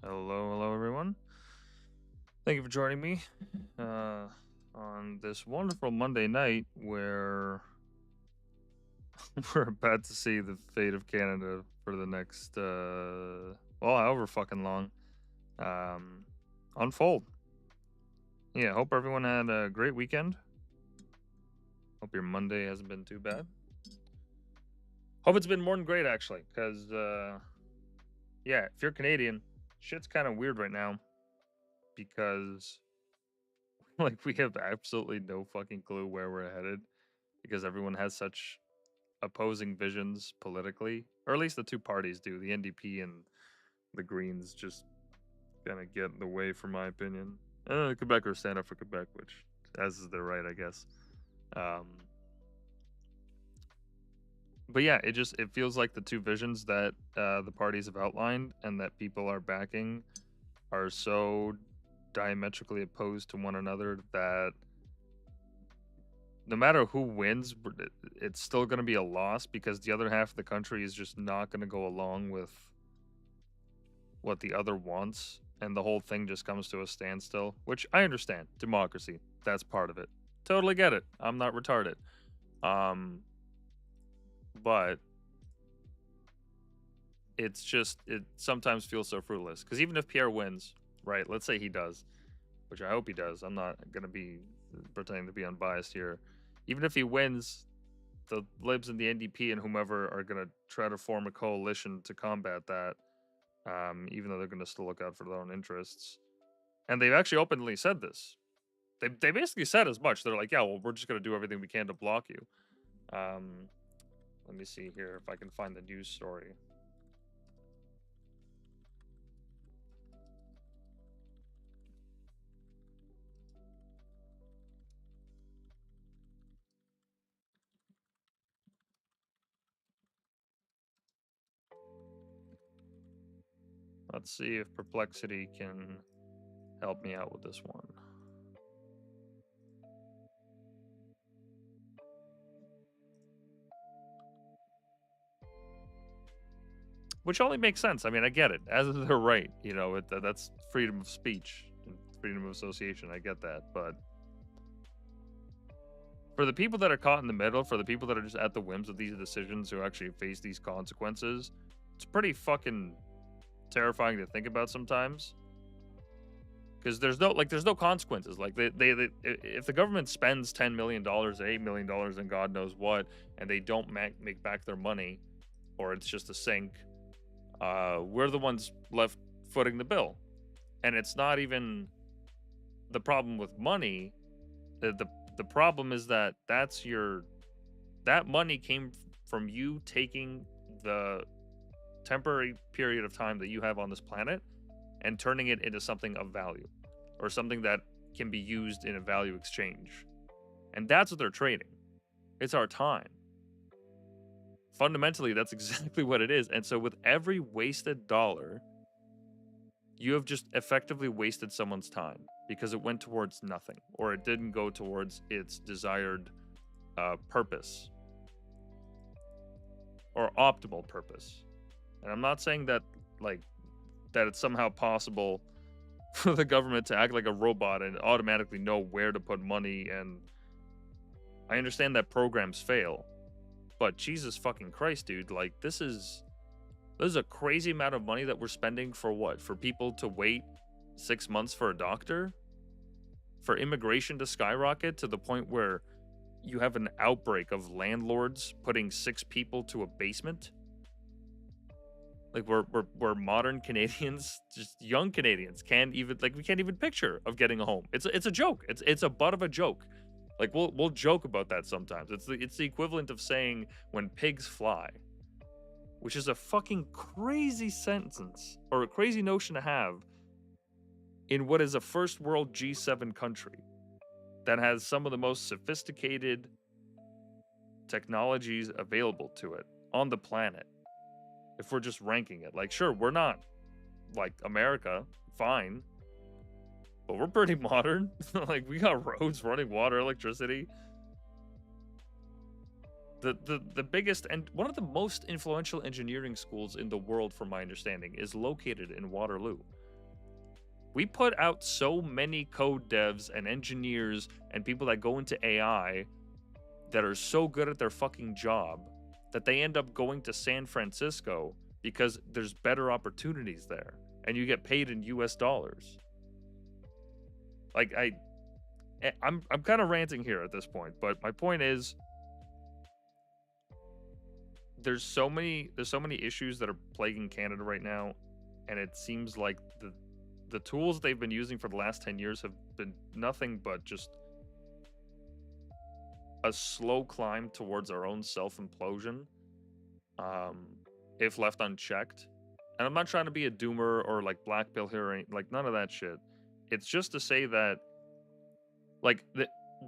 Hello, everyone. Thank you for joining me on this wonderful Monday night where we're about to see the fate of Canada for the next, however fucking long, um, unfold. Yeah, hope everyone had a great weekend. Hope your Monday hasn't been too bad. Hope it's been more than great, actually, because, yeah, if you're Canadian, shit's kind of weird right now because like we have absolutely no fucking clue where we're headed because everyone has such opposing visions politically, or at least the two parties do. The NDP and the Greens just kind of get in the way, for my opinion. The Quebecers stand up for Quebec, which, as is their right, I guess. Um, but yeah, it feels like the two visions that the parties have outlined and that people are backing are so diametrically opposed to one another that no matter who wins, it's still going to be a loss because the other half of the country is just not going to go along with what the other wants, and the whole thing just comes to a standstill, which I understand. Democracy, that's part of it. Totally get it. I'm not retarded. Um, but it sometimes feels so fruitless because even if Pierre wins, right? Let's say he does, which I hope he does. I'm not going to be pretending to be unbiased here. Even if he wins, the Libs and the NDP and whomever are going to try to form a coalition to combat that, even though they're going to still look out for their own interests. And they've actually openly said this. They basically said as much. They're like, yeah, well, we're just going to do everything we can to block you. Let me see here if I can find the news story. Let's see if Perplexity can help me out with this one. Which only makes sense. I mean, I get it. As is their right, that's freedom of speech and freedom of association. I get that, but for the people that are caught in the middle, for the people that are just at the whims of these decisions who actually face these consequences, it's pretty fucking terrifying to think about sometimes. Because there's no consequences. Like they if the government spends $10 million, $8 million, and God knows what, and they don't make back their money, or it's just a sink, we're the ones left footing the bill. And it's not even the problem with money. The problem is that that money came from you taking the temporary period of time that you have on this planet and turning it into something of value or something that can be used in a value exchange. And that's what they're trading. It's our time. Fundamentally, that's exactly what it is. And so with every wasted dollar, you have just effectively wasted someone's time because it went towards nothing or it didn't go towards its desired purpose or optimal purpose. And I'm not saying that that it's somehow possible for the government to act like a robot and automatically know where to put money, and I understand that programs fail, but Jesus fucking Christ, dude, like this is a crazy amount of money that we're spending for what? For people to wait 6 months for a doctor? For immigration to skyrocket to the point where you have an outbreak of landlords putting 6 people to a basement? Like we're modern Canadians, just young Canadians, we can't even picture of getting a home. It's a joke. It's a butt of a joke. Like we'll joke about that sometimes. It's the equivalent of saying when pigs fly, which is a fucking crazy sentence or a crazy notion to have in what is a first world G7 country that has some of the most sophisticated technologies available to it on the planet. If we're just ranking it, like, sure, we're not like America, fine, but we're pretty modern. Like, we got roads, running water, electricity. The biggest and one of the most influential engineering schools in the world, from my understanding, is located in Waterloo. We put out so many code devs and engineers and people that go into AI that are so good at their fucking job that they end up going to San Francisco because there's better opportunities there and you get paid in US dollars. Like I'm kind of ranting here at this point, but my point is there's so many issues that are plaguing Canada right now, and it seems like the tools they've been using for the last 10 years have been nothing but just a slow climb towards our own self-implosion, if left unchecked. And I'm not trying to be a doomer or like black pill here, or like none of that shit. It's just to say that like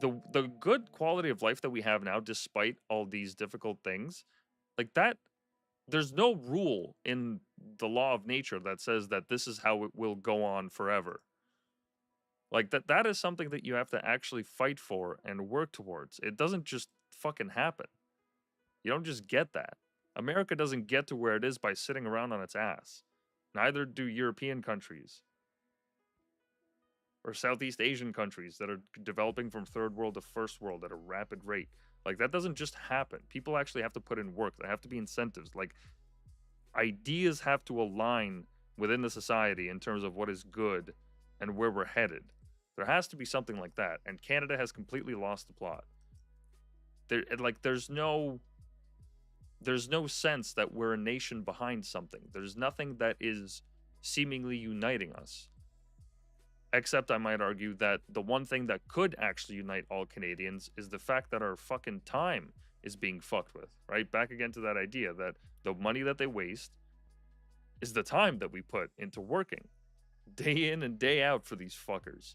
the good quality of life that we have now, despite all these difficult things, like that, there's no rule in the law of nature that says that this is how it will go on forever. Like that is something that you have to actually fight for and work towards. It doesn't just fucking happen. You don't just get that. America doesn't get to where it is by sitting around on its ass. Neither do European countries or Southeast Asian countries that are developing from third world to first world at a rapid rate. Like that doesn't just happen. People actually have to put in work. There have to be incentives. Like ideas have to align within the society in terms of what is good and where we're headed. There has to be something like that, and Canada has completely lost the plot. There's no sense that we're a nation behind something. There's nothing that is seemingly uniting us. Except I might argue that the one thing that could actually unite all Canadians is the fact that our fucking time is being fucked with, right? Back again to that idea that the money that they waste is the time that we put into working day in and day out for these fuckers.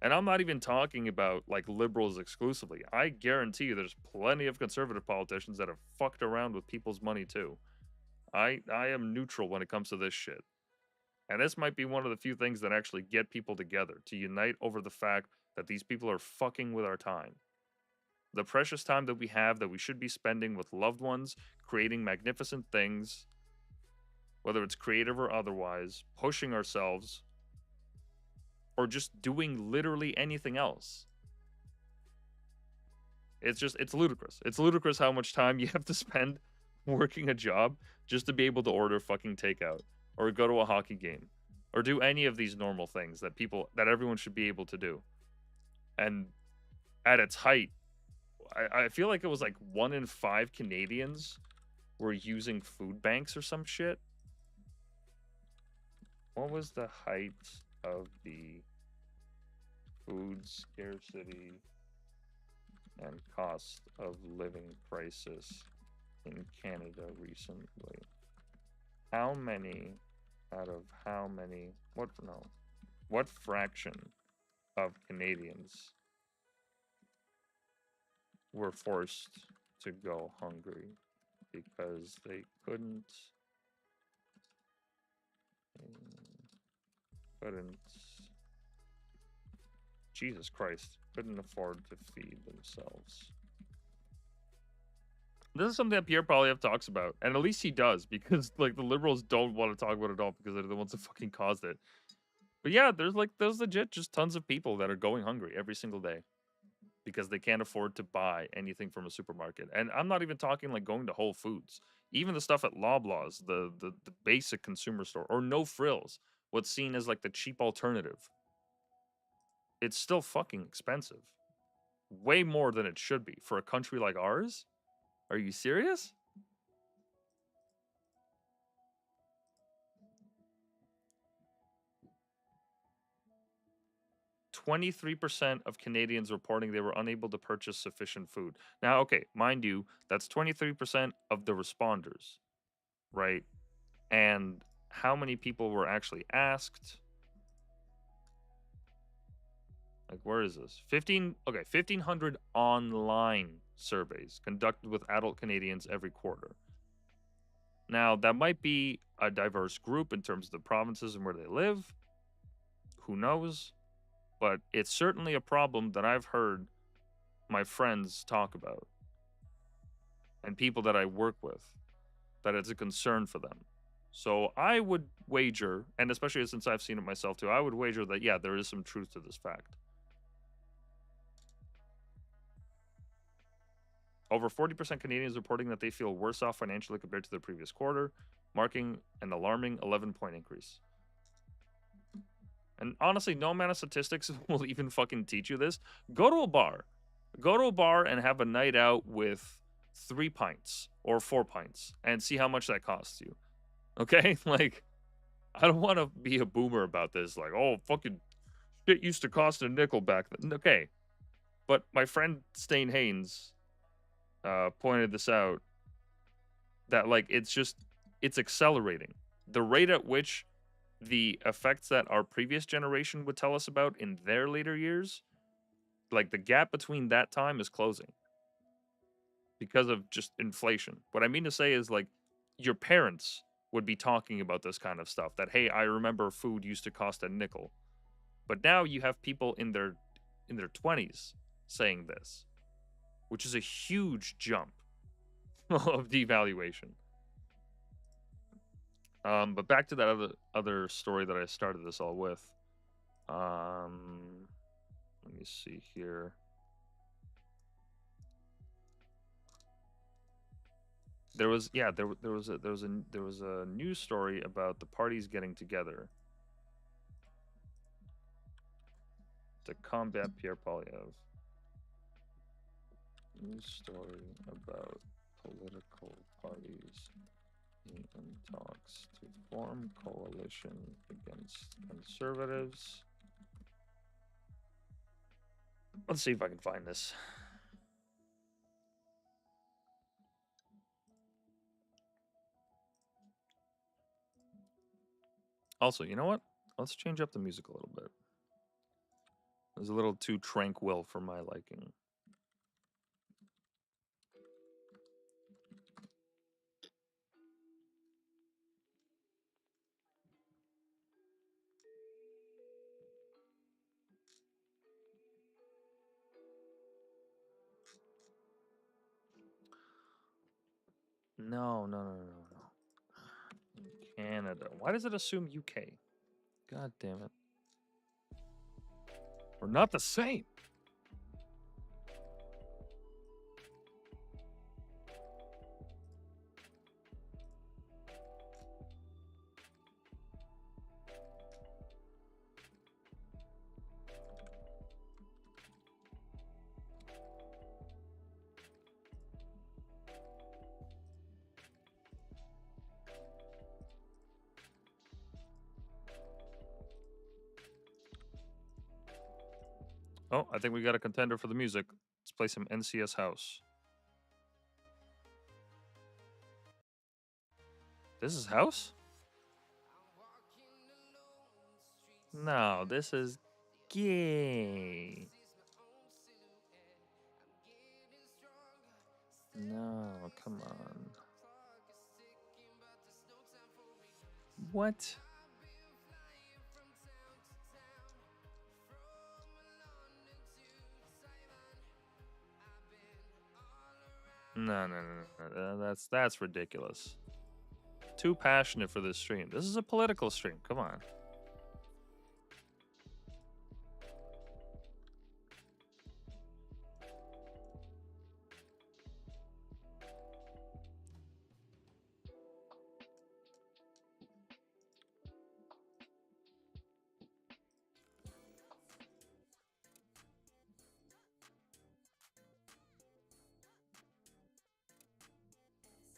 And I'm not even talking about like liberals exclusively. I guarantee you there's plenty of conservative politicians that have fucked around with people's money too. I am neutral when it comes to this shit. And this might be one of the few things that actually get people together to unite over the fact that these people are fucking with our time. The precious time that we have that we should be spending with loved ones, creating magnificent things, whether it's creative or otherwise, pushing ourselves, or just doing literally anything else. It's ludicrous. It's ludicrous how much time you have to spend working a job just to be able to order fucking takeout or go to a hockey game or do any of these normal things that everyone should be able to do. And at its height, I feel like it was like 1 in 5 Canadians were using food banks or some shit. What was the height of the food scarcity and cost of living crisis in Canada recently? How many out of how many, what fraction of Canadians were forced to go hungry because they couldn't Jesus Christ, couldn't afford to feed themselves. This is something that Pierre Poilievre talks about, and at least he does, because like the liberals don't want to talk about it all because they're the ones that fucking caused it. But yeah, there's legit just tons of people that are going hungry every single day because they can't afford to buy anything from a supermarket. And I'm not even talking like going to Whole Foods. Even the stuff at Loblaws, the basic consumer store, or No Frills, what's seen as like the cheap alternative. It's still fucking expensive. Way more than it should be for a country like ours. Are you serious? %23 of Canadians reporting they were unable to purchase sufficient food. Now, okay, mind you, that's 23% of the responders, right? And how many people were actually asked? Like, where is this? 1,500 online surveys conducted with adult Canadians every quarter. Now, that might be a diverse group in terms of the provinces and where they live. Who knows? But it's certainly a problem that I've heard my friends talk about and people that I work with, that it's a concern for them. So I would wager, and especially since I've seen it myself too, I would wager that, yeah, there is some truth to this fact. Over 40% Canadians reporting that they feel worse off financially compared to the previous quarter, marking an alarming 11-point increase. And honestly, no amount of statistics will even fucking teach you this. Go to a bar. Go to a bar and have a night out with 3 pints or 4 pints and see how much that costs you. Okay? Like, I don't want to be a boomer about this. Like, oh, fucking shit used to cost a nickel back then. Okay. But my friend Stain Haynes pointed this out, that, like, it's accelerating. The rate at which the effects that our previous generation would tell us about in their later years, like, the gap between that time is closing because of just inflation. What I mean to say is, like, your parents would be talking about this kind of stuff, that, hey, I remember food used to cost a nickel. But now you have people in their 20s saying this, which is a huge jump of devaluation. But back to that other story that I started this all with. Let me see here. There was a news story about the parties getting together to combat Pierre Poilievre. News story about political parties in talks to form coalition against conservatives. Let's see if I can find this. Also, you know what? Let's change up the music a little bit. It was a little too tranquil for my liking. No. Canada. Why does it assume UK? God damn it. We're not the same. Oh, I think we got a contender for the music. Let's play some NCS House. This is House? No, this is gay. No, come on. What? No. That's ridiculous. Too passionate for this stream. This is a political stream. Come on.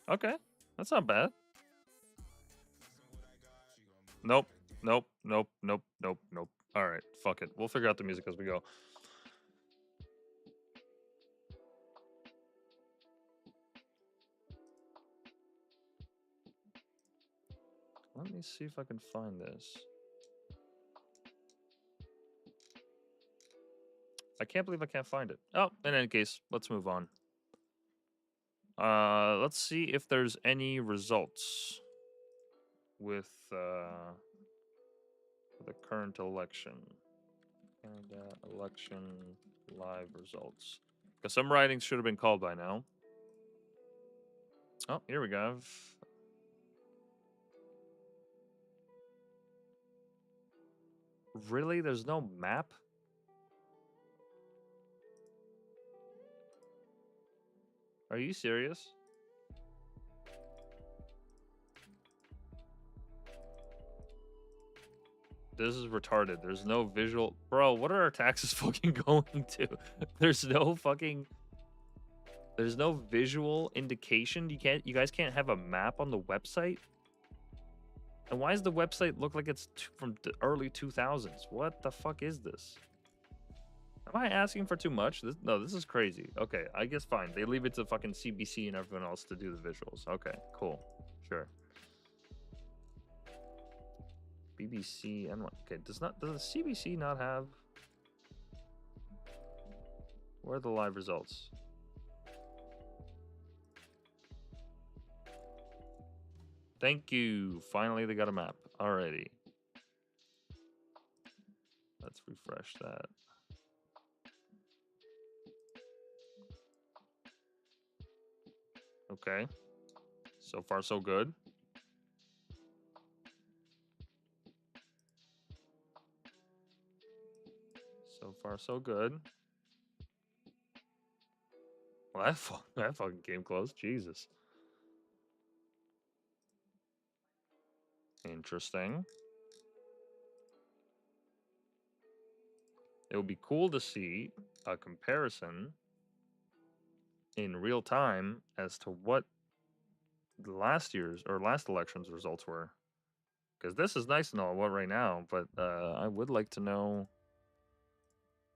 Okay, that's not bad. Nope. All right, fuck it. We'll figure out the music as we go. Let me see if I can find this. I can't believe I can't find it. Oh, in any case, let's move on. Let's see if there's any results with the current election. Canada election live results. Because some writings should have been called by now. Oh, here we go. Really? There's no map? Are you serious? This is retarded. There's no visual. Bro, what are our taxes fucking going to? There's no fucking. There's no visual indication. You guys can't have a map on the website? And why does the website look like it's from the early 2000s? What the fuck is this? Am I asking for too much? No, this is crazy. Okay, I guess fine. They leave it to fucking CBC and everyone else to do the visuals. Okay, cool. Sure. BBC and okay, does the CBC not have? Where are the live results? Thank you. Finally, they got a map. Alrighty. Let's refresh that. Okay. So far, so good. So far, so good. Well, that fucking came close. Jesus. Interesting. It would be cool to see a comparison in real time as to what the last year's or last election's results were. Because this is nice and all what right now, but I would like to know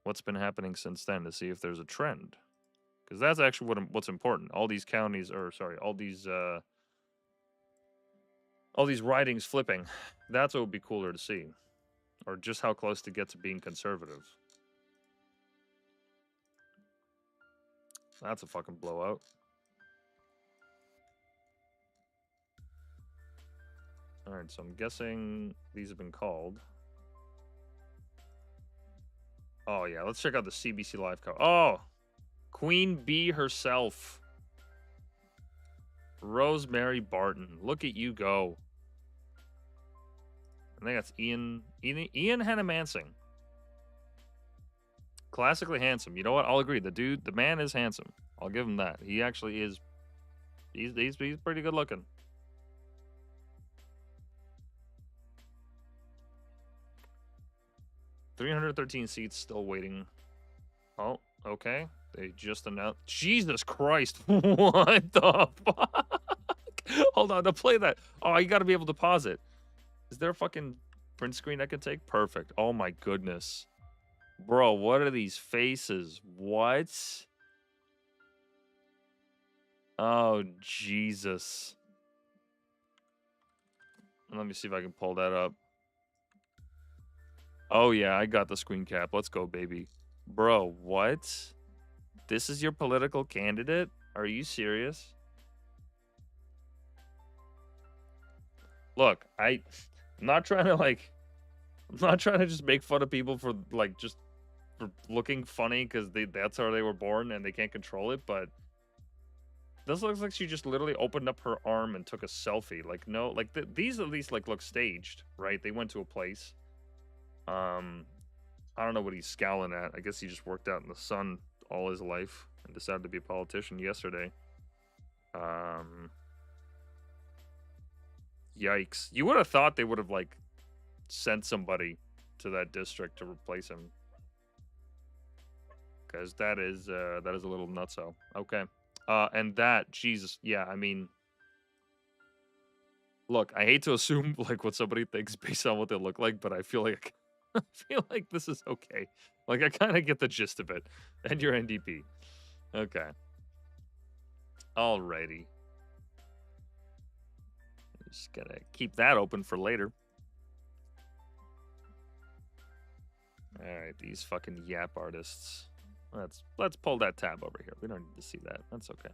what's been happening since then to see if there's a trend. Because that's actually what's important. All these counties, or sorry, all these ridings flipping. That's what would be cooler to see, or just how close to get to being conservative. That's a fucking blowout. All right, so I'm guessing these have been called. Oh yeah, let's check out the CBC Live cover. Oh, Queen Bee herself, Rosemary Barton. Look at you go. I think that's Ian Hannah-Mansing. Classically handsome. You know what? I'll agree. The man is handsome. I'll give him that. He actually is. He's pretty good looking. $313 seats still waiting. Oh, okay. They just announced. Jesus Christ! What the fuck? Hold on, to play that. Oh, you got to be able to pause it. Is there a fucking print screen I can take? Perfect. Oh my goodness. Bro, what are these faces? What? Oh, Jesus. Let me see if I can pull that up. Oh, yeah, I got the screen cap. Let's go, baby. Bro, what? This is your political candidate? Are you serious? Look, I'm not trying to, like... I'm not trying to just make fun of people for, like, just for looking funny because that's how they were born and they can't control it, but this looks like she just literally opened up her arm and took a selfie. Like, no, like these at least like look staged, right? They went to a place. I don't know what he's scowling at. I guess he just worked out in the sun all his life and decided to be a politician yesterday. Yikes. You would have thought they would have like sent somebody to that district to replace him. Because that is a little nutso. Okay. And that, Jesus, yeah, I mean, look, I hate to assume like what somebody thinks based on what they look like, but I feel like this is okay. Like I kind of get the gist of it. And your NDP. Okay. Alrighty. Just gotta keep that open for later. Alright, these fucking yap artists. Let's pull that tab over here. We don't need to see that. That's okay.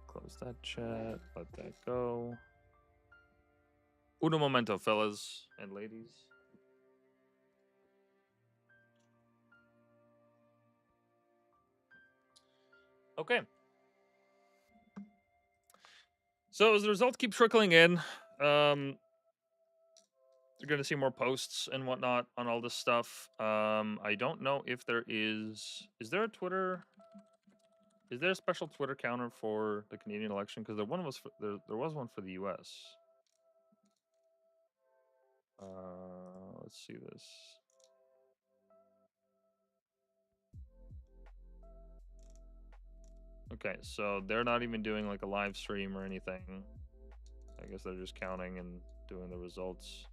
Close that chat. Let that go. Uno momento, fellas and ladies. Okay. So as the results keep trickling in, You're gonna see more posts and whatnot on all this stuff. I don't know if there is. Is there a Twitter? Is there a special Twitter counter for the Canadian election? Because there was one for the U.S. Let's see this. Okay, so they're not even doing like a live stream or anything. I guess they're just counting and doing the results.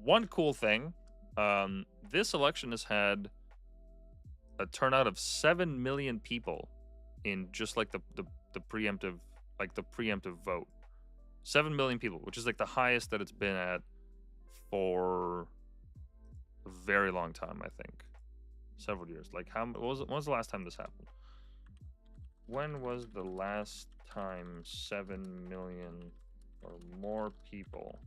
One cool thing, this election has had a turnout of 7 million people in just like the preemptive vote. 7 million people, which is like the highest that it's been at for a very long time, I think. Several years. Like when was the last time this happened? When was the last time 7 million or more people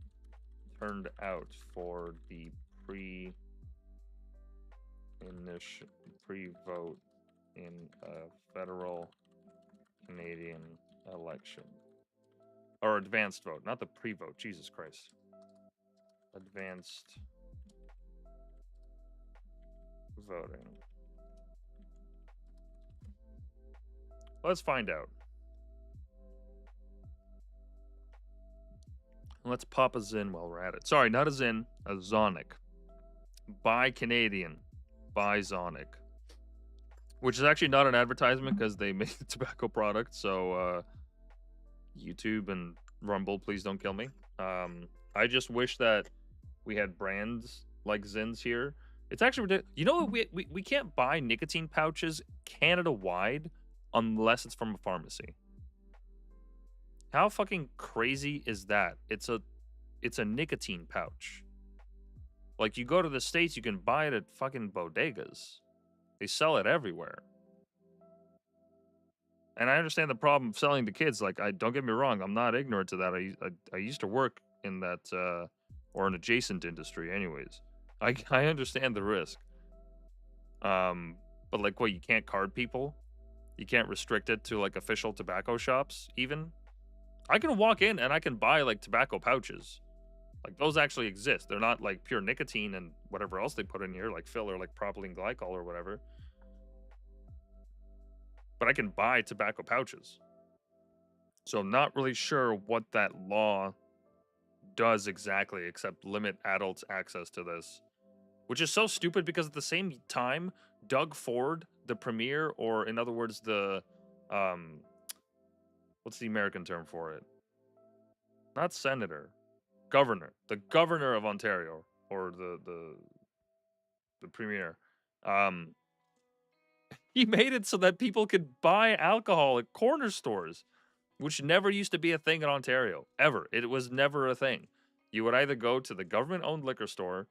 turned out for the pre-vote in a federal Canadian election? Or advanced vote, not the pre-vote. Jesus Christ. Advanced voting. Let's find out. Let's pop a Zin while we're at it. Sorry, not a Zin, a Zonic. Buy Canadian. Buy Zonic. Which is actually not an advertisement because they make the tobacco product. So, YouTube and Rumble, please don't kill me. I just wish that we had brands like Zins here. It's actually ridiculous. You know, we can't buy nicotine pouches Canada-wide unless it's from a pharmacy. How fucking crazy is that? It's a nicotine pouch. Like, you go to the States, you can buy it at fucking bodegas. They sell it everywhere. And I understand the problem of selling to kids. Like, don't get me wrong, I'm not ignorant to that. I used to work in that or an adjacent industry anyways. I understand the risk. But like, what, you can't card people? You can't restrict it to like official tobacco shops even? I can walk in and I can buy like tobacco pouches. Like, those actually exist. They're not like pure nicotine and whatever else they put in here, like filler, like propylene glycol or whatever. But I can buy tobacco pouches. So I'm not really sure what that law does exactly, except limit adults' access to this. Which is so stupid because at the same time, Doug Ford, the premier, or in other words, the what's the American term for it? Not senator, governor. The governor of Ontario, or the premier. He made it so that people could buy alcohol at corner stores, which never used to be a thing in Ontario, ever. It was never a thing. You would either go to the government-owned liquor store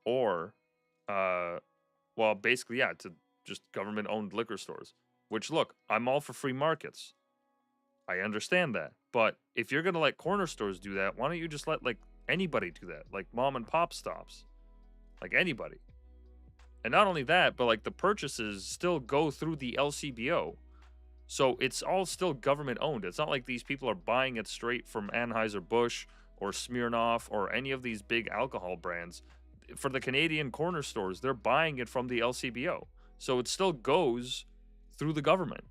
or, well, basically, yeah, to just government-owned liquor stores. Which, look, I'm all for free markets. I understand that. But if you're going to let corner stores do that, why don't you just let, like, anybody do that? Like, mom and pop stops. Like, anybody. And not only that, but, like, the purchases still go through the LCBO. So it's all still government-owned. It's not like these people are buying it straight from Anheuser-Busch or Smirnoff or any of these big alcohol brands. For the Canadian corner stores, they're buying it from the LCBO. So it still goes through the government.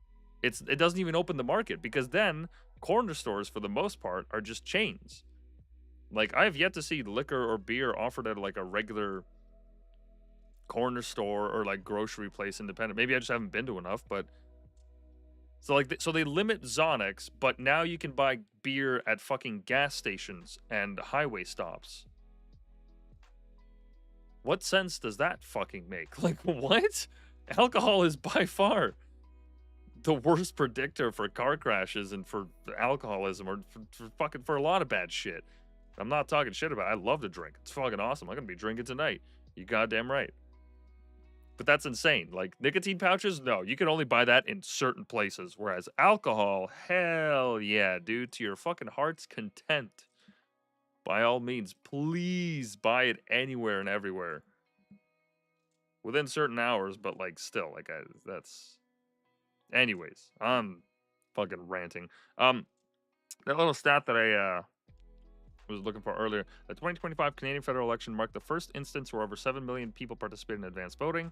It doesn't even open the market, because then corner stores, for the most part, are just chains. Like, I have yet to see liquor or beer offered at like a regular corner store or like grocery place independent. Maybe I just haven't been to enough, but so they limit Zonics, but now you can buy beer at fucking gas stations and highway stops. What sense does that fucking make? Like, what? Alcohol is by far the worst predictor for car crashes and for alcoholism, or for a lot of bad shit. I'm not talking shit about it. I love to drink. It's fucking awesome. I'm gonna be drinking tonight. You goddamn right. But that's insane. Like, nicotine pouches, no, you can only buy that in certain places. Whereas alcohol, hell yeah, dude, to your fucking heart's content. By all means, please buy it anywhere and everywhere. Within certain hours, but like still, like that's. Anyways, I'm fucking ranting. That little stat that I was looking for earlier. The 2025 Canadian federal election marked the first instance where over 7 million people participated in advanced voting,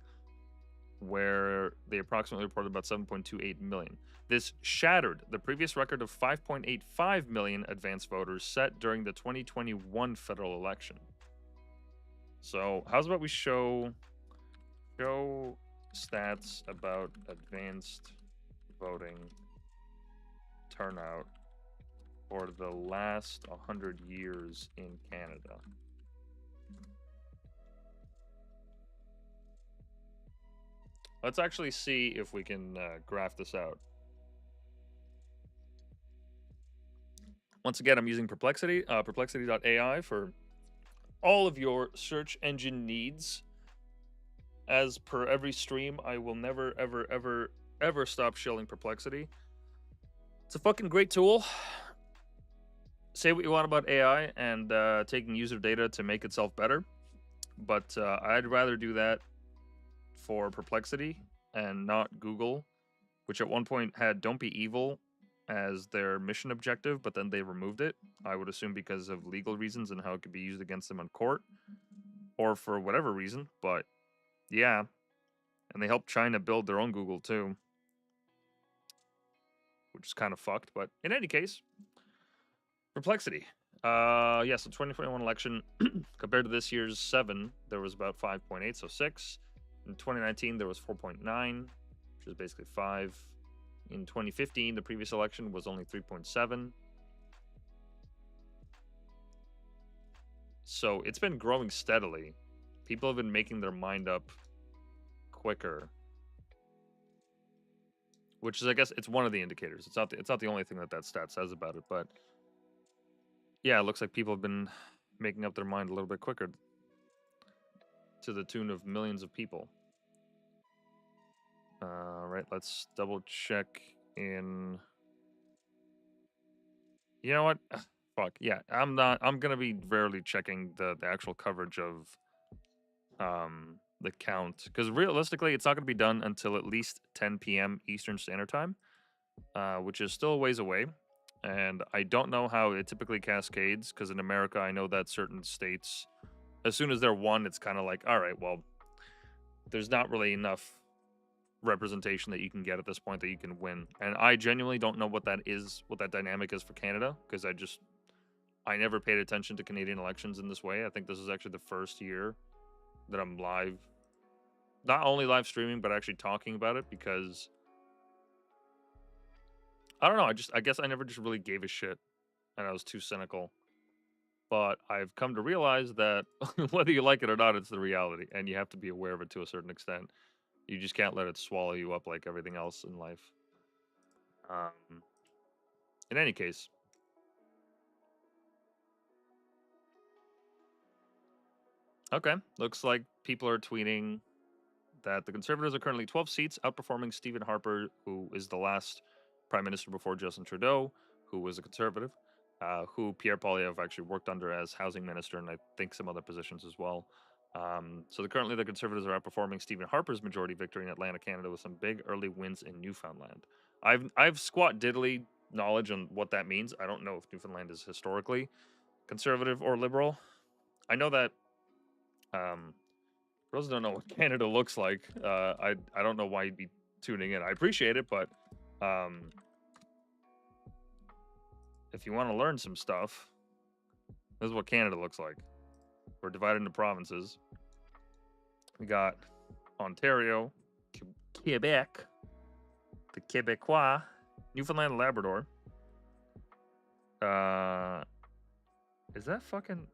where they approximately reported about 7.28 million. This shattered the previous record of 5.85 million advanced voters set during the 2021 federal election. So, how's about we show stats about advanced voting turnout for the last 100 years in Canada? Let's actually see if we can graph this out. Once again, I'm using Perplexity, perplexity.ai for all of your search engine needs. As per every stream, I will never, ever, ever, ever stop shilling Perplexity. It's a fucking great tool. Say what you want about AI and taking user data to make itself better, but I'd rather do that for Perplexity and not Google, which at one point had "Don't be evil" as their mission objective, but then they removed it. I would assume because of legal reasons and how it could be used against them in court, or for whatever reason. But yeah, and they helped China build their own Google too, which is kind of fucked. But in any case, Perplexity. Yes, the 2021 election compared to this year's 7, there was about 5.8, so 6. In 2019, there was 4.9, which is basically 5. In 2015, the previous election was only 3.7. So it's been growing steadily. People have been making their mind up quicker, which is, I guess, it's one of the indicators. It's not the only thing that stat says about it, but yeah, it looks like people have been making up their mind a little bit quicker, to the tune of millions of people. Right, let's double check in. You know what? Fuck yeah, I'm gonna be rarely checking the actual coverage of the count, because realistically, it's not gonna be done until at least 10 p.m. Eastern Standard Time, which is still a ways away. And I don't know how it typically cascades, because in America, I know that certain states, as soon as they're won, it's kind of like, all right, well, there's not really enough representation that you can get at this point that you can win. And I genuinely don't know what that is, what that dynamic is for Canada, because I never paid attention to Canadian elections in this way. I think this is actually the first year that I'm live, not only live streaming, but actually talking about it, because I don't know. I guess I never just really gave a shit, and I was too cynical. But I've come to realize that whether you like it or not, it's the reality, and you have to be aware of it to a certain extent. You just can't let it swallow you up like everything else in life. In any case, okay, looks like people are tweeting that the Conservatives are currently 12 seats, outperforming Stephen Harper, who is the last prime minister before Justin Trudeau, who was a Conservative, who Pierre Poilievre actually worked under as housing minister, and I think some other positions as well. Currently the Conservatives are outperforming Stephen Harper's majority victory in Atlantic Canada with some big early wins in Newfoundland. I've squat diddly knowledge on what that means. I don't know if Newfoundland is historically conservative or liberal. I know that for those who don't know what Canada looks like, I don't know why you'd be tuning in. I appreciate it, but if you want to learn some stuff, this is what Canada looks like. We're divided into provinces. We got Ontario, Quebec, the Quebecois, Newfoundland and Labrador. Is that fucking...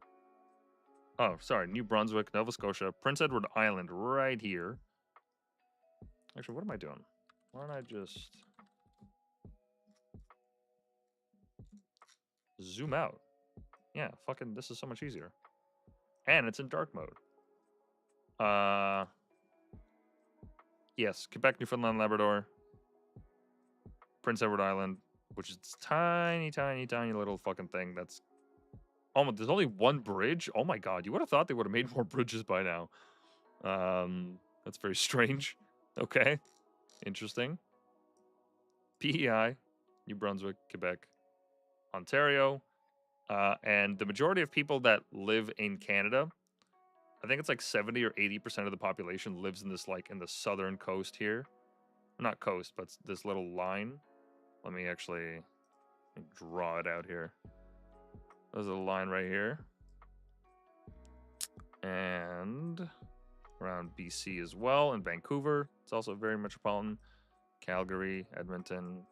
Oh, sorry, New Brunswick, Nova Scotia, Prince Edward Island right here. Actually, what am I doing? Why don't I just zoom out? Yeah, fucking, this is so much easier. And it's in dark mode. Yes, Quebec, Newfoundland, Labrador, Prince Edward Island, which is tiny, tiny, tiny little fucking thing that's... Oh, there's only one bridge? Oh my god, you would have thought they would have made more bridges by now. That's very strange. Okay, interesting. PEI, New Brunswick, Quebec. Ontario, and the majority of people that live in Canada, I think it's like 70 or 80% of the population lives in this, like, in the southern coast here. Not coast, but this little line. Let me actually draw it out here. There's a line right here. And around BC as well, and Vancouver. It's also very metropolitan. Calgary, Edmonton.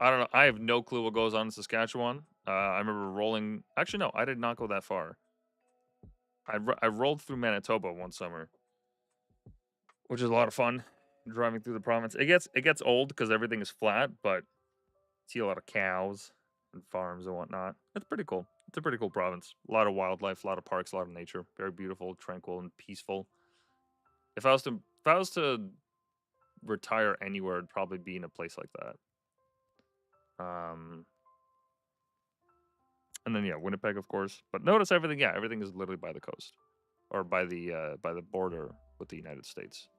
I don't know. I have no clue what goes on in Saskatchewan. I remember rolling. Actually, no, I did not go that far. I rolled through Manitoba one summer, which is a lot of fun. Driving through the province, it gets old because everything is flat, but see a lot of cows and farms and whatnot. It's pretty cool. It's a pretty cool province. A lot of wildlife, a lot of parks, a lot of nature. Very beautiful, tranquil, and peaceful. If I was to retire anywhere, it'd probably be in a place like that. And then yeah, Winnipeg, of course. But notice everything. Yeah, everything is literally by the coast, or by the border with the United States.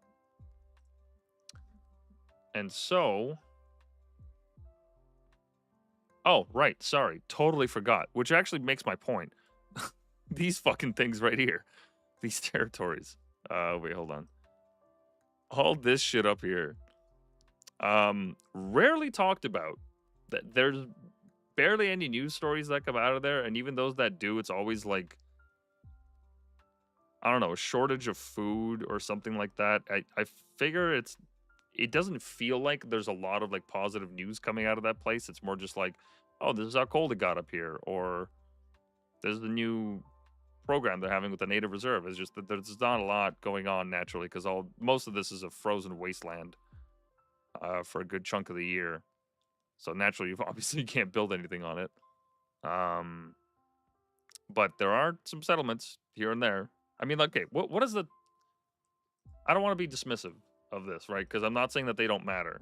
And so, oh right, sorry, totally forgot. Which actually makes my point. These fucking things right here, these territories. Wait, hold on. All this shit up here. Rarely talked about. That there's barely any news stories that come out of there, and even those that do, it's always like, I don't know, a shortage of food or something like that. I figure it doesn't feel like there's a lot of like positive news coming out of that place. It's more just like, oh, this is how cold it got up here, or there's the new program they're having with the native reserve. It's just that there's not a lot going on naturally because most of this is a frozen wasteland for a good chunk of the year. So naturally, you obviously can't build anything on it. But there are some settlements here and there. I mean, okay, what is the? I don't want to be dismissive of this, right? Because I'm not saying that they don't matter.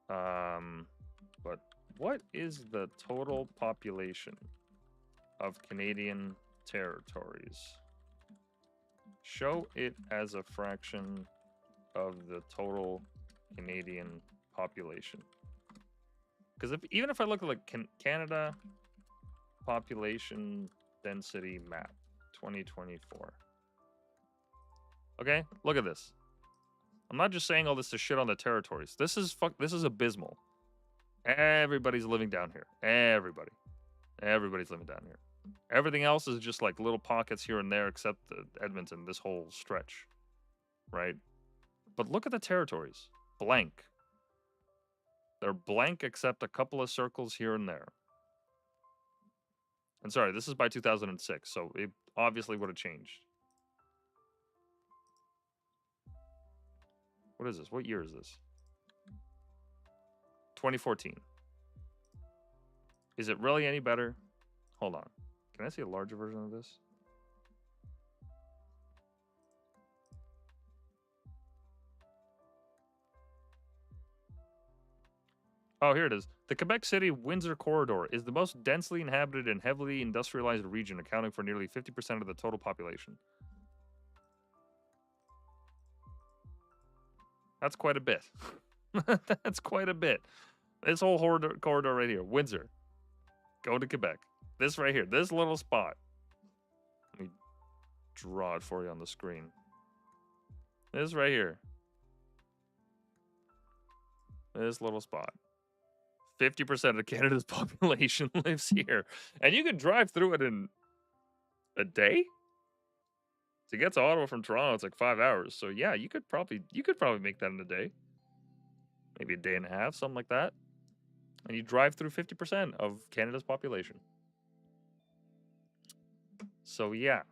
But what is the total population of Canadian territories? Show it as a fraction of the total Canadian population. Because even if I look at like Canada population density map 2024. Okay, look at this. I'm not just saying all this to shit on the territories. This is abysmal. Everybody's living down here. Everybody's living down here. Everything else is just like little pockets here and there, except Edmonton, this whole stretch, right? But look at the territories. Blank. They're blank except a couple of circles here and there. And sorry, this is by 2006, so it obviously would have changed. What is this? What year is this? 2014. Is it really any better? Hold on. Can I see a larger version of this? Oh, here it is. The Quebec City-Windsor corridor is the most densely inhabited and heavily industrialized region, accounting for nearly 50% of the total population. That's quite a bit. That's quite a bit. This whole corridor right here, Windsor, going to Quebec. This right here, this little spot. Let me draw it for you on the screen. This right here. This little spot. 50% of Canada's population lives here. And you can drive through it in a day? To get to Ottawa from Toronto, it's like 5 hours. So yeah, you could probably make that in a day. Maybe a day and a half, something like that. And you drive through 50% of Canada's population. So yeah,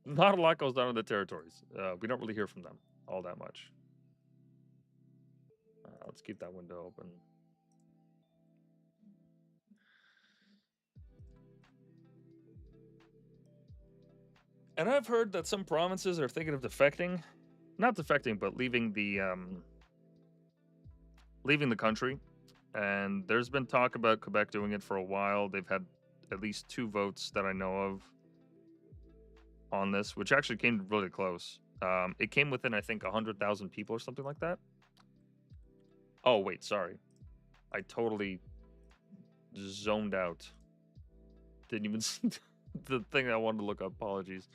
not a lot goes on in the territories. We don't really hear from them all that much. Let's keep that window open. And I've heard that some provinces are thinking of defecting. Not defecting, but leaving the country. And there's been talk about Quebec doing it for a while. They've had at least 2 votes that I know of on this, which actually came really close. It came within, I think, 100,000 people or something like that. Oh, wait, sorry. I totally zoned out. Didn't even see the thing I wanted to look up. Apologies.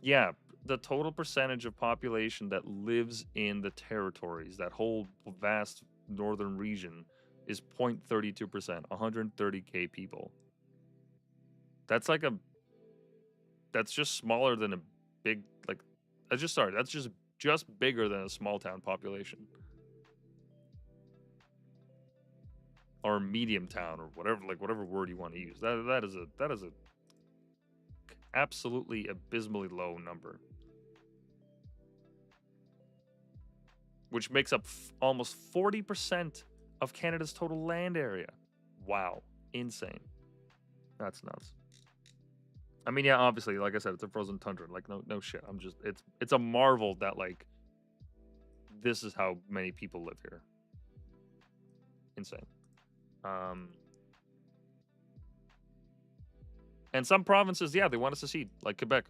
Yeah, the total percentage of population that lives in the territories, that whole vast northern region, is 0.32%, 130K people. That's like that's just smaller than a big, like, that's just bigger than a small town population. Or medium town, or whatever word you want to use. That is a absolutely abysmally low number, which makes up almost 40% of Canada's total land area. Wow, insane. That's nuts. I mean, yeah, obviously, like I said, it's a frozen tundra. Like, no shit. It's a marvel that like this is how many people live here. Insane. And some provinces, yeah, they want to secede, like Quebec.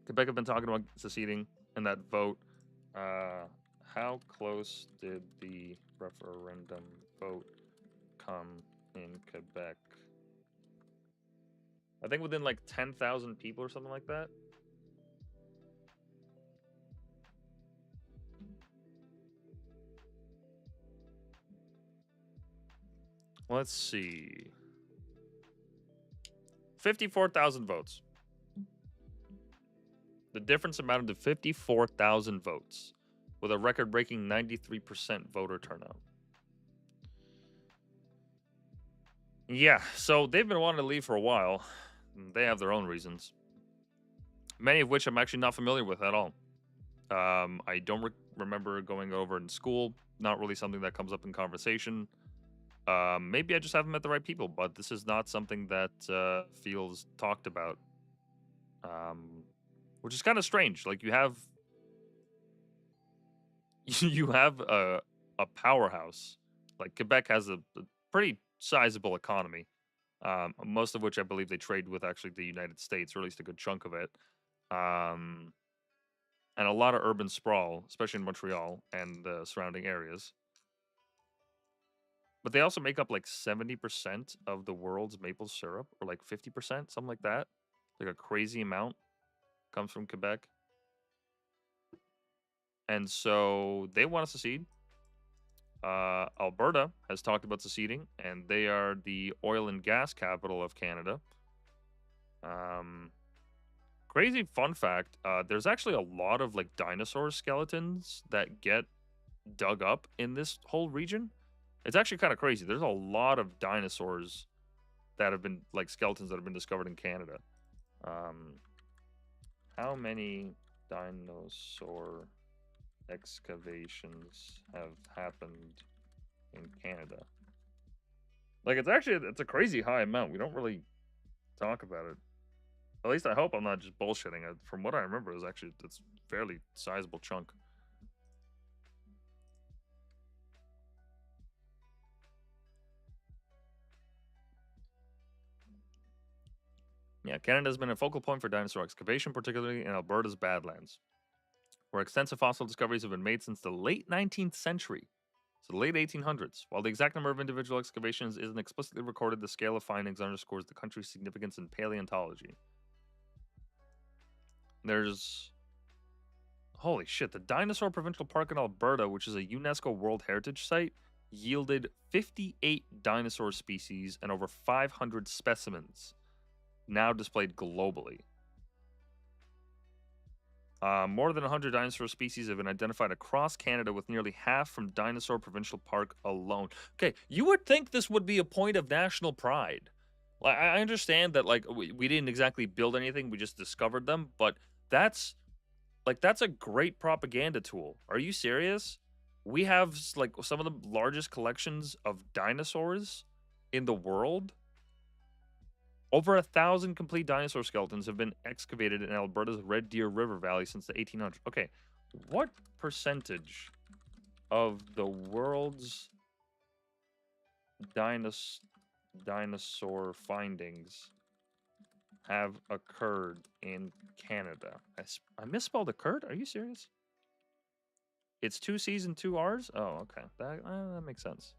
Quebec have been talking about seceding in that vote. How close did the referendum vote come in Quebec? I think within like 10,000 people or something like that. Let's see. 54,000 votes. The difference amounted to 54,000 votes, with a record-breaking 93% voter turnout. Yeah, so they've been wanting to leave for a while. They have their own reasons, many of which I'm actually not familiar with at all. I don't remember going over in school. Not really something that comes up in conversation. Maybe I just haven't met the right people, but this is not something that feels talked about. Which is kind of strange. Like you have a powerhouse. Like Quebec has a pretty sizable economy. Most of which I believe they trade with actually the United States, or at least a good chunk of it. And a lot of urban sprawl, especially in Montreal and the surrounding areas. But they also make up like 70% of the world's maple syrup, or like 50%, something like that. Like a crazy amount comes from Quebec. And so they want to secede. Alberta has talked about seceding, and they are the oil and gas capital of Canada. Crazy fun fact, there's actually a lot of like dinosaur skeletons that get dug up in this whole region. It's actually kind of crazy. There's a lot of dinosaurs that have been like skeletons that have been discovered in Canada. How many dinosaur excavations have happened in Canada? Like it's a crazy high amount. We don't really talk about it. At least I hope I'm not just bullshitting. From what I remember, it's fairly sizable chunk. Yeah, Canada has been a focal point for dinosaur excavation, particularly in Alberta's Badlands, where extensive fossil discoveries have been made since the late 19th century, so the late 1800s. While the exact number of individual excavations isn't explicitly recorded, the scale of findings underscores the country's significance in paleontology. There's... Holy shit, the Dinosaur Provincial Park in Alberta, which is a UNESCO World Heritage Site, yielded 58 dinosaur species and over 500 specimens, now displayed globally. More than 100 dinosaur species have been identified across Canada, with nearly half from Dinosaur Provincial Park alone. Okay, you would think this would be a point of national pride. Like, I understand that like we didn't exactly build anything, we just discovered them, but that's a great propaganda tool. Are you serious? We have like some of the largest collections of dinosaurs in the world. Over 1,000 complete dinosaur skeletons have been excavated in Alberta's Red Deer River Valley since the 1800s. Okay, what percentage of the world's dinosaur findings have occurred in Canada? I misspelled occurred? Are you serious? It's 2 C's and 2 R's? Oh, okay. That makes sense.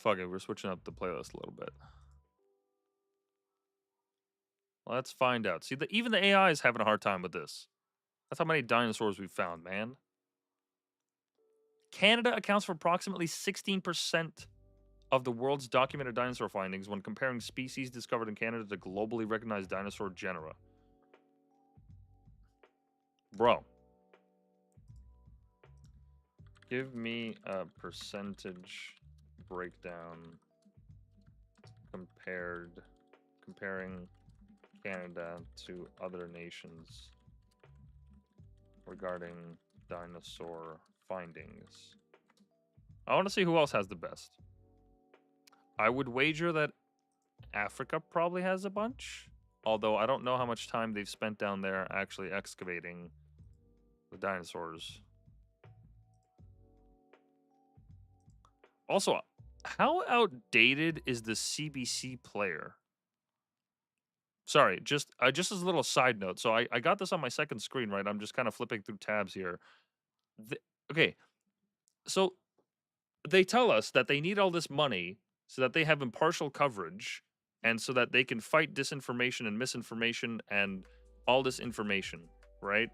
Fuck it, we're switching up the playlist a little bit. Let's find out. See, even the AI is having a hard time with this. That's how many dinosaurs we've found, man. Canada accounts for approximately 16% of the world's documented dinosaur findings when comparing species discovered in Canada to globally recognized dinosaur genera. Bro. Give me a percentage breakdown comparing Canada to other nations regarding dinosaur findings. I want to see who else has the best. I would wager that Africa probably has a bunch, although I don't know how much time they've spent down there actually excavating the dinosaurs. Also, how outdated is the CBC player? Sorry, just as a little side note. So I got this on my second screen, right? I'm just kind of flipping through tabs here. Okay, so they tell us that they need all this money so that they have impartial coverage and so that they can fight disinformation and misinformation and all this information, right?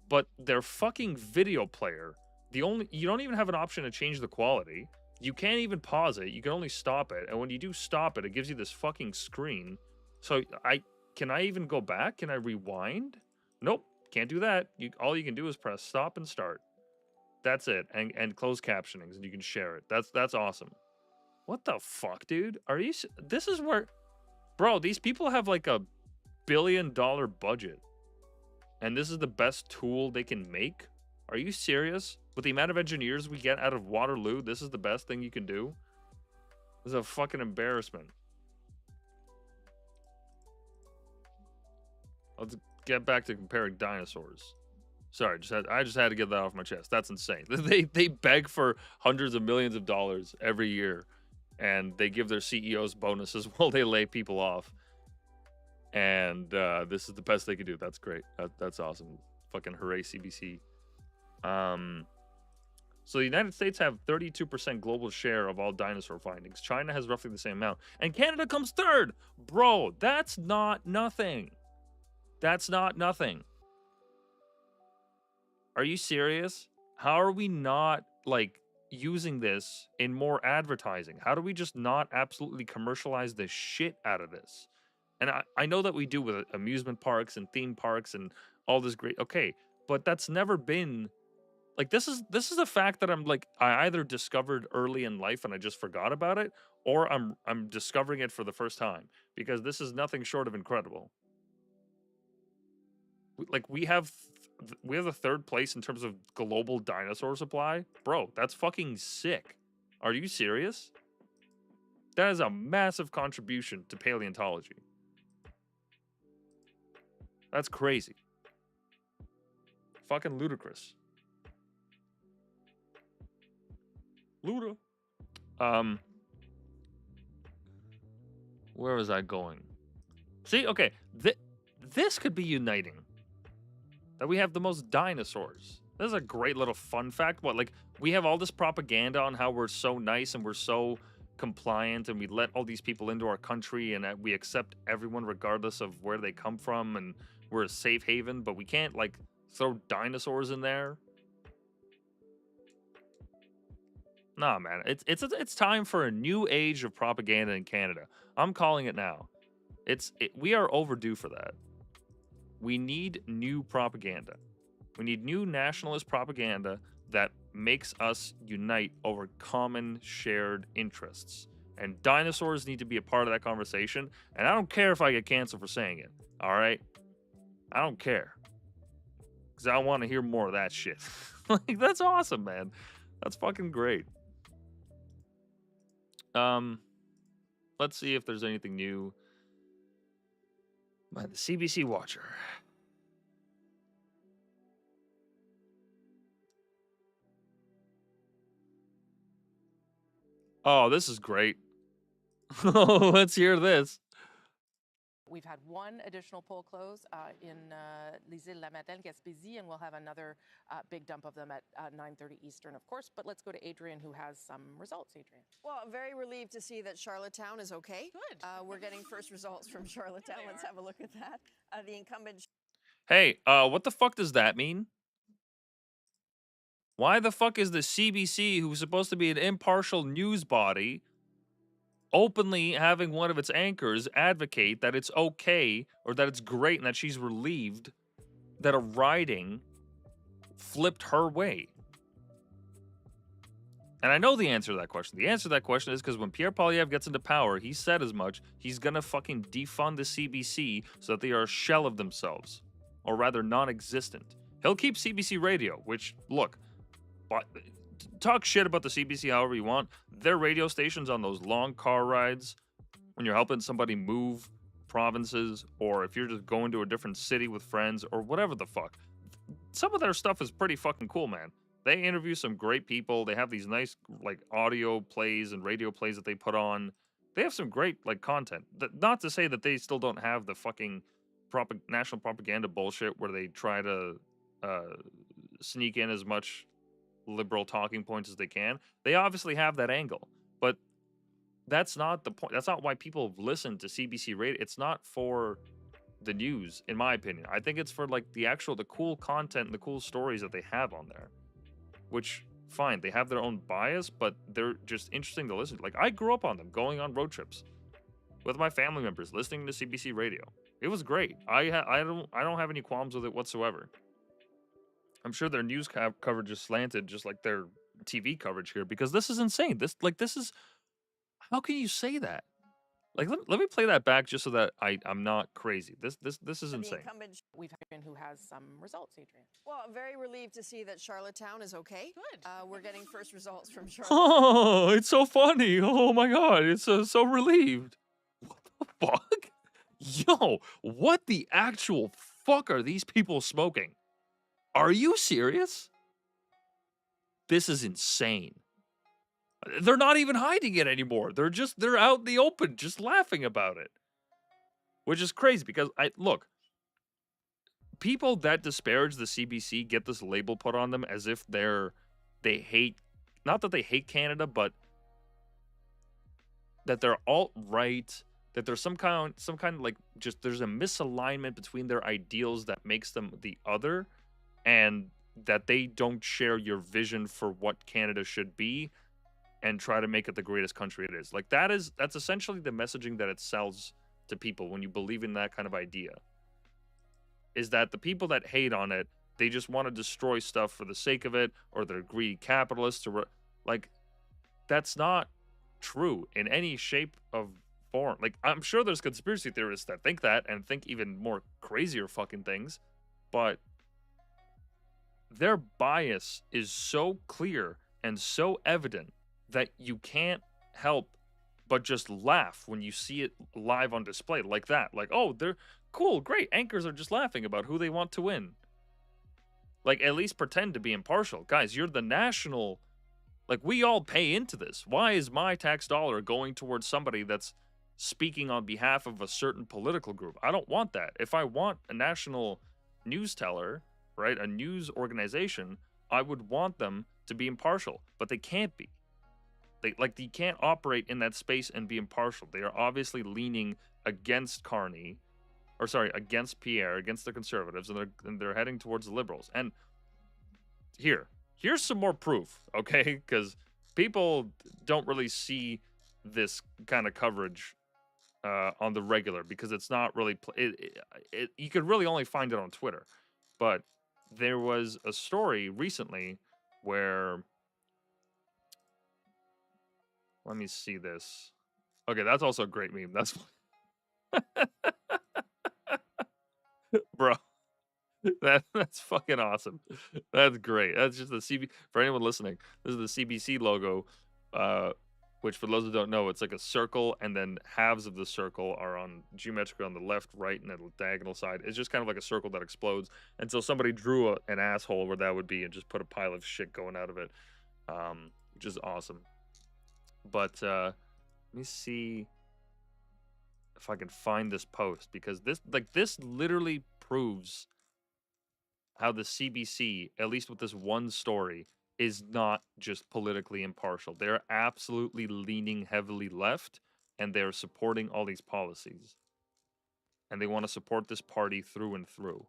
But their fucking video player, you don't even have an option to change the quality. You can't even pause it. You can only stop it. And when you do stop it, it gives you this fucking screen. So can I even go back? Can I rewind? Nope, can't do that. All you can do is press stop and start. That's it. And close captionings, and you can share it. That's awesome. What the fuck, dude? This is where, bro, these people have like $1 billion budget. And this is the best tool they can make? Are you serious? With the amount of engineers we get out of Waterloo, this is the best thing you can do? This is a fucking embarrassment. Let's get back to comparing dinosaurs. Sorry, I just had to get that off my chest. That's insane. They beg for hundreds of millions of dollars every year, and they give their CEOs bonuses while they lay people off. And this is the best they could do. That's great. That's awesome. Fucking hooray, CBC. So the United States have 32% global share of all dinosaur findings. China has roughly the same amount. And Canada comes third. Bro, that's not nothing. That's not nothing. Are you serious? How are we not, like, using this in more advertising? How do we just not absolutely commercialize the shit out of this? And I know that we do with amusement parks and theme parks and all this great, okay, but that's never been, like, this is a fact that I either discovered early in life and I just forgot about it, or I'm discovering it for the first time, because this is nothing short of incredible. We have the third place in terms of global dinosaur supply. Bro, that's fucking sick. Are you serious? That is a massive contribution to paleontology. That's crazy. Fucking ludicrous. Luda. Where was I going? See, okay, this could be uniting. That we have the most dinosaurs. This is a great little fun fact. What, like, we have all this propaganda on how we're so nice and we're so compliant and we let all these people into our country and we accept everyone regardless of where they come from and we're a safe haven, but we can't, like, throw dinosaurs in there. Nah, man, it's time for a new age of propaganda in Canada. I'm calling it now. We are overdue for that. We need new propaganda. We need new nationalist propaganda that makes us unite over common shared interests. And dinosaurs need to be a part of that conversation. And I don't care if I get canceled for saying it. All right? I don't care. Because I want to hear more of that shit. Like, that's awesome, man. That's fucking great. Let's see if there's anything new by the CBC Watcher. Oh, this is great. Let's hear this. We've had one additional poll close in Les Îles-la-Madeleine, Gaspésie, and we'll have another big dump of them at 9:30 Eastern, of course. But let's go to Adrian, who has some results. Adrian. Well, I'm very relieved to see that Charlottetown is okay. Good. We're getting first results from Charlottetown. Let's have a look at that. The incumbent. Hey, what the fuck does that mean? Why the fuck is the CBC, who's supposed to be an impartial news body, openly having one of its anchors advocate that it's okay or that it's great and that she's relieved that a riding flipped her way? And I know the answer to that question. The answer to that question is because when Pierre Poilievre gets into power, he said as much, he's going to fucking defund the CBC so that they are a shell of themselves, or rather non-existent. He'll keep CBC Radio, which, look, talk shit about the CBC however you want. Their radio stations on those long car rides, when you're helping somebody move provinces, or if you're just going to a different city with friends, or whatever the fuck. Some of their stuff is pretty fucking cool, man. They interview some great people. They have these nice, like, audio plays and radio plays that they put on. They have some great, like, content. Not to say that they still don't have the fucking national propaganda bullshit where they try to sneak in as much liberal talking points as they can. They obviously have that angle, but that's not the point. That's not why people listen to CBC radio. It's not for the news, in my opinion. I think it's for, like, the cool content and the cool stories that they have on there. Which, fine, they have their own bias, but they're just interesting to listen to. Like, I grew up on them, going on road trips with my family members, listening to CBC radio. It was great. I don't have any qualms with it whatsoever. I'm sure their news coverage is slanted just like their TV coverage here, because this is insane. This is, how can you say that? Like, let me play that back just so that I'm not crazy. This is insane. We've had Adrian, who has some results. Adrian. Well, I'm very relieved to see that Charlottetown is okay. Good. We're getting first results from Charlottetown. Oh, it's so funny. Oh my god, it's so relieved. What the fuck? Yo, what the actual fuck are these people smoking? Are you serious? This is insane. They're not even hiding it anymore. They're out in the open, just laughing about it. Which is crazy because look, people that disparage the CBC get this label put on them as if they hate, not that they hate Canada, but that they're alt-right, that there's some kind of like, just there's a misalignment between their ideals that makes them the other, and that they don't share your vision for what Canada should be and try to make it the greatest country it is. Like, that's essentially the messaging that it sells to people when you believe in that kind of idea. Is that the people that hate on it, they just want to destroy stuff for the sake of it, or they're greedy capitalists, or like, that's not true in any shape of form. Like, I'm sure there's conspiracy theorists that think that and think even more crazier fucking things, but their bias is so clear and so evident that you can't help but just laugh when you see it live on display like that. Like, oh, they're cool, great. Anchors are just laughing about who they want to win. Like, at least pretend to be impartial. Guys, you're the national... Like, we all pay into this. Why is my tax dollar going towards somebody that's speaking on behalf of a certain political group? I don't want that. If I want a national news teller, right, a news organization, I would want them to be impartial, but they can't be. You can't operate in that space and be impartial. They are obviously leaning against against Pierre, against the Conservatives, and they're heading towards the Liberals. And here's some more proof, okay? Because people don't really see this kind of coverage on the regular, because it's not really... you could really only find it on Twitter. But there was a story recently where... Let me see this. Okay, that's also a great meme. That's... Bro. That's fucking awesome. That's great. That's just the CB... For anyone listening, this is the CBC logo, which, for those who don't know, it's like a circle, and then halves of the circle are geometrically on the left, right, and the diagonal side. It's just kind of like a circle that explodes. And so somebody drew an asshole where that would be and just put a pile of shit going out of it, which is awesome. But let me see if I can find this post, because this literally proves how the CBC, at least with this one story, is not just politically impartial. They're absolutely leaning heavily left, and they're supporting all these policies. And they want to support this party through and through.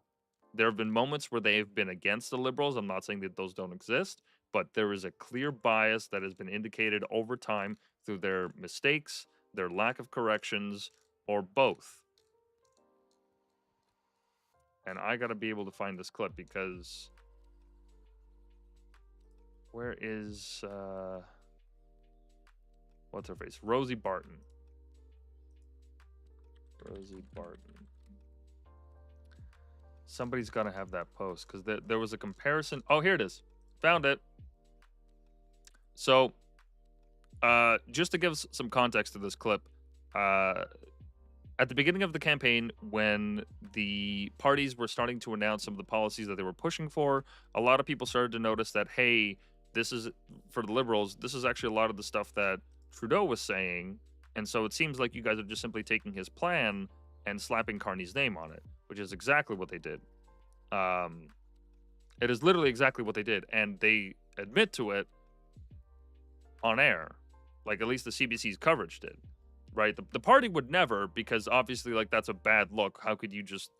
There have been moments where they have been against the Liberals. I'm not saying that those don't exist, but there is a clear bias that has been indicated over time through their mistakes, their lack of corrections, or both. And I gotta be able to find this clip because where is what's her face? Rosie Barton. Rosie Barton. Somebody's gotta have that post because there was a comparison. Oh, here it is. Found it. So, just to give some context to this clip, at the beginning of the campaign, when the parties were starting to announce some of the policies that they were pushing for, a lot of people started to notice that, hey, this is, for the Liberals, this is actually a lot of the stuff that Trudeau was saying, and so it seems like you guys are just simply taking his plan and slapping Carney's name on it, which is exactly what they did. It is literally exactly what they did, and they admit to it on air, like at least the CBC's coverage did. Right, the party would never, because obviously, like, that's a bad look. How could you just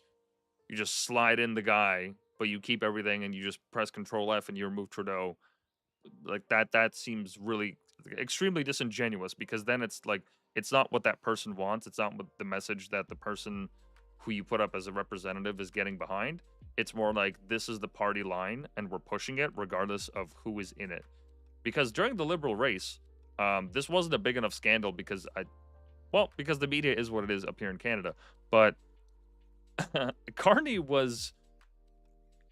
slide in the guy, but you keep everything and you just press Control F and you remove Trudeau? Like that seems really extremely disingenuous, because then it's like it's not what that person wants. It's not what the message that the person who you put up as a representative is getting behind. It's more like, this is the party line and we're pushing it regardless of who is in it. Because during the Liberal race, this wasn't a big enough scandal because because the media is what it is up here in Canada. But Carney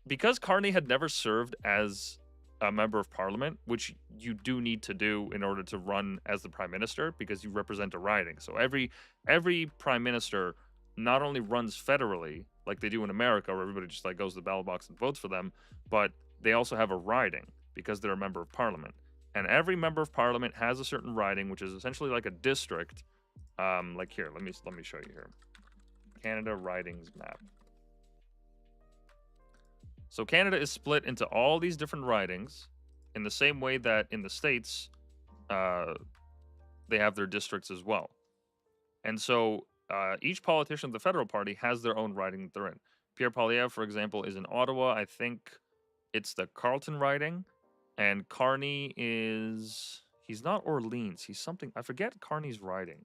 because Carney had never served as a member of parliament, which you do need to do in order to run as the prime minister, because you represent a riding. So every prime minister not only runs federally, like they do in America, where everybody just like goes to the ballot box and votes for them, but they also have a riding because they're a member of parliament. And every member of parliament has a certain riding, which is essentially like a district. Like here, let me show you here. Canada ridings map. So Canada is split into all these different ridings in the same way that in the States, they have their districts as well. And so each politician of the federal party has their own riding that they're in. Pierre Poilievre, for example, is in Ottawa. I think it's the Carleton riding. And Carney is... He's not Orleans. He's something... I forget Carney's riding.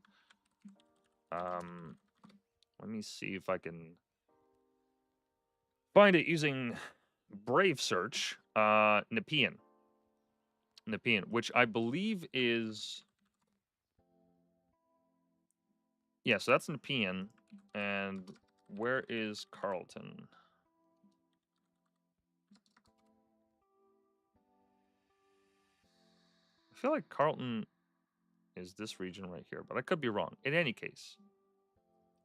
Let me see if I can find it using Brave search. Nepean, which I believe is... Yeah, so that's Nepean. And where is Carleton? I feel like Carleton is this region right here, but I could be wrong. In any case,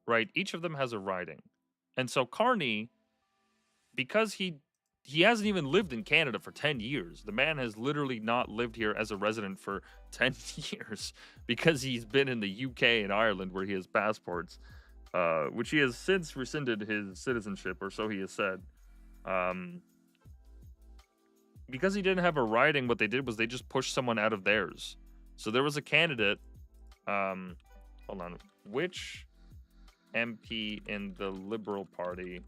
right, each of them has a riding. And so Carney, because he hasn't even lived in Canada for 10 years. The man has literally not lived here as a resident for 10 years because he's been in the UK and Ireland where he has passports, which he has since rescinded his citizenship, or so he has said. Because he didn't have a riding, what they did was they just pushed someone out of theirs. So there was a candidate, hold on, which MP in the Liberal Party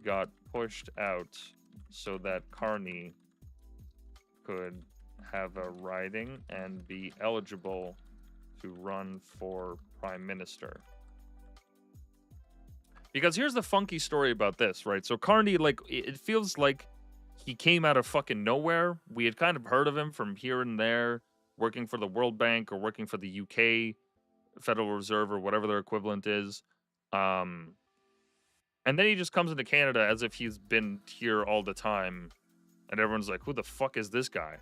got pushed out so that Carney could have a riding and be eligible to run for Prime Minister. Because here's the funky story about this, right? So Carney, like, it feels like he came out of fucking nowhere. We had kind of heard of him from here and there, working for the World Bank or working for the UK Federal Reserve or whatever their equivalent is. And then he just comes into Canada as if he's been here all the time. And everyone's like, who the fuck is this guy?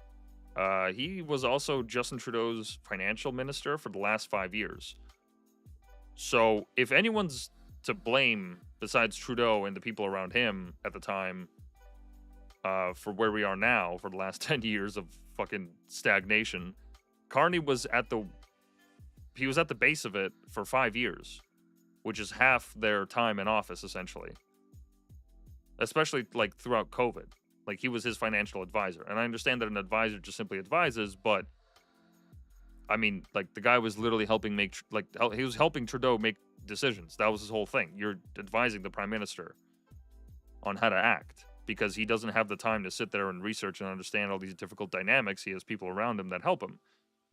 He was also Justin Trudeau's financial minister for the last 5 years. So if anyone's to blame besides Trudeau and the people around him at the time for where we are now for the last 10 years of fucking stagnation, Carney was at the he was at the base of it for 5 years, which is half their time in office, essentially. Especially, like, throughout COVID. Like, he was his financial advisor. And I understand that an advisor just simply advises, but, I mean, like, the guy was literally helping make, like, he was helping Trudeau make decisions. That was his whole thing. You're advising the prime minister on how to act, because he doesn't have the time to sit there and research and understand all these difficult dynamics. He has people around him that help him.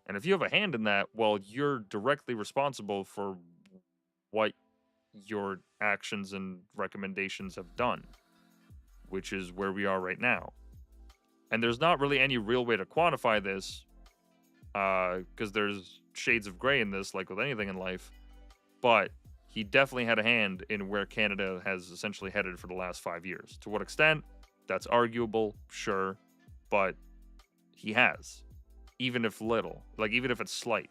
And if you have a hand in that, well, you're directly responsible for what your actions and recommendations have done, which is where we are right now. And there's not really any real way to quantify this, because there's shades of gray in this, like with anything in life. But he definitely had a hand in where Canada has essentially headed for the last 5 years. To what extent? That's arguable, sure. But he has. Even if little. Like, even if it's slight.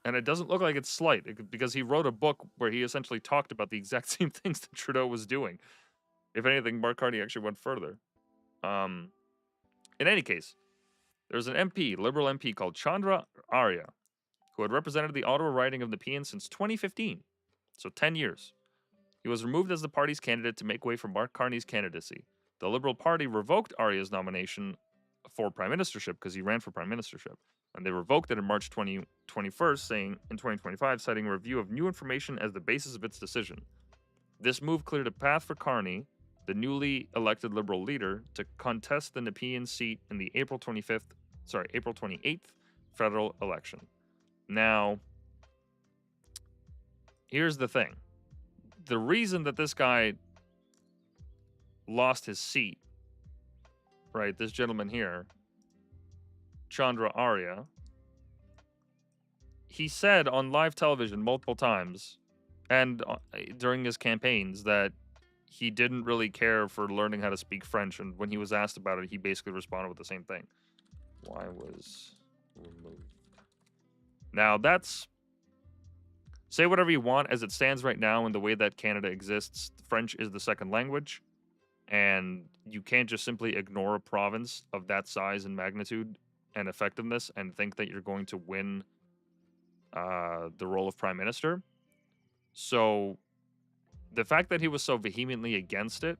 And it doesn't look like it's slight, because he wrote a book where he essentially talked about the exact same things that Trudeau was doing. If anything, Mark Carney actually went further. In any case, there's an MP, Liberal MP, called Chandra Arya, who had represented the Ottawa riding of Nepean since 2015. So 10 years. He was removed as the party's candidate to make way for Mark Carney's candidacy. The Liberal Party revoked Arya's nomination for prime ministership, because he ran for prime ministership. And they revoked it in March 2021, saying in 2025, citing a review of new information as the basis of its decision. This move cleared a path for Carney, the newly elected Liberal leader, to contest the Nepean seat in the April 28th federal election. Now, here's the thing. The reason that this guy lost his seat, right, this gentleman here, Chandra Arya, he said on live television multiple times and during his campaigns that he didn't really care for learning how to speak French, and when he was asked about it, he basically responded with the same thing. Why was removed? Now, that's... Say whatever you want. As it stands right now in the way that Canada exists, French is the second language, and you can't just simply ignore a province of that size and magnitude and effectiveness and think that you're going to win the role of prime minister. So the fact that he was so vehemently against it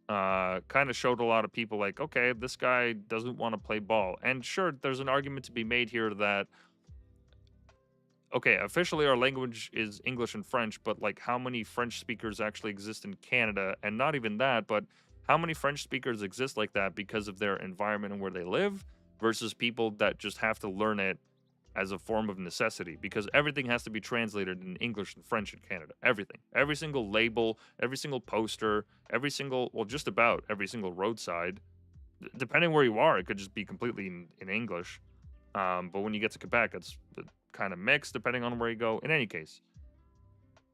kind of showed a lot of people like, okay, this guy doesn't want to play ball. And sure, there's an argument to be made here that, okay, officially our language is English and French, but like how many French speakers actually exist in Canada? And not even that, but how many French speakers exist like that because of their environment and where they live versus people that just have to learn it as a form of necessity, because everything has to be translated in English and French in Canada. Everything. Every single label, every single poster, every single, well, just about every single roadside. Depending where you are, it could just be completely in English. But when you get to Quebec, it's kind of mixed depending on where you go. In any case,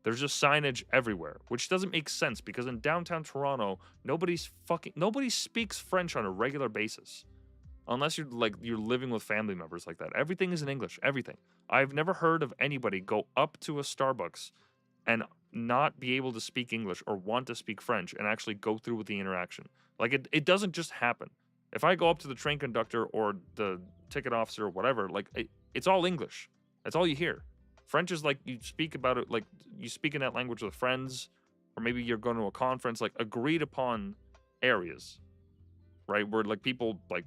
there's just signage everywhere, which doesn't make sense because in downtown Toronto, nobody speaks French on a regular basis. Unless you're living with family members like that. Everything is in English. Everything. I've never heard of anybody go up to a Starbucks and not be able to speak English or want to speak French and actually go through with the interaction. Like, it doesn't just happen. If I go up to the train conductor or the ticket officer or whatever, like, it's all English. That's all you hear. French is like, you speak about it, like, you speak in that language with friends, or maybe you're going to a conference, like, agreed upon areas, right? Where, like, people, like,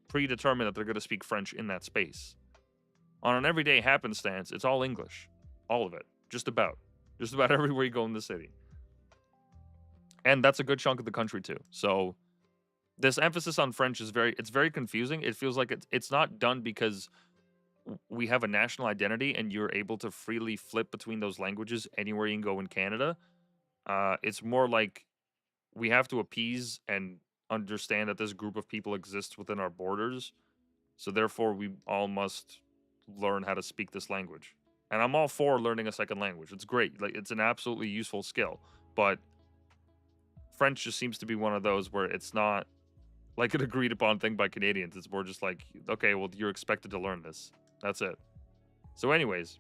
predetermine that they're going to speak French in that space. On an everyday happenstance, it's all English. All of it. Just about everywhere you go in the city. And that's a good chunk of the country too. So this emphasis on French is very confusing. It feels like it's not done because we have a national identity and you're able to freely flip between those languages anywhere you can go in Canada. It's more like we have to appease and understand that this group of people exists within our borders, so therefore we all must learn how to speak this language. And I'm all for learning a second language. It's great. Like, it's an absolutely useful skill. But French just seems to be one of those where it's not like an agreed upon thing by Canadians. It's more just like, okay, well, you're expected to learn this. That's it. So anyways.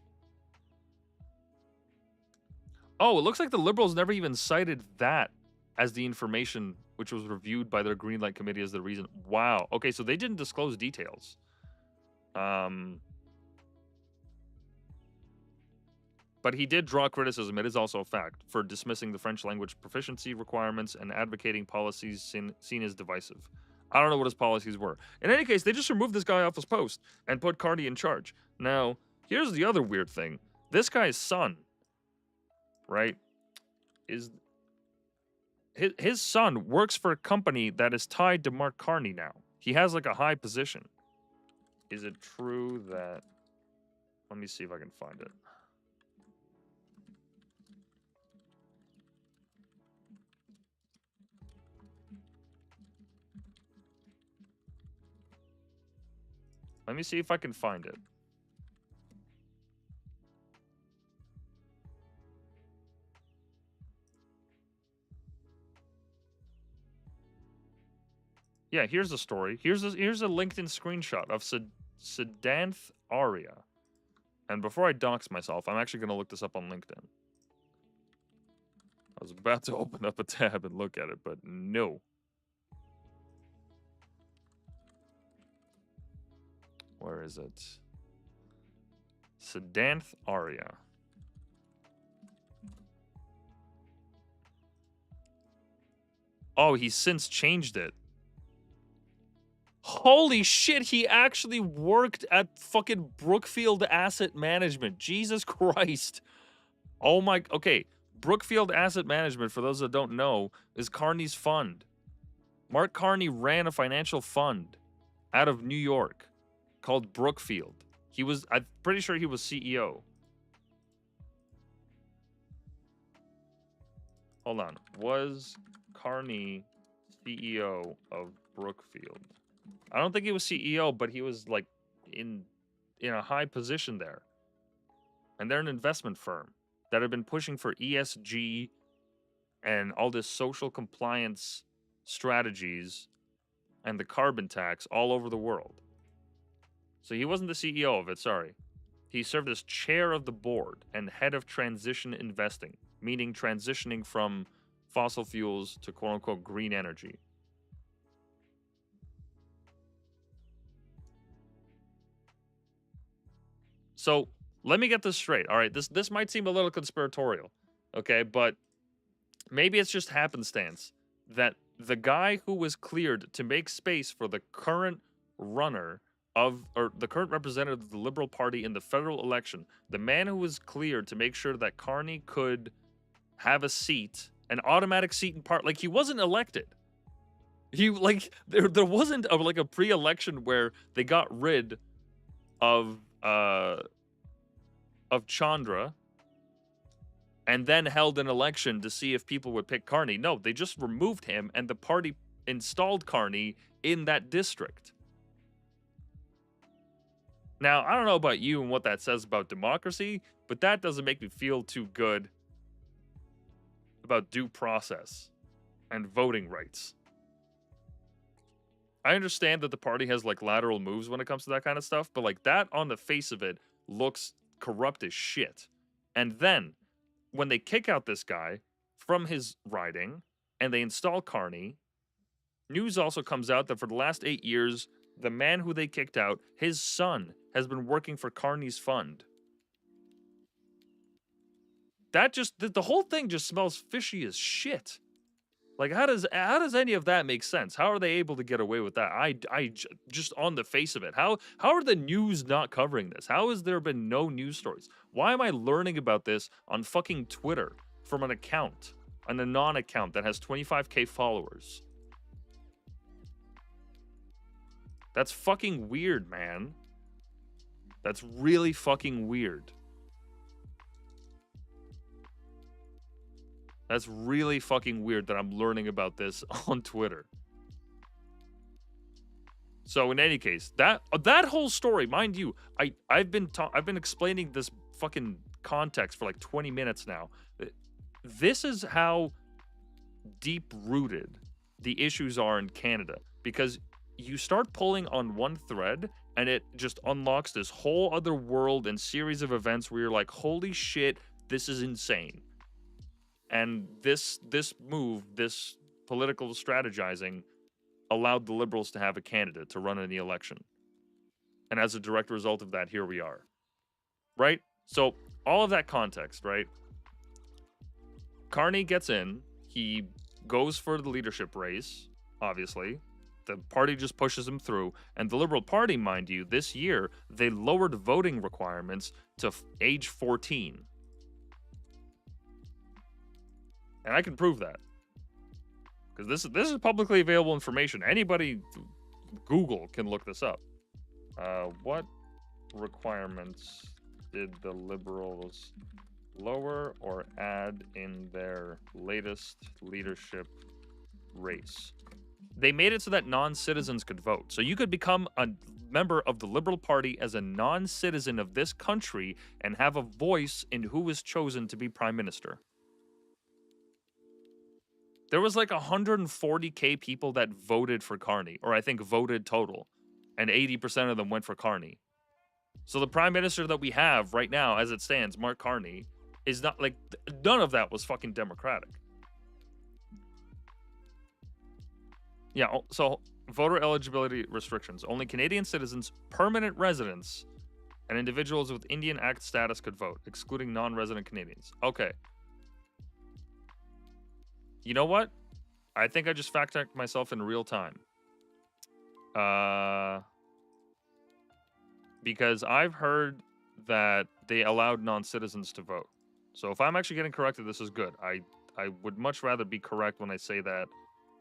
Oh, it looks like the Liberals never even cited that as the information which was reviewed by their Greenlight Committee as the reason. Wow. Okay, so they didn't disclose details. But he did draw criticism, it is also a fact, for dismissing the French language proficiency requirements and advocating policies seen as divisive. I don't know what his policies were. In any case, they just removed this guy off his post and put Carney in charge. Now, here's the other weird thing. This guy's son, right, is... His son works for a company that is tied to Mark Carney now. He has, like, a high position. Is it true that... Let me see if I can find it. Let me see if I can find it. Yeah, here's the story. Here's a LinkedIn screenshot of Siddhanth Arya. And before I dox myself, I'm actually going to look this up on LinkedIn. I was about to open up a tab and look at it, but no. Where is it? Siddhanth Arya. Oh, he's since changed it. Holy shit, he actually worked at fucking Brookfield Asset Management. Jesus Christ. Oh my... Okay, Brookfield Asset Management, for those that don't know, is Carney's fund. Mark Carney ran a financial fund out of New York called Brookfield. He was... I'm pretty sure he was CEO. Hold on. Was Carney CEO of Brookfield? I don't think he was CEO, but he was, like, in a high position there. And they're an investment firm that have been pushing for ESG and all this social compliance strategies and the carbon tax all over the world. So he wasn't the CEO of it, sorry. He served as chair of the board and head of transition investing, meaning transitioning from fossil fuels to quote-unquote green energy. So let me get this straight. All right, this might seem a little conspiratorial, okay, but maybe it's just happenstance that the guy who was cleared to make space for the current runner of, or the current representative of the Liberal Party in the federal election, the man who was cleared to make sure that Carney could have a seat, an automatic seat in part, like he wasn't elected. He, like, there wasn't a pre-election where they got rid of Chandra and then held an election to see if people would pick Carney. No, they just removed him and the party installed Carney in that district. Now, I don't know about you and what that says about democracy, but that doesn't make me feel too good about due process and voting rights. I understand that the party has, like, lateral moves when it comes to that kind of stuff, but, like, that on the face of it looks corrupt as shit. And then, when they kick out this guy from his riding, and they install Carney, news also comes out that for the last 8 years, the man who they kicked out, his son, has been working for Carney's fund. That just, the whole thing just smells fishy as shit. Like, how does any of that make sense? How are they able to get away with that? I just on the face of it, how are the news not covering this? How has there been no news stories? Why am I learning about this on fucking Twitter from an account, an anon account that has 25k followers? That's fucking weird, man. That's really fucking weird. That's really fucking weird that I'm learning about this on Twitter. So in any case, that whole story, mind you, I've been explaining this fucking context for like 20 minutes now. This is how deep rooted the issues are in Canada, because you start pulling on one thread and it just unlocks this whole other world and series of events where you're like, holy shit, this is insane. And this move, this political strategizing, allowed the Liberals to have a candidate to run in the election. And as a direct result of that, here we are. Right? So all of that context, right? Carney gets in. He goes for the leadership race, obviously. The party just pushes him through. And the Liberal Party, mind you, this year, they lowered voting requirements to age 14. And I can prove that. Because this is publicly available information. Anybody, Google, can look this up. What requirements did the Liberals lower or add in their latest leadership race? They made it so that non-citizens could vote. So you could become a member of the Liberal Party as a non-citizen of this country and have a voice in who is chosen to be prime minister. There was like 140K people that voted for Carney, or I think voted total, and 80% of them went for Carney. So the prime minister that we have right now, as it stands, Mark Carney, is not like, none of that was fucking democratic. Yeah, so voter eligibility restrictions. Only Canadian citizens, permanent residents, and individuals with Indian Act status could vote, excluding non-resident Canadians. Okay. You know what? I think I just fact-checked myself in real time. Because I've heard that they allowed non-citizens to vote. So if I'm actually getting corrected, this is good. I would much rather be correct when I say that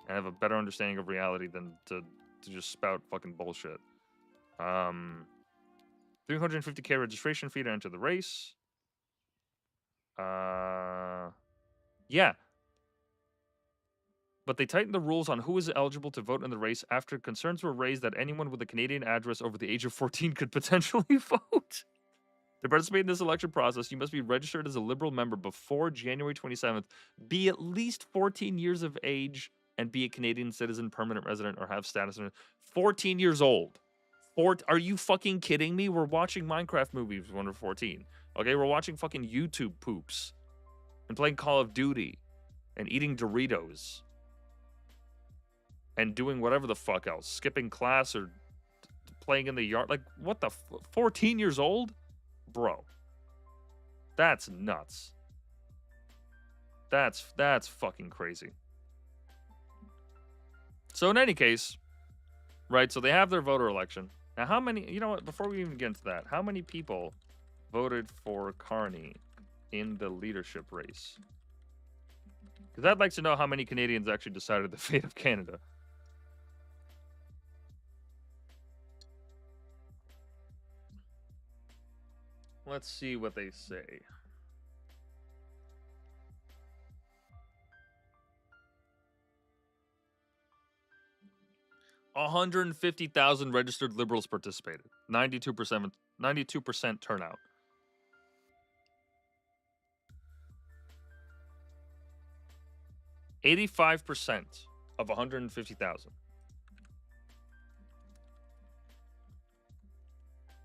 and have a better understanding of reality than to just spout fucking bullshit. 350K registration fee to enter the race. Yeah. But they tightened the rules on who is eligible to vote in the race after concerns were raised that anyone with a Canadian address over the age of 14 could potentially vote. To participate in this election process, you must be registered as a Liberal member before January 27th, be at least 14 years of age, and be a Canadian citizen, permanent resident, or have status. 14 years old. Are you fucking kidding me? We're watching Minecraft movies when we're 14. Okay, we're watching fucking YouTube poops. And playing Call of Duty. And eating Doritos. And doing whatever the fuck else. Skipping class or playing in the yard. Like, what the 14 years old? Bro. That's nuts. That's fucking crazy. So in any case, right, so they have their voter election. Now how many, you know what, before we even get into that, how many people voted for Carney in the leadership race? Because I'd like to know how many Canadians actually decided the fate of Canada. Let's see what they say. $150,000 registered Liberals participated. 92% turnout. $85 of 150,000.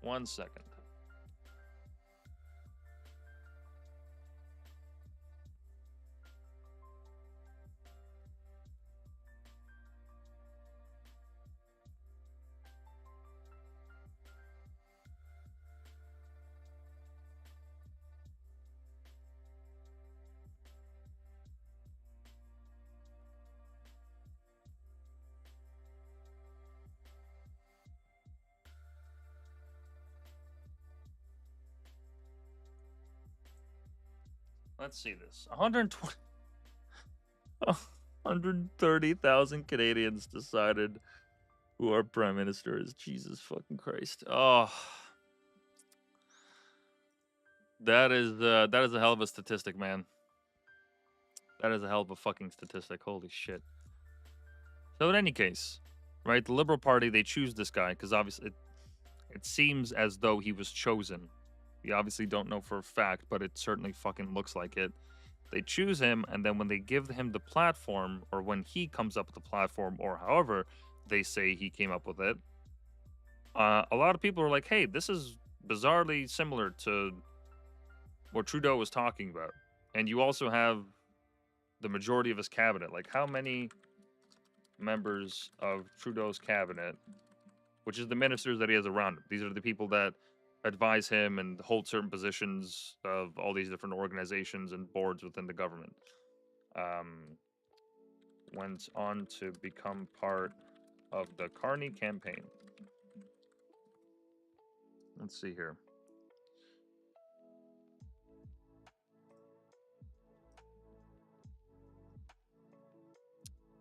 1 second. Let's see this. 130,000 Canadians decided who our prime minister is. Jesus fucking Christ. Oh. That is a hell of a statistic, man. That is a hell of a fucking statistic. Holy shit. So in any case, right, the Liberal Party, they choose this guy because obviously it seems as though he was chosen. We obviously don't know for a fact, but it certainly fucking looks like it. They choose him, and then when they give him the platform, or when he comes up with the platform, or however they say he came up with it, a lot of people are like, hey, this is bizarrely similar to what Trudeau was talking about. And you also have the majority of his cabinet. Like, how many members of Trudeau's cabinet, which is the ministers that he has around him, these are the people that advise him and hold certain positions of all these different organizations and boards within the government. Went on to become part of the Carney campaign. Let's see here.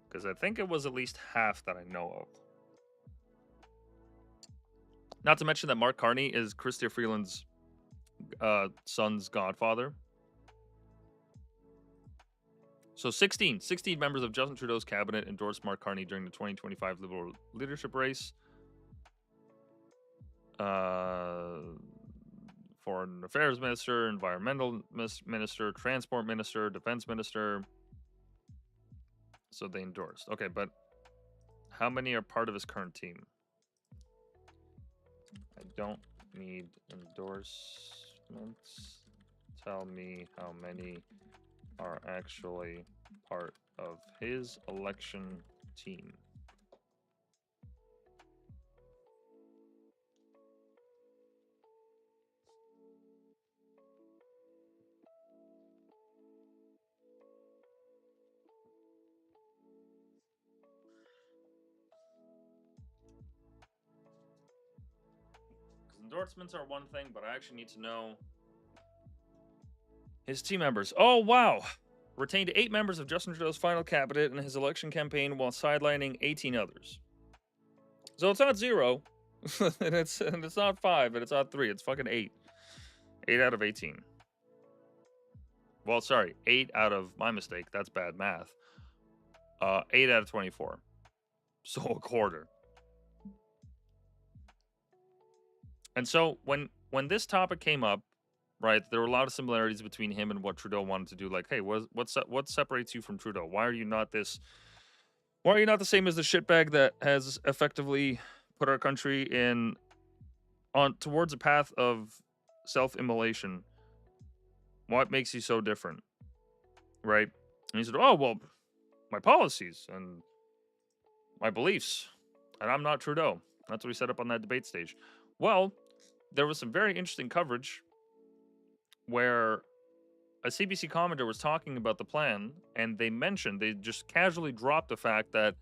Because I think it was at least half that I know of. Not to mention that Mark Carney is Chrystia Freeland's son's godfather. So 16 members of Justin Trudeau's cabinet endorsed Mark Carney during the 2025 Liberal leadership race. Foreign Affairs Minister, Environmental Minister, Transport Minister, Defense Minister. So they endorsed. Okay, but how many are part of his current team? I don't need endorsements. Tell me how many are actually part of his election team. Endorsements are one thing, but I actually need to know his team members. Oh, wow. Retained 8 members of Justin Trudeau's final cabinet in his election campaign while sidelining 18 others. So it's not 0, and it's not 5, and it's not 3. It's fucking 8. 8 out of 18. Well, sorry, 8 out of, my mistake, that's bad math. 8 out of 24. So a quarter. And so when this topic came up, right, there were a lot of similarities between him and what Trudeau wanted to do. Like, hey, what separates you from Trudeau? Why are you not the same as the shitbag that has effectively put our country towards a path of self-immolation? What makes you so different? Right? And he said, oh, well, my policies and my beliefs. And I'm not Trudeau. That's what he set up on that debate stage. Well, there was some very interesting coverage where a CBC commentator was talking about the plan, and they just casually dropped the fact that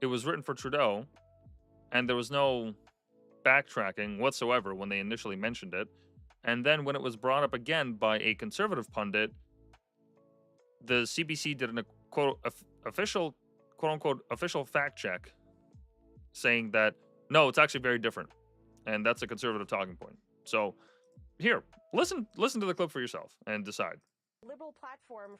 it was written for Trudeau, and there was no backtracking whatsoever when they initially mentioned it. And then when it was brought up again by a conservative pundit, the CBC did a quote unquote official fact check saying that no, it's actually very different, and that's a conservative talking point. So here, listen to the clip for yourself and decide. Liberal platform,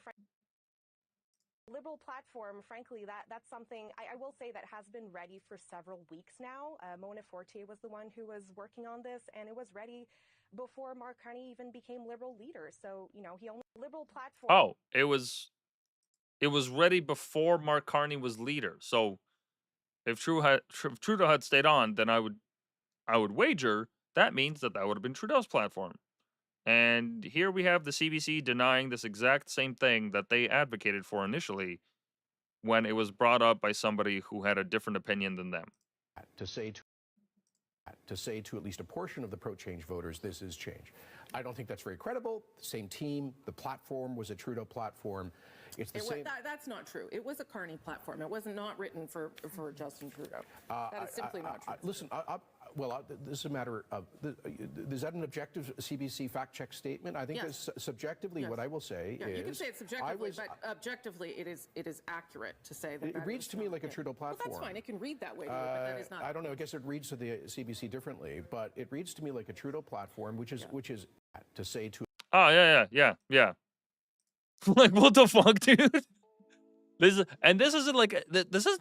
frankly, that's something I will say that has been ready for several weeks now. Mona Fortier was the one who was working on this, and it was ready before Mark Carney even became Liberal leader. So, he only Liberal platform. Oh, it was ready before Mark Carney was leader. So if Trudeau had stayed on, then I would wager that means that would have been Trudeau's platform. And here we have the CBC denying this exact same thing that they advocated for initially when it was brought up by somebody who had a different opinion than them. To say to at least a portion of the pro-change voters, this is change. I don't think that's very credible. Same team, the platform was a Trudeau platform. It's the same. That's not true. It was a Carney platform. It was not written for Justin Trudeau. That is simply not true. Listen, this is a matter of, is that an objective CBC fact check statement? I think Yes. Subjectively, Yes. what I will say is... You can say it subjectively, but objectively it is accurate to say that. It reads to me like a Trudeau platform. Well, that's fine. It can read that way, but that is not. I don't know. I guess it reads to the CBC differently, but it reads to me like a Trudeau platform, which is to say to... Oh, yeah. Like, what the fuck, dude? This isn't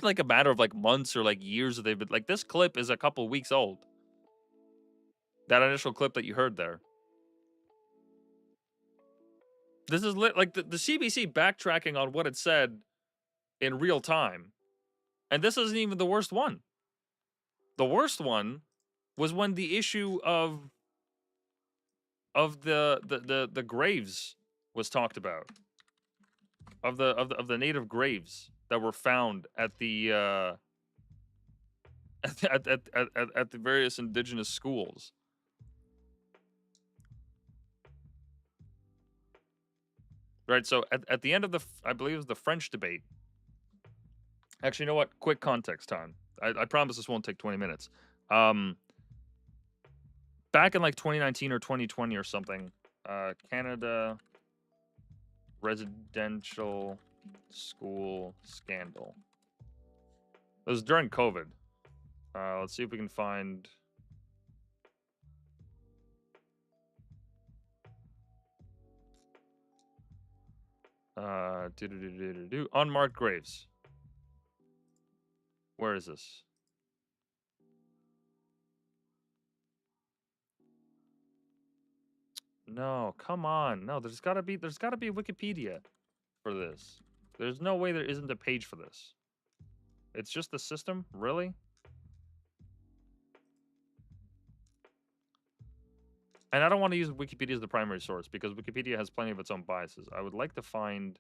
like a matter of like months or like years that they've been like, this clip is a couple weeks old. That initial clip that you heard there. This is like the CBC backtracking on what it said in real time. And this isn't even the worst one. The worst one was when the issue of the graves was talked about. Of the native graves that were found at the at the various indigenous schools. Right. So at the end of I believe it was the French debate. Actually, you know what? Quick context time. I promise this won't take 20 minutes. Back in like 2019 or 2020 or something, Canada residential school scandal. It was during COVID. Let's see if we can find. Unmarked graves. Where is this? No, come on. No, there's gotta be Wikipedia for this. There's no way there isn't a page for this. It's just the system? Really? And I don't want to use Wikipedia as the primary source because Wikipedia has plenty of its own biases. I would like to find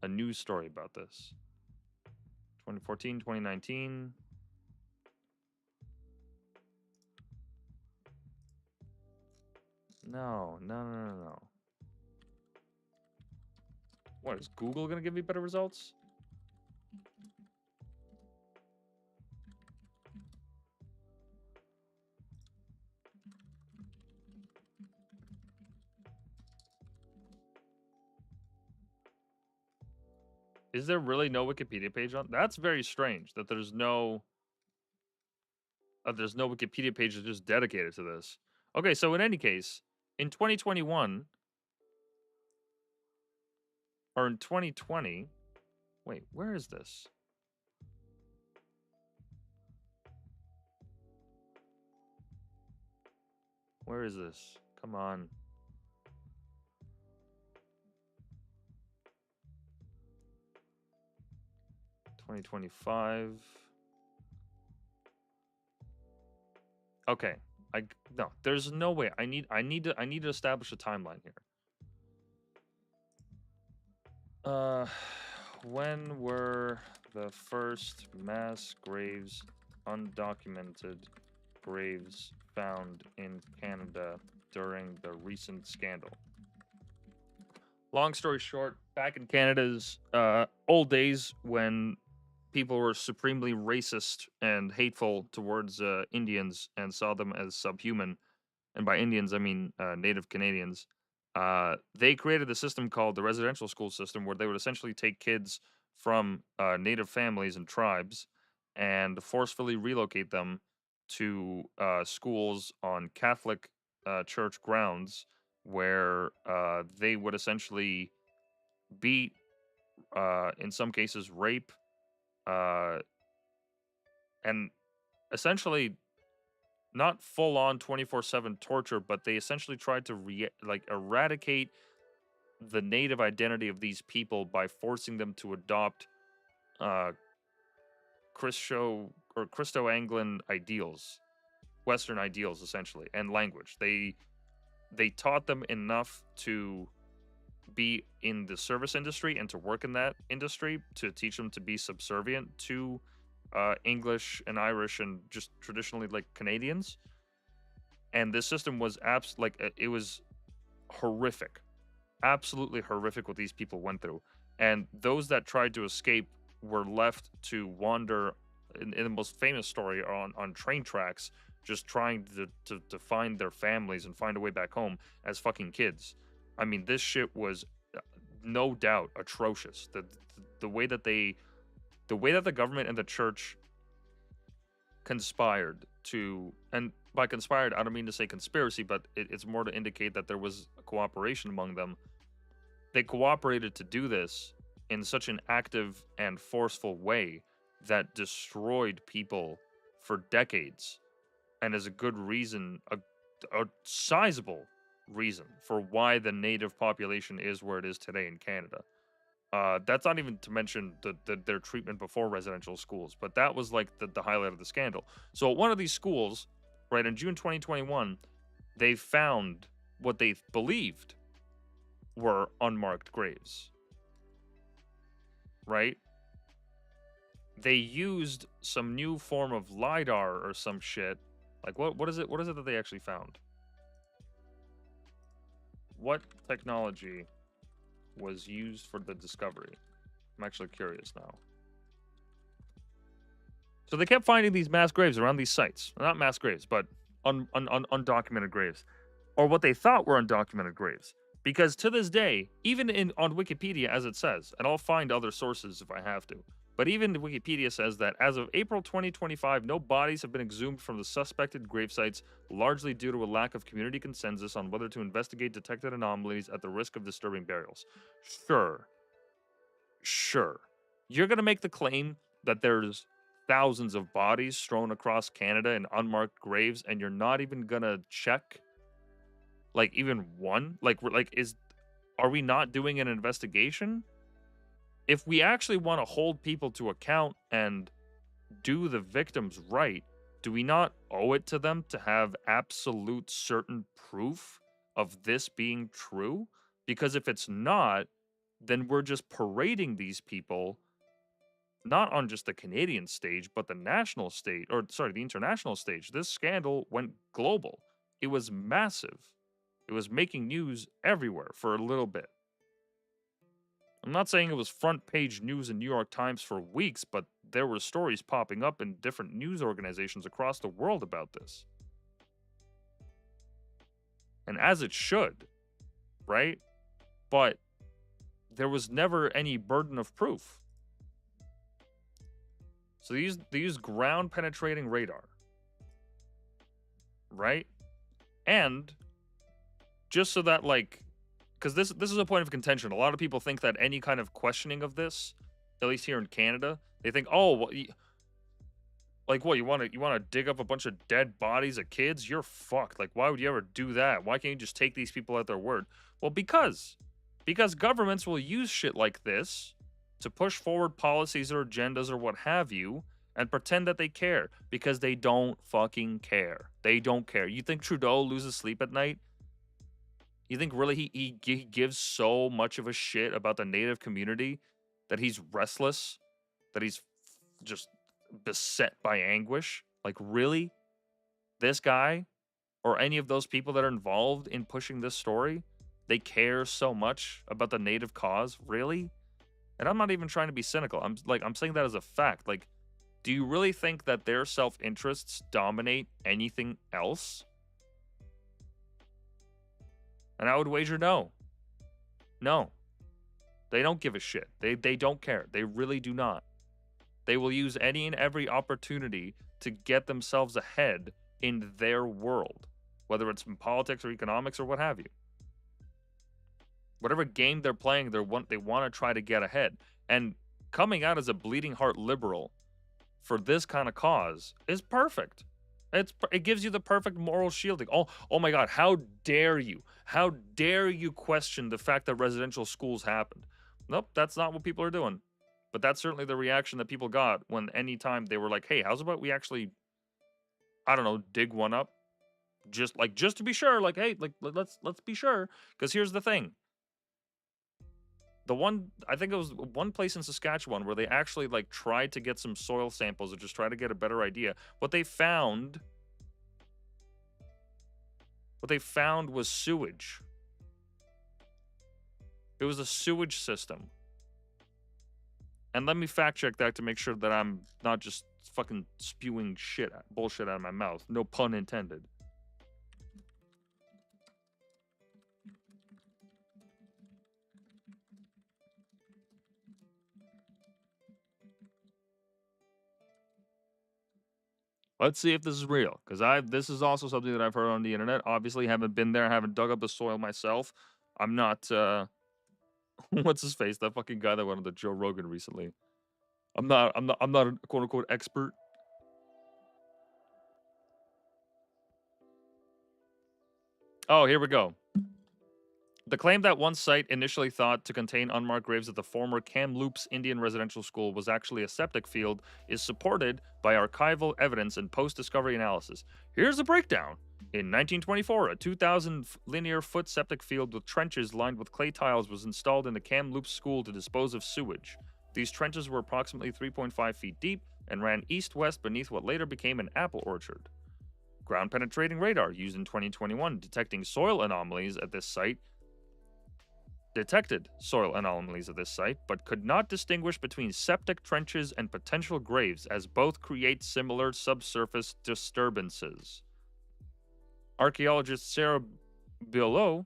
a news story about this. 2014, 2019. No. What, is Google going to give me better results? Is there really no Wikipedia page on? That's very strange that there's no Wikipedia page that's just dedicated to this. Okay, so in any case, in 2021 or in 2020, wait, where is this? Where is this? Come on. $2025. Okay. No, there's no way. I need to establish a timeline here. When were the first mass graves, undocumented graves found in Canada during the recent scandal? Long story short, back in Canada's old days when people were supremely racist and hateful towards Indians and saw them as subhuman, and by Indians I mean Native Canadians, they created a system called the residential school system where they would essentially take kids from Native families and tribes and forcefully relocate them to schools on Catholic church grounds where they would essentially beat, in some cases, rape, uh, and essentially not full on 24/7 torture, but they essentially tried to eradicate the native identity of these people by forcing them to adopt uh, Christo-Anglan ideals, Western ideals essentially, and language. They taught them enough to be in the service industry and to work in that industry to teach them to be subservient to English and Irish and just traditionally like Canadians. And this system was it was horrific, absolutely horrific what these people went through. And those that tried to escape were left to wander in the most famous story on train tracks, just trying to find their families and find a way back home as fucking kids. I mean, this shit was no doubt atrocious. The way that the government and the church conspired to, and by conspired, I don't mean to say conspiracy, but it's more to indicate that there was cooperation among them. They cooperated to do this in such an active and forceful way that destroyed people for decades, and is a good reason, a sizable reason for why the native population is where it is today in Canada. That's not even to mention their treatment before residential schools, but that was like the highlight of the scandal. So at one of these schools, right, in June 2021, they found what they believed were unmarked graves, right? They used some new form of LiDAR or some shit. Like, what is it that they actually found? What technology was used for the discovery? I'm actually curious now. So they kept finding these mass graves around these sites. Not mass graves, but undocumented graves. Or what they thought were undocumented graves. Because to this day, even on Wikipedia, as it says, and I'll find other sources if I have to, but even Wikipedia says that as of April 2025, no bodies have been exhumed from the suspected grave sites, largely due to a lack of community consensus on whether to investigate detected anomalies at the risk of disturbing burials. Sure. You're going to make the claim that there's thousands of bodies strewn across Canada in unmarked graves, and you're not even going to check, like, even one? Are we not doing an investigation? If we actually want to hold people to account and do the victims right, do we not owe it to them to have absolute certain proof of this being true? Because if it's not, then we're just parading these people, not on just the Canadian stage, but the national stage, or sorry, the international stage. This scandal went global. It was massive. It was making news everywhere for a little bit. I'm not saying it was front page news in New York Times for weeks, but there were stories popping up in different news organizations across the world about this. And as it should, right? But there was never any burden of proof. So they use ground penetrating radar, right? And just so that, like, because this is a point of contention. A lot of people think that any kind of questioning of this, at least here in Canada, they think, oh, well, like, what, you want to dig up a bunch of dead bodies of kids? You're fucked. Like, why would you ever do that? Why can't you just take these people at their word? Well, because governments will use shit like this to push forward policies or agendas or what have you, and pretend that they care, because they don't fucking care. They don't care. You think Trudeau loses sleep at night? You think really he gives so much of a shit about the Native community that he's restless, that he's just beset by anguish? Like, really? This guy or any of those people that are involved in pushing this story, they care so much about the Native cause? Really? And I'm not even trying to be cynical. I'm saying that as a fact. Like, do you really think that their self-interests dominate anything else? And I would wager no. No. They don't give a shit. They don't care. They really do not. They will use any and every opportunity to get themselves ahead in their world, whether it's in politics or economics or what have you. Whatever game they're playing, they want to try to get ahead. And coming out as a bleeding heart liberal for this kind of cause is perfect. It gives you the perfect moral shielding. Oh my God, how dare you? How dare you question the fact that residential schools happened? Nope, that's not what people are doing. But that's certainly the reaction that people got when any time they were like, hey, how's about we actually, I don't know, dig one up? Just to be sure, like, hey, like, let's be sure. Because here's the thing. I think it was one place in Saskatchewan where they actually, like, tried to get some soil samples and just try to get a better idea. What they found was sewage. It was a sewage system. And let me fact check that to make sure that I'm not just fucking spewing bullshit out of my mouth. No pun intended. Let's see if this is real, because this is also something that I've heard on the internet. Obviously, haven't been there, haven't dug up the soil myself. I'm not, what's his face? That fucking guy that went on the Joe Rogan recently. I'm not a quote unquote expert. Oh, here we go. The claim that one site initially thought to contain unmarked graves at the former Kamloops Indian Residential School was actually a septic field is supported by archival evidence and post-discovery analysis. Here's the breakdown. In 1924, a 2,000 linear foot septic field with trenches lined with clay tiles was installed in the Kamloops School to dispose of sewage. These trenches were approximately 3.5 feet deep and ran east-west beneath what later became an apple orchard. Ground-penetrating radar used in 2021 detecting soil anomalies at this site detected soil anomalies at this site, but could not distinguish between septic trenches and potential graves, as both create similar subsurface disturbances. Archaeologist Sarah Bilot,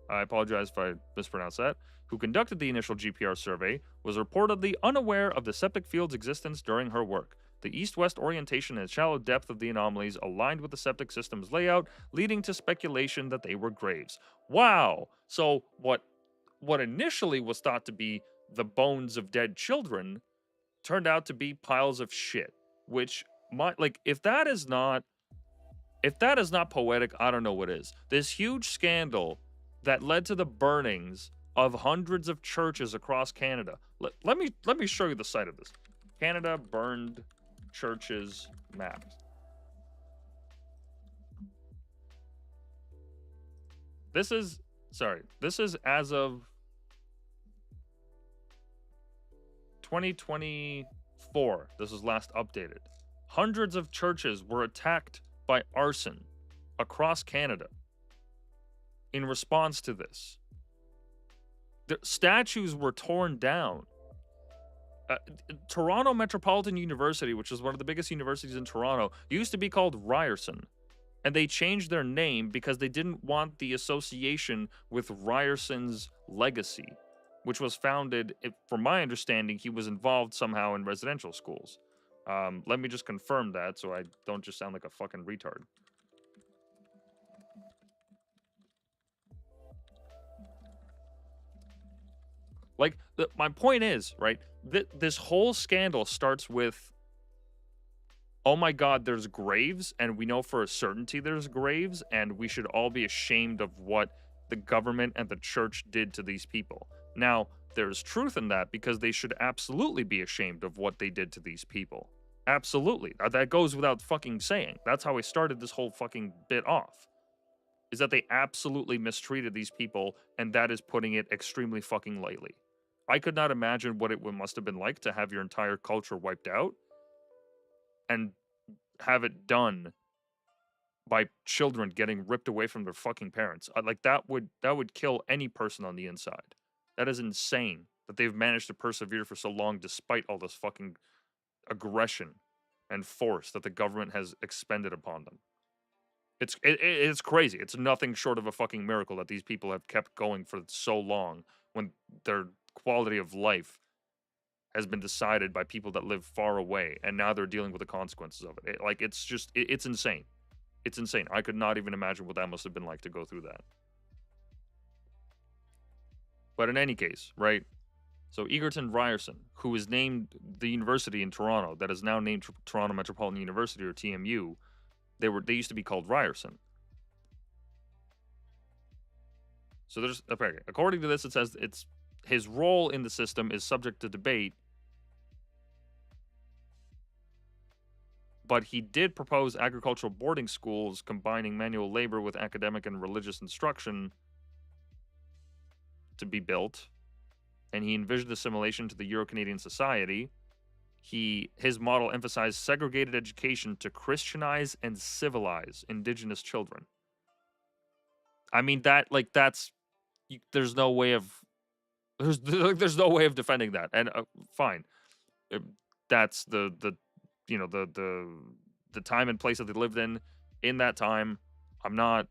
I apologize if I mispronounced that, who conducted the initial GPR survey, was reportedly unaware of the septic field's existence during her work. The east-west orientation and shallow depth of the anomalies aligned with the septic system's layout, leading to speculation that they were graves. Wow! So what initially was thought to be the bones of dead children turned out to be piles of shit, which if that is not poetic, I don't know what is. This huge scandal that led to the burnings of hundreds of churches across Canada. Let me show you the site of this. Canada burned churches mapped. This is as of 2024. This was last updated. Hundreds of churches were attacked by arson across Canada in response to this. The statues were torn down. Toronto Metropolitan University, which is one of the biggest universities in Toronto, used to be called Ryerson. And they changed their name because they didn't want the association with Ryerson's legacy, which was founded, from my understanding, he was involved somehow in residential schools. Let me just confirm that so I don't just sound like a fucking retard. Like, my point is, right, this whole scandal starts with, oh my god, there's graves, and we know for a certainty there's graves, and we should all be ashamed of what the government and the church did to these people. Now, there's truth in that, because they should absolutely be ashamed of what they did to these people. Absolutely. That goes without fucking saying. That's how I started this whole fucking bit off. Is that they absolutely mistreated these people, and that is putting it extremely fucking lightly. I could not imagine what it must have been like to have your entire culture wiped out and have it done by children getting ripped away from their fucking parents. Like, that would kill any person on the inside. That is insane that they've managed to persevere for so long despite all this fucking aggression and force that the government has expended upon them. It's crazy. It's nothing short of a fucking miracle that these people have kept going for so long when their quality of life has been decided by people that live far away, and now they're dealing with the consequences of it. It's insane. It's insane. I could not even imagine what that must have been like to go through that. But in any case, right? So Egerton Ryerson, who is named the university in Toronto, that is now named Toronto Metropolitan University, or TMU, they used to be called Ryerson. So there's, okay, according to this, it says his role in the system is subject to debate, but he did propose agricultural boarding schools combining manual labor with academic and religious instruction to be built, and he envisioned assimilation to the Euro-Canadian society. His model emphasized segregated education to Christianize and civilize Indigenous children. I mean, there's no way of defending that, and fine, that's the time and place that they lived in that time. I'm not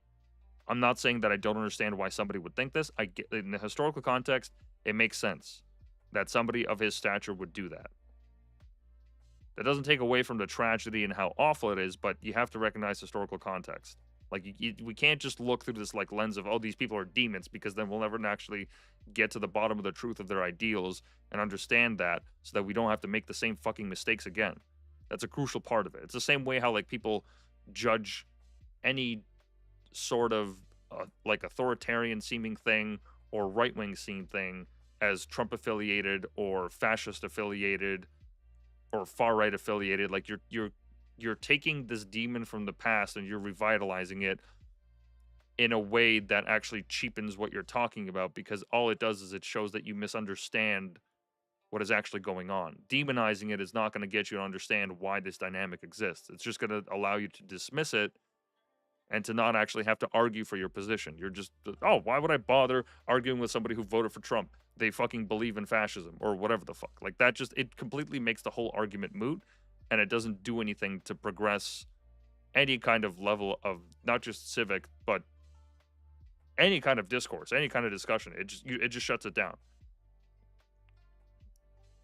saying that I don't understand why somebody would think this. I get, in the historical context, it makes sense that somebody of his stature would do that. That doesn't take away from the tragedy and how awful it is, but you have to recognize historical context. Like, we can't just look through this like lens of, oh, these people are demons, because then we'll never actually get to the bottom of the truth of their ideals and understand that, so that we don't have to make the same fucking mistakes again. That's a crucial part of it. It's the same way how like people judge any sort of like authoritarian seeming thing or right-wing seeming thing as Trump affiliated or fascist affiliated or far-right affiliated. Like, you're taking this demon from the past and you're revitalizing it in a way that actually cheapens what you're talking about, because all it does is it shows that you misunderstand what is actually going on. Demonizing it is not going to get you to understand why this dynamic exists. It's just going to allow you to dismiss it and to not actually have to argue for your position. You're just, oh, why would I bother arguing with somebody who voted for Trump? They fucking believe in fascism or whatever the fuck. Like that just, it completely makes the whole argument moot, and it doesn't do anything to progress any kind of level of not just civic, but any kind of discourse, any kind of discussion. It just shuts it down.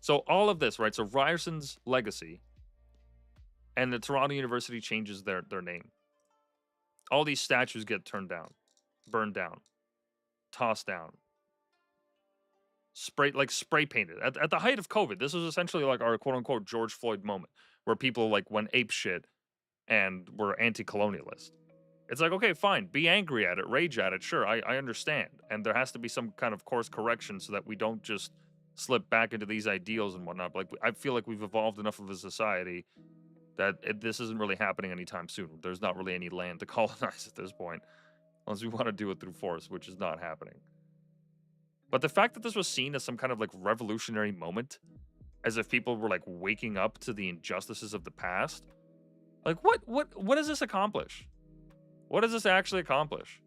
So all of this, right? So Ryerson's legacy and the Toronto University changes their name. All these statues get turned down, burned down, tossed down, spray painted. At the height of COVID, this was essentially like our quote unquote George Floyd moment, where people like went ape shit and were anti-colonialist. It's like, okay, fine, be angry at it, rage at it, sure, I understand. And there has to be some kind of course correction so that we don't just slip back into these ideals and whatnot. Like, I feel like we've evolved enough of a society that this isn't really happening anytime soon. There's not really any land to colonize at this point, unless we want to do it through force, which is not happening. But the fact that this was seen as some kind of like revolutionary moment, as if people were like waking up to the injustices of the past, like what does this accomplish? What does this actually accomplish?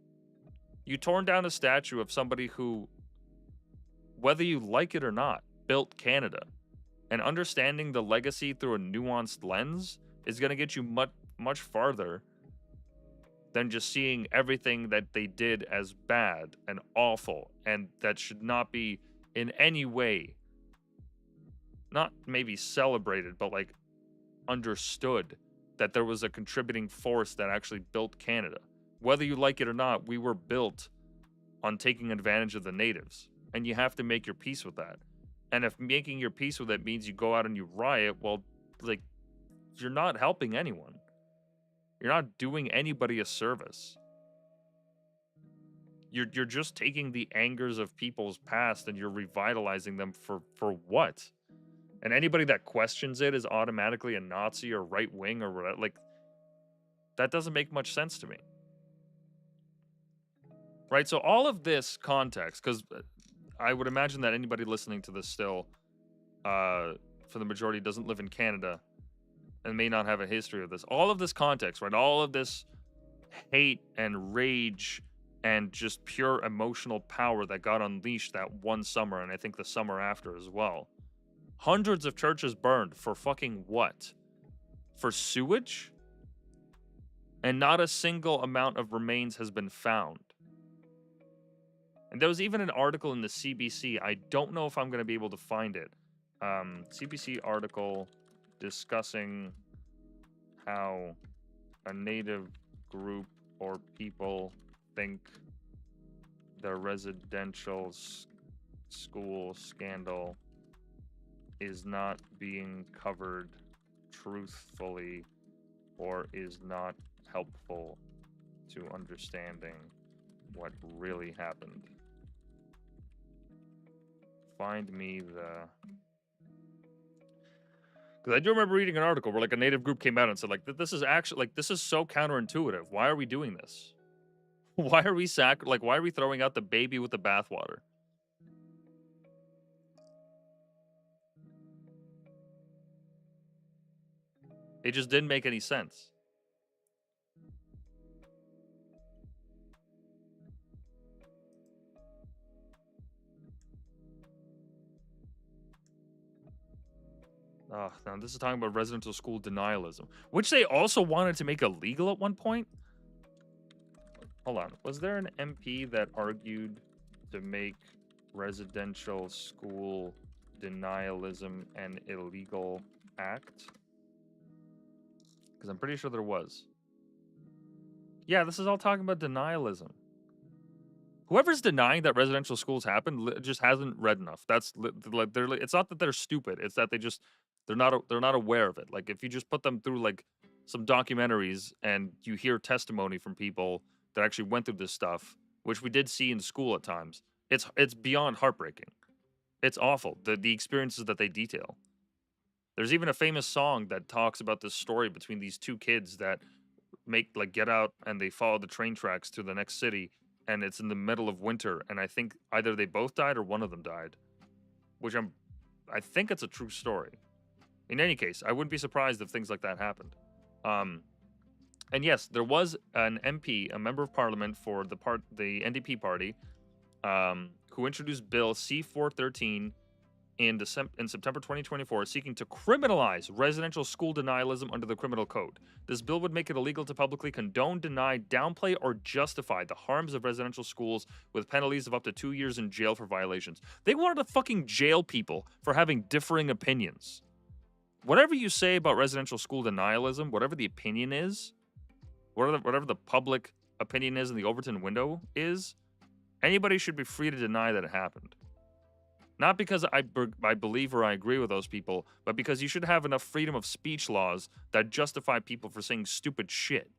You torn down a statue of somebody who, whether you like it or not, built Canada. And understanding the legacy through a nuanced lens is going to get you much farther than just seeing everything that they did as bad and awful, and that should not be in any way, not maybe celebrated, but like understood that there was a contributing force that actually built Canada. Whether you like it or not, we were built on taking advantage of the natives, and you have to make your peace with that. And if making your peace with it means you go out and you riot, well, like, you're not helping anyone. You're not doing anybody a service. You're just taking the angers of people's past and you're revitalizing them for what? And anybody that questions it is automatically a Nazi or right wing or whatever. Like, that doesn't make much sense to me. Right? So all of this context, because I would imagine that anybody listening to this still, for the majority, doesn't live in Canada and may not have a history of this. All of this context, right? All of this hate and rage and just pure emotional power that got unleashed that one summer, and I think the summer after as well. Hundreds of churches burned for fucking what? For sewage? And not a single amount of remains has been found. And there was even an article in the CBC. I don't know if I'm going to be able to find it. CBC article discussing how a native group or people think the residential school scandal is not being covered truthfully or is not helpful to understanding what really happened. Find me the... Because I do remember reading an article where like a native group came out and said like, this is actually, like, this is so counterintuitive. Why are we doing this? Why are we why are we throwing out the baby with the bathwater? It just didn't make any sense. Oh, now this is talking about residential school denialism, which they also wanted to make illegal at one point. Hold on. Was there an MP that argued to make residential school denialism an illegal act? Because I'm pretty sure there was. Yeah, this is all talking about denialism. Whoever's denying that residential schools happen just hasn't read enough. That's like it's not that they're stupid. It's that they're not aware of it. Like if you just put them through like some documentaries and you hear testimony from people that actually went through this stuff, which we did see in school at times, it's beyond heartbreaking. It's awful. The experiences that they detail. There's even a famous song that talks about this story between these two kids that get out and they follow the train tracks to the next city, and it's in the middle of winter, and I think either they both died or one of them died, which I think it's a true story. In any case, I wouldn't be surprised if things like that happened. And yes, there was an MP, a member of parliament for the NDP party, who introduced Bill C-413 in September 2024, seeking to criminalize residential school denialism under the criminal code. This bill would make it illegal to publicly condone, deny, downplay, or justify the harms of residential schools with penalties of up to 2 years in jail for violations. They wanted to fucking jail people for having differing opinions. Whatever you say about residential school denialism, whatever the opinion is, whatever the public opinion is in the Overton window is, anybody should be free to deny that it happened. Not because I believe or I agree with those people, but because you should have enough freedom of speech laws that justify people for saying stupid shit.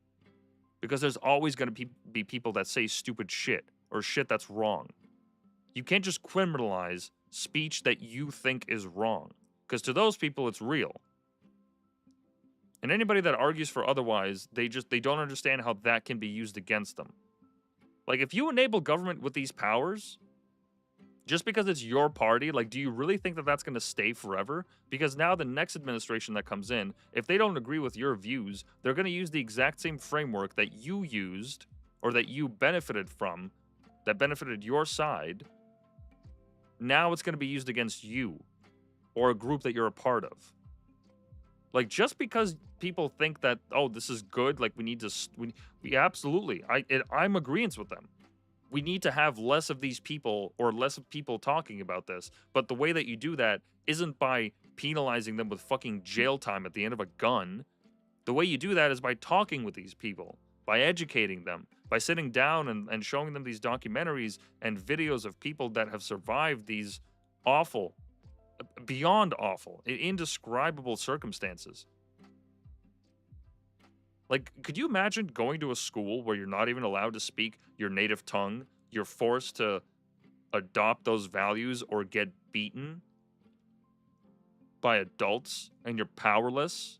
Because there's always going to be people that say stupid shit or shit that's wrong. You can't just criminalize speech that you think is wrong. Because to those people, it's real. And anybody that argues for otherwise, they don't understand how that can be used against them. Like, if you enable government with these powers, just because it's your party, like, do you really think that that's going to stay forever? Because now the next administration that comes in, if they don't agree with your views, they're going to use the exact same framework that you used or that you benefited from, that benefited your side. Now it's going to be used against you or a group that you're a part of. Like, just because people think that, oh, this is good, like, we need to, we absolutely, I'm agreeing with them. We need to have less of these people or less of people talking about this. But the way that you do that isn't by penalizing them with fucking jail time at the end of a gun. The way you do that is by talking with these people, by educating them, by sitting down and showing them these documentaries and videos of people that have survived these awful, beyond awful, indescribable circumstances. Like, could you imagine going to a school where you're not even allowed to speak your native tongue? You're forced to adopt those values or get beaten by adults and you're powerless?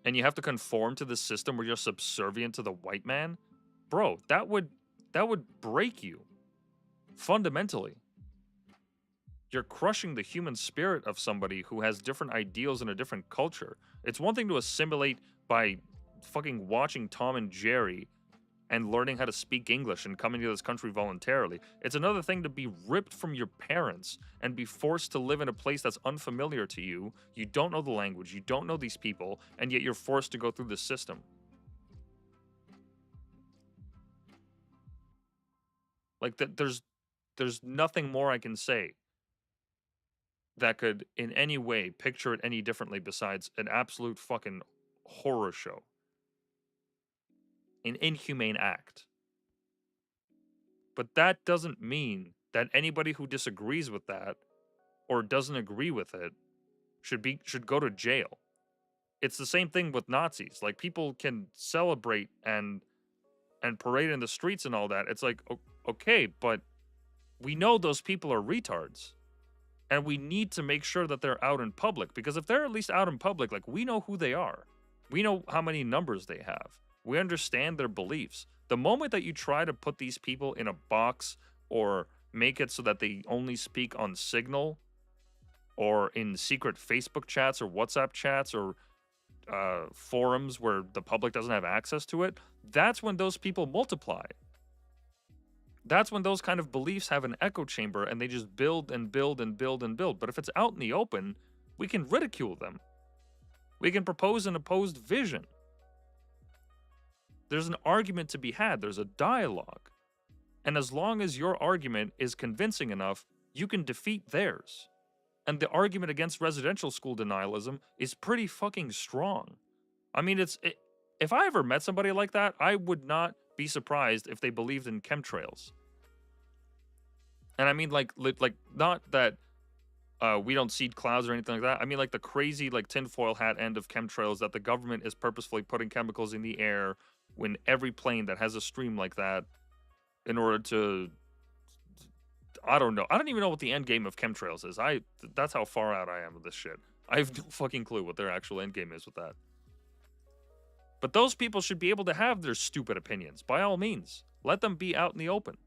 And you have to conform to the system where you're subservient to the white man? Bro, that would break you. Fundamentally. You're crushing the human spirit of somebody who has different ideals in a different culture. It's one thing to assimilate by fucking watching Tom and Jerry and learning how to speak English and coming to this country voluntarily. It's another thing to be ripped from your parents and be forced to live in a place that's unfamiliar to you. You don't know the language, you don't know these people, and yet you're forced to go through the system. Like, there's nothing more I can say that could in any way picture it any differently besides an absolute fucking horror show. An inhumane act. But that doesn't mean that anybody who disagrees with that or doesn't agree with it should go to jail. It's the same thing with Nazis. Like, people can celebrate and parade in the streets and all that. It's like, okay, but we know those people are retards. And we need to make sure that they're out in public, because if they're at least out in public, like, we know who they are. We know how many numbers they have. We understand their beliefs. The moment that you try to put these people in a box or make it so that they only speak on Signal or in secret Facebook chats or WhatsApp chats or forums where the public doesn't have access to it, that's when those people multiply. That's when those kind of beliefs have an echo chamber and they just build and build and build and build. But if it's out in the open, we can ridicule them. We can propose an opposed vision. There's an argument to be had. There's a dialogue. And as long as your argument is convincing enough, you can defeat theirs. And the argument against residential school denialism is pretty fucking strong. I mean, if I ever met somebody like that, I would not be surprised if they believed in chemtrails. And I mean, like not that we don't seed clouds or anything like that. I mean, like, the crazy, like, tinfoil hat end of chemtrails that the government is purposefully putting chemicals in the air when every plane that has a stream like that in order to, I don't know. I don't even know what the end game of chemtrails is. That's how far out I am with this shit. I have no fucking clue what their actual end game is with that. But those people should be able to have their stupid opinions, by all means. Let them be out in the open.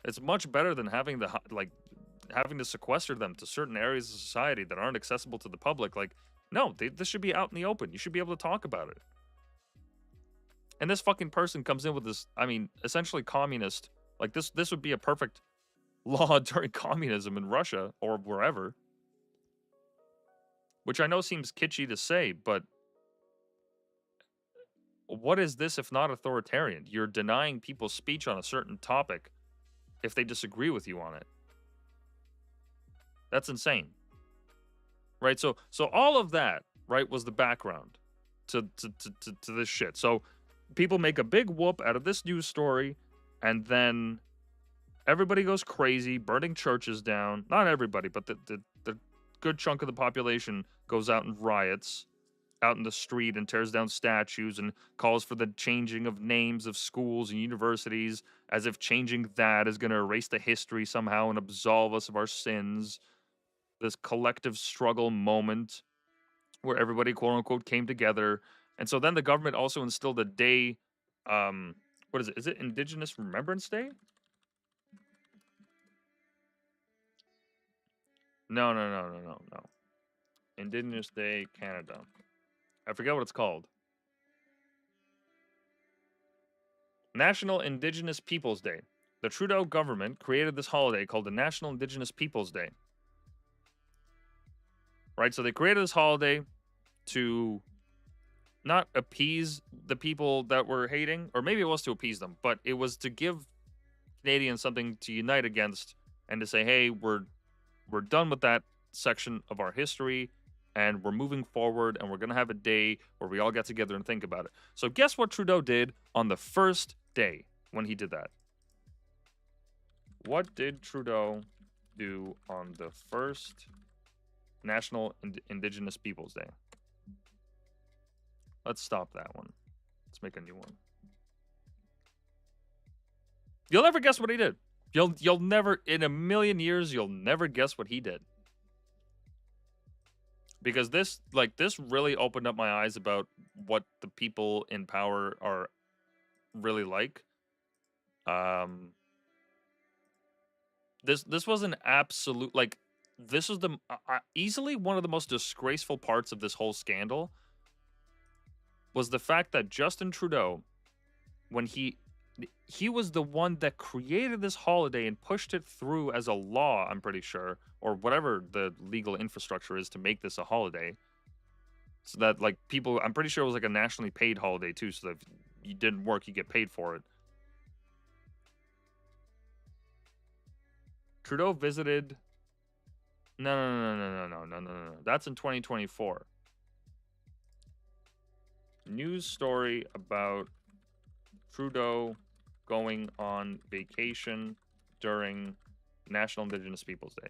It's much better than having to sequester them to certain areas of society that aren't accessible to the public. Like, No, this should be out in the open. You should be able to talk about it. And this fucking person comes in with this, I mean, essentially communist. Like, this would be a perfect law during communism in Russia or wherever. Which I know seems kitschy to say, but what is this if not authoritarian? You're denying people's speech on a certain topic if they disagree with you on it. That's insane. Right? So all of that, right, was the background to this shit. So people make a big whoop out of this news story, and then everybody goes crazy, burning churches down. Not everybody, but the good chunk of the population goes out and riots out in the street and tears down statues and calls for the changing of names of schools and universities, as if changing that is going to erase the history somehow and absolve us of our sins. This collective struggle moment where everybody, quote unquote, came together. And so then the government also instilled a day, what is it? Is it Indigenous Remembrance Day? No. Indigenous Day, Canada. I forget what it's called. National Indigenous Peoples Day. The Trudeau government created this holiday called the National Indigenous Peoples Day. Right, so they created this holiday to not appease the people that were hating, or maybe it was to appease them, but it was to give Canadians something to unite against and to say, hey, we're done with that section of our history and we're moving forward and we're going to have a day where we all get together and think about it. So guess what Trudeau did on the first day when he did that? What did Trudeau do on the first National Indigenous Peoples Day? Let's stop that one. Let's make a new one. You'll never guess what he did. You'll never, in a million years, you'll never guess what he did. Because this really opened up my eyes about what the people in power are really like. This was an absolute, like, this was the easily one of the most disgraceful parts of this whole scandal was the fact that Justin Trudeau, when he was the one that created this holiday and pushed it through as a law, I'm pretty sure, or whatever the legal infrastructure is to make this a holiday. So that, like, people, I'm pretty sure it was like a nationally paid holiday too, so that if you didn't work, you get paid for it. Trudeau visited... No. That's in 2024. News story about Trudeau going on vacation during National Indigenous Peoples Day.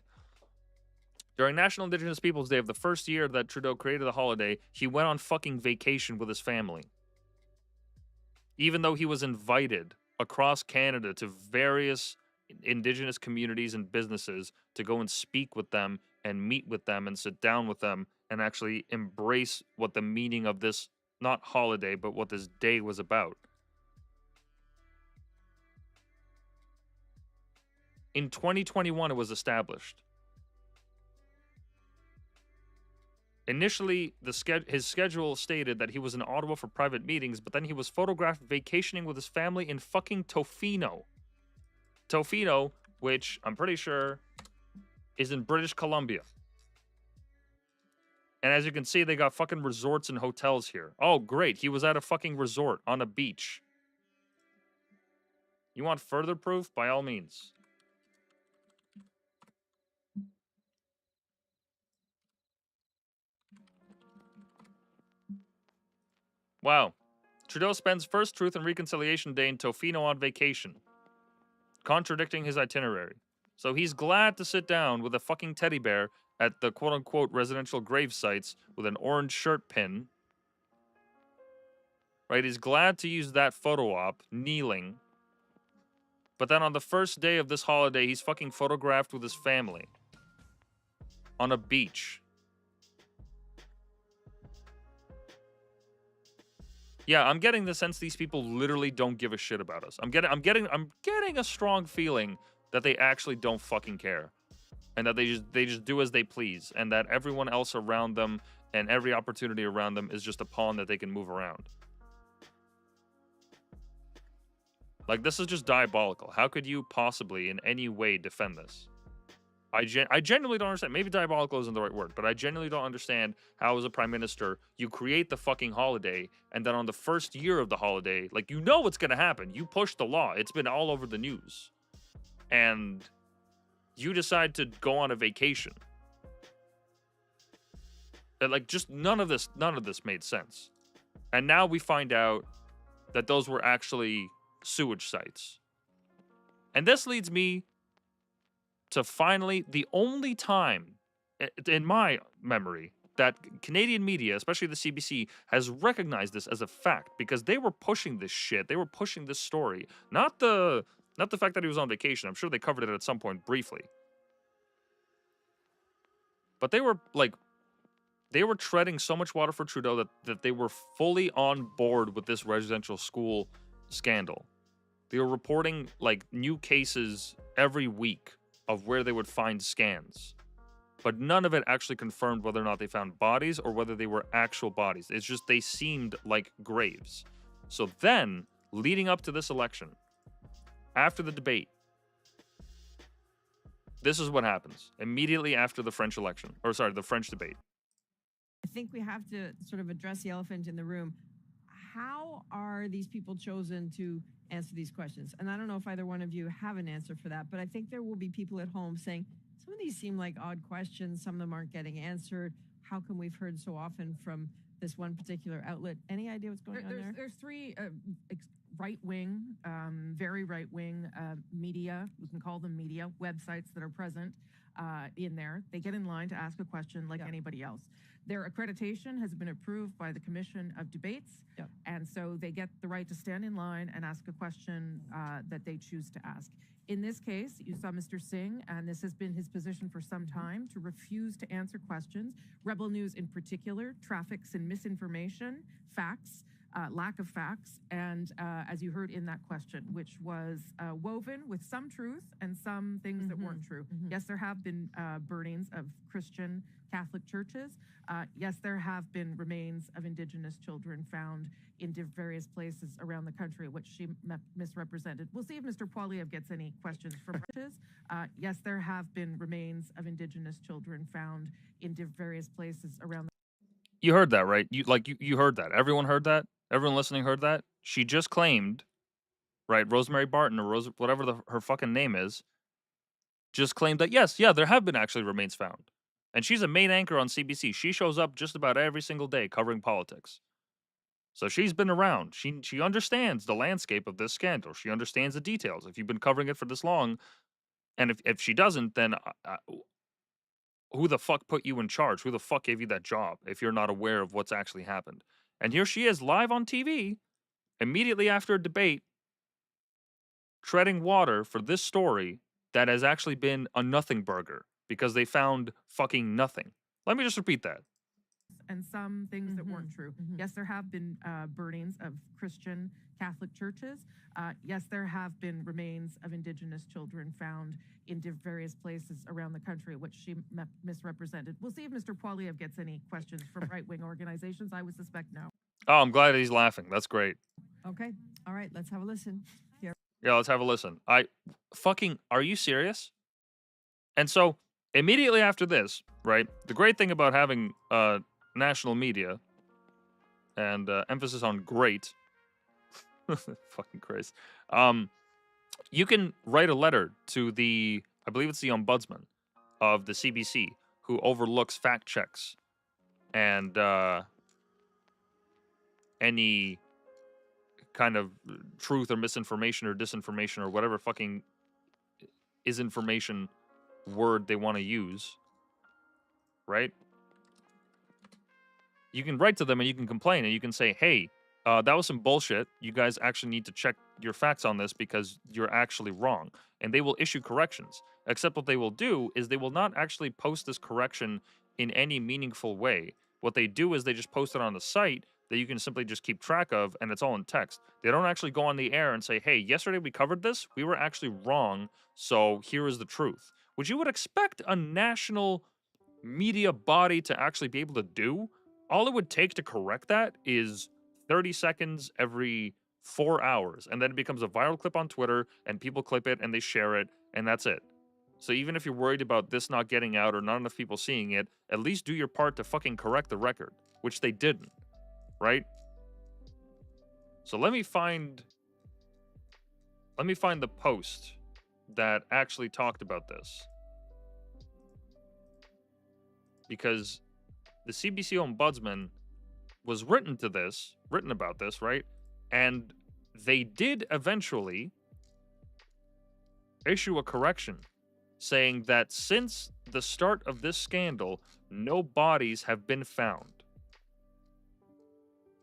During National Indigenous Peoples Day of the first year that Trudeau created the holiday, he went on fucking vacation with his family. Even though he was invited across Canada to various Indigenous communities and businesses to go and speak with them and meet with them and sit down with them and actually embrace what the meaning of this, not holiday, but what this day was about. In 2021, it was established. Initially, his schedule stated that he was in Ottawa for private meetings, but then he was photographed vacationing with his family in fucking Tofino. Tofino, which I'm pretty sure is in British Columbia. And as you can see, they got fucking resorts and hotels here. Oh, great. He was at a fucking resort on a beach. You want further proof? By all means. Wow. Trudeau spends First Truth and Reconciliation Day in Tofino on vacation, contradicting his itinerary. So he's glad to sit down with a fucking teddy bear at the quote-unquote residential grave sites with an orange shirt pin. Right? He's glad to use that photo op, kneeling. But then on the first day of this holiday, he's fucking photographed with his family on a beach. Yeah, I'm getting the sense these people literally don't give a shit about us. I'm getting a strong feeling that they actually don't fucking care. And that they just do as they please, and that everyone else around them and every opportunity around them is just a pawn that they can move around. Like, this is just diabolical. How could you possibly in any way defend this? I genuinely don't understand. Maybe diabolical isn't the right word, but I genuinely don't understand how, as a prime minister, you create the fucking holiday, and then on the first year of the holiday, like, you know what's going to happen. You push the law. It's been all over the news. And you decide to go on a vacation. Like, just none of this made sense. And now we find out that those were actually sewage sites. And this leads me to finally, the only time in my memory that Canadian media, especially the CBC, has recognized this as a fact, because they were pushing this shit. They were pushing this story. Not the fact that he was on vacation. I'm sure they covered it at some point briefly. But they were treading so much water for Trudeau that they were fully on board with this residential school scandal. They were reporting like new cases every week of where they would find scans. But none of it actually confirmed whether or not they found bodies or whether they were actual bodies. It's just they seemed like graves. So then, leading up to this election, after the debate, this is what happens. Immediately after the French election, or sorry, the French debate. I think we have to sort of address the elephant in the room. How are these people chosen to answer these questions? And I don't know if either one of you have an answer for that, but I think there will be people at home saying, some of these seem like odd questions. Some of them aren't getting answered. How come we've heard so often from this one particular outlet? Any idea what's going on there? There's three right-wing, very right-wing media, we can call them media, websites that are present in there. They get in line to ask a question like anybody else. Their accreditation has been approved by the Commission of Debates, and so they get the right to stand in line and ask a question that they choose to ask. In this case, you saw Mr. Singh, and this has been his position for some time, to refuse to answer questions. Rebel News in particular traffics in misinformation, facts, lack of facts, and as you heard in that question, which was woven with some truth and some things that weren't true. Yes, there have been burnings of Christian Catholic churches. Yes, there have been remains of Indigenous children found in various places around the country, which she misrepresented. We'll see if Mr. Poilievre gets any questions from churches. Yes, there have been remains of Indigenous children found in various places around. You heard that, right? You heard that. Everyone heard that. Everyone listening heard that. She just claimed, right? Rosemary Barton or whatever her fucking name is, just claimed that yes, there have been actually remains found. And she's a main anchor on CBC. She shows up just about every single day covering politics. So she's been around. She understands the landscape of this scandal. She understands the details. If you've been covering it for this long, and if she doesn't, then who the fuck put you in charge? Who the fuck gave you that job if you're not aware of what's actually happened? And here she is live on TV, immediately after a debate, treading water for this story that has actually been a nothing burger because they found fucking nothing. Let me just repeat that. And some things that weren't true. Yes, there have been burnings of Christian Catholic churches. Yes, there have been remains of Indigenous children found in various places around the country, which she misrepresented. We'll see if Mr. Poilievre gets any questions from right-wing organizations. I would suspect no. Oh, I'm glad he's laughing. That's great. Okay. All right. Let's have a listen. Here. Yeah, let's have a listen. Are you serious? And so, immediately after this, right, the great thing about having national media, and emphasis on great, fucking Christ, you can write a letter to I believe it's the ombudsman of the CBC, who overlooks fact checks and any kind of truth or misinformation or disinformation or whatever fucking is information word they want to use, right? You can write to them and you can complain and you can say, hey, that was some bullshit. You guys actually need to check your facts on this because you're actually wrong. And they will issue corrections. Except what they will do is they will not actually post this correction in any meaningful way. What they do is they just post it on the site that you can simply just keep track of, and it's all in text. They don't actually go on the air and say, hey, yesterday we covered this. We were actually wrong, so here is the truth. Which you would expect a national media body to actually be able to do all it would take to correct that is 30 seconds every 4 hours, and then it becomes a viral clip on Twitter, and people clip it and they share it, and that's it. So even if you're worried about this not getting out or not enough people seeing it, at least do your part to fucking correct the record, which they didn't, right? So let me find the post that actually talked about this. Because the CBC ombudsman was written about this, right? And they did eventually issue a correction saying that since the start of this scandal, no bodies have been found.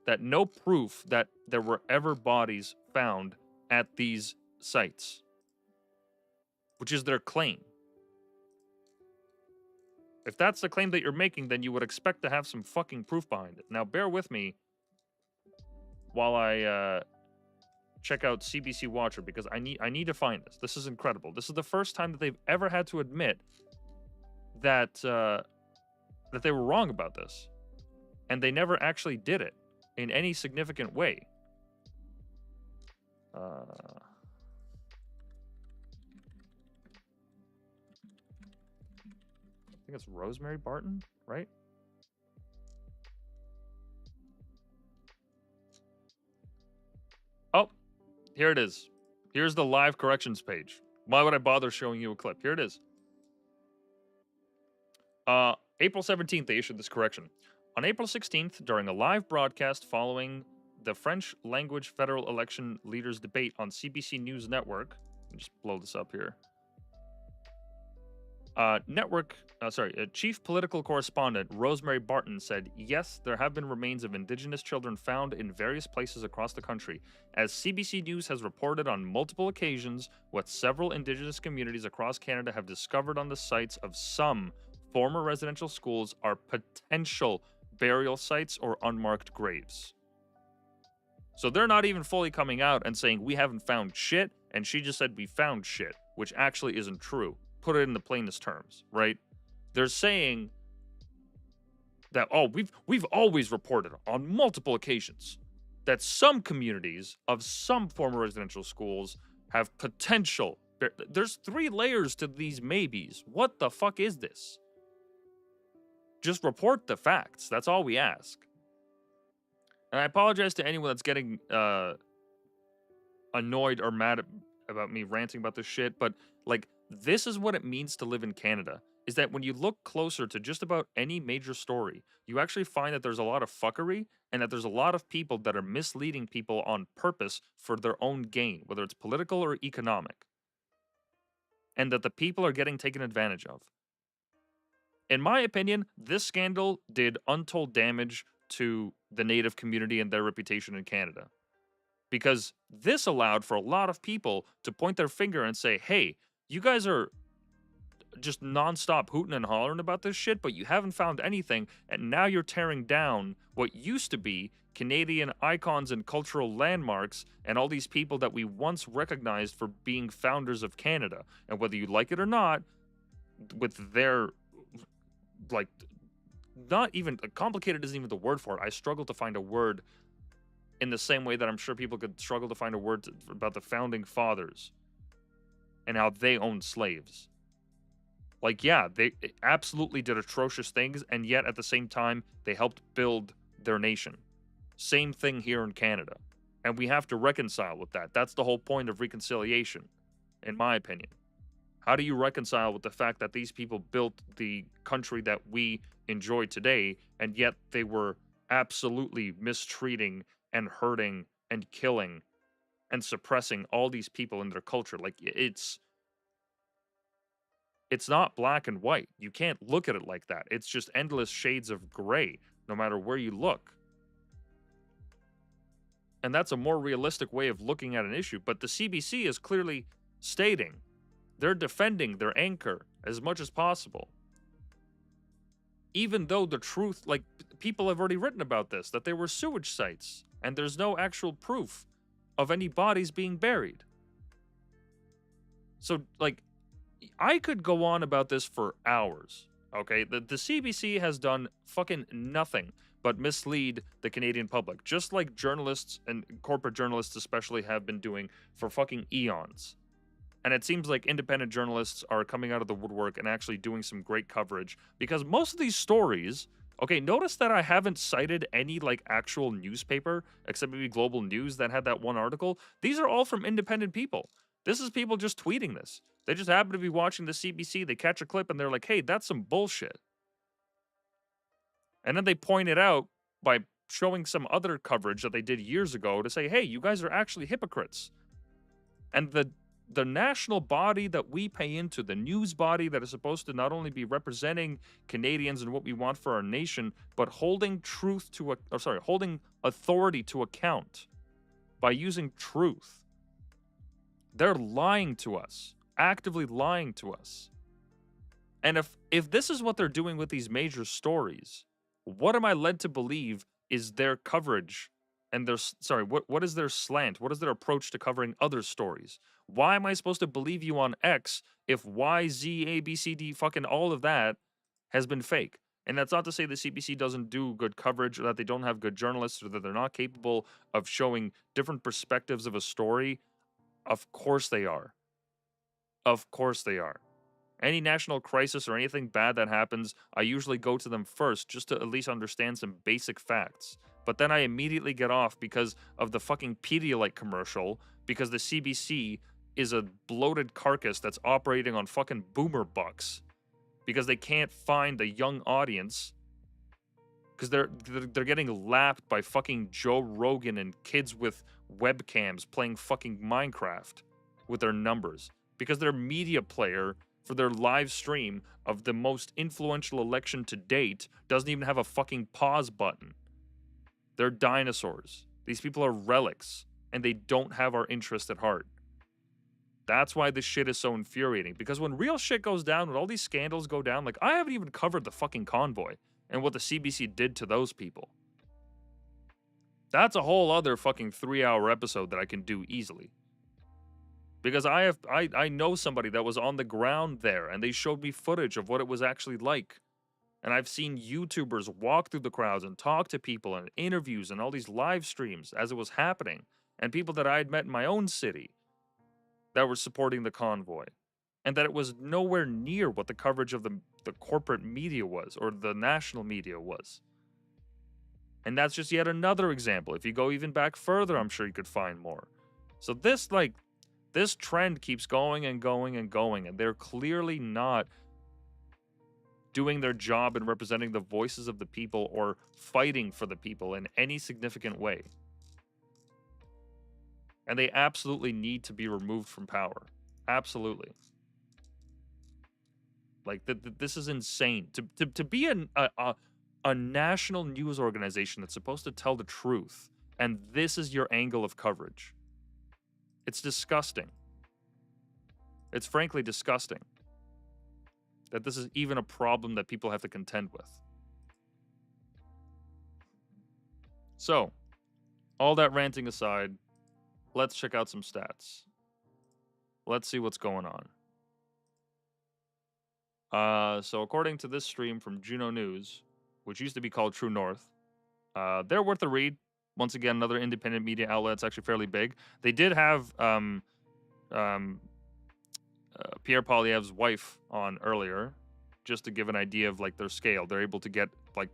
That no proof that there were ever bodies found at these sites, which is their claim. If that's the claim that you're making, then you would expect to have some fucking proof behind it. Now, bear with me while I check out CBC Watcher, because I need to find this. This is incredible. This is the first time that they've ever had to admit that that they were wrong about this, and they never actually did it in any significant way. I think it's Rosemary Barton, right? Oh, here it is. Here's the live corrections page. Why would I bother showing you a clip? Here it is. April 17th, they issued this correction. On April 16th, during a live broadcast following the French language federal election leaders debate on CBC News Network, let me just blow this up here. Chief political correspondent Rosemary Barton said, yes, there have been remains of Indigenous children found in various places across the country. As CBC News has reported on multiple occasions, what several Indigenous communities across Canada have discovered on the sites of some former residential schools are potential burial sites or unmarked graves. So they're not even fully coming out and saying we haven't found shit, and she just said we found shit, which actually isn't true. Put it in the plainest terms, right? They're saying that, oh, we've always reported on multiple occasions that some communities of some former residential schools have potential. There's 3 layers to these maybes. What the fuck is this? Just report the facts. That's all we ask. And I apologize to anyone that's getting annoyed or mad about me ranting about this shit, but like, this is what it means to live in Canada, is that when you look closer to just about any major story, you actually find that there's a lot of fuckery and that there's a lot of people that are misleading people on purpose for their own gain, whether it's political or economic, and that the people are getting taken advantage of. In my opinion, this scandal did untold damage to the Native community and their reputation in Canada, because this allowed for a lot of people to point their finger and say, hey, you guys are just nonstop hooting and hollering about this shit, but you haven't found anything, and now you're tearing down what used to be Canadian icons and cultural landmarks and all these people that we once recognized for being founders of Canada. And whether you like it or not, with their, like, not even, complicated isn't even the word for it. I struggle to find a word in the same way that I'm sure people could struggle to find a word about the founding fathers and how they owned slaves. Like, yeah, they absolutely did atrocious things, and yet at the same time, they helped build their nation. Same thing here in Canada. And we have to reconcile with that. That's the whole point of reconciliation, in my opinion. How do you reconcile with the fact that these people built the country that we enjoy today, and yet they were absolutely mistreating and hurting and killing and suppressing all these people in their culture? Like, it's not black and white. You can't look at it like that. It's just endless shades of gray, no matter where you look. And that's a more realistic way of looking at an issue. But the CBC is clearly stating they're defending their anchor as much as possible. Even though the truth, like, people have already written about this, that they were sewage sites, and there's no actual proof of any bodies being buried. So, like, I could go on about this for hours, okay? The CBC has done fucking nothing but mislead the Canadian public, just like journalists and corporate journalists especially have been doing for fucking eons. And it seems like independent journalists are coming out of the woodwork and actually doing some great coverage, because most of these stories, okay, notice that I haven't cited any like actual newspaper except maybe Global News that had that one article. These are all from independent people. This is people just tweeting this. They just happen to be watching the CBC, they catch a clip and they're like, hey, that's some bullshit. And then they point it out by showing some other coverage that they did years ago to say, hey, you guys are actually hypocrites. And the national body that we pay into, the news body that is supposed to not only be representing Canadians and what we want for our nation, but holding holding authority to account by using truth. They're lying to us, actively lying to us. And if this is what they're doing with these major stories, what am I led to believe is their coverage and what is their slant? What is their approach to covering other stories? Why am I supposed to believe you on X if Y, Z, A, B, C, D, fucking all of that has been fake? And that's not to say the CBC doesn't do good coverage or that they don't have good journalists or that they're not capable of showing different perspectives of a story. Of course they are. Of course they are. Any national crisis or anything bad that happens, I usually go to them first just to at least understand some basic facts. But then I immediately get off because of the fucking Pedialyte commercial, because the CBC is a bloated carcass that's operating on fucking boomer bucks, because they can't find the young audience, because they're getting lapped by fucking Joe Rogan and kids with webcams playing fucking Minecraft with their numbers, because their media player for their live stream of the most influential election to date doesn't even have a fucking pause button. They're dinosaurs. These people are relics, and they don't have our interest at heart. That's why this shit is so infuriating, because when real shit goes down, when all these scandals go down, like, I haven't even covered the fucking convoy and what the CBC did to those people. That's a whole other fucking 3-hour episode that I can do easily. Because I know somebody that was on the ground there, and they showed me footage of what it was actually like. And I've seen YouTubers walk through the crowds and talk to people and interviews and all these live streams as it was happening. And people that I had met in my own city that were supporting the convoy. And that it was nowhere near what the coverage of the corporate media was, or the national media was. And that's just yet another example. If you go even back further, I'm sure you could find more. So this trend keeps going and going and going, and they're clearly not doing their job in representing the voices of the people or fighting for the people in any significant way. And they absolutely need to be removed from power. Absolutely. Like, this is insane. To be a national news organization that's supposed to tell the truth, and this is your angle of coverage. It's disgusting. It's frankly disgusting that this is even a problem that people have to contend with. So, all that ranting aside, let's check out some stats. Let's see what's going on. So according to this stream from Juno News, which used to be called True North, they're worth a read. Once again, another independent media outlet. It's actually fairly big. They did have Pierre Poilievre's wife on earlier, just to give an idea of like their scale. They're able to get like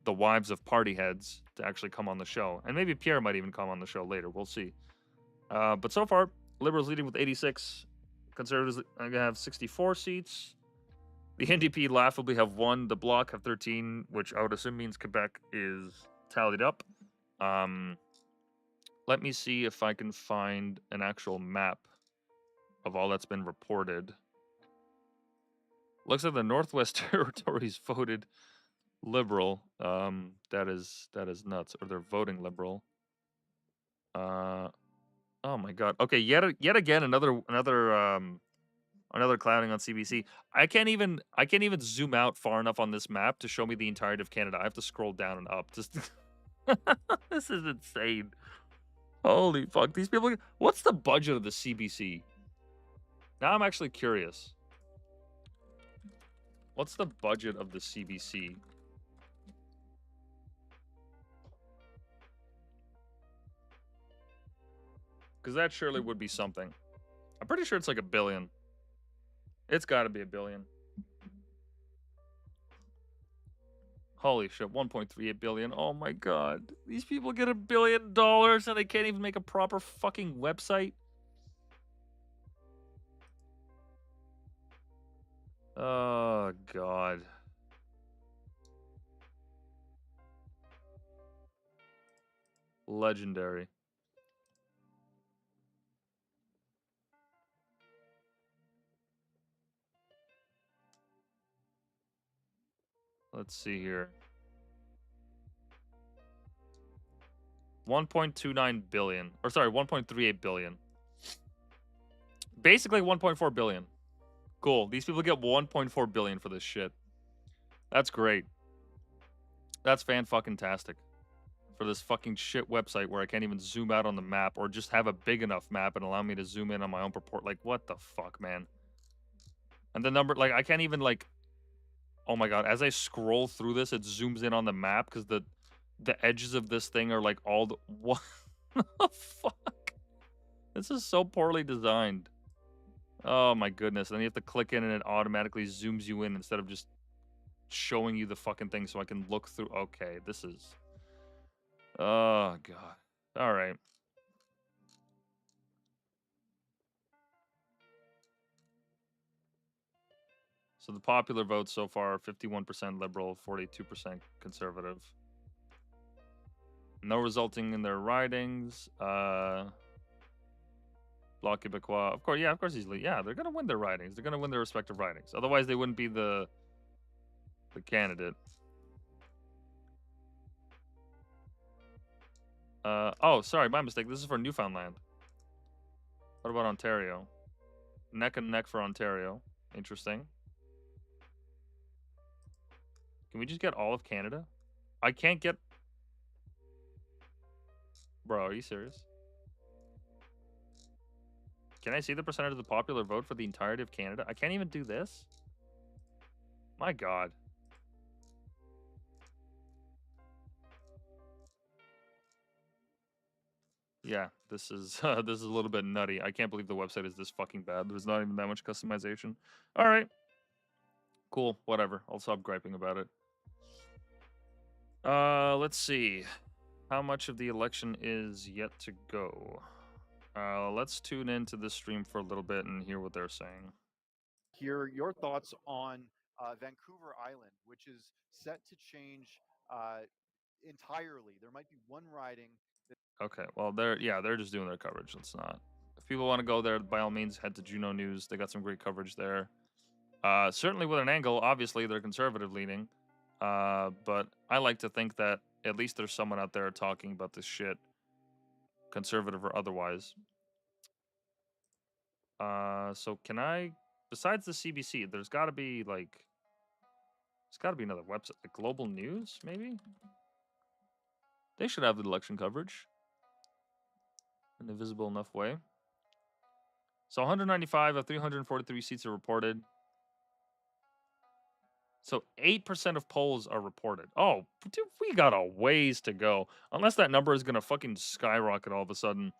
the wives of party heads to actually come on the show, and maybe Pierre might even come on the show later. We'll see. But so far, Liberals leading with 86, Conservatives have 64 seats. The NDP laughably have 1. The Bloc have 13, which I would assume means Quebec is tallied up. Let me see if I can find an actual map of all that's been reported. Looks like the Northwest Territories voted Liberal. That is nuts. Or they're voting Liberal. Oh my God. Okay, yet again another clouding on CBC. I can't even zoom out far enough on this map to show me the entirety of Canada. I have to scroll down and up. Just this is insane. Holy fuck. These people, what's the budget of the CBC? Now I'm actually curious. What's the budget of the CBC? Because that surely would be something. I'm pretty sure it's like 1 billion. It's got to be 1 billion. Holy shit, 1.38 billion. Oh my god. These people get $1 billion and they can't even make a proper fucking website. Oh god. Legendary. Let's see here. 1.29 billion. Or sorry, 1.38 billion. Basically 1.4 billion. Cool. These people get 1.4 billion for this shit. That's great. That's fan-fucking-tastic. For this fucking shit website where I can't even zoom out on the map or just have a big enough map and allow me to zoom in on my own purport. Like, what the fuck, man? And the number, like, I can't even, like... Oh my god, as I scroll through this, it zooms in on the map because the edges of this thing are, like, all the... What the fuck? This is so poorly designed. Oh my goodness. Then you have to click in and it automatically zooms you in instead of just showing you the fucking thing so I can look through. Okay, this is... Oh, God. All right. So the popular votes so far are 51% liberal, 42% conservative. No resulting in their ridings. Bloc Québécois. Of course, yeah, of course easily. Yeah, they're going to win their ridings. They're going to win their respective ridings. Otherwise, they wouldn't be the candidate. Oh, sorry, my mistake. This is for Newfoundland. What about Ontario? Neck and neck for Ontario. Interesting. Can we just get all of Canada? I can't get... Bro, are you serious? Can I see the percentage of the popular vote for the entirety of Canada? I can't even do this? My god. Yeah, this is a little bit nutty. I can't believe the website is this fucking bad. There's not even that much customization. All right. Cool, whatever. I'll stop griping about it. Let's see. How much of the election is yet to go? Let's tune into this stream for a little bit and hear what they're saying. Hear your thoughts on Vancouver Island, which is set to change entirely. There might be one riding. Okay, well, they're just doing their coverage. Let's not. If people want to go there, by all means, head to Juno News. They got some great coverage there. Certainly with an angle. Obviously, they're conservative leaning. But I like to think that at least there's someone out there talking about this shit, conservative or otherwise. So can I, besides the CBC, there's got to be like, there's got to be another website, like Global News, maybe? They should have the election coverage in a visible enough way. So 195 of 343 seats are reported. So 8% of polls are reported. Oh, dude, we got a ways to go. Unless that number is going to fucking skyrocket all of a sudden.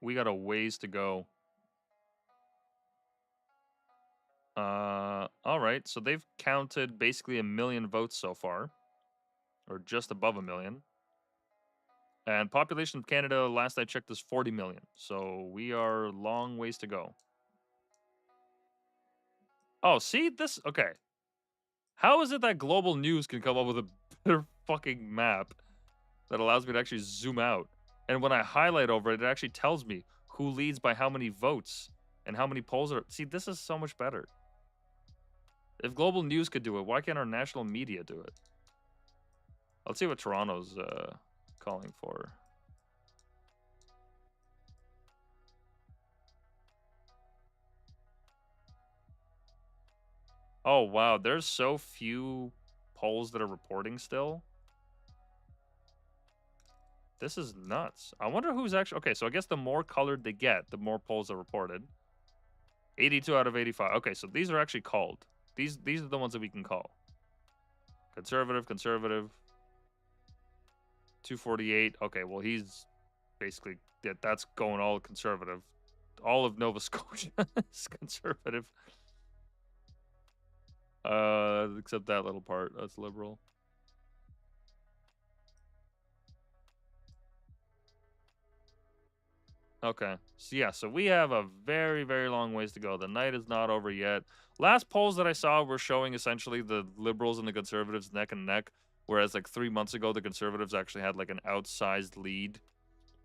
We got a ways to go. All right. So they've counted basically 1 million votes so far. Or just above 1 million. And population of Canada, last I checked, is 40 million. So we are long ways to go. Oh, see this? Okay. How is it that Global News can come up with a better fucking map that allows me to actually zoom out? And when I highlight over it, it actually tells me who leads by how many votes and how many polls are... See, this is so much better. If Global News could do it, why can't our national media do it? Let's see what Toronto's calling for. Oh, wow. There's so few polls that are reporting still. This is nuts. I wonder who's actually... Okay, so I guess the more colored they get, the more polls are reported. 82 out of 85. Okay, so these are actually called. These are the ones that we can call. Conservative, conservative. 248. Okay, well, he's basically... that's going all conservative. All of Nova Scotia is conservative. Except that little part. That's liberal. Okay. So yeah, so we have a very, very long ways to go. The night is not over yet. Last polls that I saw were showing essentially the liberals and the conservatives neck and neck, whereas like 3 months ago the conservatives actually had like an outsized lead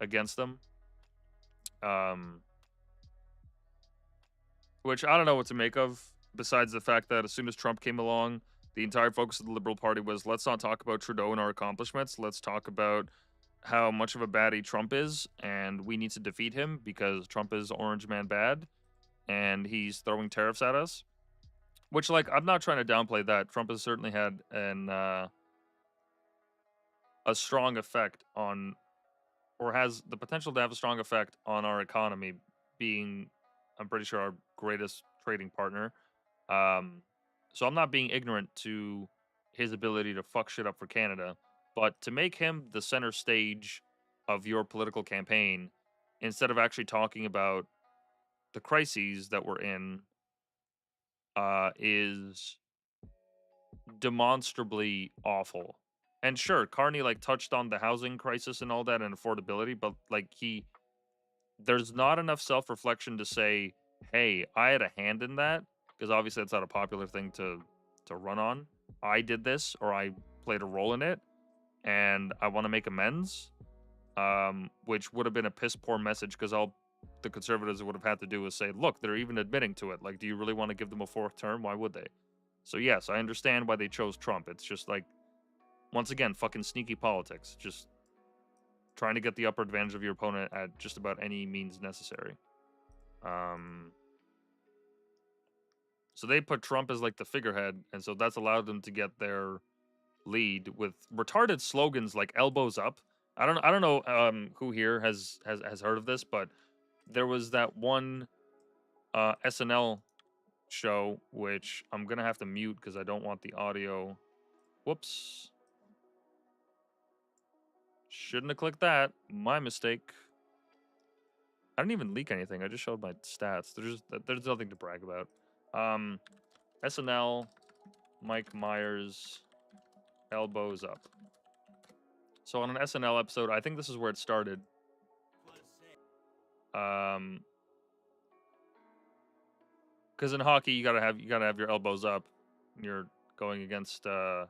against them. Which I don't know what to make of, besides the fact that as soon as Trump came along, the entire focus of the Liberal Party was, let's not talk about Trudeau and our accomplishments. Let's talk about how much of a baddie Trump is, and we need to defeat him because Trump is orange man bad, and he's throwing tariffs at us. Which, like, I'm not trying to downplay that. Trump has certainly had a strong effect on, or has the potential to have a strong effect on our economy, being, I'm pretty sure, our greatest trading partner. So I'm not being ignorant to his ability to fuck shit up for Canada, but to make him the center stage of your political campaign, instead of actually talking about the crises that we're in, is demonstrably awful. And sure, Carney like touched on the housing crisis and all that and affordability, but like there's not enough self-reflection to say, hey, I had a hand in that, because obviously that's not a popular thing to run on. I did this, or I played a role in it, and I want to make amends, which would have been a piss poor message, because all the conservatives would have had to do is say, look, they're even admitting to it. Like, do you really want to give them a fourth term? Why would they? So yes, I understand why they chose Trump. It's just like, once again, fucking sneaky politics. Just trying to get the upper advantage of your opponent at just about any means necessary. So they put Trump as like the figurehead, and so that's allowed them to get their lead with retarded slogans like "elbows up." I don't know who here has heard of this, but there was that one SNL show which I'm gonna have to mute because I don't want the audio. Whoops. Shouldn't have clicked that. My mistake. I didn't even leak anything. I just showed my stats. There's nothing to brag about. SNL, Mike Myers, elbows up. So on an SNL episode, I think this is where it started. Because in hockey, you gotta have your elbows up when you're going against the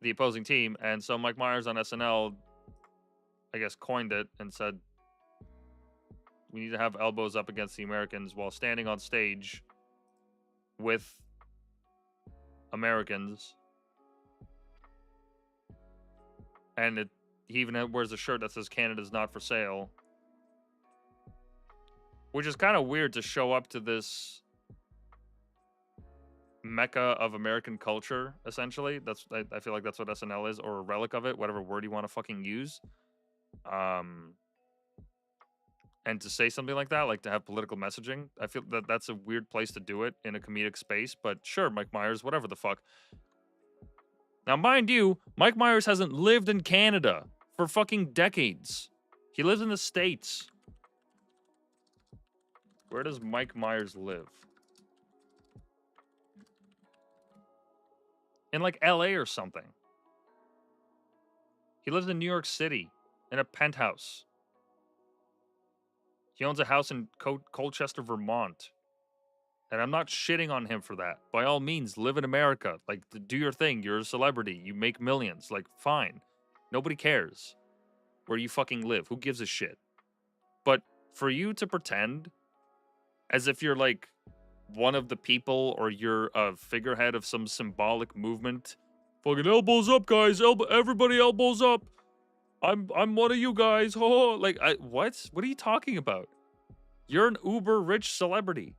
opposing team. And so Mike Myers on SNL, I guess, coined it and said, we need to have elbows up against the Americans while standing on stage with Americans. And he even wears a shirt that says Canada's not for sale. Which is kind of weird to show up to this mecca of American culture, essentially. I feel like that's what SNL is, or a relic of it, whatever word you want to fucking use. And to say something like that, like to have political messaging, I feel that that's a weird place to do it in a comedic space. But sure, Mike Myers, whatever the fuck. Now, mind you, Mike Myers hasn't lived in Canada for fucking decades. He lives in the States. Where does Mike Myers live? In like LA or something. He lives in New York City in a penthouse. He owns a house in Colchester, Vermont. And I'm not shitting on him for that. By all means, live in America. Like, do your thing. You're a celebrity. You make millions. Like, fine. Nobody cares where you fucking live. Who gives a shit? But for you to pretend as if you're, like, one of the people or you're a figurehead of some symbolic movement. Fucking elbows up, guys. Everybody elbows up. I'm one of you guys. Oh, like, what? What are you talking about? You're an uber rich celebrity.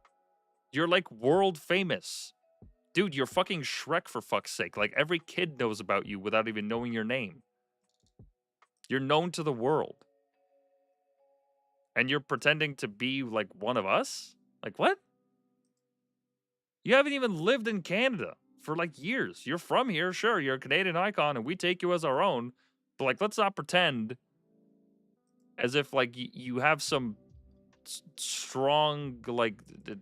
You're like world famous. Dude, you're fucking Shrek for fuck's sake. Like every kid knows about you without even knowing your name. You're known to the world. And you're pretending to be like one of us? Like what? You haven't even lived in Canada for like years. You're from here, sure. You're a Canadian icon and we take you as our own. But like, let's not pretend as if like you have some strong like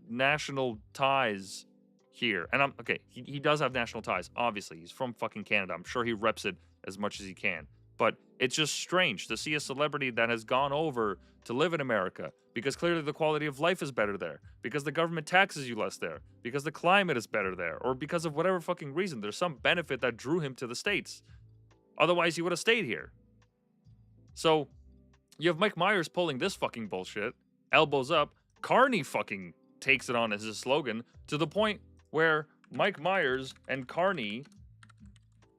national ties here. And I'm okay, he does have national ties, obviously. He's from fucking Canada. I'm sure he reps it as much as he can. But it's just strange to see a celebrity that has gone over to live in America because clearly the quality of life is better there, because the government taxes you less there, because the climate is better there, or because of whatever fucking reason. There's some benefit that drew him to the States. Otherwise, he would have stayed here. So you have Mike Myers pulling this fucking bullshit, elbows up. Carney fucking takes it on as his slogan to the point where Mike Myers and Carney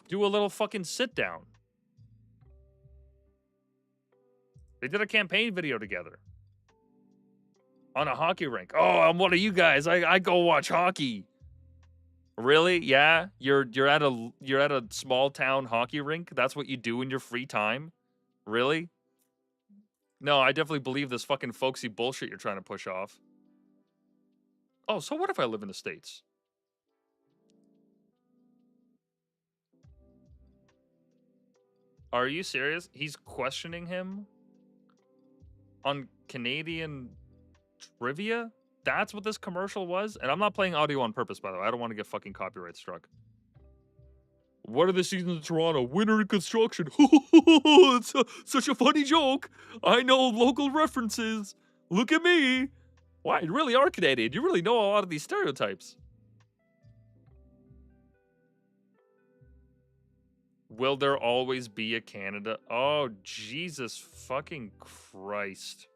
do a little fucking sit down. They did a campaign video together on a hockey rink. Oh, I'm one of you guys. I go watch hockey. Really? Yeah? You're at a small town hockey rink? That's what you do in your free time? Really? No, I definitely believe this fucking folksy bullshit you're trying to push off. Oh, so what if I live in the States? Are you serious? He's questioning him on Canadian trivia? That's what this commercial was? And I'm not playing audio on purpose, by the way. I don't want to get fucking copyright struck. What are the seasons in Toronto? Winter in construction. It's such a funny joke. I know local references. Look at me. Wow, you really are Canadian. You really know a lot of these stereotypes. Will there always be a Canada? Oh, Jesus fucking Christ.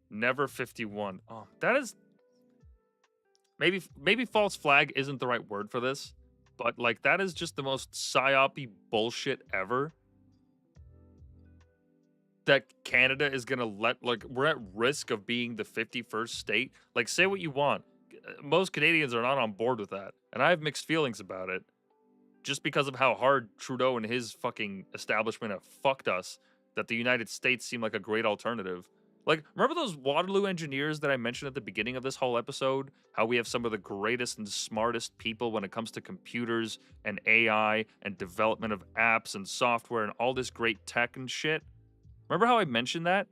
Never 51. Oh, that is... Maybe false flag isn't the right word for this. But, like, that is just the most psyopy bullshit ever. That Canada is going to let, like, we're at risk of being the 51st state. Like, say what you want. Most Canadians are not on board with that. And I have mixed feelings about it. Just because of how hard Trudeau and his fucking establishment have fucked us, that the United States seemed like a great alternative. Like, remember those Waterloo engineers that I mentioned at the beginning of this whole episode? How we have some of the greatest and smartest people when it comes to computers and AI and development of apps and software and all this great tech and shit? Remember how I mentioned that?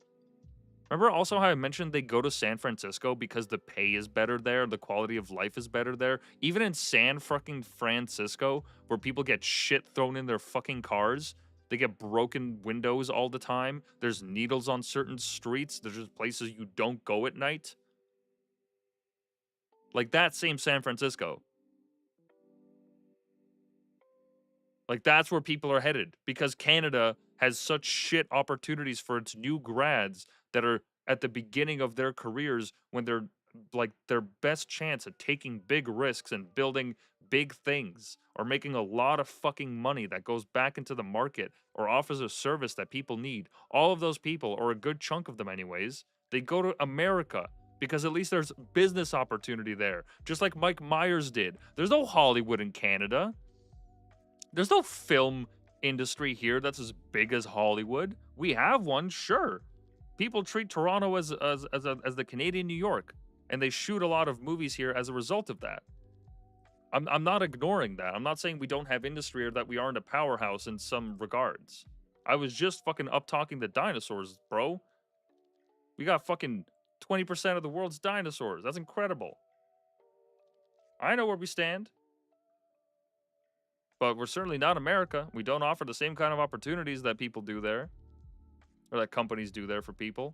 Remember also how I mentioned they go to San Francisco because the pay is better there, the quality of life is better there? Even in San fucking Francisco, where people get shit thrown in their fucking cars, they get broken windows all the time, there's needles on certain streets, there's just places you don't go at night. Like that same San Francisco. Like that's where people are headed because Canada has such shit opportunities for its new grads that are at the beginning of their careers when they're like their best chance at taking big risks and building big things or making a lot of fucking money that goes back into the market or offers a service that people need. All of those people, or a good chunk of them anyways, they go to America because at least there's business opportunity there. Just like Mike Myers did. There's no Hollywood in Canada. There's no film industry here that's as big as Hollywood. We have one, sure. People treat Toronto as the Canadian New York, and they shoot a lot of movies here as a result of that. I'm not ignoring that. I'm not saying we don't have industry or that we aren't a powerhouse in some regards. I was just fucking up talking the dinosaurs, bro. We got fucking 20% of the world's dinosaurs. That's incredible. I know where we stand. But we're certainly not America. We don't offer the same kind of opportunities that people do there. Or that companies do there for people.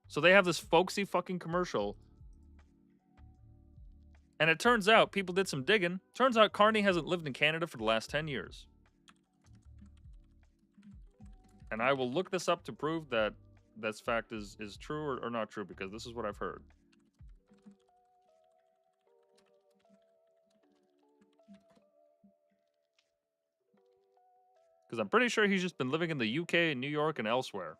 So they have this folksy fucking commercial. And it turns out, people did some digging. Turns out Carney hasn't lived in Canada for the last 10 years. And I will look this up to prove that this fact is true or not true, because this is what I've heard. Because I'm pretty sure he's just been living in the UK and New York and elsewhere.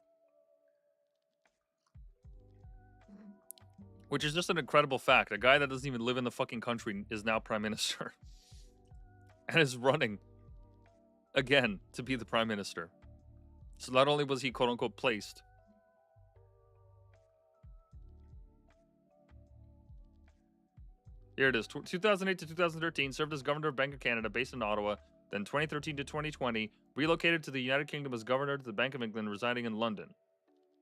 Which is just an incredible fact. A guy that doesn't even live in the fucking country is now prime minister. And is running, again, to be the prime minister. So not only was he quote-unquote placed. Here it is. 2008 to 2013, served as governor of Bank of Canada based in Ottawa. Then 2013 to 2020, relocated to the United Kingdom as governor to the Bank of England, residing in London.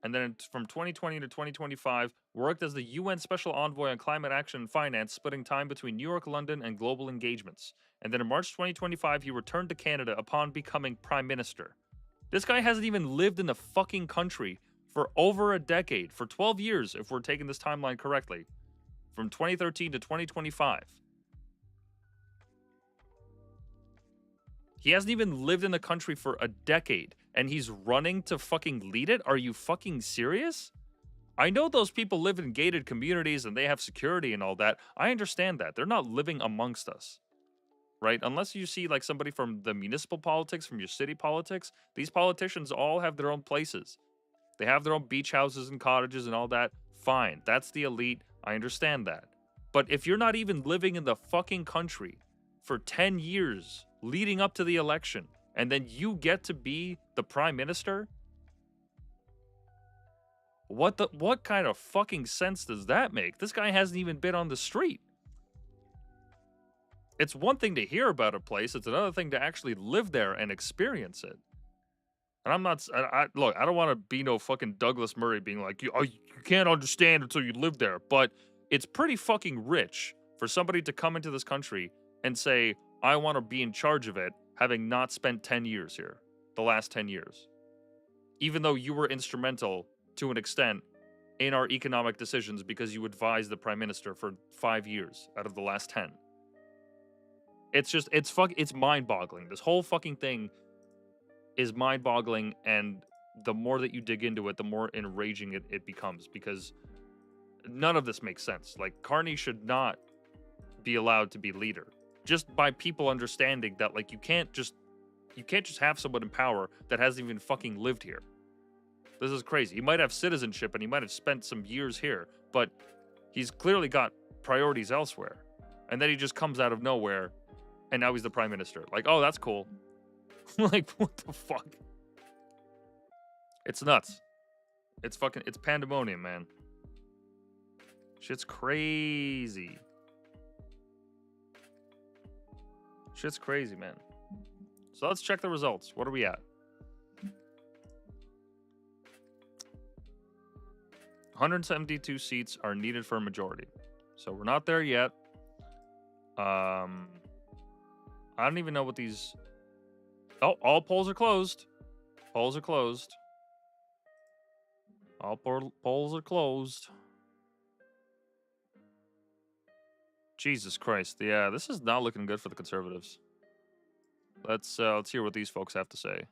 And then from 2020 to 2025, worked as the UN Special Envoy on Climate Action and Finance, splitting time between New York, London, and global engagements. And then in March 2025, he returned to Canada upon becoming Prime Minister. This guy hasn't even lived in the fucking country for over a decade, for 12 years, if we're taking this timeline correctly. From 2013 to 2025. He hasn't even lived in the country for a decade, and he's running to fucking lead it? Are you fucking serious? I know those people live in gated communities and they have security and all that. I understand that. They're not living amongst us, right? Unless you see like somebody from the municipal politics, from your city politics, these politicians all have their own places. They have their own beach houses and cottages and all that. Fine, that's the elite. I understand that. But if you're not even living in the fucking country for 10 years leading up to the election, and then you get to be the prime minister? What kind of fucking sense does that make? This guy hasn't even been on the street. It's one thing to hear about a place, it's another thing to actually live there and experience it. And I'm not, look, I don't want to be no fucking Douglas Murray being like, you can't understand until you live there. But it's pretty fucking rich for somebody to come into this country and say, I want to be in charge of it, having not spent 10 years here, the last 10 years. Even though you were instrumental, to an extent, in our economic decisions because you advised the prime minister for 5 years out of the last 10. It's mind-boggling. This whole fucking thing is mind-boggling, and the more that you dig into it, the more enraging it becomes, because none of this makes sense. Like, Carney should not be allowed to be leader. Just by people understanding that, like, you can't just have someone in power that hasn't even fucking lived here. This is crazy. He might have citizenship and he might have spent some years here, but he's clearly got priorities elsewhere. And then he just comes out of nowhere, and now he's the prime minister. Like, oh, that's cool. Like, what the fuck? It's nuts. It's pandemonium, man. Shit's crazy. Shit's crazy, man. So let's check the results. What are we at? 172 seats are needed for a majority. So we're not there yet. I don't even know what these... Oh, all polls are closed. Polls are closed. All polls are closed. Jesus Christ. Yeah, this is not looking good for the Conservatives. Let's hear what these folks have to say.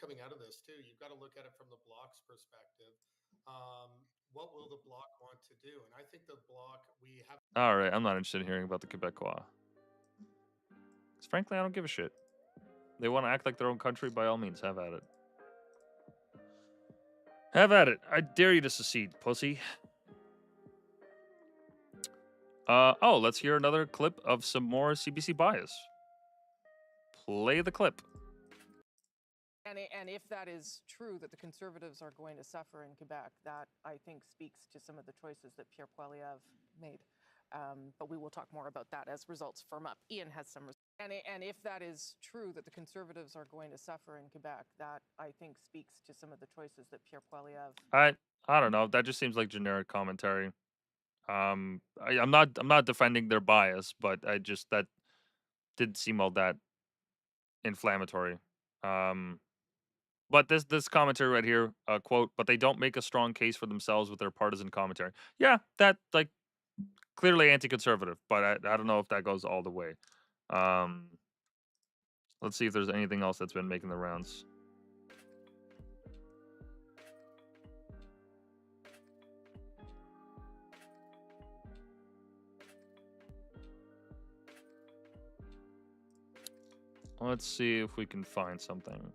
Coming out of this, too, you've got to look at it from the Bloc's perspective. What will the Bloc want to do? And I think the Bloc, we have... All right, I'm not interested in hearing about the Quebecois. Because frankly, I don't give a shit. They want to act like their own country, by all means, have at it. Have at it. I dare you to secede, pussy. Oh, let's hear another clip of some more CBC bias. Play the clip. And if that is true, that the Conservatives are going to suffer in Quebec, that, I think, speaks to some of the choices that Pierre Poilievre made. But we will talk more about that as results firm up. Ian has some... And if that is true, that the Conservatives are going to suffer in Quebec, that, I think, speaks to some of the choices that Pierre Poilievre... I don't know. That just seems like generic commentary. I'm not defending their bias, but that didn't seem all that inflammatory. But this commentary right here, quote, but they don't make a strong case for themselves with their partisan commentary. Yeah, that, like, clearly anti-conservative, but I don't know if that goes all the way. Let's see if there's anything else that's been making the rounds. Let's see if we can find something.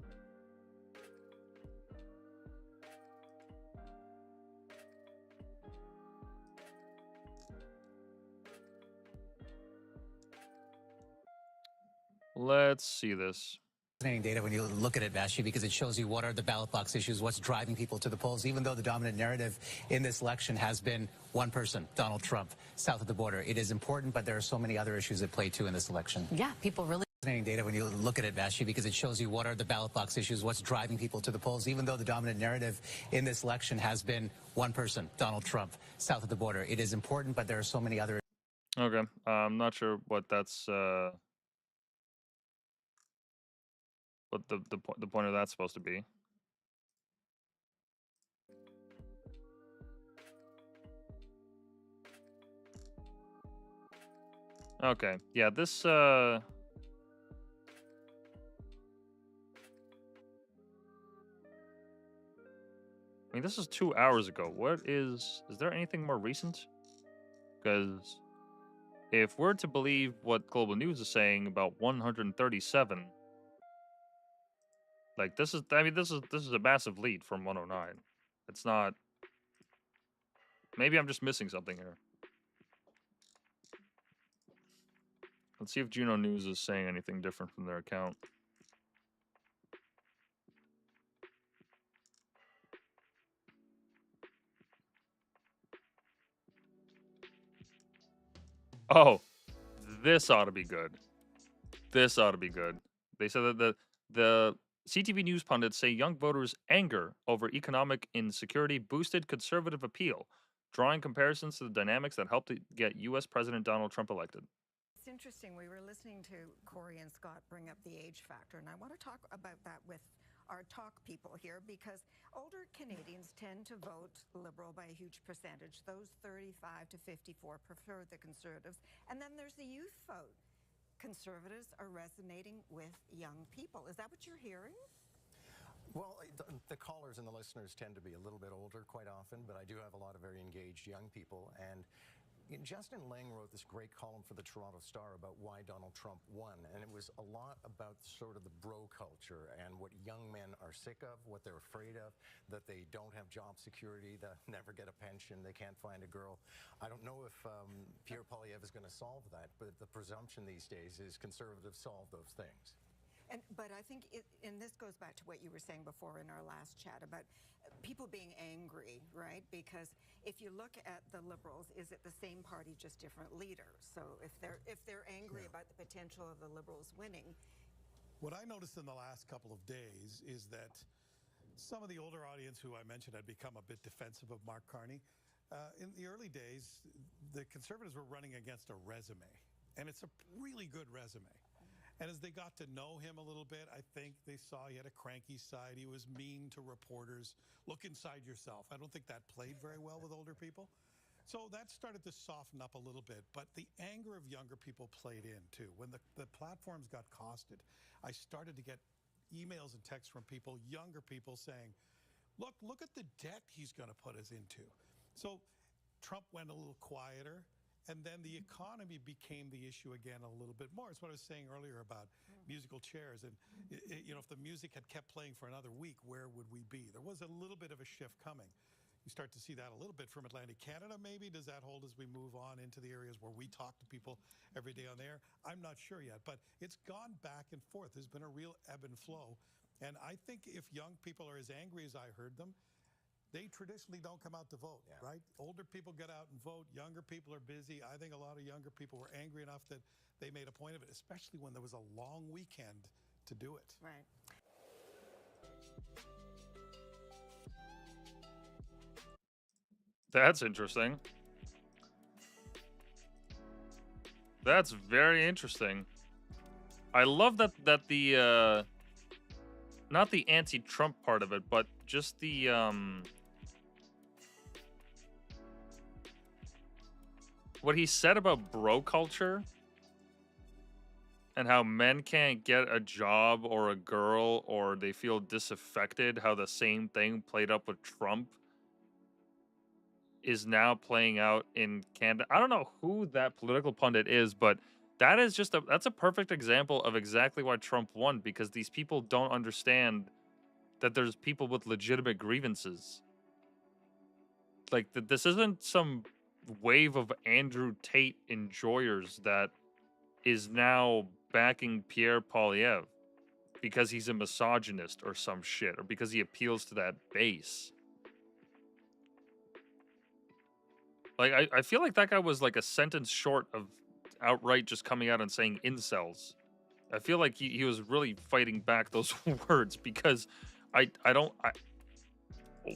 Let's see this. Fascinating data when you look at it, Vashi, because it shows you what are the ballot box issues, what's driving people to the polls, even though the dominant narrative in this election has been one person, Donald Trump, south of the border. It is important, but there are so many other issues at play, too, in this election. Yeah, people really Fascinating data when you look at it, Vashi, because it shows you what are the ballot box issues, what's driving people to the polls, even though the dominant narrative in this election has been one person, Donald Trump, south of the border. It is important, but there are so many other. Okay, I'm not sure what that's what the point of that's supposed to be. Okay, yeah, this I mean, this is 2 hours ago. Is there anything more recent? Because if we're to believe what Global News is saying about 137, like this is a massive lead from 109. It's not. Maybe I'm just missing something here. Let's see if Juno News is saying anything different from their account. Oh, this ought to be good. This ought to be good. They said that the CTV News pundits say young voters' anger over economic insecurity boosted conservative appeal, drawing comparisons to the dynamics that helped to get U.S. President Donald Trump elected. It's interesting. We were listening to Corey and Scott bring up the age factor, and I want to talk about that with our talk people here because older Canadians tend to vote Liberal by a huge percentage. Those 35 to 54 prefer the Conservatives. And then there's the youth vote. Conservatives are resonating with young people. Is that what you're hearing? Well, the callers and the listeners tend to be a little bit older quite often, but I do have a lot of very engaged young people. And Justin Lang wrote this great column for the Toronto Star about why Donald Trump won, and it was a lot about sort of the bro culture and what young men are sick of, what they're afraid of, that they don't have job security, that never get a pension, they can't find a girl. I don't know if Pierre Poilievre is going to solve that, but the presumption these days is conservatives solve those things. But I think, and this goes back to what you were saying before in our last chat about people being angry, right? Because if you look at the Liberals, is it the same party, just different leaders? So if they're angry about the potential of the Liberals winning. What I noticed in the last couple of days is that some of the older audience who I mentioned had become a bit defensive of Mark Carney. In the early days, the Conservatives were running against a resume, and it's a really good resume. And as they got to know him a little bit, I think they saw he had a cranky side. He was mean to reporters. Look inside yourself. I don't think that played very well with older people. So that started to soften up a little bit. But the anger of younger people played in, too. When the platforms got costed, I started to get emails and texts from people, younger people, saying, look at the debt he's going to put us into. So Trump went a little quieter. And then the economy became the issue again a little bit more. It's what I was saying earlier about musical chairs. And, if the music had kept playing for another week, where would we be? There was a little bit of a shift coming. You start to see that a little bit from Atlantic Canada, maybe. Does that hold as we move on into the areas where we talk to people every day on the air? I'm not sure yet, but it's gone back and forth. There's been a real ebb and flow. And I think if young people are as angry as I heard them, they traditionally don't come out to vote, right? Older people get out and vote. Younger people are busy. I think a lot of younger people were angry enough that they made a point of it, especially when there was a long weekend to do it. Right. That's interesting. That's very interesting. I love that the not the anti-Trump part of it, but just the what he said about bro culture and how men can't get a job or a girl or they feel disaffected, how the same thing played up with Trump is now playing out in Canada. I don't know who that political pundit is, but that is that's a perfect example of exactly why Trump won, because these people don't understand that there's people with legitimate grievances. Like this isn't some wave of Andrew Tate enjoyers that is now backing Pierre Poilievre because he's a misogynist or some shit, or because he appeals to that base. Like, I feel like that guy was like a sentence short of outright just coming out and saying incels I feel like he was really fighting back those words because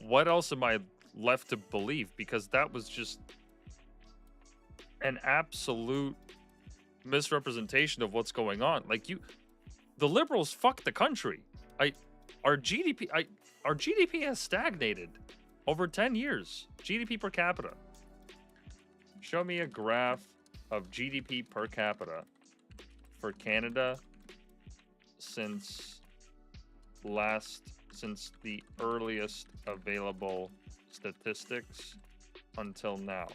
what else am I left to believe? Because that was just an absolute misrepresentation of what's going on. Like the liberals fucked the country. Our GDP has stagnated over 10 years. GDP per capita. Show me a graph of GDP per capita for Canada since the earliest available statistics until now.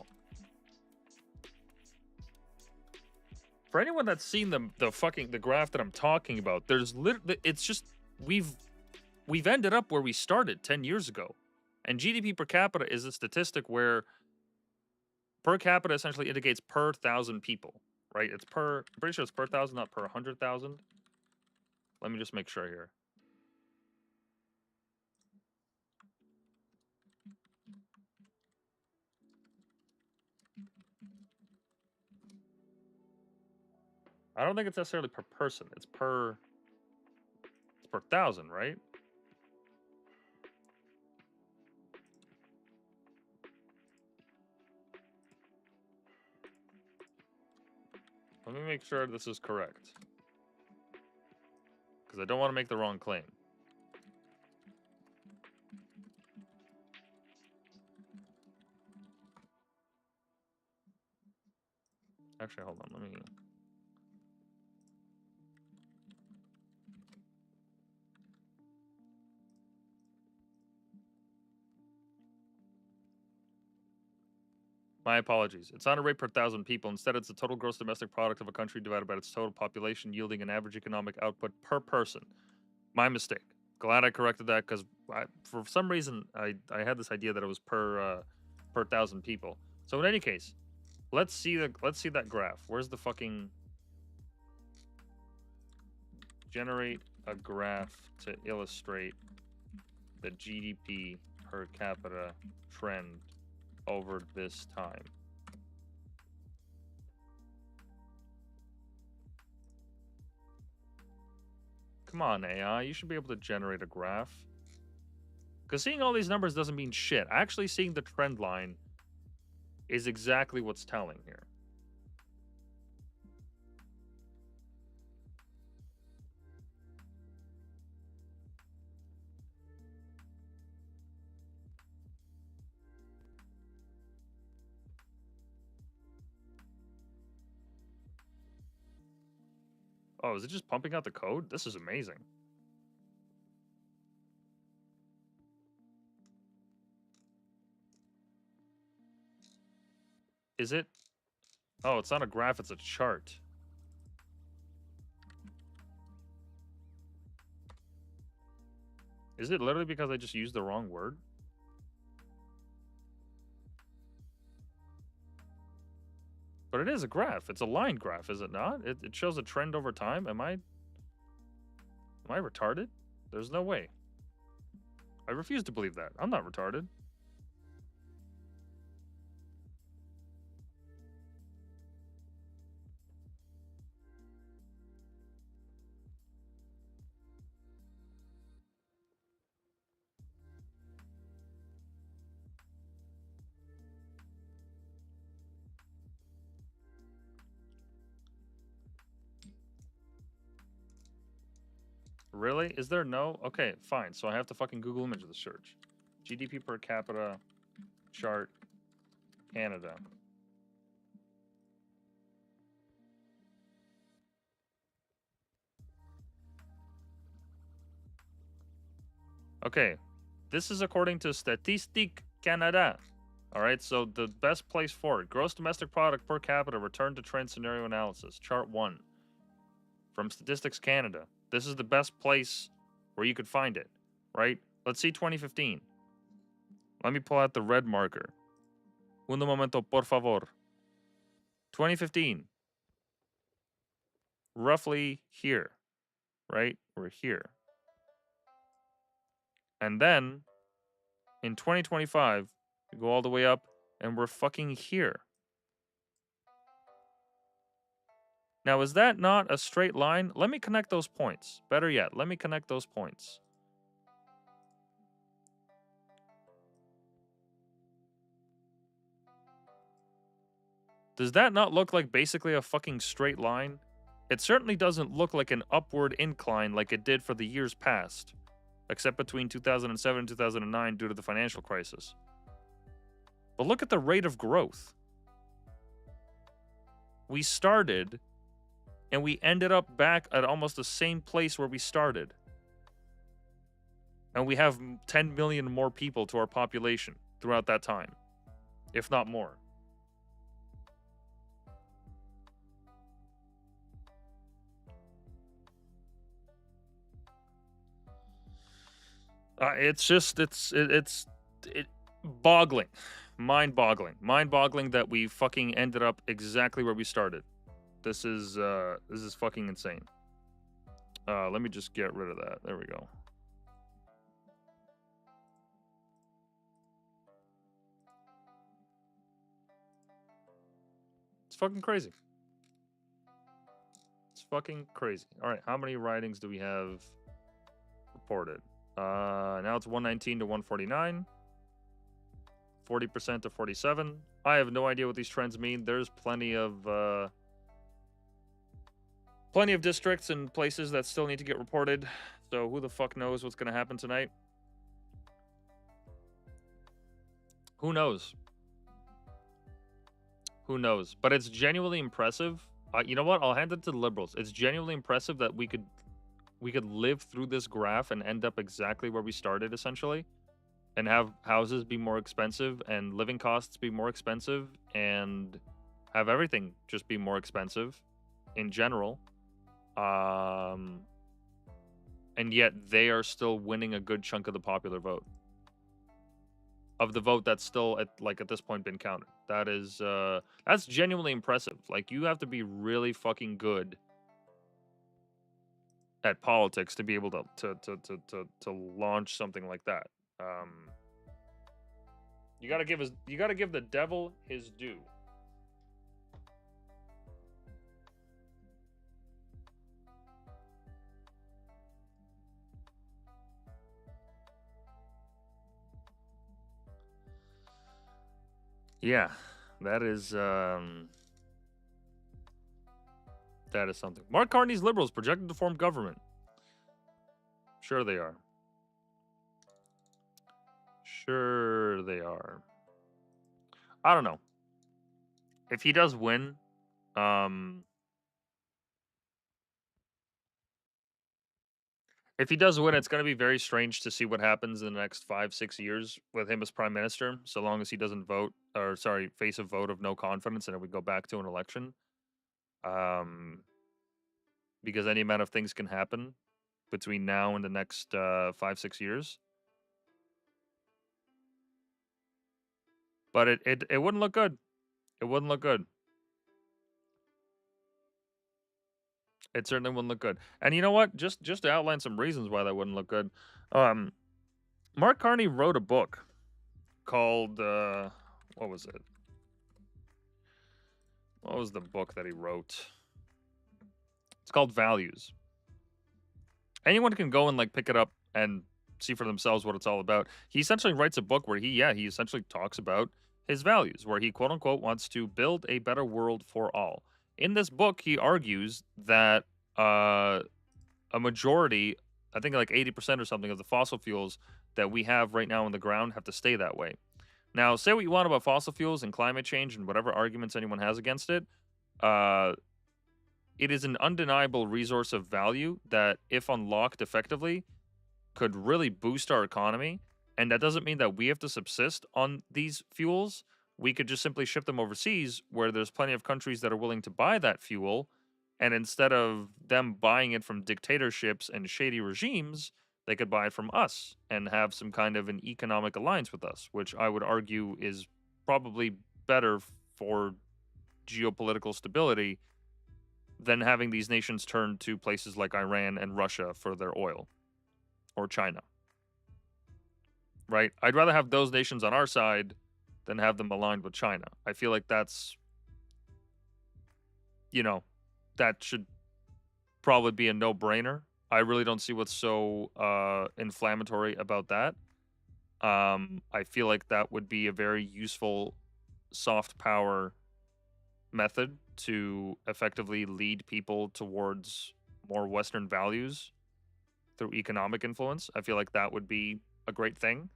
For anyone that's seen the graph that I'm talking about, it's just we've ended up where we started 10 years ago. And GDP per capita is a statistic where per capita essentially indicates per 1,000 people, right? I'm pretty sure it's per 1,000, not per 100,000. Let me just make sure here. I don't think it's necessarily per person. It's per 1,000, right? Let me make sure this is correct, because I don't want to make the wrong claim. Actually, hold on. Let me... My apologies. It's not a rate per 1,000 people. Instead, it's the total gross domestic product of a country divided by its total population, yielding an average economic output per person. My mistake. Glad I corrected that, because for some reason I had this idea that it was per 1,000 people. So in any case, let's see that graph. Where's the fucking generate a graph to illustrate the GDP per capita trend over this time? Come on, AI, you should be able to generate a graph. Because seeing all these numbers doesn't mean shit. Actually seeing the trend line is exactly what's telling here. Oh, is it just pumping out the code? This is amazing. Is it? Oh, it's not a graph, it's a chart. Is it literally because I just used the wrong word? But it is a graph. It's a line graph, is it not? It shows a trend over time. Am I retarded? There's no way. I refuse to believe that. I'm not retarded. Really? Is there no? Okay, fine. So I have to fucking Google image the search. GDP per capita chart Canada. Okay, this is according to Statistique Canada. All right, so the best place for it. Gross domestic product per capita return to trend scenario analysis. Chart 1 from Statistics Canada. This is the best place where you could find it, right? Let's see 2015. Let me pull out the red marker. Un momento, por favor. 2015. Roughly here, right? We're here. And then in 2025, we go all the way up and we're fucking here. Now, is that not a straight line? Let me connect those points. Better yet, let me connect those points. Does that not look like basically a fucking straight line? It certainly doesn't look like an upward incline like it did for the years past, except between 2007 and 2009 due to the financial crisis. But look at the rate of growth. We started, and we ended up back at almost the same place where we started. And we have 10 million more people to our population throughout that time, if not more. It's boggling, mind-boggling that we fucking ended up exactly where we started. This is fucking insane. Let me just get rid of that. There we go. It's fucking crazy. It's fucking crazy. All right, how many ridings do we have reported? Now it's 119 to 149. 40% to 47. I have no idea what these trends mean. There's plenty of districts and places that still need to get reported. So who the fuck knows what's going to happen tonight? Who knows? Who knows? But it's genuinely impressive. You know what? I'll hand it to the liberals. It's genuinely impressive that we could live through this graph and end up exactly where we started, essentially, and have houses be more expensive and living costs be more expensive and have everything just be more expensive in general. And yet they are still winning a good chunk of the popular vote. Of the vote that's still at this point been counted. That is that's genuinely impressive. Like, you have to be really fucking good at politics to be able to launch something like that. You gotta give the devil his due. Yeah, that is something. Mark Carney's Liberals projected to form government. Sure they are. Sure they are. I don't know. If he does win, if he does win, it's going to be very strange to see what happens in the next 5-6 years with him as prime minister, so long as he doesn't face a vote of no confidence and then we go back to an election. Because any amount of things can happen between now and the next 5-6 years. But it wouldn't look good. It wouldn't look good. It certainly wouldn't look good. And you know what? Just to outline some reasons why that wouldn't look good. Mark Carney wrote a book called what was it? What was the book that he wrote? It's called Values. Anyone can go and pick it up and see for themselves what it's all about. He essentially writes a book where he essentially talks about his values, where he quote unquote wants to build a better world for all. In this book, he argues that a majority, I think 80% or something, of the fossil fuels that we have right now in the ground have to stay that way. Now, say what you want about fossil fuels and climate change and whatever arguments anyone has against it. It is an undeniable resource of value that, if unlocked effectively, could really boost our economy. And that doesn't mean that we have to subsist on these fuels. We could just simply ship them overseas, where there's plenty of countries that are willing to buy that fuel. And instead of them buying it from dictatorships and shady regimes, they could buy it from us and have some kind of an economic alliance with us, which I would argue is probably better for geopolitical stability than having these nations turn to places like Iran and Russia for their oil, or China. Right? I'd rather have those nations on our side than have them aligned with China. I feel like that's that should probably be a no-brainer. I really don't see what's so inflammatory about that. I feel like that would be a very useful soft power method to effectively lead people towards more Western values through economic influence. I feel like that would be a great thing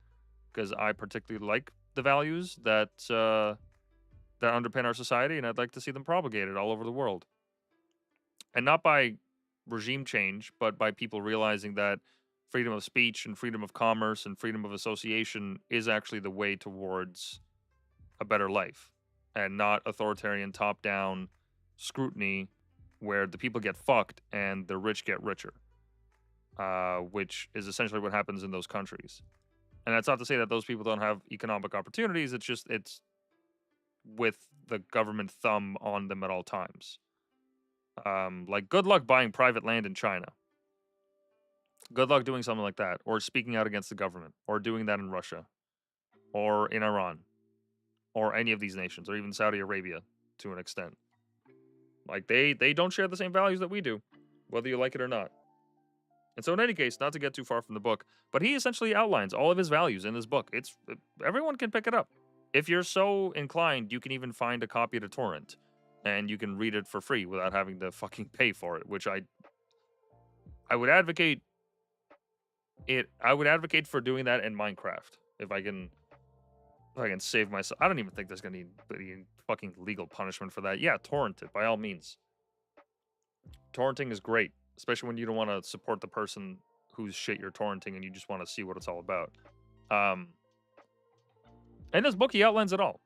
because I particularly like the values that that underpin our society, and I'd like to see them propagated all over the world. And not by regime change, but by people realizing that freedom of speech and freedom of commerce and freedom of association is actually the way towards a better life, and not authoritarian top-down scrutiny where the people get fucked and the rich get richer, which is essentially what happens in those countries. And that's not to say that those people don't have economic opportunities. It's just it's with the government thumb on them at all times. Like, good luck buying private land in China. Good luck doing something like that, or speaking out against the government, or doing that in Russia, or in Iran, or any of these nations, or even Saudi Arabia to an extent. Like, they don't share the same values that we do, whether you like it or not. And so in any case, not to get too far from the book, but he essentially outlines all of his values in this book. It's everyone can pick it up. If you're so inclined, you can even find a copy at a torrent, and you can read it for free without having to fucking pay for it, which I would advocate it. I would advocate for doing that in Minecraft if I can save myself. I don't even think there's gonna be fucking legal punishment for that. Yeah, torrent it by all means. Torrenting is great, especially when you don't want to support the person whose shit you're torrenting and you just want to see what it's all about. In this book, he outlines it all.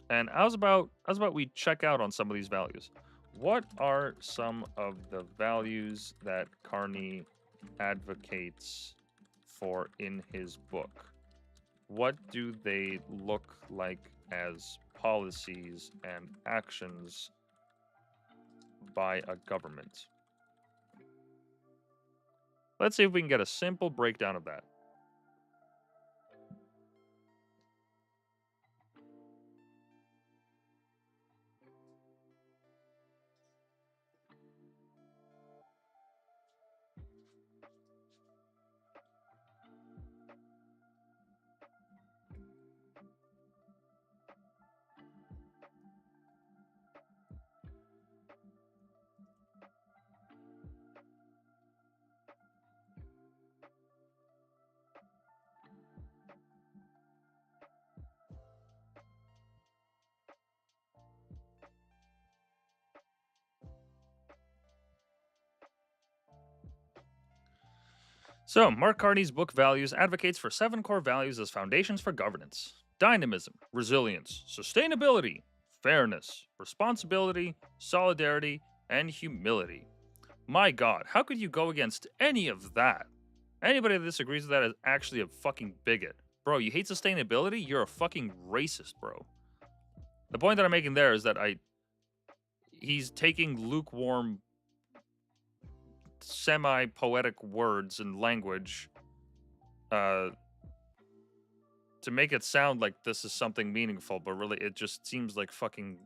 And how's about we check out on some of these values? What are some of the values that Carney advocates for in his book? What do they look like as policies and actions by a government? Let's see if we can get a simple breakdown of that. So, Mark Carney's book Values advocates for 7 core values as foundations for governance: dynamism, resilience, sustainability, fairness, responsibility, solidarity, and humility. My God, how could you go against any of that? Anybody that disagrees with that is actually a fucking bigot. Bro, you hate sustainability? You're a fucking racist, bro. The point that I'm making there is that he's taking lukewarm semi-poetic words and language to make it sound like this is something meaningful, but really it just seems like fucking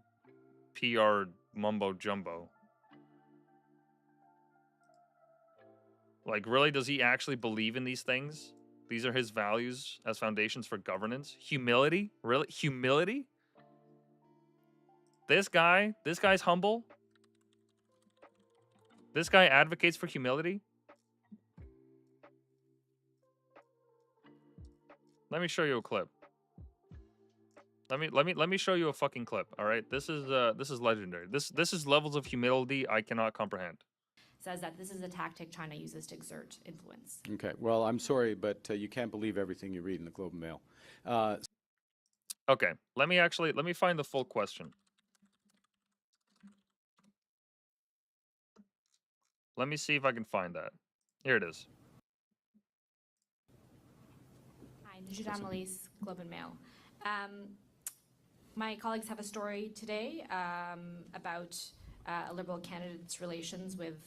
PR mumbo-jumbo. Like, really, does he actually believe in these things? These are his values as foundations for governance? Humility? Really? Humility? This guy's humble? This guy advocates for humility? Let me show you a clip. Let me show you a fucking clip, all right? This is legendary. This is levels of humility I cannot comprehend. Says that this is a tactic China uses to exert influence. Okay, well, I'm sorry, but you can't believe everything you read in the Globe and Mail. Okay, let me find the full question. Let me see if I can find that. Here it is. Hi, Najid Amelis, Globe and Mail. My colleagues have a story today about a Liberal candidate's relations with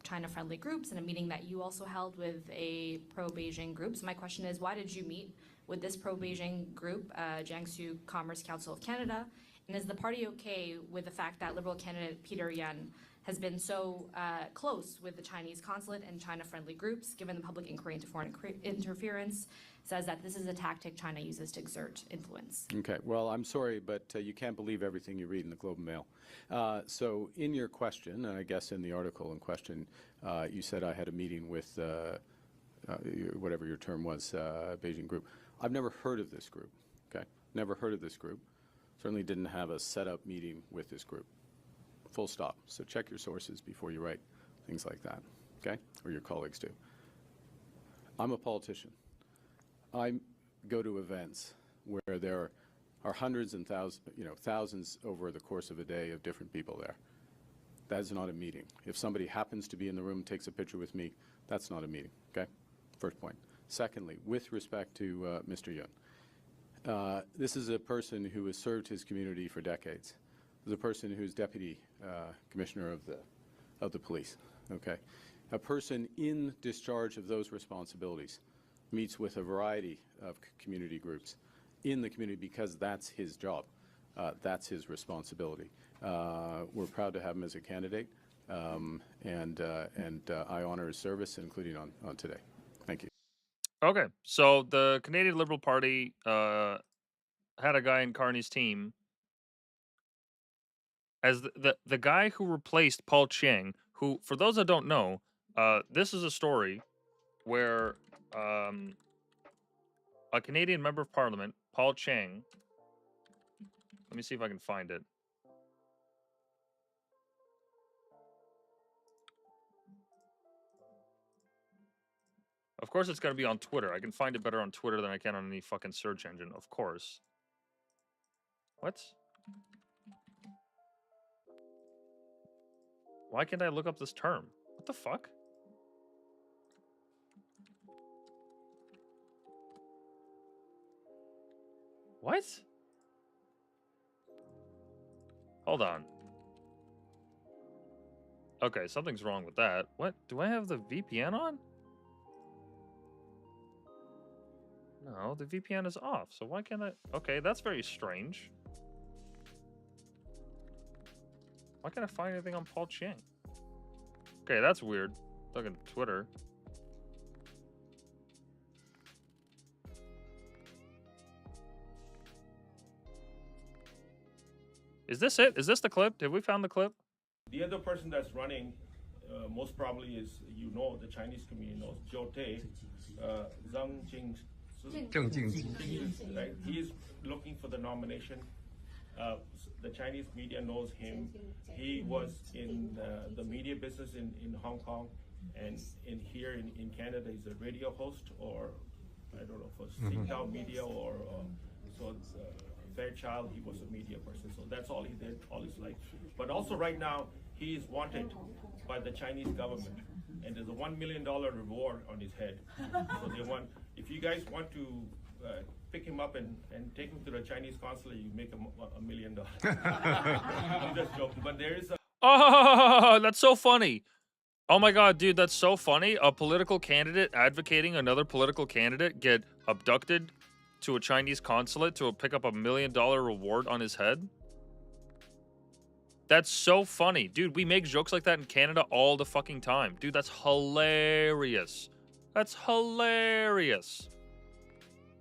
China-friendly groups and a meeting that you also held with a pro-Beijing group. So my question is, why did you meet with this pro-Beijing group, Jiangsu Commerce Council of Canada, And is the party okay with the fact that Liberal candidate Peter Yan has been so close with the Chinese consulate and China-friendly groups, given the public inquiry into foreign interference, says that this is a tactic China uses to exert influence? Okay, well, I'm sorry, but you can't believe everything you read in the Globe and Mail. So in your question, and I guess in the article in question, you said I had a meeting with whatever your term was, Beijing group. I've never heard of this group, okay? Never heard of this group. Certainly didn't have a set-up meeting with this group. Full stop. So check your sources before you write things like that, okay? Or your colleagues do. I'm a politician. I go to events where there are hundreds and thousands over the course of a day of different people there. That is not a meeting. If somebody happens to be in the room and takes a picture with me, that's not a meeting, okay? First point. Secondly, with respect to Mr. Yun, this is a person who has served his community for decades. This is a person who's deputy commissioner of the police, okay? A person in discharge of those responsibilities meets with a variety of community groups in the community because that's his job. That's his responsibility. We're proud to have him as a candidate, and I honor his service, including on today. Thank you. Okay, so the Canadian Liberal Party had a guy in Carney's team as the guy who replaced Paul Chiang, who, for those that don't know, this is a story where a Canadian member of parliament, Paul Chiang, let me see if I can find it. Of course it's going to be on Twitter. I can find it better on Twitter than I can on any fucking search engine, of course. What? Why can't I look up this term? What the fuck? What? Hold on. Okay, something's wrong with that. What? Do I have the VPN on? No, the VPN is off, so why can't I... Okay, that's very strange. Why can't I find anything on Paul Chiang? Okay, that's weird. Look at Twitter. Is this it? Is this the clip? Have we found the clip? The other person that's running, most probably is, the Chinese community knows, Zhou Te, Zhang Jing. Right? He is looking for the nomination. The Chinese media knows him. He was in the media business in Hong Kong, and here in Canada, he's a radio host, or I don't know, for Singtel Media or so. Fairchild, he was a media person, so that's all he did all his life. But also right now, he is wanted by the Chinese government, and there's a $1 million reward on his head. So they want, if you guys want to pick him up and take him to the Chinese consulate, you make him $1 million. I'm just joking, but there is a... Oh, that's so funny. Oh my god, dude, that's so funny. A political candidate advocating another political candidate get abducted to a Chinese consulate to pick up $1 million reward on his head? That's so funny. Dude, we make jokes like that in Canada all the fucking time. Dude, that's hilarious. That's hilarious.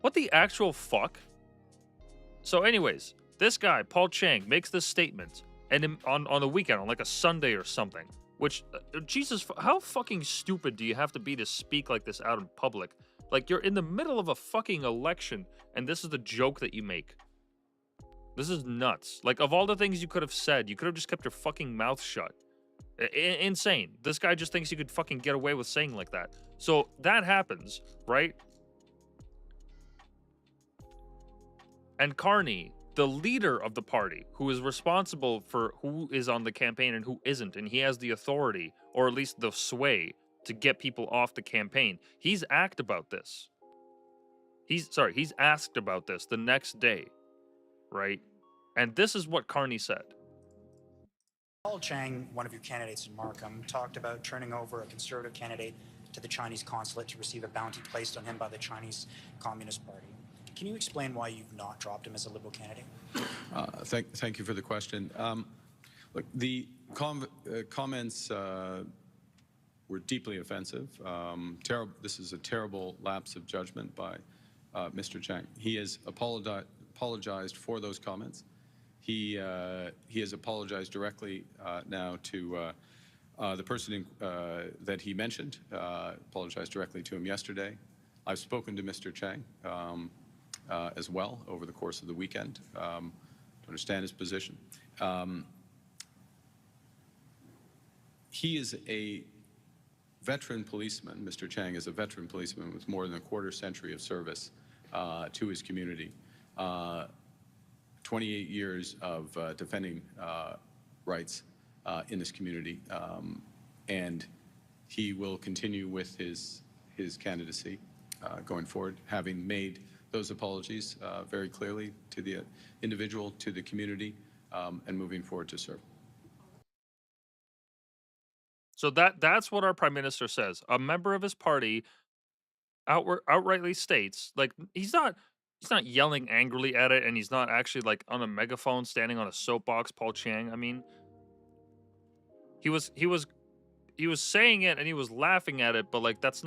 What the actual fuck? So anyways, this guy, Paul Chiang, makes this statement and on the weekend, on like a Sunday or something, which, Jesus, how fucking stupid do you have to be to speak like this out in public? Like, you're in the middle of a fucking election, and this is the joke that you make. This is nuts. Like, of all the things you could have said, you could have just kept your fucking mouth shut. Insane. This guy just thinks he could fucking get away with saying like that. So, that happens, right? And Carney, the leader of the party, who is responsible for who is on the campaign and who isn't, and he has the authority, or at least the sway, to get people off the campaign. He's asked about this. He's asked about this the next day, right? And this is what Carney said. Paul Chiang, one of your candidates in Markham, talked about turning over a conservative candidate to the Chinese consulate to receive a bounty placed on him by the Chinese Communist Party. Can you explain why you've not dropped him as a Liberal candidate? Thank you for the question. Look, the comments were deeply offensive. This is a terrible lapse of judgment by Mr. Chang. He has apologized for those comments. He has apologized directly now to the person that he mentioned. Apologized directly to him yesterday. I've spoken to Mr. Chang as well over the course of the weekend to understand his position. He is a veteran policeman. Mr. Chang is a veteran policeman with more than a quarter century of service to his community. 28 years of defending rights in this community, and he will continue with his candidacy going forward, having made those apologies very clearly to the individual, to the community, and moving forward to serve. So that's what our prime minister says. A member of his party outrightly states, like, he's not yelling angrily at it, and he's not actually like on a megaphone standing on a soapbox, Paul Chiang. I mean, he was saying it and he was laughing at it, but like it's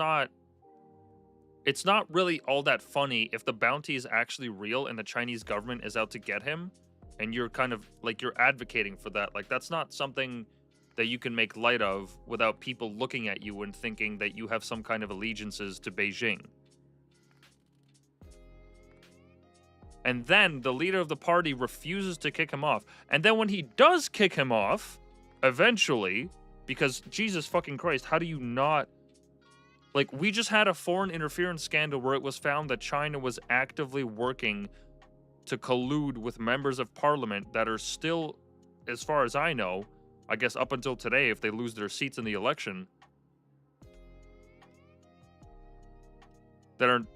not really all that funny if the bounty is actually real and the Chinese government is out to get him, and you're kind of like, you're advocating for that. Like, that's not something that you can make light of without people looking at you and thinking that you have some kind of allegiances to Beijing. And then the leader of the party refuses to kick him off. And then when he does kick him off, eventually, because Jesus fucking Christ, how do you not... Like, we just had a foreign interference scandal where it was found that China was actively working to collude with members of parliament that are still, as far as I know, I guess up until today, if they lose their seats in the election, that are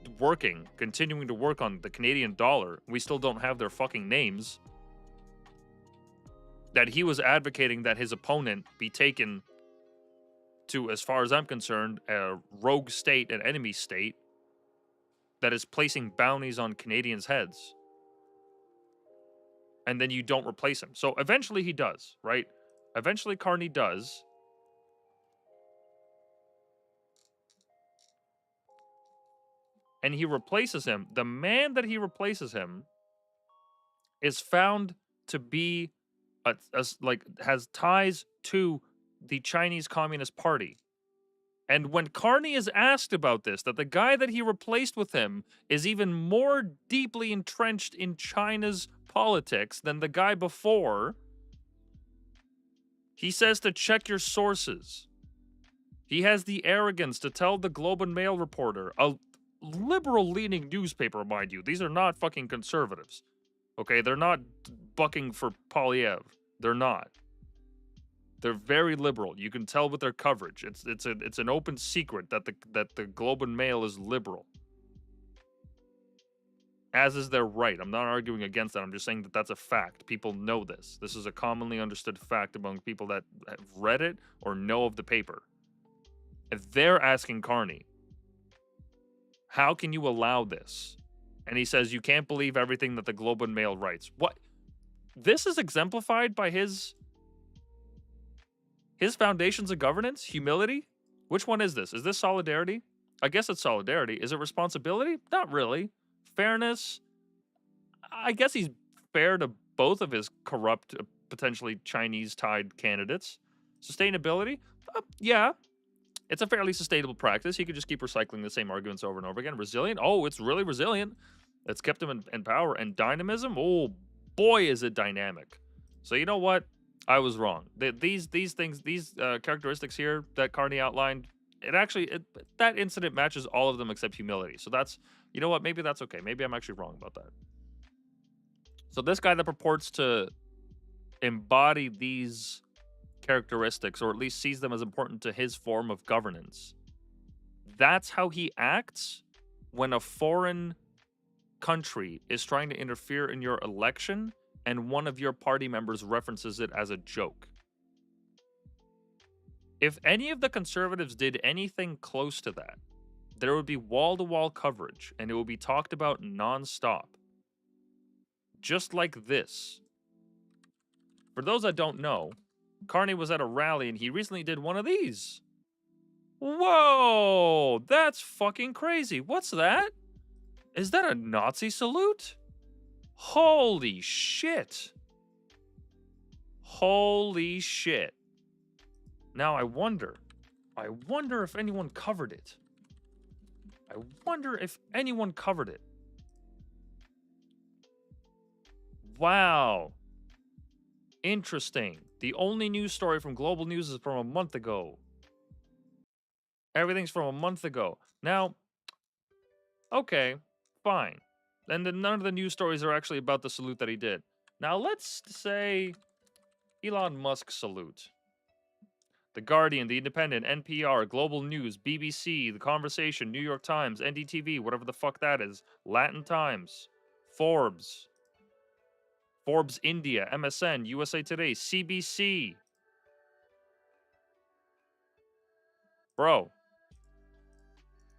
continuing to work on the Canadian dollar. We still don't have their fucking names. That he was advocating that his opponent be taken to, as far as I'm concerned, a rogue state, an enemy state, that is placing bounties on Canadians' heads. And then you don't replace him. So eventually he does, right? Eventually Carney does. And he replaces him. The man that he replaces him is found to be has ties to the Chinese Communist Party. And when Carney is asked about this, that the guy that he replaced with him is even more deeply entrenched in China's politics than the guy before, he says to check your sources. He has the arrogance to tell the Globe and Mail reporter, a liberal-leaning newspaper, mind you. These are not fucking conservatives. Okay, they're not bucking for Polyev. They're not. They're very liberal. You can tell with their coverage. It's an open secret that the Globe and Mail is liberal. As is their right. I'm not arguing against that. I'm just saying that that's a fact. People know this. This is a commonly understood fact among people that have read it or know of the paper. And they're asking Carney, how can you allow this? And he says, you can't believe everything that the Globe and Mail writes. What? This is exemplified by his foundations of governance? Humility? Which one is this? Is this solidarity? I guess it's solidarity. Is it responsibility? Not really. Fairness? I guess he's fair to both of his corrupt, potentially Chinese-tied candidates. Sustainability? Yeah. It's a fairly sustainable practice. He could just keep recycling the same arguments over and over again. Resilient? Oh, it's really resilient. It's kept him in power. And dynamism? Oh, boy, is it dynamic. So you know what? I was wrong. These things, these characteristics here that Carney outlined, that incident matches all of them except humility. So that's, you know what? Maybe that's okay. Maybe I'm actually wrong about that. So this guy that purports to embody these characteristics, or at least sees them as important to his form of governance, that's how he acts when a foreign country is trying to interfere in your election and one of your party members references it as a joke. If any of the conservatives did anything close to that, there would be wall-to-wall coverage, and it would be talked about non-stop. Just like this. For those that don't know, Carney was at a rally and he recently did one of these. Whoa, that's fucking crazy. What's that? Is that a Nazi salute? Holy shit. Holy shit. Now I wonder if anyone covered it. I wonder if anyone covered it. Wow. Interesting. The only news story from Global News is from a month ago. Everything's from a month ago. Now, okay, fine. And then none of the news stories are actually about the salute that he did. Now, let's say Elon Musk salute. The Guardian, The Independent, NPR, Global News, BBC, The Conversation, New York Times, NDTV, whatever the fuck that is, Latin Times, Forbes, Forbes India, MSN, USA Today, CBC. Bro,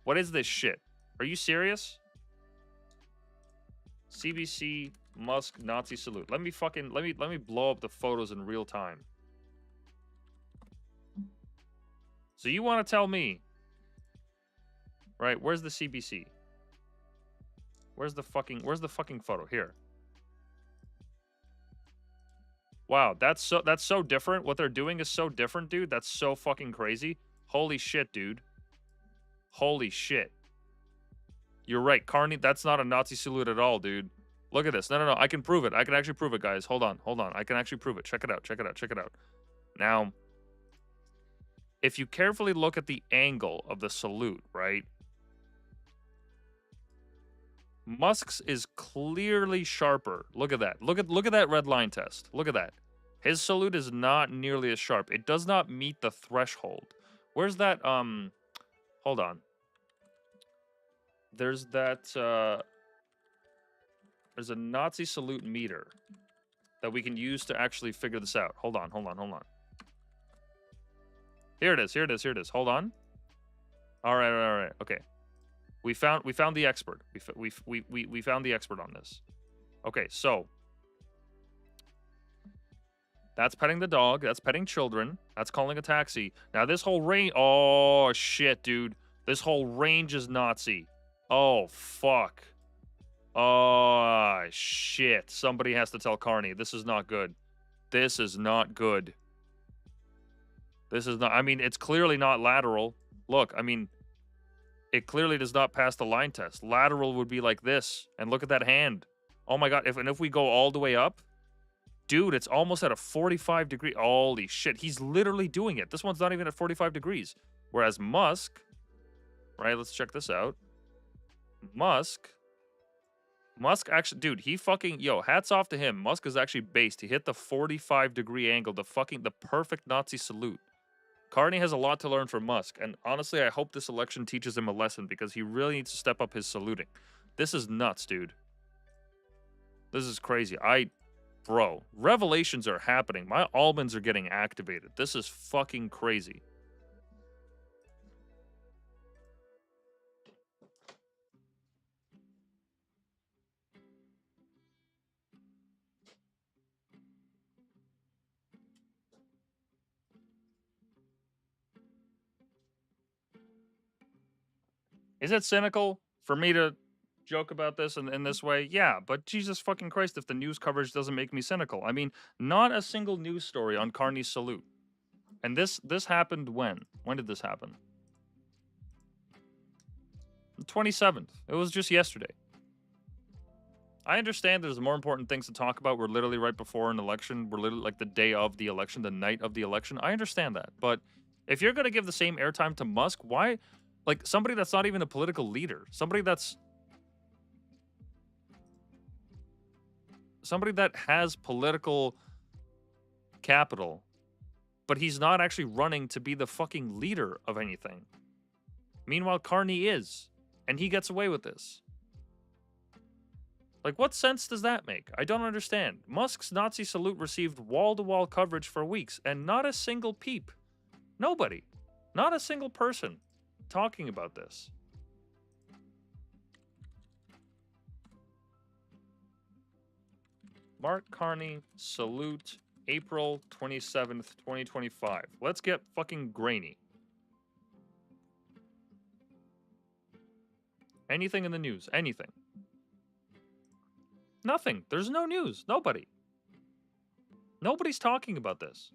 what is this shit? Are you serious? CBC, Musk, Nazi salute. Let me blow up the photos in real time. So you want to tell me, right? Where's the CBC? Where's the fucking photo? Here. Wow, that's so different. What they're doing is so different, dude. That's so fucking crazy. Holy shit, dude. Holy shit. You're right, Carney. That's not a Nazi salute at all, dude. Look at this. No. I can prove it. I can actually prove it, guys. Hold on. I can actually prove it. Check it out. Now, if you carefully look at the angle of the salute, right? Musk's is clearly sharper. Look at that. Look at that red line test. Look at that. His salute is not nearly as sharp. It does not meet the threshold. Where's that? Hold on. There's that. There's a Nazi salute meter that we can use to actually figure this out. Hold on. Here it is. Hold on. All right. Okay. We found the expert. We found the expert on this. Okay, so that's petting the dog. That's petting children. That's calling a taxi. Now this whole range. Oh shit, dude. This whole range is Nazi. Oh fuck. Oh shit. Somebody has to tell Carney. This is not good. This is not good. This is not. I mean, it's clearly not lateral. Look, I mean, it clearly does not pass the line test. Lateral would be like this. And look at that hand. Oh my god. If we go all the way up, dude, it's almost at a 45 degree. Holy shit. He's literally doing it. This one's not even at 45 degrees. Whereas Musk, right? Let's check this out. Musk actually, dude, he fucking, hats off to him. Musk is actually based. He hit the 45 degree angle, the perfect Nazi salute. Carney has a lot to learn from Musk, and honestly, I hope this election teaches him a lesson because he really needs to step up his saluting. This is nuts, dude. This is crazy. Bro, revelations are happening. My almonds are getting activated. This is fucking crazy. Is it cynical for me to joke about this in this way? Yeah, but Jesus fucking Christ, if the news coverage doesn't make me cynical. I mean, not a single news story on Carney's salute. And this happened when? When did this happen? The 27th. It was just yesterday. I understand there's more important things to talk about. We're literally right before an election. We're literally like the day of the election, the night of the election. I understand that. But if you're going to give the same airtime to Musk, why? Like, somebody that's not even a political leader. Somebody that has political capital, but he's not actually running to be the fucking leader of anything. Meanwhile, Carney is, and he gets away with this. Like, what sense does that make? I don't understand. Musk's Nazi salute received wall-to-wall coverage for weeks, and not a single peep. Nobody. Not a single person talking about this. Mark Carney salute April 27th, 2025. Let's get fucking grainy. Anything in the news? Anything? Nothing. There's no news. Nobody. Nobody's talking about this.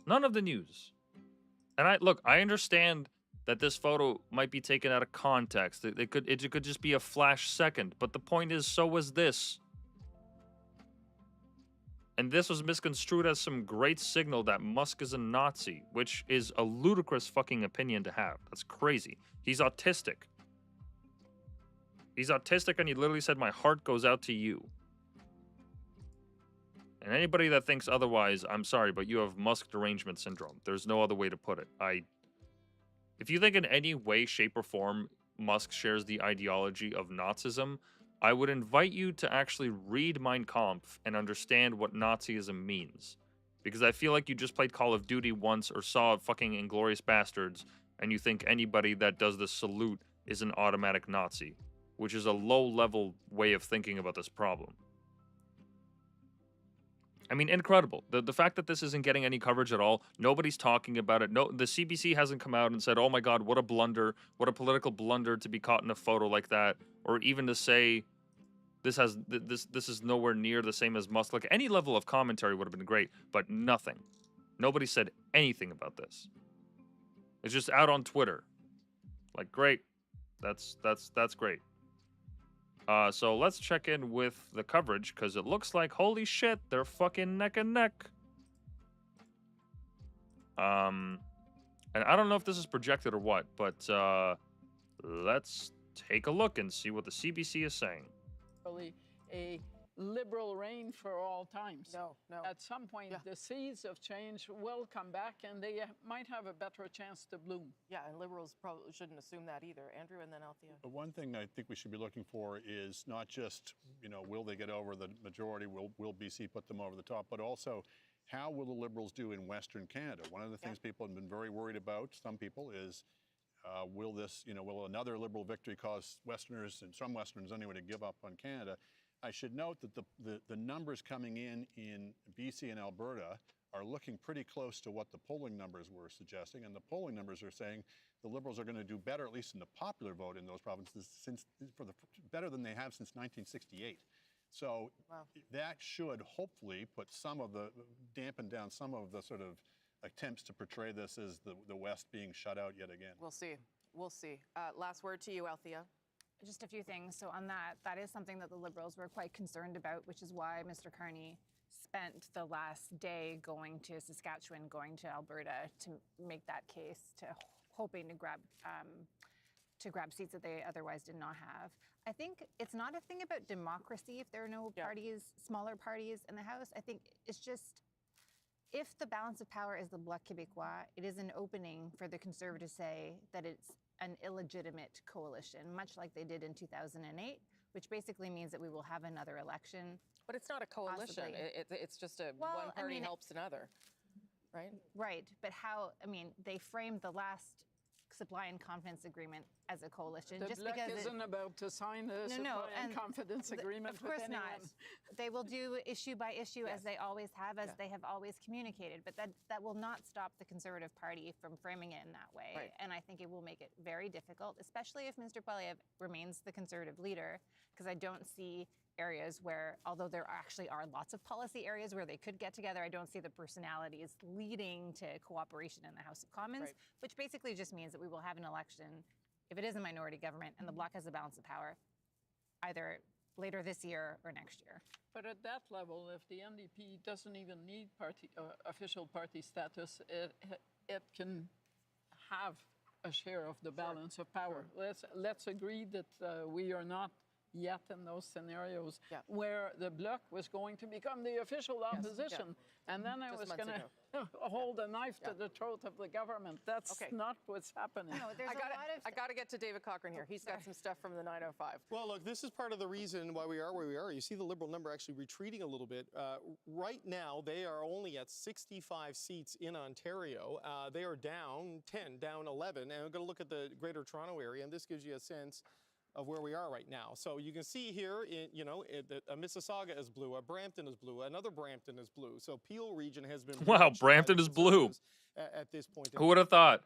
None of the news. And I understand that this photo might be taken out of context. It could just be a flash second, but the point is, so was this. And this was misconstrued as some great signal that Musk is a Nazi, which is a ludicrous fucking opinion to have. That's crazy. He's autistic. He's autistic, and he literally said, "My heart goes out to you." And anybody that thinks otherwise, I'm sorry, but you have Musk derangement syndrome. There's no other way to put it. If you think in any way, shape, or form Musk shares the ideology of Nazism, I would invite you to actually read Mein Kampf and understand what Nazism means. Because I feel like you just played Call of Duty once or saw fucking Inglourious Bastards, and you think anybody that does the salute is an automatic Nazi, which is a low-level way of thinking about this problem. I mean, incredible. The fact that this isn't getting any coverage at all, nobody's talking about it. No, the CBC hasn't come out and said, "Oh my God, what a blunder, what a political blunder to be caught in a photo like that," or even to say this is nowhere near the same as Musk. Like, any level of commentary would have been great, but nothing. Nobody said anything about this. It's just out on Twitter. Like, great, that's great. So let's check in with the coverage, because it looks like, holy shit, they're fucking neck and neck. And I don't know if this is projected or what, but let's take a look and see what the CBC is saying. Really a liberal reign for all times. No. At some point, the seeds of change will come back, and they might have a better chance to bloom. Yeah, and liberals probably shouldn't assume that either. Andrew, and then Althea. But one thing I think we should be looking for is not just, will they get over the majority, will BC put them over the top, but also how will the Liberals do in Western Canada? One of the things people have been very worried about, some people, is will another Liberal victory cause Westerners, and some Westerners anyway, to give up on Canada? I should note that the numbers coming in BC and Alberta are looking pretty close to what the polling numbers were suggesting, and the polling numbers are saying the Liberals are going to do better, at least in the popular vote in those provinces, better than they have since 1968. So that should hopefully dampen down some of the sort of attempts to portray this as the West being shut out yet again. We'll see. Last word to you, Althea. Just a few things. So on that is something that the Liberals were quite concerned about, which is why Mr. Carney spent the last day going to Saskatchewan, going to Alberta to make that case, hoping to grab seats that they otherwise did not have. I think it's not a thing about democracy if there are no parties, smaller parties in the House. I think it's just, if the balance of power is the Bloc Québécois, it is an opening for the Conservatives to say that it's an illegitimate coalition, much like they did in 2008, which basically means that we will have another election. But it's not a coalition. It's just one party helps another, right? Right. But they framed the last supply and confidence agreement as a coalition. The Bloc isn't about to sign a supply and confidence agreement with anyone. Of course not. They will do issue by issue as they always have, as they have always communicated. But that will not stop the Conservative Party from framing it in that way. Right. And I think it will make it very difficult, especially if Mr. Poilievre remains the Conservative leader, because I don't see areas where, although there actually are lots of policy areas where they could get together, I don't see the personalities leading to cooperation in the House of Commons, which basically just means that we will have an election, if it is a minority government and the Bloc has a balance of power, either later this year or next year. But at that level, if the NDP doesn't even need official party status, it can have a share of the balance of power. Let's agree that we are not yet in those scenarios where the Bloc was going to become the official opposition. And then I was going to hold a knife to the throat of the government. That's not what's happening. No, I got to get to David Cochrane here. He's got some stuff from the 905. Well, look, this is part of the reason why we are where we are. You see the Liberal number actually retreating a little bit. Right now, they are only at 65 seats in Ontario. They are down 10, down 11. And I'm going to look at the Greater Toronto area, and this gives you a sense of where we are right now. So you can see here, Mississauga is blue, Brampton is blue, another Brampton is blue. So Peel region has been Wow, watched by Brampton the is blue. Conservatives at this point. Who would have thought?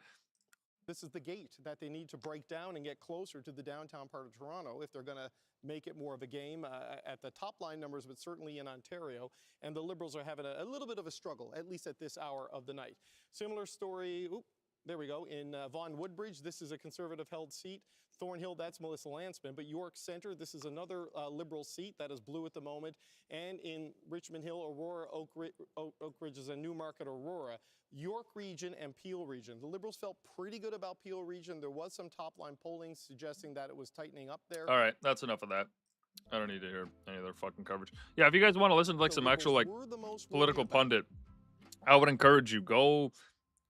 This is the gate that they need to break down and get closer to the downtown part of Toronto if they're going to make it more of a game at the top line numbers, but certainly in Ontario. And the Liberals are having a little bit of a struggle, at least at this hour of the night. Similar story, there we go, in Vaughan Woodbridge. This is a Conservative-held seat. Thornhill, that's Melissa Landsman. But York Centre, this is another Liberal seat that is blue at the moment. And in Richmond Hill, Aurora, Oak Ridge is a Newmarket, Aurora. York region and Peel region. The Liberals felt pretty good about Peel region. There was some top-line polling suggesting that it was tightening up there. All right, that's enough of that. I don't need to hear any other fucking coverage. Yeah, if you guys want to listen to like some actual like political pundit, I would encourage you go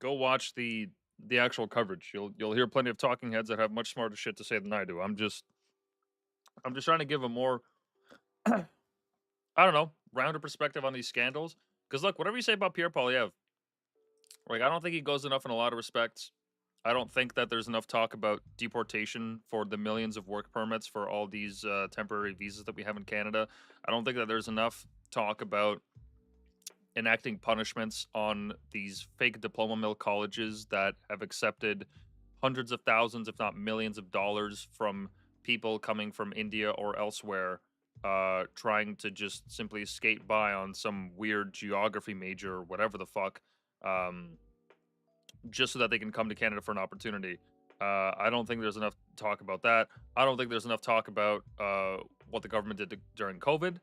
watch the actual coverage. You'll hear plenty of talking heads that have much smarter shit to say than I do. I'm just trying to give a more I don't know, rounded perspective on these scandals. Because look, whatever you say about Pierre Poilievre, like I don't think he goes enough in a lot of respects. I don't think that there's enough talk about deportation for the millions of work permits for all these temporary visas that we have in Canada. I don't think that there's enough talk about enacting punishments on these fake diploma mill colleges that have accepted hundreds of thousands, if not millions of dollars from people coming from India or elsewhere, trying to just simply skate by on some weird geography major or whatever the fuck, just so that they can come to Canada for an opportunity. I don't think there's enough talk about that. I don't think there's enough talk about what the government did during COVID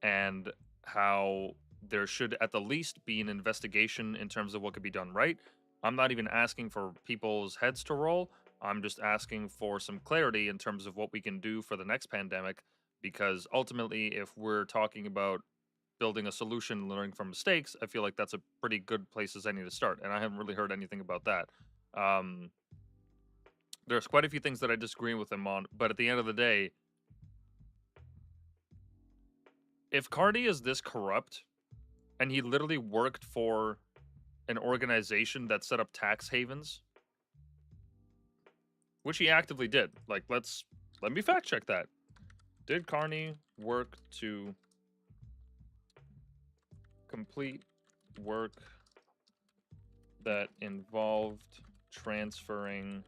and how there should at the least be an investigation in terms of what could be done right. I'm not even asking for people's heads to roll. I'm just asking for some clarity in terms of what we can do for the next pandemic, because ultimately, if we're talking about building a solution and learning from mistakes, I feel like that's a pretty good place as any to start. And I haven't really heard anything about that. There's quite a few things that I disagree with him on, but at the end of the day, if Carney is this corrupt, and he literally worked for an organization that set up tax havens, which he actively did. Like, let me fact check that. Did Carney work to complete work that involved transferring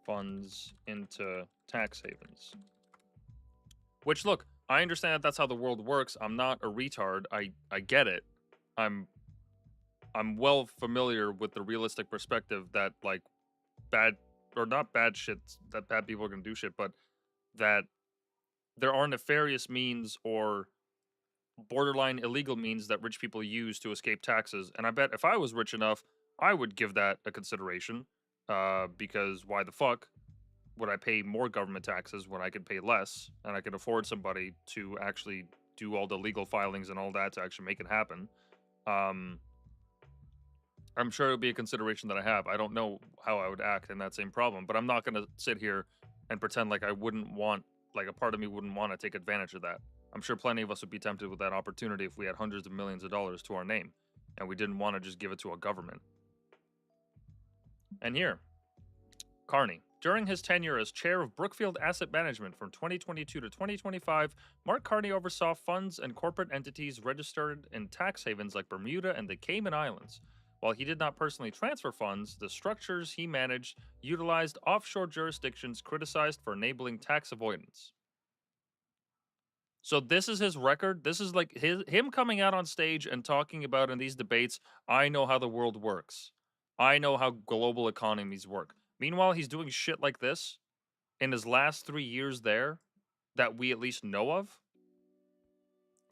funds into tax havens? Which, look, I understand that that's how the world works. I'm not a retard. I get it. I'm well familiar with the realistic perspective that, like, bad, or not bad shit, that bad people are gonna do shit, but that there are nefarious means or borderline illegal means that rich people use to escape taxes. And I bet if I was rich enough, I would give that a consideration, because why the fuck would I pay more government taxes when I could pay less and I could afford somebody to actually do all the legal filings and all that to actually make it happen? I'm sure it would be a consideration that I have. I don't know how I would act in that same problem, but I'm not going to sit here and pretend like I wouldn't want, like a part of me wouldn't want to take advantage of that. I'm sure plenty of us would be tempted with that opportunity if we had hundreds of millions of dollars to our name and we didn't want to just give it to a government. And here, Carney. During his tenure as chair of Brookfield Asset Management from 2022 to 2025, Mark Carney oversaw funds and corporate entities registered in tax havens like Bermuda and the Cayman Islands. While he did not personally transfer funds, the structures he managed utilized offshore jurisdictions criticized for enabling tax avoidance. So this is his record. This is like him coming out on stage and talking about in these debates, I know how the world works. I know how global economies work. Meanwhile, he's doing shit like this in his last 3 years there that we at least know of.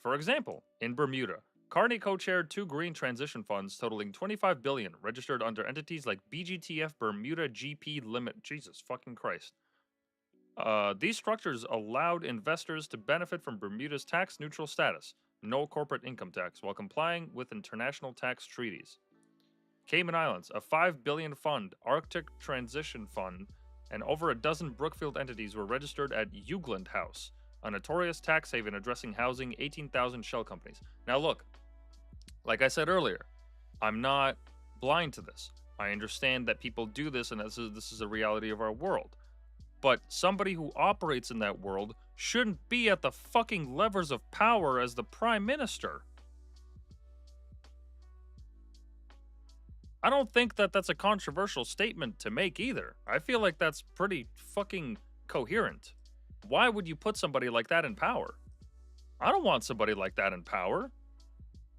For example, in Bermuda, Carney co-chaired 2 green transition funds totaling $25 billion, registered under entities like BGTF Bermuda GP Limit. Jesus fucking Christ. These structures allowed investors to benefit from Bermuda's tax-neutral status, no corporate income tax, while complying with international tax treaties. Cayman Islands, a $5 billion fund, Arctic Transition Fund, and over a dozen Brookfield entities were registered at Eugland House, a notorious tax haven addressing housing 18,000 shell companies. Now look, like I said earlier, I'm not blind to this. I understand that people do this and this is a reality of our world. but somebody who operates in that world shouldn't be at the fucking levers of power as the prime minister. I don't think that that's a controversial statement to make either. I feel like that's pretty fucking coherent. Why would you put somebody like that in power? I don't want somebody like that in power.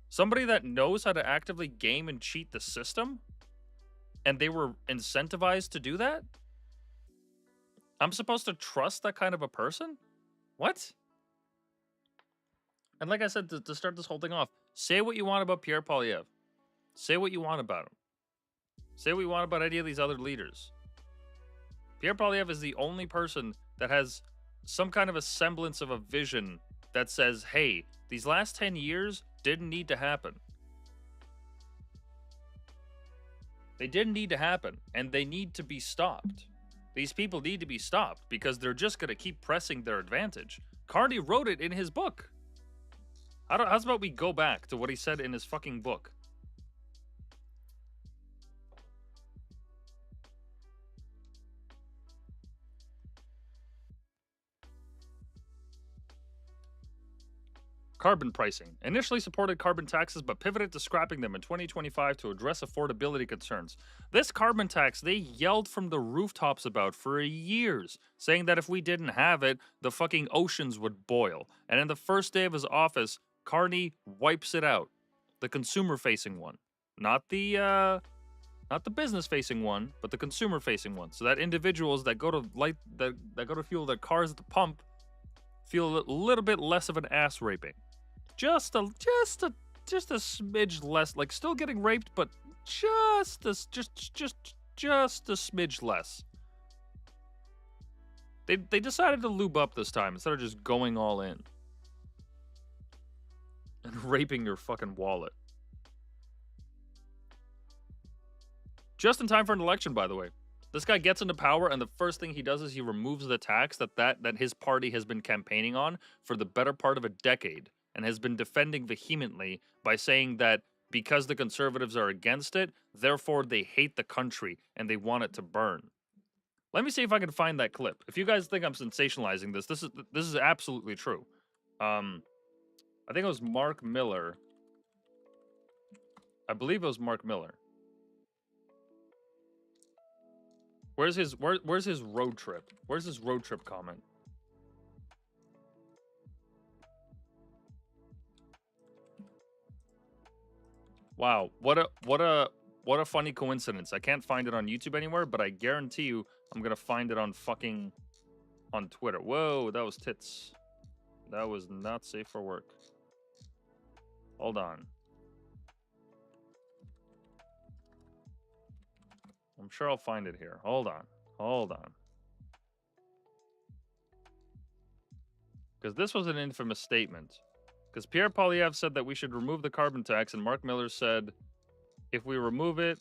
Somebody that knows how to actively game and cheat the system? And they were incentivized to do that? I'm supposed to trust that kind of a person? What? And like I said, to start this whole thing off, say what you want about Pierre Poilievre. Say what you want about him. Say what you want about any of these other leaders. Pierre Poilievre is the only person that has some kind of a semblance of a vision that says, hey, these last 10 years didn't need to happen. They didn't need to happen, and they need to be stopped. These people need to be stopped because they're just going to keep pressing their advantage. Carney wrote it in how's about we go back to what he said in his fucking book? Carbon pricing. Initially supported carbon taxes, but pivoted to scrapping them in 2025 to address affordability concerns. This carbon tax, they yelled from the rooftops about for years, saying that if we didn't have it, the fucking oceans would boil. And in the first day of his office, Carney wipes it out. The consumer-facing one. Not the business-facing one, but the consumer-facing one. So that individuals that go to that go to fuel their cars at the pump feel a little bit less of an ass raping. Just a smidge less, like still getting raped, but just a smidge less. They decided to lube up this time instead of just going all in and raping your fucking wallet. Just in time for an election, by the way. This guy gets into power, and the first thing he does is he removes the tax that his party has been campaigning on for the better part of a decade, and has been defending vehemently by saying that because the conservatives are against it, therefore they hate the country and they want it to burn. Let me see if I can find that clip. If you guys think I'm sensationalizing this, this is absolutely true. I think it was Mark Miller. I believe it was Mark Miller. Where's his road trip? Where's his road trip comment? Wow, what a funny coincidence. I can't find it on YouTube anywhere, but I guarantee you I'm gonna find it on Twitter. Whoa, that was tits. That was not safe for work. Hold on. I'm sure I'll find it here. Hold on. Because this was an infamous statement. Because Pierre Poilievre said that we should remove the carbon tax, and Mark Miller said, if we remove it,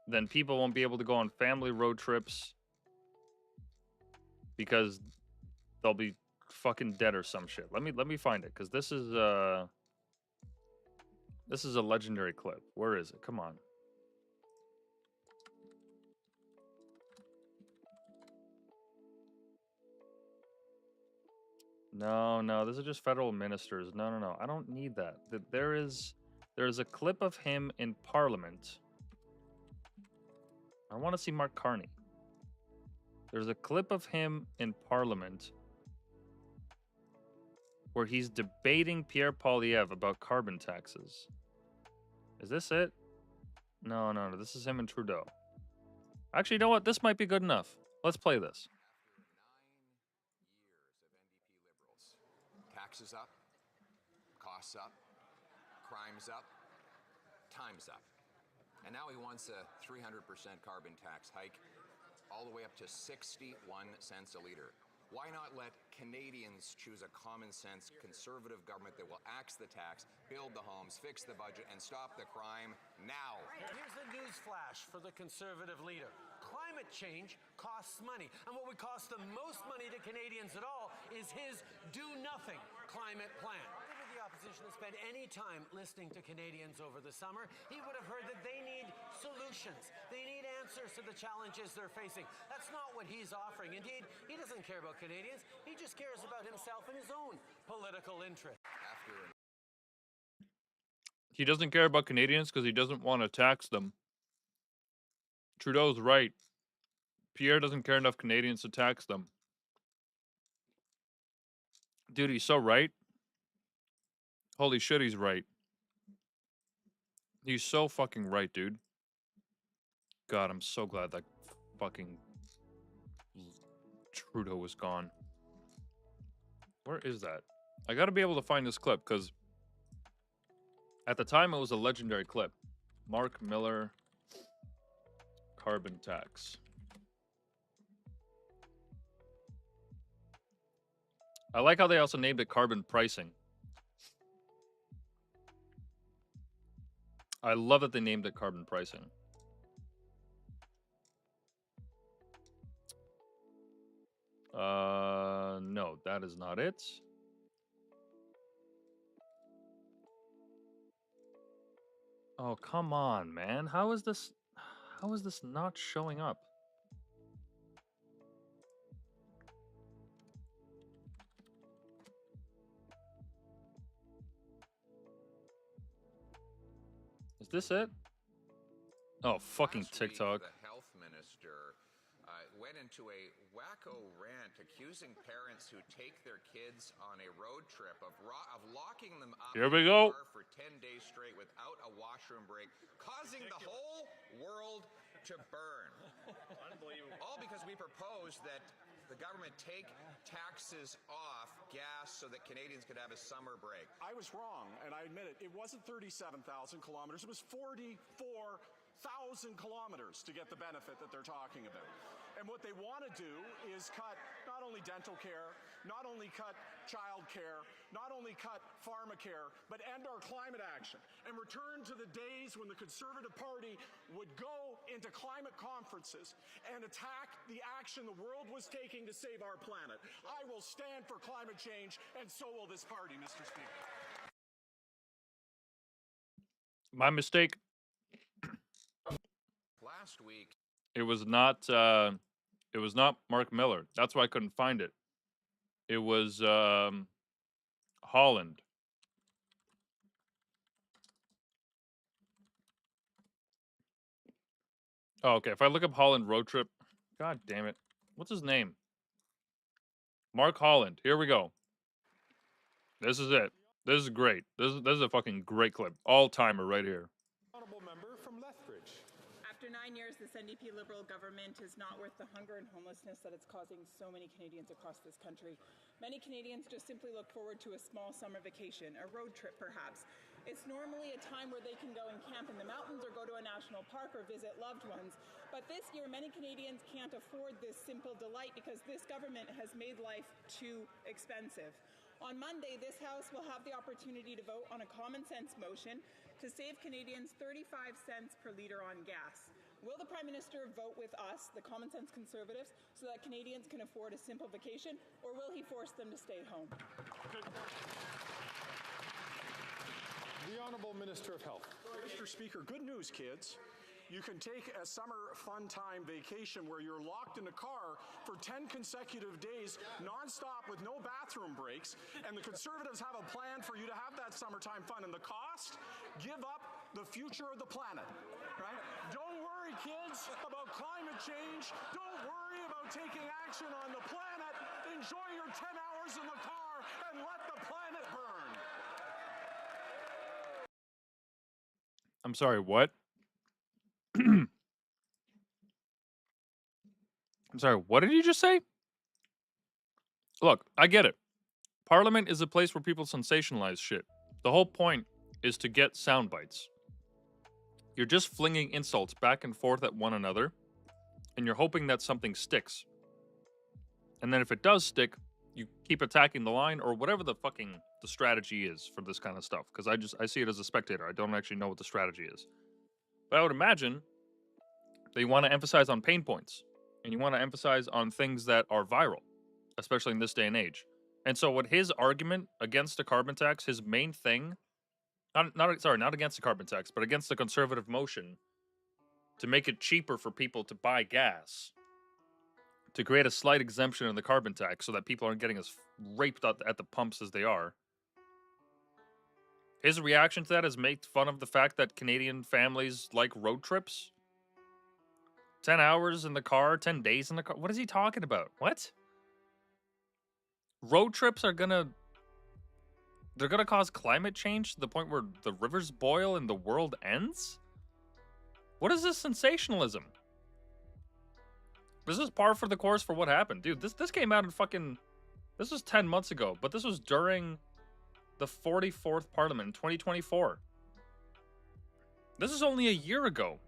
then people won't be able to go on family road trips because they'll be fucking dead or some shit. Let me find it, because this is a legendary clip. Where is it? Come on. No, this is just federal ministers. No. I don't need that. There is a clip of him in Parliament. I want to see Mark Carney. There's a clip of him in Parliament where he's debating Pierre Poilievre about carbon taxes. Is this it? No. This is him and Trudeau. Actually, you know what? This might be good enough. Let's play this. Taxes up, costs up, crimes up, time's up. And now he wants a 300% carbon tax hike, all the way up to 61 cents a litre. Why not let Canadians choose a common sense conservative government that will axe the tax, build the homes, fix the budget, and stop the crime now? Here's the news flash for the conservative leader. Climate change costs money. And what would cost the most money to Canadians at all is his do-nothing climate plan. What did the opposition has spent any time listening to Canadians over the summer, he would have heard that they need solutions. They need answers to the challenges they're facing. That's not what he's offering. Indeed, he doesn't care about Canadians. He just cares about himself and his own political interests. He doesn't care about Canadians because he doesn't want to tax them. Trudeau's right. Pierre doesn't care enough Canadians to tax them. Dude, he's so right. Holy shit, he's right. He's so fucking right, dude. God, I'm so glad that fucking Trudeau was gone. Where is that? I gotta be able to find this clip, because at the time it was a legendary clip. Mark Miller, carbon tax. I like how they also named it carbon pricing. I love that they named it carbon pricing. No, that is not it. Oh, come on, man. How is this not showing up? Is this it? Oh, fucking TikTok. The health minister went into a wacko rant accusing parents who take their kids on a road trip of locking them up Here we in go. the car for 10 days straight without a washroom break, causing the whole world to burn. Unbelievable. All because we proposed that the government take taxes off gas so that Canadians could have a summer break. I was wrong, and I admit it. It wasn't 37,000 kilometers. It was 44,000 kilometers to get the benefit that they're talking about. And what they want to do is cut not only dental care, not only cut child care, not only cut pharmacare, but end our climate action and return to the days when the Conservative Party would go into climate conferences and attack the action the world was taking to save our planet. I will stand for climate change, and so will this party, Mr. Speaker. My mistake. Last week, It was not Mark Miller. That's why I couldn't find it. It was Holland. Oh, okay. If I look up Holland road trip, god damn it. What's his name? Mark Holland. Here we go. This is it. This is great. This is a fucking great clip. All-timer right here. Honourable member from Lethbridge. After 9 years, this NDP Liberal government is not worth the hunger and homelessness that it's causing so many Canadians across this country. Many Canadians just simply look forward to a small summer vacation, a road trip perhaps. It's normally a time where they can go and camp in the mountains or go to a national park or visit loved ones. But this year, many Canadians can't afford this simple delight because this government has made life too expensive. On Monday, this House will have the opportunity to vote on a common sense motion to save Canadians 35 cents per litre on gas. Will the Prime Minister vote with us, the common sense Conservatives, so that Canadians can afford a simple vacation, or will he force them to stay home? The Honourable Minister of Health. Mr. Speaker, good news, kids. You can take a summer fun time vacation where you're locked in a car for 10 consecutive days, nonstop with no bathroom breaks, and the Conservatives have a plan for you to have that summertime fun. And the cost? Give up the future of the planet, right? Don't worry, kids, about climate change. Don't worry about taking action on the planet. Enjoy your 10 hours in the car and let the planet burn. I'm sorry, what? I'm sorry, what did you just say? Look, I get it. Parliament is a place where people sensationalize shit. The whole point is to get sound bites. You're just flinging insults back and forth at one another, and you're hoping that something sticks. And then if it does stick, you keep attacking the line or whatever the strategy is for this kind of stuff. Because I see it as a spectator. I don't actually know what the strategy is. But I would imagine that you want to emphasize on pain points. And you want to emphasize on things that are viral, especially in this day and age. And so what his argument against the carbon tax, his main thing, not against the carbon tax, but against the conservative motion to make it cheaper for people to buy gas, to create a slight exemption in the carbon tax so that people aren't getting as raped at the pumps as they are. His reaction to that is make fun of the fact that Canadian families like road trips. 10 hours in the car, 10 days in the car. What is he talking about? What? Road trips are they're gonna cause climate change to the point where the rivers boil and the world ends? What is this sensationalism? This is par for the course for what happened. Dude, this came out in fucking... This was 10 months ago, but this was during the 44th Parliament in 2024. This is only a year ago.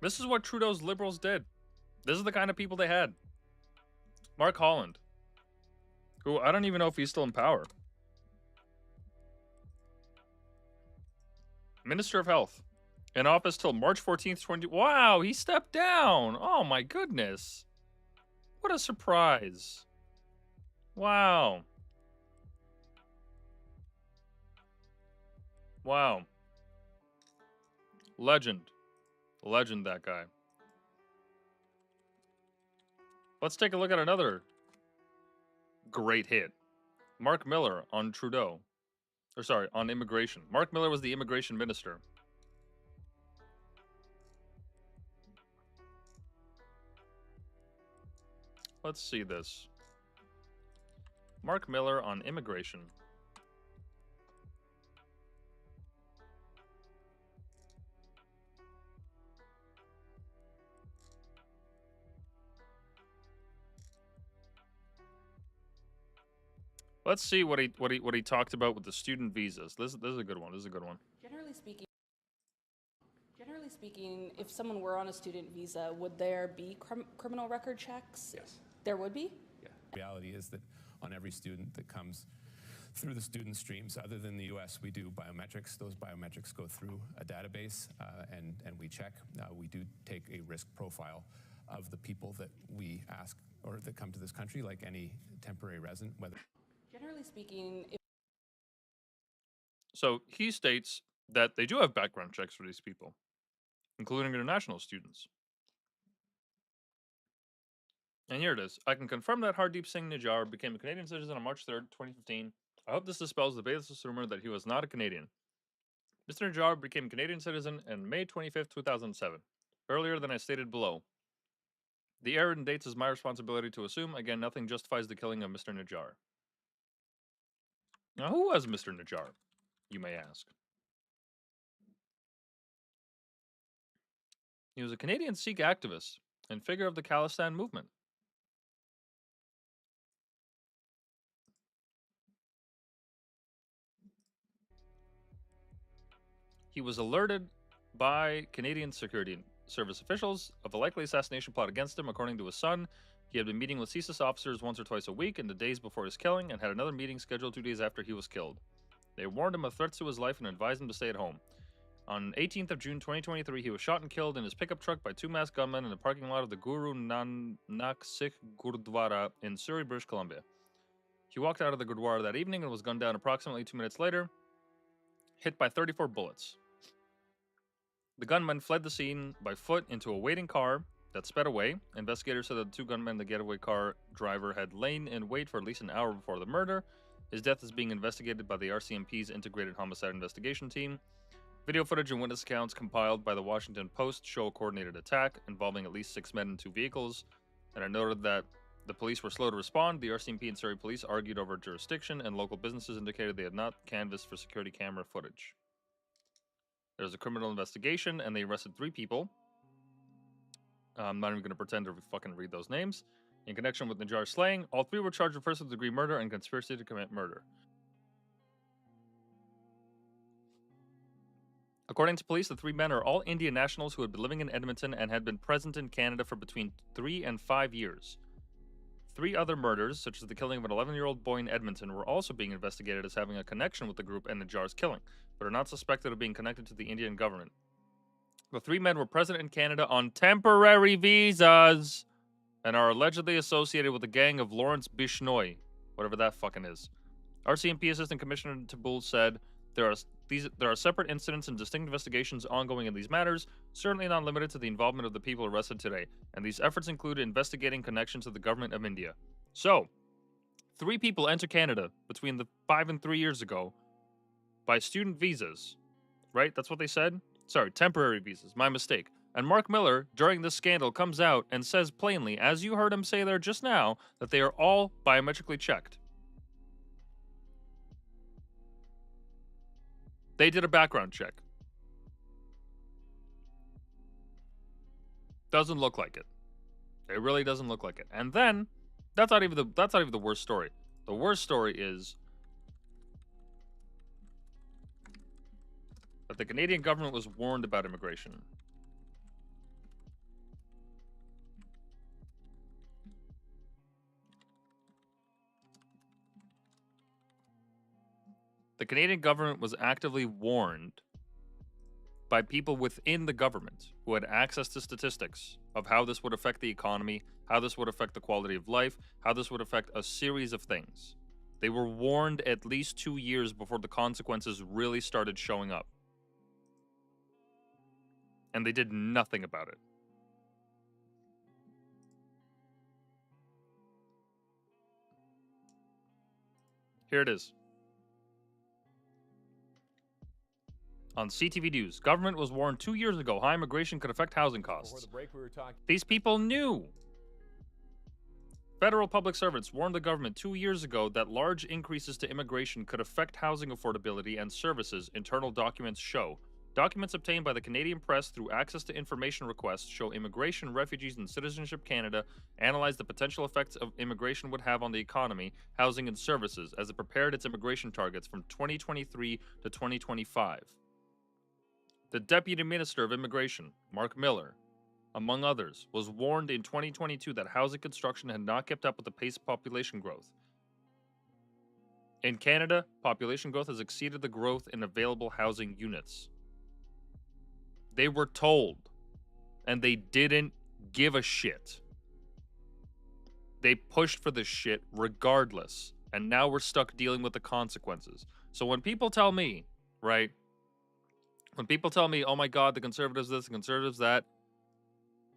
This is what Trudeau's Liberals did. This is the kind of people they had. Mark Holland, who I don't even know if he's still in power. Minister of Health. In office till March 14th, 20... Wow, he stepped down. Oh my goodness. What a surprise. Wow. Wow. Legend. Legend, that guy. Let's take a look at another great hit. Mark Miller on Trudeau. Or sorry, on immigration. Mark Miller was the immigration minister. Let's see this. Mark Miller on immigration. Let's see what he talked about with the student visas. This is a good one. This is a good one. Generally speaking, if someone were on a student visa, would there be criminal record checks? Yes. There would be? Yeah. Reality is that on every student that comes through the student streams, other than the US, we do biometrics. Those biometrics go through a database and we check. We do take a risk profile of the people that we ask or that come to this country, like any temporary resident, whether... Generally speaking, if So he states that they do have background checks for these people, including international students. And here it is. I can confirm that Hardeep Singh Nijjar became a Canadian citizen on March 3rd, 2015. I hope this dispels the baseless rumor that he was not a Canadian. Mr. Nijjar became a Canadian citizen on May 25th, 2007, earlier than I stated below. The error in dates is my responsibility to assume. Again, nothing justifies the killing of Mr. Nijjar. Now, who was Mr. Nijjar, you may ask? He was a Canadian Sikh activist and figure of the Khalistan movement. He was alerted by Canadian Security Service officials of a likely assassination plot against him. According to his son, he had been meeting with CSIS officers once or twice a week in the days before his killing and had another meeting scheduled 2 days after he was killed. They warned him of threats to his life and advised him to stay at home. On 18th of June 2023, he was shot and killed in his pickup truck by 2 masked gunmen in the parking lot of the Guru Nanak Sikh Gurdwara in Surrey, British Columbia. He walked out of the Gurdwara that evening and was gunned down approximately 2 minutes later, hit by 34 bullets. The gunmen fled the scene by foot into a waiting car that sped away. Investigators said that the 2 gunmen in the getaway car driver had lain in wait for at least an hour before the murder. His death is being investigated by the RCMP's Integrated Homicide Investigation Team. Video footage and witness accounts compiled by the Washington Post show a coordinated attack involving at least 6 men and 2 vehicles. And I noted that the police were slow to respond. The RCMP and Surrey police argued over jurisdiction, and local businesses indicated they had not canvassed for security camera footage. There was a criminal investigation, and they arrested 3 people. I'm not even going to pretend to fucking read those names. In connection with Nijjar's slaying, all 3 were charged with first-degree murder and conspiracy to commit murder. According to police, the 3 men are all Indian nationals who had been living in Edmonton and had been present in Canada for between 3 and 5 years. 3 other murders, such as the killing of an 11-year-old boy in Edmonton, were also being investigated as having a connection with the group and Nijjar's killing, but are not suspected of being connected to the Indian government. The 3 men were present in Canada on temporary visas. and are allegedly associated with the gang of Lawrence Bishnoi, whatever that fucking is. RCMP Assistant Commissioner Tabul said there are separate incidents and distinct investigations ongoing in these matters, certainly not limited to the involvement of the people arrested today, and these efforts include investigating connections to the government of India. So, 3 people enter Canada between the 5 and 3 years ago by student visas, right? That's what they said? Sorry, temporary visas. My mistake. And Mark Miller, during this scandal, comes out and says plainly, as you heard him say there just now, that they are all biometrically checked. They did a background check. Doesn't look like it. It really doesn't look like it. And then, that's not even the worst story. The worst story is that the Canadian government was warned about immigration. The Canadian government was actively warned by people within the government who had access to statistics of how this would affect the economy, how this would affect the quality of life, how this would affect a series of things. They were warned at least 2 years before the consequences really started showing up. And they did nothing about it. Here it is. On CTV News, government was warned 2 years ago high immigration could affect housing costs. Before the break, we were talking. These people knew. Federal public servants warned the government 2 years ago that large increases to immigration could affect housing affordability and services, internal documents show. Documents obtained by the Canadian press through access to information requests show Immigration, Refugees and Citizenship Canada analyzed the potential effects of immigration would have on the economy, housing and services as it prepared its immigration targets from 2023 to 2025. The Deputy Minister of Immigration, Mark Miller, among others, was warned in 2022 that housing construction had not kept up with the pace of population growth. In Canada, population growth has exceeded the growth in available housing units. They were told, and they didn't give a shit. They pushed for this shit regardless, and now we're stuck dealing with the consequences. So when people tell me, right, when people tell me, oh my God, the Conservatives this, the Conservatives that,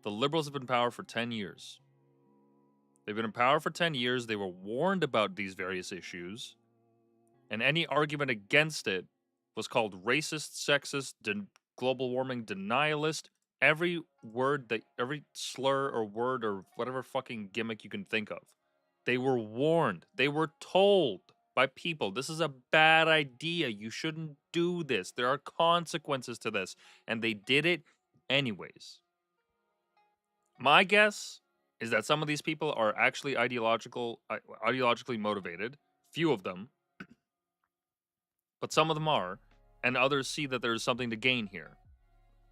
the Liberals have been in power for 10 years. They've been in power for 10 years. They were warned about these various issues. And any argument against it was called racist, sexist, global warming denialist. Every word, every slur or word or whatever fucking gimmick you can think of. They were warned. They were told by people, this is a bad idea. You shouldn't do this. There are consequences to this. And they did it anyways. My guess is that some of these people are actually ideologically motivated. Few of them. But some of them are. And others see that there's something to gain here.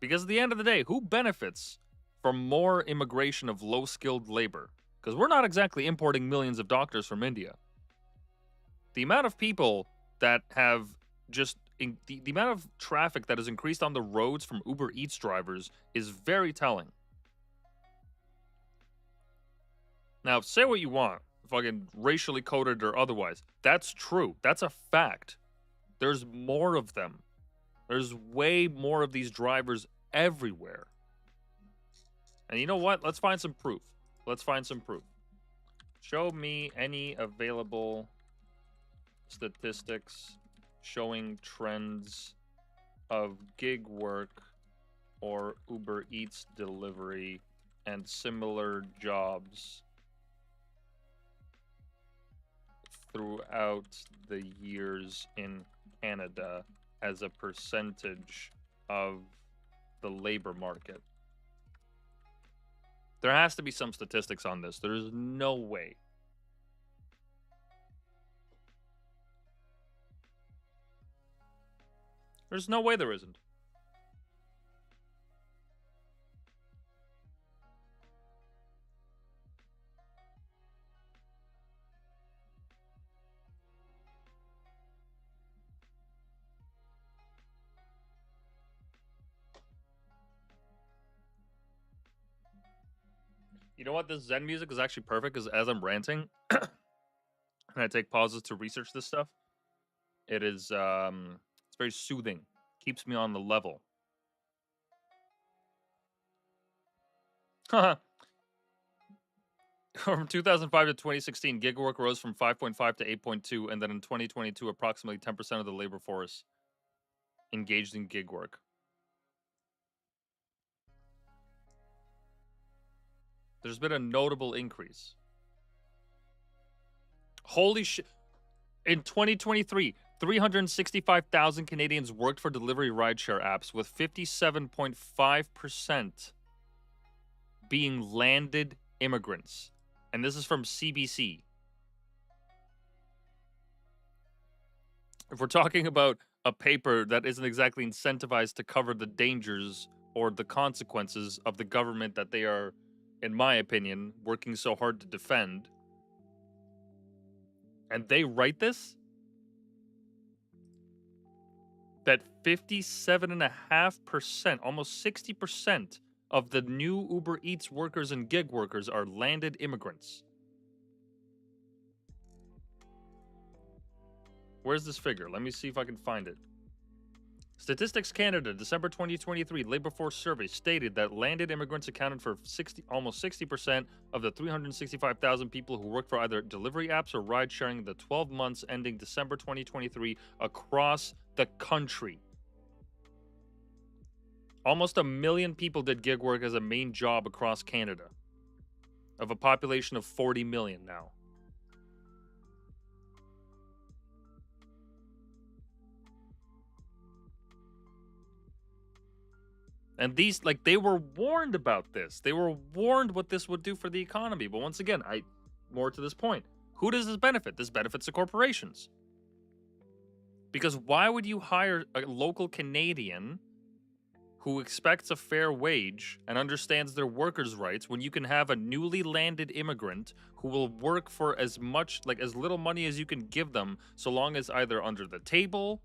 Because at the end of the day, who benefits from more immigration of low-skilled labor? Because we're not exactly importing millions of doctors from India. The amount of people that have just... the amount of traffic that has increased on the roads from Uber Eats drivers is very telling. Now, say what you want, fucking racially coded or otherwise. That's true. That's a fact. There's more of them. There's way more of these drivers everywhere. And you know what? Let's find some proof. Let's find some proof. Show me any available statistics showing trends of gig work or Uber Eats delivery and similar jobs throughout the years in Canada as a percentage of the labor market. There has to be some statistics on this. There's no way. There's no way there isn't. You know what? This Zen music is actually perfect because as I'm ranting, and I take pauses to research this stuff, it's very soothing. Keeps me on the level. From 2005 to 2016, gig work rose from 5.5 to 8.2, and then in 2022, approximately 10% of the labor force engaged in gig work. There's been a notable increase. Holy shit. In 2023, 365,000 Canadians worked for delivery rideshare apps, with 57.5% being landed immigrants. And this is from CBC. If we're talking about a paper that isn't exactly incentivized to cover the dangers or the consequences of the government that they are, in my opinion, working so hard to defend, and they write this, that 57.5%, almost 60% of the new Uber Eats workers and gig workers are landed immigrants. Where's this figure? Let me see if I can find it. Statistics Canada, December 2023 labor force survey stated that landed immigrants accounted for almost 60% of the 365,000 people who worked for either delivery apps or ride sharing in the 12 months ending December 2023 across the country. Almost 1 million people did gig work as a main job across Canada, of a population of 40 million now. And these, like, they were warned about this. They were warned what this would do for the economy. But once again, more to this point, who does this benefit? This benefits the corporations. Because why would you hire a local Canadian who expects a fair wage and understands their workers' rights when you can have a newly landed immigrant who will work for as much, like, as little money as you can give them, so long as either under the table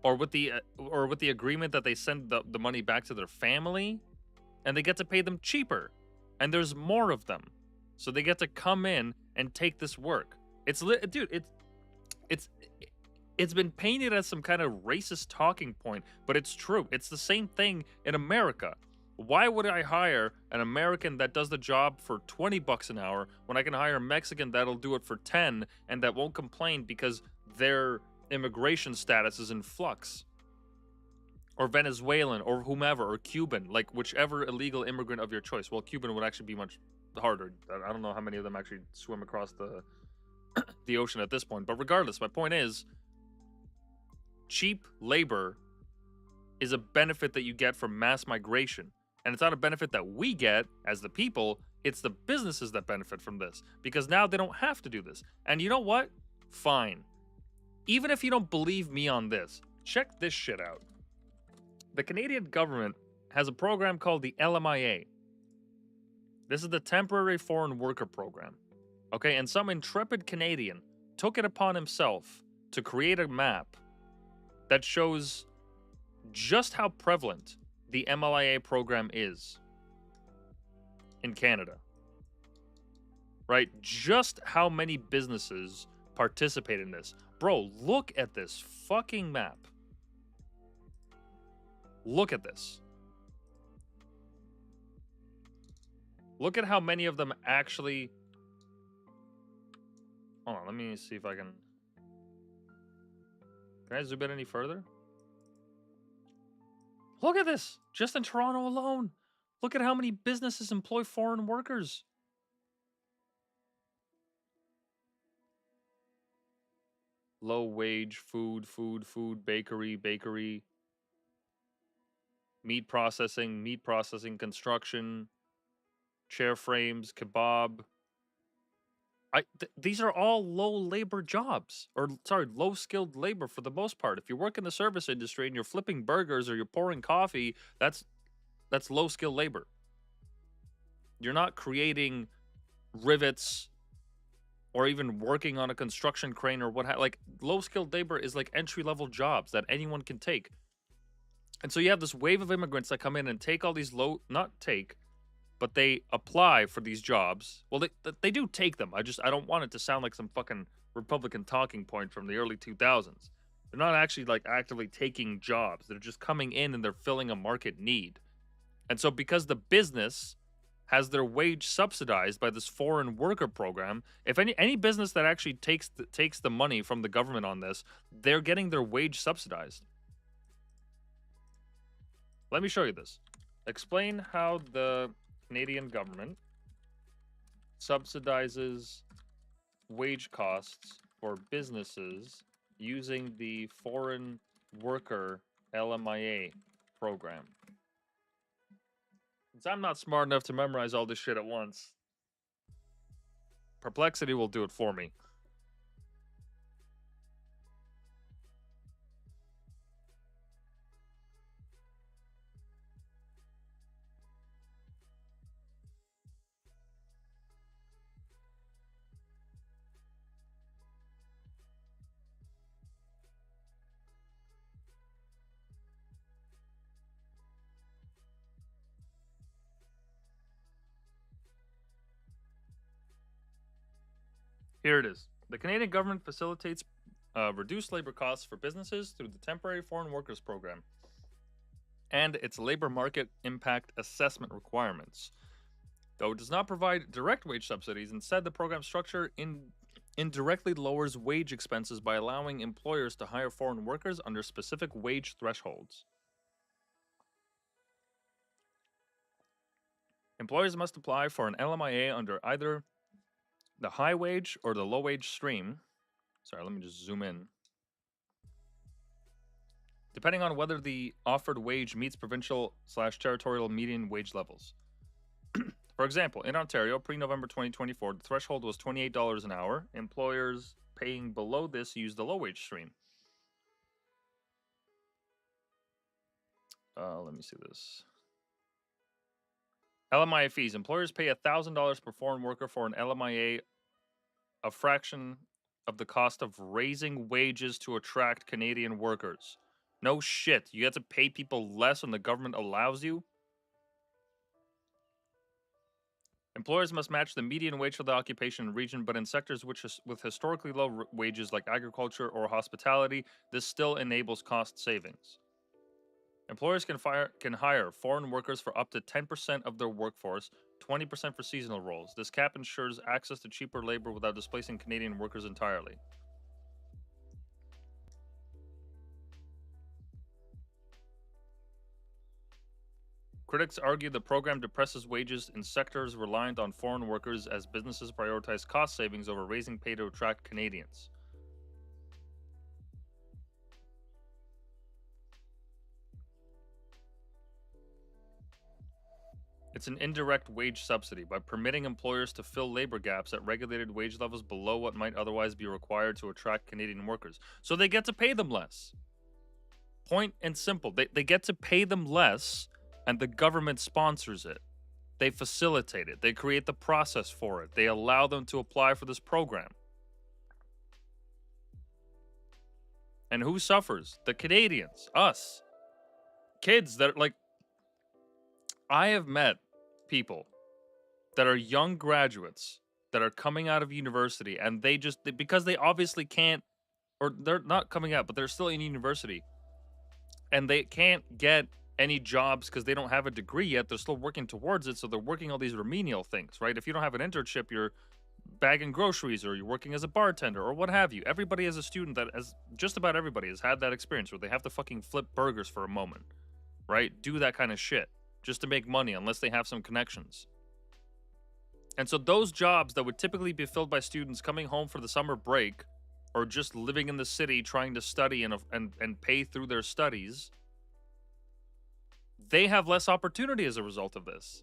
or with the agreement that they send the money back to their family, and they get to pay them cheaper, and there's more of them, so they get to come in and take this work. It's been painted as some kind of racist talking point, but it's true. It's the same thing in America. Why would I hire an American that does the job for $20 an hour when I can hire a Mexican that'll do it for 10 and that won't complain because their immigration status is in flux? Or Venezuelan, or whomever, or Cuban, like whichever illegal immigrant of your choice. Well, Cuban would actually be much harder. I don't know how many of them actually swim across the ocean at this point. But regardless, my point is, cheap labor is a benefit that you get from mass migration. And it's not a benefit that we get as the people, it's the businesses that benefit from this. Because now they don't have to do this. And you know what? Fine. Even if you don't believe me on this, check this shit out. The Canadian government has a program called the LMIA. This is the Temporary Foreign Worker Program. Okay, and some intrepid Canadian took it upon himself to create a map that shows just how prevalent the MLIA program is in Canada. Right? Just how many businesses participate in this. Bro, look at this fucking map. Look at this. Look at how many of them actually... Hold on, let me see if I can... Can I zoom in any further? Look at this! Just in Toronto alone. Look at how many businesses employ foreign workers. Low wage, food, bakery, meat processing, construction, chair frames, kebab. These are all low labor jobs, or sorry, low skilled labor for the most part. If you work in the service industry and you're flipping burgers or you're pouring coffee, that's low skilled labor. You're not creating rivets or even working on a construction crane or like low skilled labor is like entry level jobs that anyone can take. And so you have this wave of immigrants that come in and take all these but they apply for these jobs. Well, they do take them. I don't want it to sound like some fucking Republican talking point from the early 2000s. They're not actually like actively taking jobs. They're just coming in and they're filling a market need. And so because the business has their wage subsidized by this foreign worker program, if any business that actually takes the money from the government on this, they're getting their wage subsidized. Let me show you this. Explain how the Canadian government subsidizes wage costs for businesses using the foreign worker LMIA program. Since I'm not smart enough to memorize all this shit at once, Perplexity will do it for me. Here it is. The Canadian government facilitates reduced labor costs for businesses through the Temporary Foreign Workers Program and its labor market impact assessment requirements. Though it does not provide direct wage subsidies, instead the program structure indirectly lowers wage expenses by allowing employers to hire foreign workers under specific wage thresholds. Employers must apply for an LMIA under either the high wage or the low wage stream. Sorry, let me just zoom in. Depending on whether the offered wage meets provincial/territorial median wage levels. For example, in Ontario, pre-November 2024, the threshold was $28 an hour. Employers paying below this use the low wage stream. Let me see this. LMIA fees. Employers pay $1,000 per foreign worker for an LMIA, a fraction of the cost of raising wages to attract Canadian workers. No shit. You have to pay people less when the government allows you? Employers must match the median wage for the occupation and region, but in sectors with historically low wages like agriculture or hospitality, this still enables cost savings. Employers can hire foreign workers for up to 10% of their workforce, 20% for seasonal roles. This cap ensures access to cheaper labor without displacing Canadian workers entirely. Critics argue the program depresses wages in sectors reliant on foreign workers as businesses prioritize cost savings over raising pay to attract Canadians. It's an indirect wage subsidy by permitting employers to fill labor gaps at regulated wage levels below what might otherwise be required to attract Canadian workers. So they get to pay them less. Point and simple. They get to pay them less, and the government sponsors it. They facilitate it. They create the process for it. They allow them to apply for this program. And who suffers? The Canadians. Us. Kids that are like... I have met people that are young graduates that are coming out of university, and because they obviously can't, or they're not coming out, but they're still in university, and they can't get any jobs because they don't have a degree yet. They're still working towards it, so they're working all these remedial things, right? If you don't have an internship, you're bagging groceries, or you're working as a bartender, or what have you. Everybody as a student, just about everybody has had that experience where they have to fucking flip burgers for a moment, right? Do that kind of shit just to make money, unless they have some connections. And so those jobs that would typically be filled by students coming home for the summer break, or just living in the city trying to study and pay through their studies, they have less opportunity as a result of this.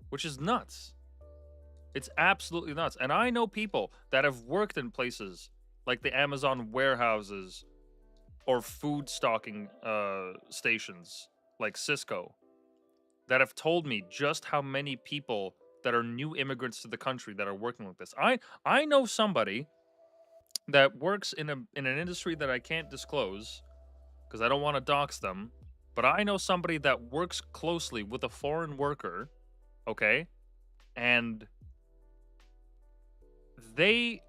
Which is nuts. It's absolutely nuts. And I know people that have worked in places like the Amazon warehouses or food stocking stations like Cisco that have told me just how many people that are new immigrants to the country that are working like this. I know somebody that works in an industry that I can't disclose because I don't want to dox them, but I know somebody that works closely with a foreign worker, okay? And the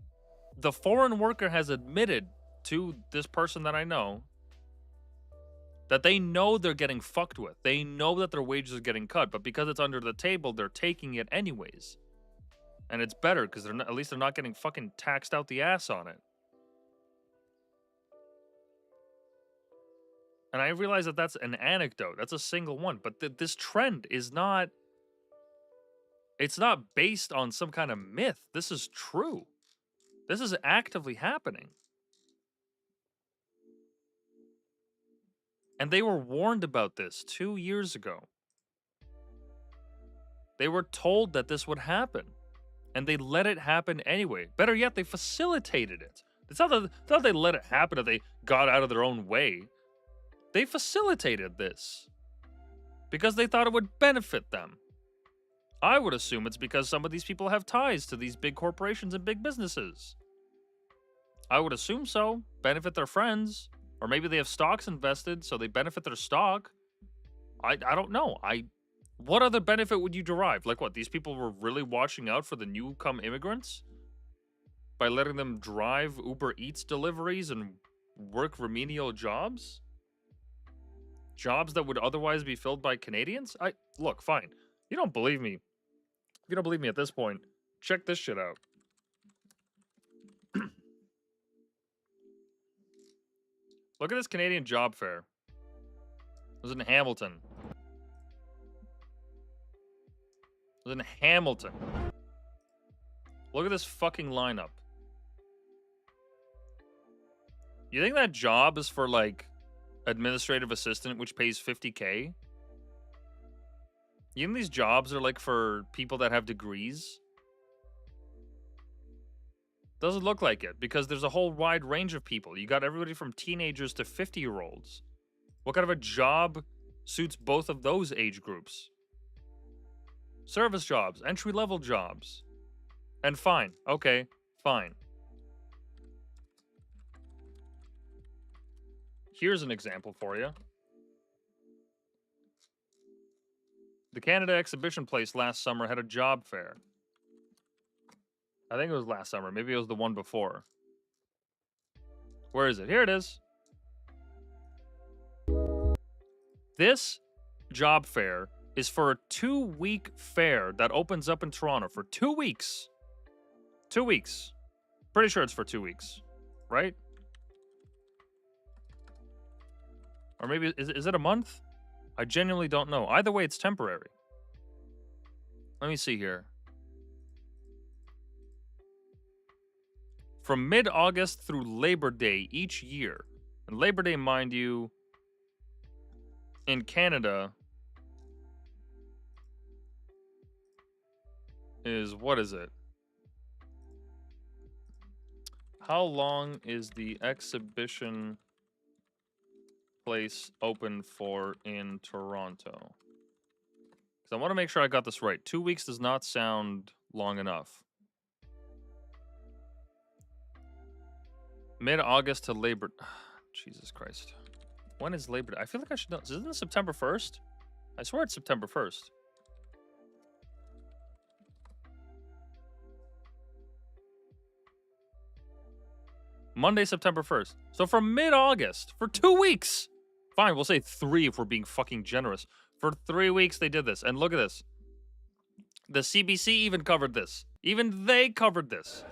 foreign worker has admitted to this person that I know that they know they're getting fucked with. They know that their wages are getting cut, but because it's under the table, they're taking it anyways. And it's better because at least they're not getting fucking taxed out the ass on it. And I realize that that's an anecdote. That's a single one. But this trend is not... It's not based on some kind of myth. This is true. This is actively happening. And they were warned about this 2 years ago. They were told that this would happen. And they let it happen anyway. Better yet, they facilitated it. It's not that they let it happen, that they got out of their own way. They facilitated this. Because they thought it would benefit them. I would assume it's because some of these people have ties to these big corporations and big businesses. I would assume so. Benefit their friends. Or maybe they have stocks invested, so they benefit their stock. I don't know. What other benefit would you derive? Like what, these people were really watching out for the newcome immigrants? By letting them drive Uber Eats deliveries and work remedial jobs? Jobs that would otherwise be filled by Canadians? Look, fine. You don't believe me. If you don't believe me at this point, check this shit out. Look at this Canadian job fair. It was in Hamilton. It was in Hamilton. Look at this fucking lineup. You think that job is for, like, administrative assistant, which pays $50K? You think these jobs are, like, for people that have degrees? Doesn't look like it, because there's a whole wide range of people. You got everybody from teenagers to 50-year-olds. What kind of a job suits both of those age groups? Service jobs, entry-level jobs. And fine. Okay, fine. Here's an example for you. The Canada Exhibition Place last summer had a job fair. I think it was last summer. Maybe it was the one before. Where is it? Here it is. This job fair is for a 2-week fair that opens up in Toronto for 2 weeks. 2 weeks. Pretty sure it's for 2 weeks, right? Or maybe, is it a month? I genuinely don't know. Either way, it's temporary. Let me see here. From mid-August through Labor Day each year. And Labor Day, mind you, in Canada is, what is it? How long is the exhibition place open for in Toronto? Because I want to make sure I got this right. 2 weeks does not sound long enough. Mid-August to Labor... Jesus Christ. When is Labor Day? I feel like I should know. Isn't it September 1st? I swear it's September 1st. Monday, September 1st. So from mid-August, for 2 weeks. Fine, we'll say 3 if we're being fucking generous. For 3 weeks they did this. And look at this. The CBC even covered this. Even they covered this.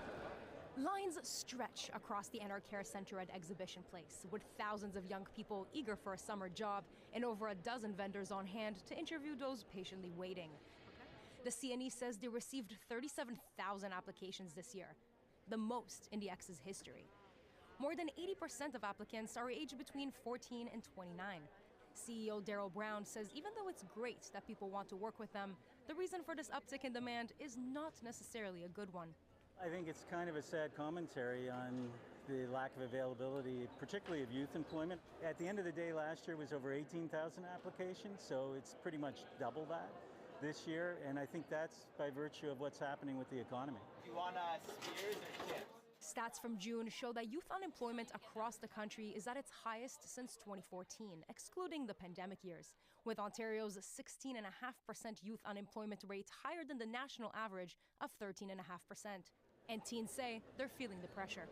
Lines stretch across the NR Care Center at Exhibition Place, with thousands of young people eager for a summer job and over a dozen vendors on hand to interview those patiently waiting. The CNE says they received 37,000 applications this year, the most in the X's history. More than 80% of applicants are aged between 14 and 29. CEO Daryl Brown says even though it's great that people want to work with them, the reason for this uptick in demand is not necessarily a good one. I think it's kind of a sad commentary on the lack of availability, particularly of youth employment. At the end of the day, last year was over 18,000 applications, so it's pretty much double that this year, and I think that's by virtue of what's happening with the economy. Do you want spears or chips? Stats from June show that youth unemployment across the country is at its highest since 2014, excluding the pandemic years, with Ontario's 16.5% youth unemployment rate higher than the national average of 13.5%. And teens say they're feeling the pressure.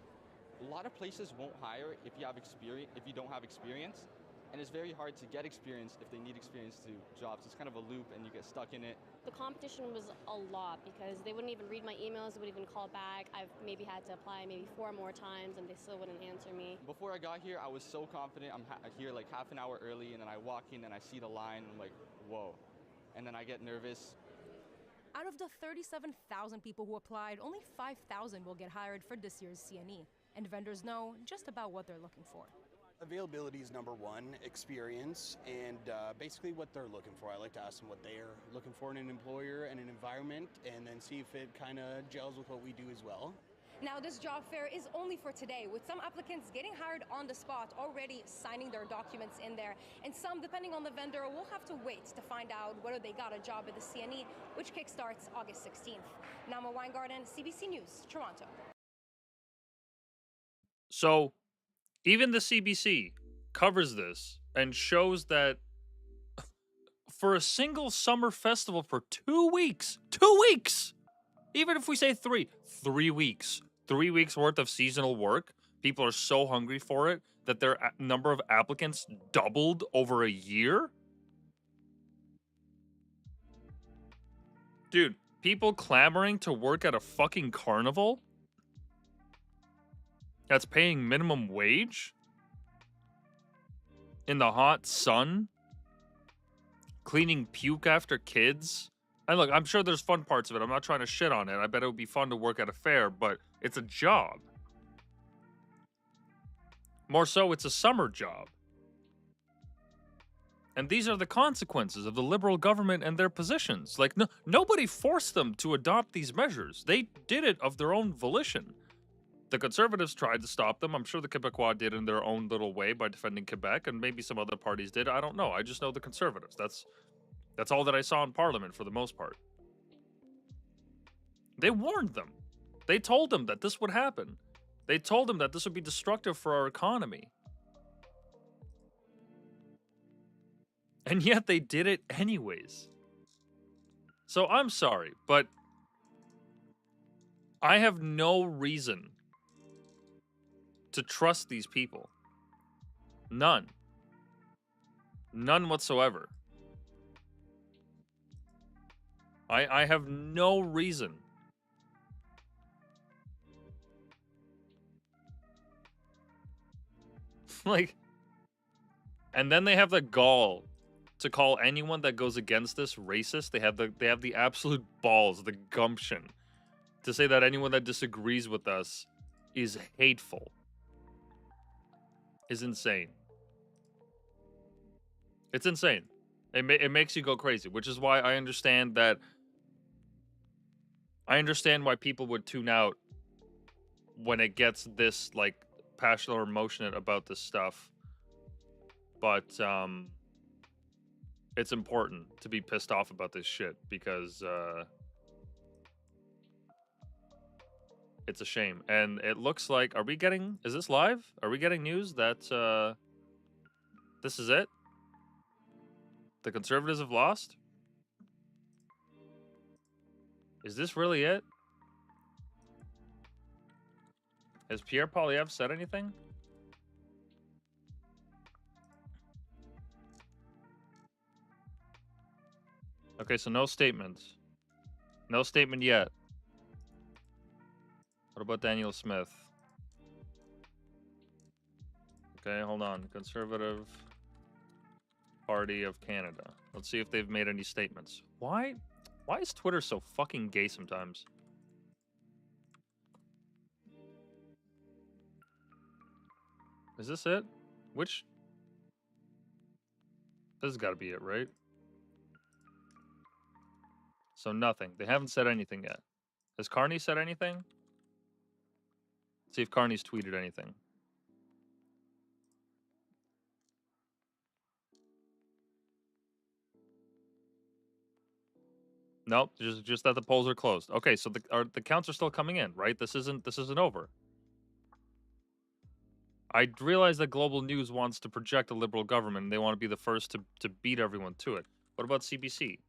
A lot of places won't hire if you have experience, if you don't have experience, and it's very hard to get experience if they need experience to jobs. It's kind of a loop and you get stuck in it. The competition was a lot because they wouldn't even read my emails, they wouldn't even call back. I've maybe had to apply maybe 4 more times and they still wouldn't answer me. Before I got here, I was so confident. I'm here like half an hour early, and then I walk in and I see the line and I'm like, whoa. And then I get nervous. Out of the 37,000 people who applied, only 5,000 will get hired for this year's CNE. And vendors know just about what they're looking for. Availability is number one, experience, and basically what they're looking for. I like to ask them what they're looking for in an employer and an environment, and then see if it kind of gels with what we do as well. Now, this job fair is only for today, with some applicants getting hired on the spot, already signing their documents in there. And some, depending on the vendor, will have to wait to find out whether they got a job at the CNE, which kickstarts August 16th. Nama Weingarten, CBC News, Toronto. So, even the CBC covers this and shows that for a single summer festival for 2 weeks, 2 weeks, even if we say 3 weeks, 3 weeks worth of seasonal work, people are so hungry for it that their number of applicants doubled over a year. Dude, people clamoring to work at a fucking carnival that's paying minimum wage in the hot sun, cleaning puke after kids. And look, I'm sure there's fun parts of it. I'm not trying to shit on it. I bet it would be fun to work at a fair, but it's a job. More so, it's a summer job. And these are the consequences of the Liberal government and their positions. Like, nobody forced them to adopt these measures. They did it of their own volition. The Conservatives tried to stop them. I'm sure the Quebecois did in their own little way by defending Quebec, and maybe some other parties did. I don't know. I just know the Conservatives. That's all that I saw in Parliament for the most part. They warned them. They told them that this would happen. They told them that this would be destructive for our economy. And yet they did it anyways. So I'm sorry, but I have no reason to trust these people. None. None whatsoever. I have no reason. Like, and then they have the gall to call anyone that goes against this racist. They have the absolute balls, the gumption to say that anyone that disagrees with us is hateful. Is insane. It's insane. It makes you go crazy, which is why I understand that. I understand why people would tune out when it gets this like passionate or emotional about this stuff. But it's important to be pissed off about this shit because it's a shame. And it looks like, is this live? Are we getting news that this is it? The Conservatives have lost? Is this really it? Has Pierre Poilievre said anything? Okay, so no statements. No statement yet. What about Daniel Smith? Okay, hold on. Conservative Party of Canada. Let's see if they've made any statements. Why is Twitter so fucking gay sometimes? Is this it? Which? This has got to be it, right? So nothing. They haven't said anything yet. Has Carney said anything? Let's see if Carney's tweeted anything. Nope, just that the polls are closed. Okay, so the counts are still coming in, right? This isn't over. I realize that global news wants to project a liberal government, and they want to be the first to beat everyone to it. What about CBC?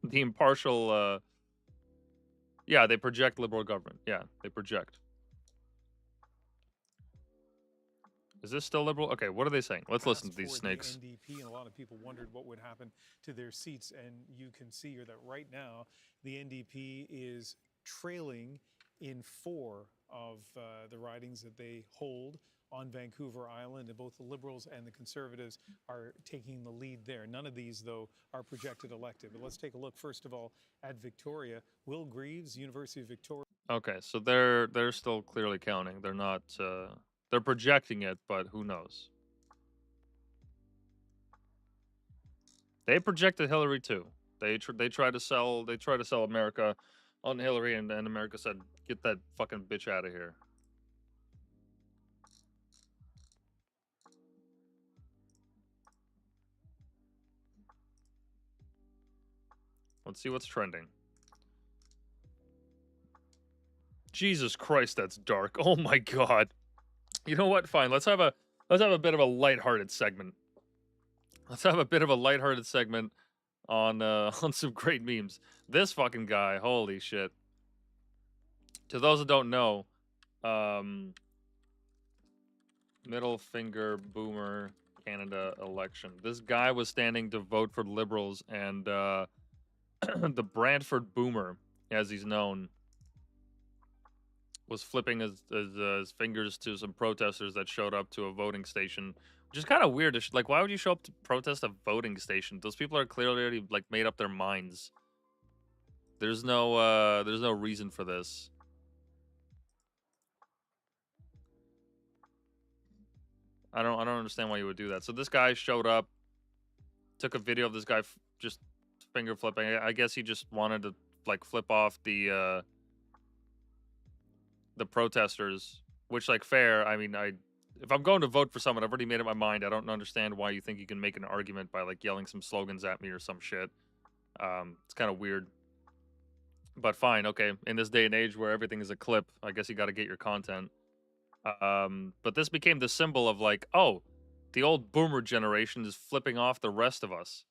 The impartial, yeah, they project liberal government. Yeah, they project. Is this still liberal? Okay, what are they saying? Let's listen to these snakes. The NDP, and a lot of people wondered what would happen to their seats, and you can see here that right now the NDP is trailing in 4 of the ridings that they hold on Vancouver Island, and both the Liberals and the Conservatives are taking the lead there. None of these, though, are projected elected. But let's take a look, first of all, at Victoria. Will Greaves, University of Victoria. Okay, so they're still clearly counting. They're not. They're projecting it, but who knows? They projected Hillary too. They try to sell America on Hillary, and America said, "Get that fucking bitch out of here." Let's see what's trending. Jesus Christ, that's dark. Oh my god. You know what? Fine. Let's have a bit of a lighthearted segment. Let's have a bit of a lighthearted segment on on some great memes. This fucking guy, holy shit. To those that don't know, middle finger boomer Canada election. This guy was standing to vote for Liberals, and the Brantford boomer, as he's known, was flipping his fingers to some protesters that showed up to a voting station, which is kind of weird. Like, why would you show up to protest a voting station? Those people are clearly already like made up their minds. There's no reason for this. I don't understand why you would do that. So this guy showed up, took a video of this guy just finger flipping. I guess he just wanted to like flip off the protesters, which, like, fair. I mean, if I'm going to vote for someone, I've already made up my mind. I don't understand why you think you can make an argument by like yelling some slogans at me or some shit. It's kind of weird. But fine, okay. In this day and age where everything is a clip, I guess you got to get your content. But this became the symbol of like, oh, the old boomer generation is flipping off the rest of us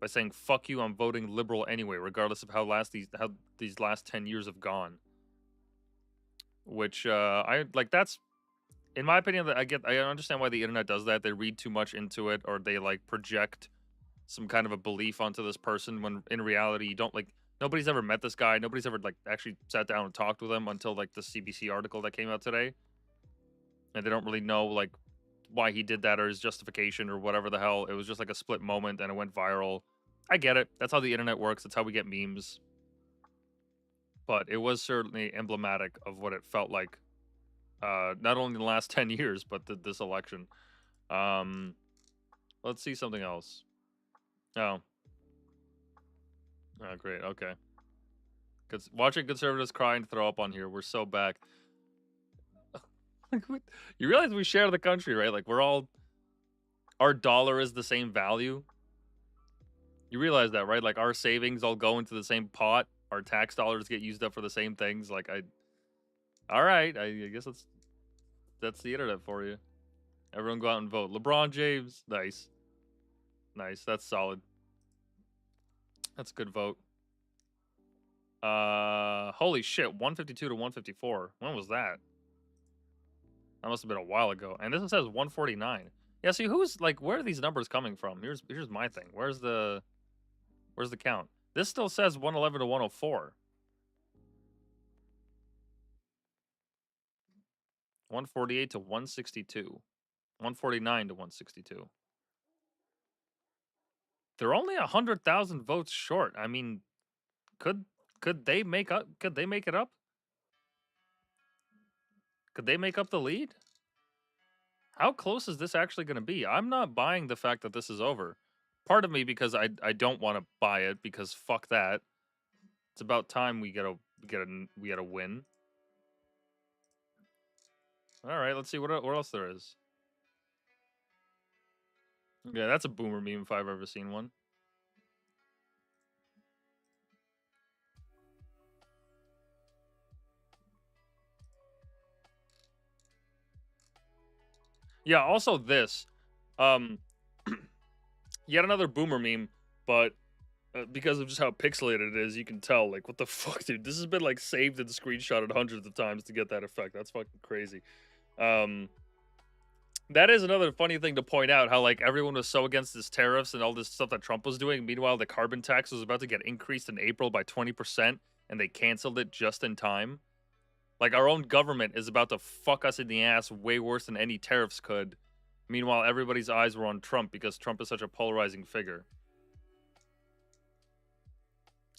by saying, fuck you, I'm voting Liberal anyway, regardless of how these last 10 years have gone. Which, I like, that's, in my opinion, I understand why the internet does that. They read too much into it, or they like project some kind of a belief onto this person when in reality you don't, like, nobody's ever met this guy. Nobody's ever like actually sat down and talked with him until like the CBC article that came out today. And they don't really know like why he did that or his justification or whatever the hell. It was just like a split moment and it went viral. I get it. That's how the internet works. That's how we get memes. But it was certainly emblematic of what it felt like, not only in the last 10 years, but this election. Let's see something else. Oh. Oh, great. Okay. Because watching conservatives cry and throw up on here, we're so back. You realize we share the country, right? Like, our dollar is the same value. You realize that, right? Like, our savings all go into the same pot. Our tax dollars get used up for the same things. Like, all right. I guess that's the internet for you. Everyone go out and vote. LeBron James. Nice. Nice. That's solid. That's a good vote. Holy shit. 152 to 154. When was that? That must have been a while ago. And this one says 149. Yeah, see, who's, like, where are these numbers coming from? Here's my thing. Where's the count? This still says 111 to 104. 148 to 162. 149 to 162. They're only 100,000 votes short. I mean, could they make up? Could they make it up? Could they make up the lead? How close is this actually going to be? I'm not buying the fact that this is over. Part of me because I don't want to buy it because fuck that. It's about time we get a win. All right, let's see what else there is. Yeah, that's a boomer meme if I've ever seen one. Yeah, also this. Um, yet another boomer meme, but because of just how pixelated it is, you can tell, like, what the fuck, dude? This has been, like, saved and screenshotted hundreds of times to get that effect. That's fucking crazy. That is another funny thing to point out, how, like, everyone was so against this tariffs and all this stuff that Trump was doing. Meanwhile, the carbon tax was about to get increased in April by 20%, and they canceled it just in time. Like, our own government is about to fuck us in the ass way worse than any tariffs could. Meanwhile, everybody's eyes were on Trump because Trump is such a polarizing figure.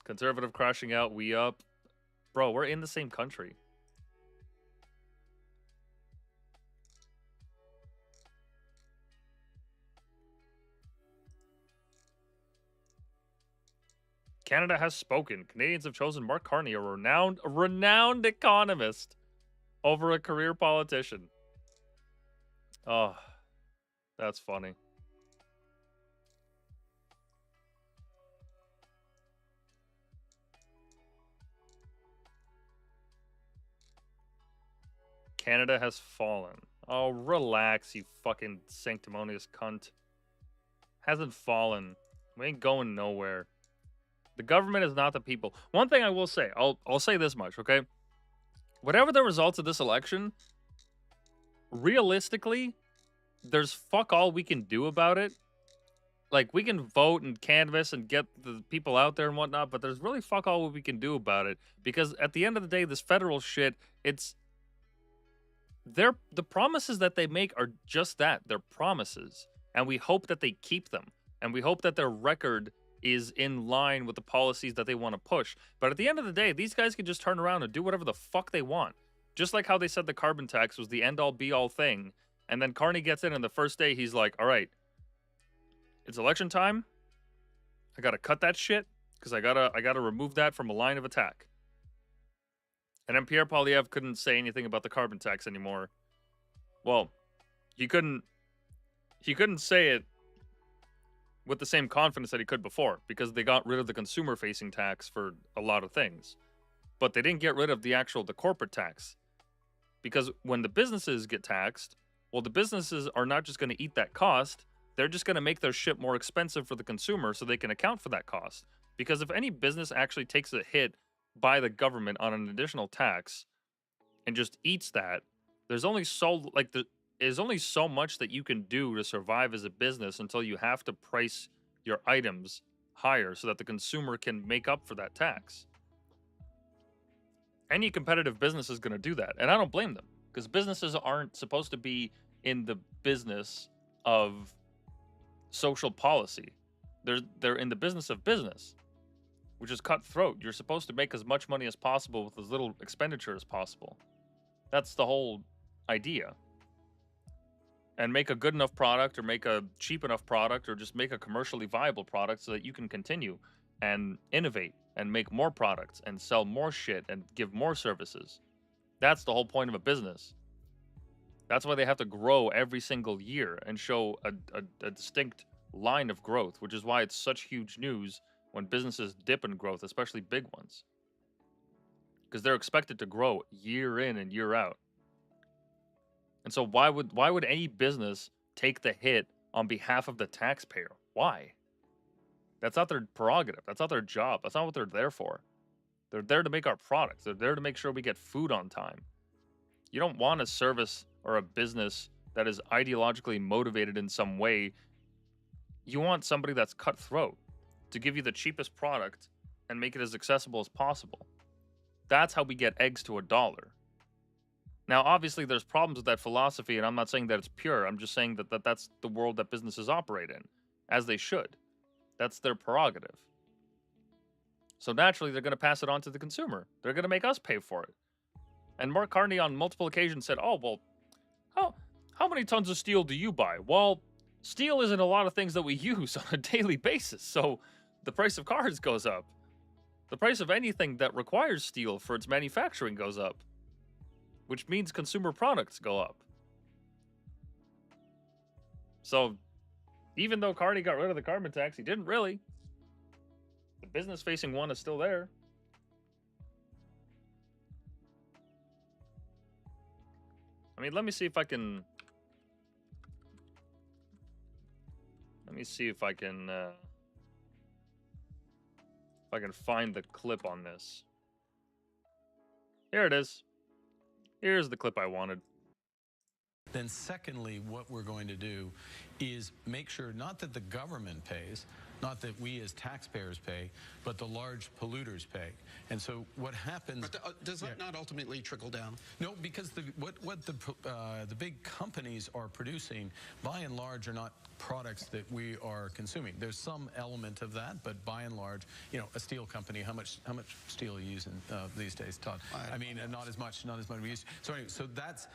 Conservative crashing out, we up. Bro, we're in the same country. Canada has spoken. Canadians have chosen Mark Carney, a renowned economist, over a career politician. Oh, that's funny. Canada has fallen. Oh, relax, you fucking sanctimonious cunt. Hasn't fallen. We ain't going nowhere. The government is not the people. One thing I will say, I'll say this much, okay? Whatever the results of this election, realistically, there's fuck all we can do about it. Like, we can vote and canvass and get the people out there and whatnot, but there's really fuck all we can do about it. Because at the end of the day, this federal shit, the promises that they make are just that. They're promises. And we hope that they keep them. And we hope that their record is in line with the policies that they want to push. But at the end of the day, these guys can just turn around and do whatever the fuck they want. Just like how they said the carbon tax was the end-all be-all thing. And then Carney gets in, and the first day he's like, all right, it's election time. I gotta cut that shit because I gotta remove that from a line of attack. And then Pierre Poilievre couldn't say anything about the carbon tax anymore. Well, he couldn't say it with the same confidence that he could before because they got rid of the consumer-facing tax for a lot of things. But they didn't get rid of the corporate tax. Because when the businesses get taxed, well, the businesses are not just going to eat that cost, they're just going to make their shit more expensive for the consumer so they can account for that cost. Because if any business actually takes a hit by the government on an additional tax and just eats that, there's only so much that you can do to survive as a business until you have to price your items higher so that the consumer can make up for that tax. Any competitive business is going to do that, and I don't blame them because businesses aren't supposed to be in the business of social policy. They're in the business of business, which is cutthroat. You're supposed to make as much money as possible with as little expenditure as possible. That's the whole idea. And make a good enough product or make a cheap enough product or just make a commercially viable product so that you can continue and innovate and make more products and sell more shit and give more services. That's the whole point of a business. That's why they have to grow every single year and show a distinct line of growth, which is why it's such huge news when businesses dip in growth, especially big ones. Because they're expected to grow year in and year out. And so why would any business take the hit on behalf of the taxpayer? Why? That's not their prerogative. That's not their job. That's not what they're there for. They're there to make our products. They're there to make sure we get food on time. You don't want a service or a business that is ideologically motivated in some way. You want somebody that's cutthroat to give you the cheapest product and make it as accessible as possible. That's how we get eggs to $1. Now, obviously, there's problems with that philosophy, and I'm not saying that it's pure. I'm just saying that that's the world that businesses operate in, as they should. That's their prerogative. So naturally, they're going to pass it on to the consumer. They're going to make us pay for it. And Mark Carney on multiple occasions said, oh, well, how many tons of steel do you buy? Well, steel isn't a lot of things that we use on a daily basis, so the price of cars goes up. The price of anything that requires steel for its manufacturing goes up, which means consumer products go up. So, even though Carney got rid of the carbon tax, he didn't really. The business-facing one is still there. I mean, let me see if I can me see if I can find the clip on this. Here it is. Here's the clip I wanted. Then secondly, what we're going to do is make sure not that the government pays, not that we as taxpayers pay, but the large polluters pay. And so what happens... But does that not ultimately trickle down? No, because what the big companies are producing, by and large, are not products that we are consuming. There's some element of that, but by and large, you know, a steel company, how much steel are you using these days, Todd? I mean, not as much we used to. So anyway, so that's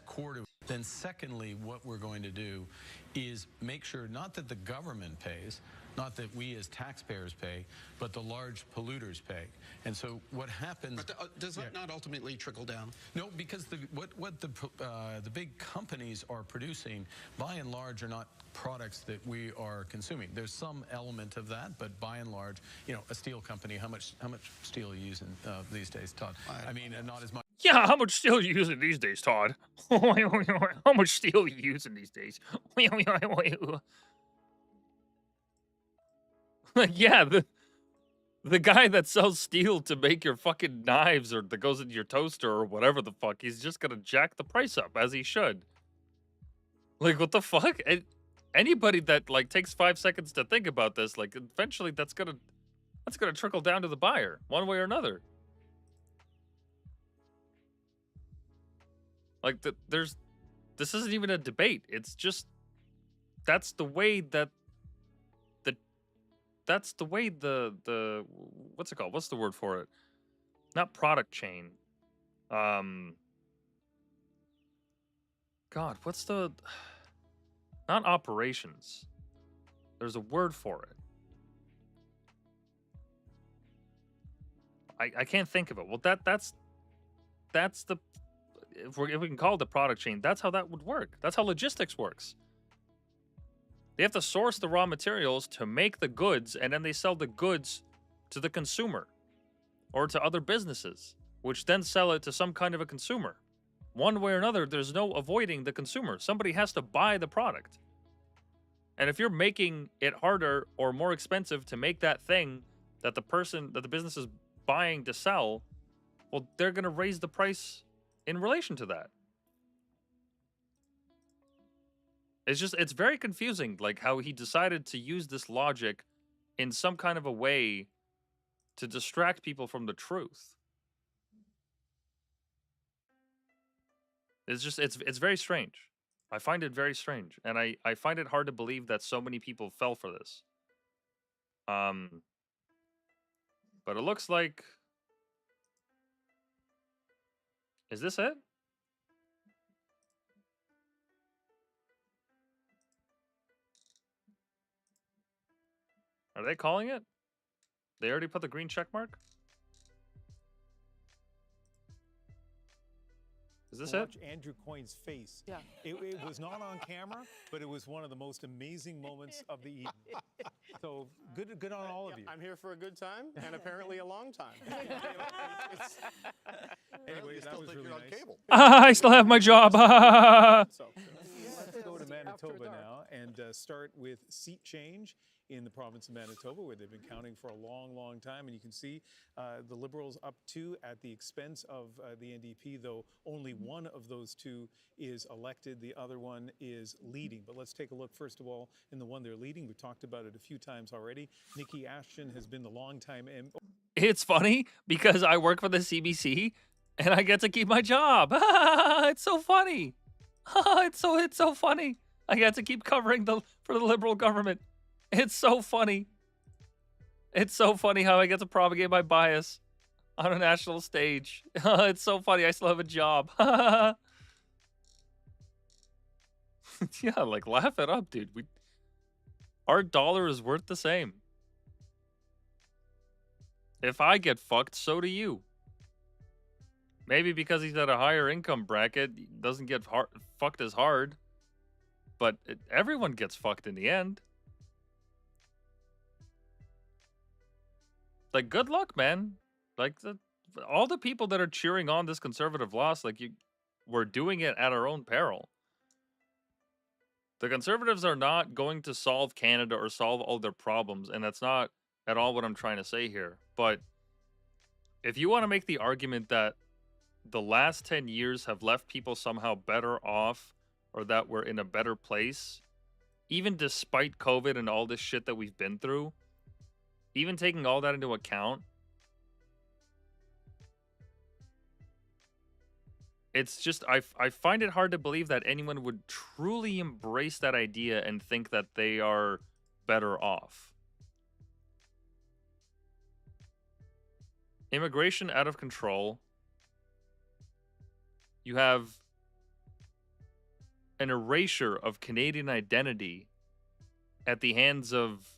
core to... Then secondly, what we're going to do is make sure not that the government pays, not that we as taxpayers pay, but the large polluters pay. And so what happens... But does that not ultimately trickle down? No, because what the big companies are producing, by and large, are not products that we are consuming. There's some element of that, but by and large, you know, a steel company, how much steel are you using these days, Todd? I mean, not as much. Yeah, how much steel are you using these days, Todd? How much steel are you using these days? Like, yeah, the guy that sells steel to make your fucking knives or that goes into your toaster or whatever the fuck, he's just gonna jack the price up, as he should. Like, what the fuck? Anybody that, like, takes 5 seconds to think about this, like, eventually that's gonna trickle down to the buyer, one way or another. Like, this isn't even a debate. It's just, that's the way the what's it called? What's the word for it? Not product chain. God, what's the, not operations. There's a word for it. I can't think of it. Well, that's the, if we can call it the product chain, that's how that would work. That's how logistics works. They have to source the raw materials to make the goods, and then they sell the goods to the consumer or to other businesses, which then sell it to some kind of a consumer. One way or another, there's no avoiding the consumer. Somebody has to buy the product. And if you're making it harder or more expensive to make that thing that the business is buying to sell, well, they're going to raise the price in relation to that. It's very confusing, like, how he decided to use this logic in some kind of a way to distract people from the truth. It's very strange. I find it very strange. And I find it hard to believe that so many people fell for this. But it looks like... Is this it? Are they calling it? They already put the green check mark? Is this it? Watch Andrew Coyne's face. Yeah. It was not on camera, but it was one of the most amazing moments of the evening. So good on all of you. I'm here for a good time and apparently a long time. Anyway, that was really nice. I still have my job. Let's go to Manitoba now and start with seat change in the province of Manitoba, where they've been counting for a long, long time. And you can see the Liberals up two at the expense of the NDP, though only one of those two is elected. The other one is leading. But let's take a look, first of all, in the one they're leading. We've talked about it a few times already. Nikki Ashton has been the longtime It's funny because I work for the CBC and I get to keep my job. It's so funny. It's so funny. I get to keep covering for the Liberal government. It's so funny. It's so funny how I get to propagate my bias on a national stage. It's so funny. I still have a job. Yeah, like, laugh it up, dude. Our dollar is worth the same. If I get fucked, so do you. Maybe because he's at a higher income bracket, he doesn't get fucked as hard. But everyone gets fucked in the end. Like, good luck, man. Like, all the people that are cheering on this conservative loss, like, we're doing it at our own peril. The Conservatives are not going to solve Canada or solve all their problems, and that's not at all what I'm trying to say here. But if you want to make the argument that the last 10 years have left people somehow better off or that we're in a better place, even despite COVID and all this shit that we've been through, even taking all that into account, it's just, I find it hard to believe that anyone would truly embrace that idea and think that they are better off. Immigration out of control. You have an erasure of Canadian identity at the hands of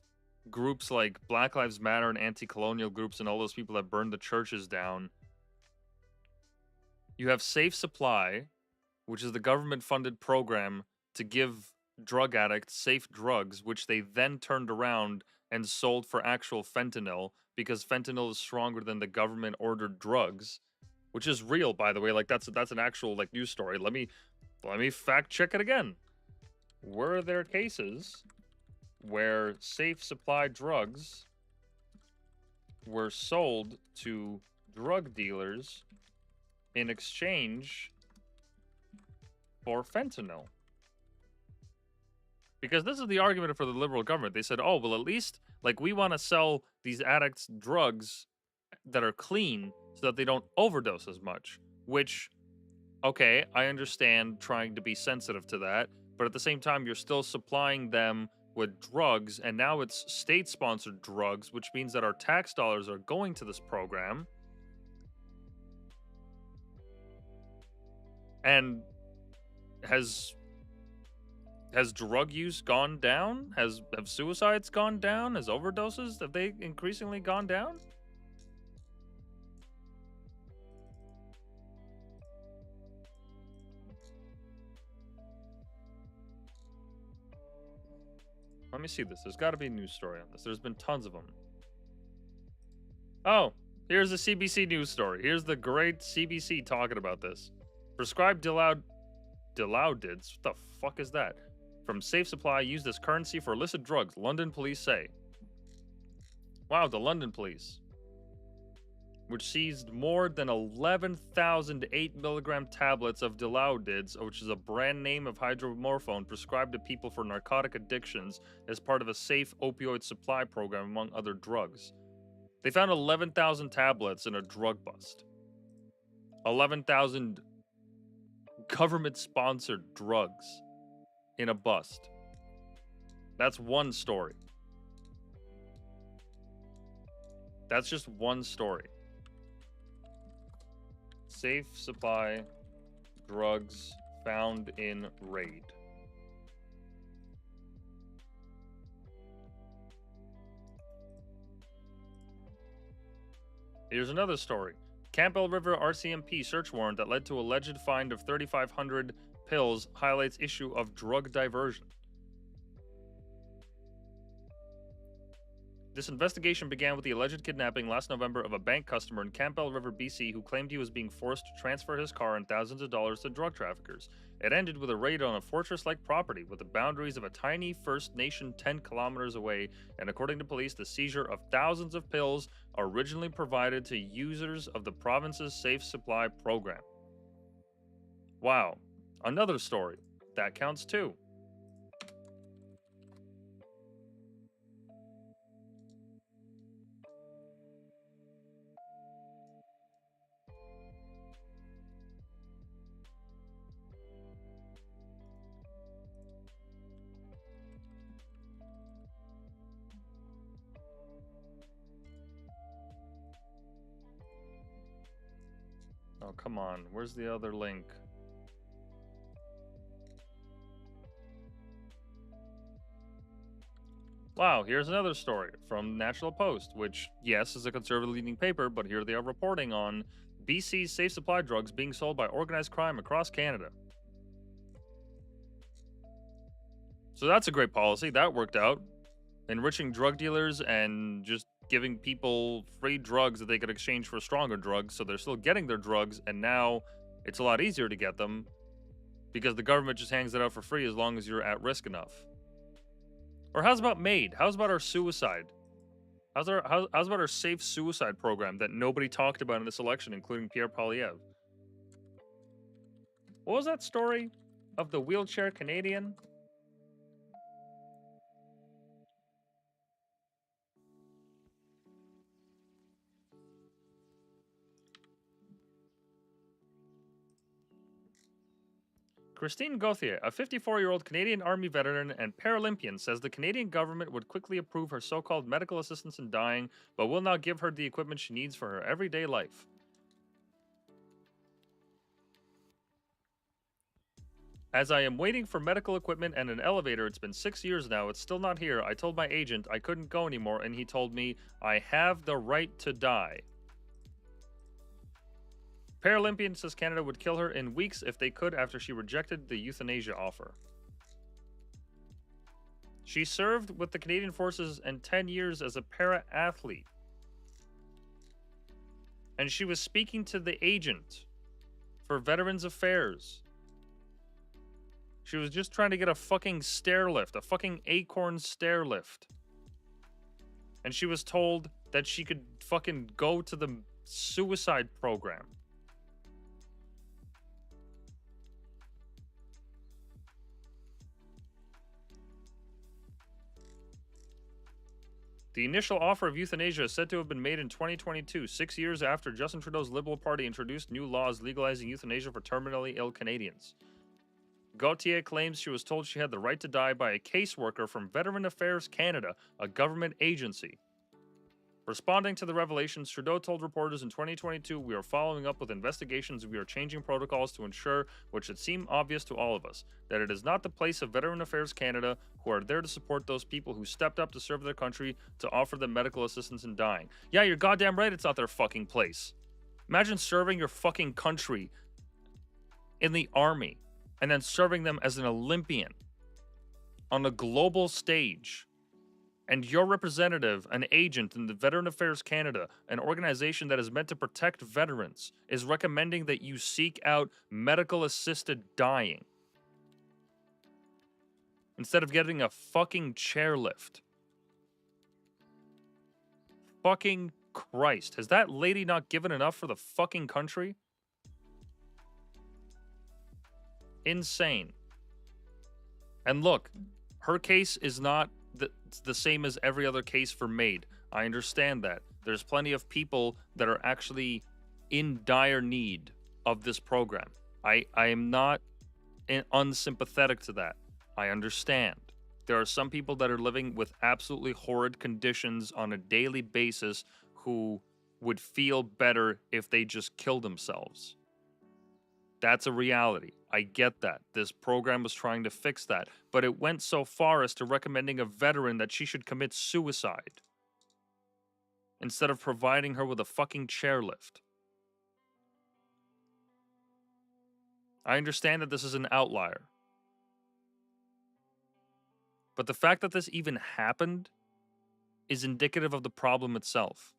groups like Black Lives Matter and anti-colonial groups and all those people that burned the churches down. You have Safe Supply, which is the government-funded program to give drug addicts safe drugs, which they then turned around and sold for actual fentanyl because fentanyl is stronger than the government-ordered drugs, which is real, by the way. Like that's an actual like news story. Let me fact check it again. Were there cases where Safe Supply drugs were sold to drug dealers in exchange for fentanyl? Because this is the argument for the Liberal government. They said, oh, well, at least, like, we want to sell these addicts drugs that are clean so that they don't overdose as much. Which, okay, I understand trying to be sensitive to that, but at the same time, you're still supplying them with drugs, and now it's state-sponsored drugs, which means that our tax dollars are going to this program. And has drug use gone down? Have suicides gone down? Has overdoses, have they increasingly gone down? Let me see this. There's got to be a news story on this. There's been tons of them. Oh, here's the CBC news story. Here's the great CBC talking about this. Prescribed Dilaudid. What the fuck is that? From Safe Supply used as currency for illicit drugs, London police say. Wow, the London police. Which seized more than 11,000 8-milligram tablets of Dilaudid, which is a brand name of hydromorphone prescribed to people for narcotic addictions as part of a safe opioid supply program, among other drugs. They found 11,000 tablets in a drug bust. 11,000 government-sponsored drugs in a bust. That's one story. That's just one story. Safe Supply drugs found in raid. Here's another story. Campbell River RCMP search warrant that led to alleged find of 3,500 pills highlights issue of drug diversion. This investigation began with the alleged kidnapping last November of a bank customer in Campbell River, BC, who claimed he was being forced to transfer his car and thousands of dollars to drug traffickers. It ended with a raid on a fortress-like property with the boundaries of a tiny First Nation 10 kilometers away, and according to police, the seizure of thousands of pills originally provided to users of the province's Safe Supply program. Wow. Another story. That counts too. Oh, come on. Where's the other link? Wow, here's another story from National Post, which, yes, is a conservative leading paper, but here they are reporting on BC's safe supply drugs being sold by organized crime across Canada. So that's a great policy. That worked out. Enriching drug dealers and just giving people free drugs that they could exchange for stronger drugs, so they're still getting their drugs, and now it's a lot easier to get them. because the government just hangs it out for free as long as you're at risk enough. Or how's about MAID? How's about our suicide? How's about our safe suicide program that nobody talked about in this election, including Pierre Poilievre? What was that story of the wheelchair Canadian? Christine Gauthier, a 54-year-old Canadian Army veteran and Paralympian, says the Canadian government would quickly approve her so-called medical assistance in dying, but will not give her the equipment she needs for her everyday life. As I am waiting for medical equipment and an elevator, it's been 6 years now, it's still not here. I told my agent I couldn't go anymore, and he told me I have the right to die. Paralympian says Canada would kill her in weeks if they could after she rejected the euthanasia offer. She served with the Canadian Forces and 10 years as a para-athlete. And she was speaking to the agent for Veterans Affairs. She was just trying to get a fucking stair lift, a fucking acorn stair lift. And she was told that she could fucking go to the suicide program. The initial offer of euthanasia is said to have been made in 2022, 6 years after Justin Trudeau's Liberal Party introduced new laws legalizing euthanasia for terminally ill Canadians. Gauthier claims she was told she had the right to die by a caseworker from Veteran Affairs Canada, a government agency. Responding to the revelations, Trudeau told reporters in 2022, "We are following up with investigations. We are changing protocols to ensure, which should seem obvious to all of us, that it is not the place of Veteran Affairs Canada, who are there to support those people who stepped up to serve their country, to offer them medical assistance in dying." Yeah, you're goddamn right it's not their fucking place. Imagine serving your fucking country in the army and then serving them as an Olympian on a global stage. And your representative, an agent in the Veteran Affairs Canada, an organization that is meant to protect veterans, is recommending that you seek out medical assisted dying instead of getting a fucking chairlift. Fucking Christ. Has that lady not given enough for the fucking country? Insane. And look, her case is not the same as every other case for MAID. I understand that. There's plenty of people that are actually in dire need of this program. I am not unsympathetic to that. I understand. There are some people that are living with absolutely horrid conditions on a daily basis who would feel better if they just killed themselves. That's a reality. I get that. This program was trying to fix that, but it went so far as to recommending a veteran that she should commit suicide instead of providing her with a fucking chairlift. I understand that this is an outlier, but the fact that this even happened is indicative of the problem itself.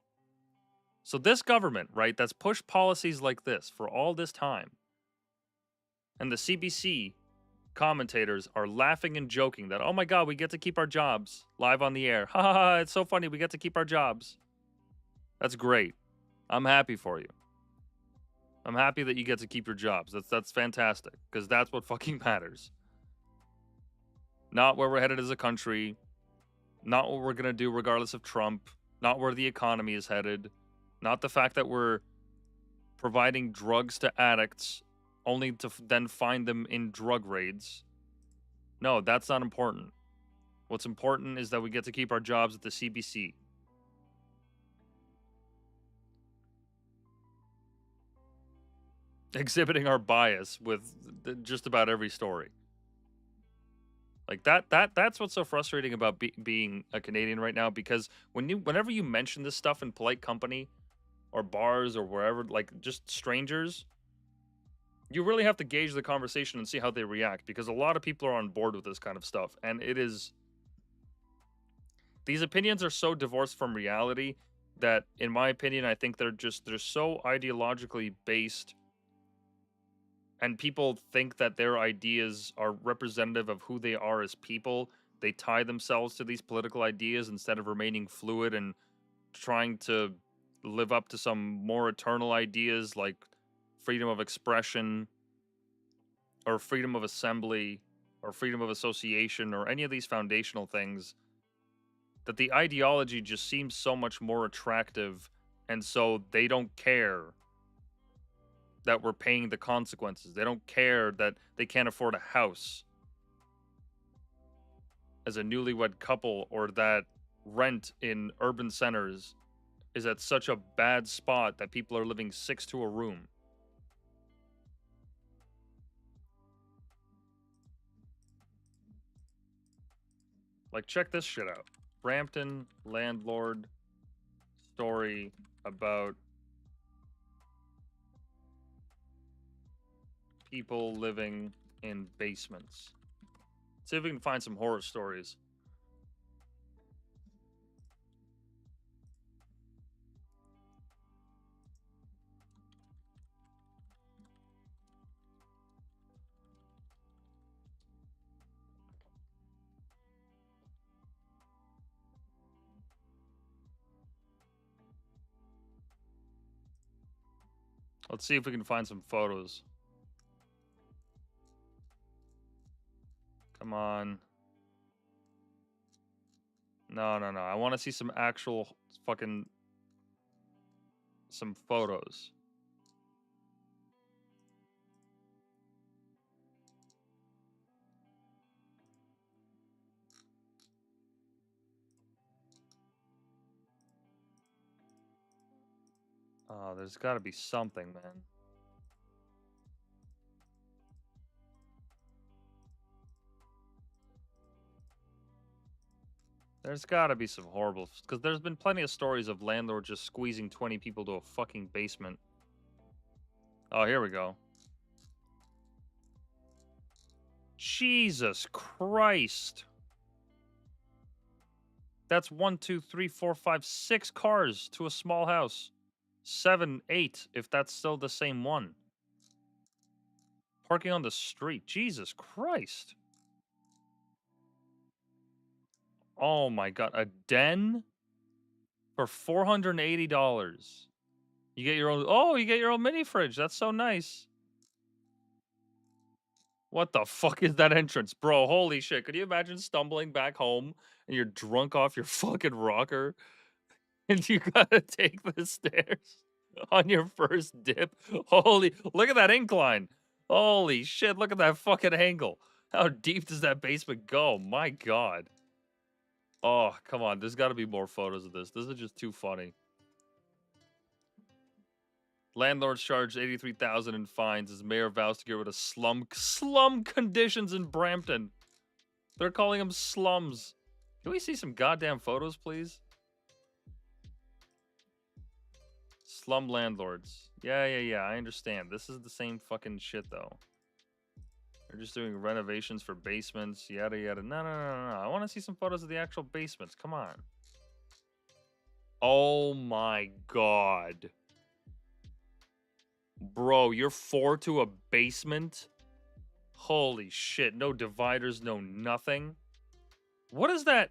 So this government, right, that's pushed policies like this for all this time, and the CBC commentators are laughing and joking that, oh my God, we get to keep our jobs live on the air. Ha ha ha, it's so funny, we get to keep our jobs. That's great. I'm happy for you. I'm happy that you get to keep your jobs. That's fantastic, because that's what fucking matters. Not where we're headed as a country, not what we're going to do regardless of Trump, not where the economy is headed, not the fact that we're providing drugs to addicts only to then find them in drug raids. No, that's not important. What's important is that we get to keep our jobs at the CBC. Exhibiting our bias with just about every story. Like that's what's so frustrating about being a Canadian right now, because whenever you mention this stuff in polite company or bars or wherever, like just strangers, you really have to gauge the conversation and see how they react, because a lot of people are on board with this kind of stuff. And these opinions are so divorced from reality that, in my opinion, I think they're so ideologically based and people think that their ideas are representative of who they are as people, they tie themselves to these political ideas instead of remaining fluid and trying to live up to some more eternal ideas like freedom of expression or freedom of assembly or freedom of association or any of these foundational things, that the ideology just seems so much more attractive, and so they don't care that we're paying the consequences. They don't care that they can't afford a house as a newlywed couple, or that rent in urban centers is at such a bad spot that people are living 6 to a room. Like, check this shit out. Brampton landlord story about people living in basements. See if we can find some horror stories. Let's see if we can find some photos. Come on. No. I want to see some actual fucking... some photos. Oh, there's got to be something, man. There's got to be some horrible... because there's been plenty of stories of landlords just squeezing 20 people to a fucking basement. Oh, here we go. Jesus Christ. That's 1, 2, 3, 4, 5, 6 cars to a small house. 7, 8, if that's still the same one. Parking on the street. Jesus Christ. Oh my god. A den? For $480. You get your own... oh, you get your own mini fridge. That's so nice. What the fuck is that entrance? Bro, holy shit. Could you imagine stumbling back home and you're drunk off your fucking rocker and you gotta take the stairs on your first dip? Holy... look at that incline. Holy shit, look at that fucking angle. How deep does that basement go? My god. Oh, come on. There's got to be more photos of this. This is just too funny. Landlords charged $83,000 in fines as mayor vows to get rid of slum conditions in Brampton. They're calling them slums. Can we see some goddamn photos, please? Slum landlords. Yeah. I understand. This is the same fucking shit, though. They're just doing renovations for basements, yada yada. No. I want to see some photos of the actual basements. Come on. Oh my god. Bro, you're 4 to a basement? Holy shit. No dividers, no nothing. What is that?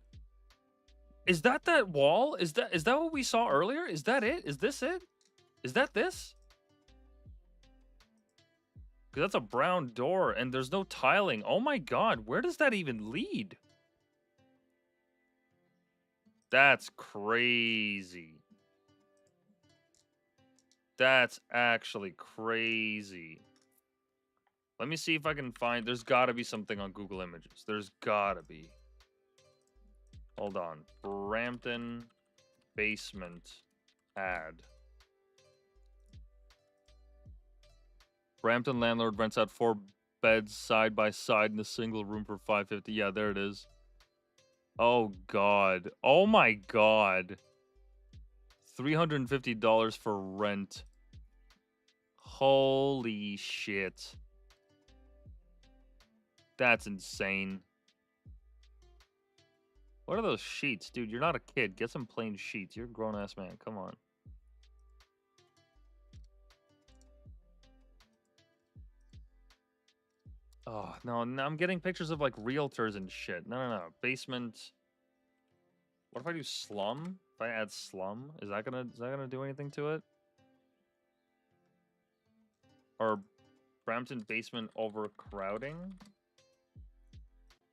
Is that wall? Is that what we saw earlier? Is that it? Is this it? Is that this? Because that's a brown door and there's no tiling. Oh my god, where does that even lead? That's crazy. That's actually crazy. Let me see if I can find... there's got to be something on Google Images. There's got to be. Hold on. Brampton basement ad. Brampton landlord rents out 4 beds side by side in a single room for $550. Yeah, there it is. Oh, God. Oh, my God. $350 for rent. Holy shit. That's insane. What are those sheets? Dude, you're not a kid. Get some plain sheets. You're a grown-ass man. Come on. Oh no, no, I'm getting pictures of like realtors and shit. No. Basement. What if I do slum? If I add slum, is that gonna do anything to it? Or Brampton basement overcrowding?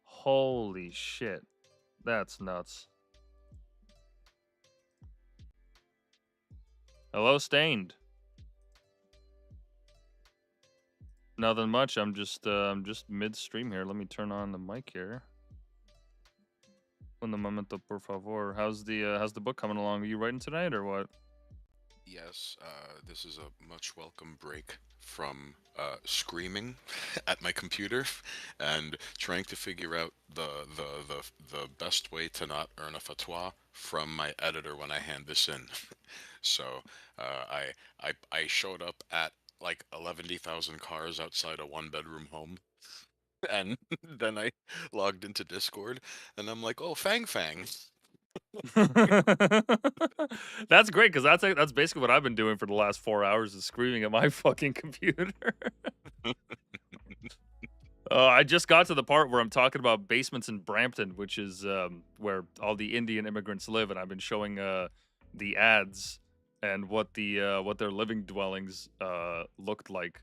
Holy shit. That's nuts. Hello, Stained. Nothing much. I'm just midstream here. Let me turn on the mic here. Un momento, por favor. How's the book coming along? Are you writing tonight or what? Yes, this is a much welcome break from screaming at my computer and trying to figure out the best way to not earn a fatwa from my editor when I hand this in. So I showed up at like 11,000 cars outside a one-bedroom home. And then I logged into Discord and I'm like, oh, Fang Fang. That's great because that's basically what I've been doing for the last 4 hours is screaming at my fucking computer. I just got to the part where I'm talking about basements in Brampton, which is where all the Indian immigrants live, and I've been showing the ads and what their living dwellings looked like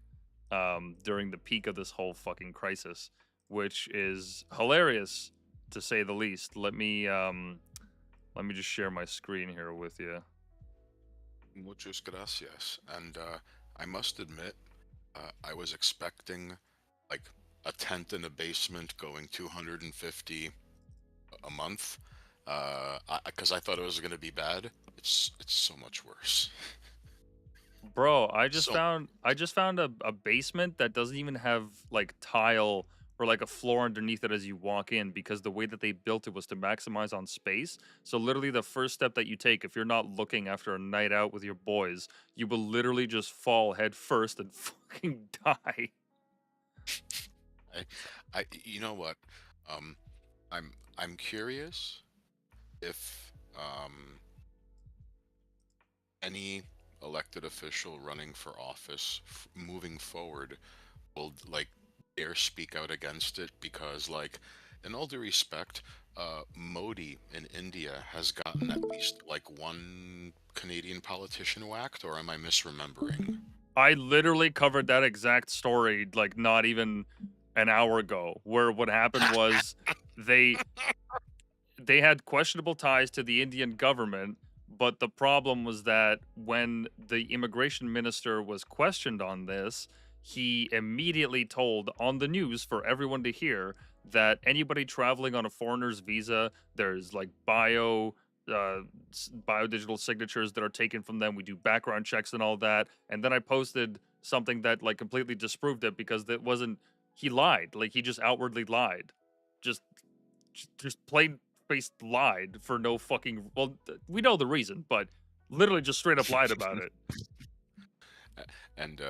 during the peak of this whole fucking crisis, which is hilarious to say the least. Let me just share my screen here with you. Muchas gracias. And I must admit, I was expecting like a tent in a basement going 250 a month, because I thought it was going to be bad. It's so much worse. Bro, I just found a basement that doesn't even have like tile or like a floor underneath it as you walk in, because the way that they built it was to maximize on space. So literally the first step that you take, if you're not looking after a night out with your boys, you will literally just fall head first and fucking die. You know what? I'm curious if any elected official running for office moving forward will like dare speak out against it, because like in all due respect, Modi in India has gotten at least like one Canadian politician whacked, or am I misremembering? I literally covered that exact story like not even an hour ago, where what happened was they had questionable ties to the Indian government, but the problem was that when the immigration minister was questioned on this, he immediately told on the news for everyone to hear that anybody traveling on a foreigner's visa, there's like biodigital signatures that are taken from them. We do background checks and all that. And then I posted something that like completely disproved it, because that wasn't, he lied. Like he just outwardly lied. Just plain faced lied for no fucking, well, we know the reason, but literally just straight up lied about it. And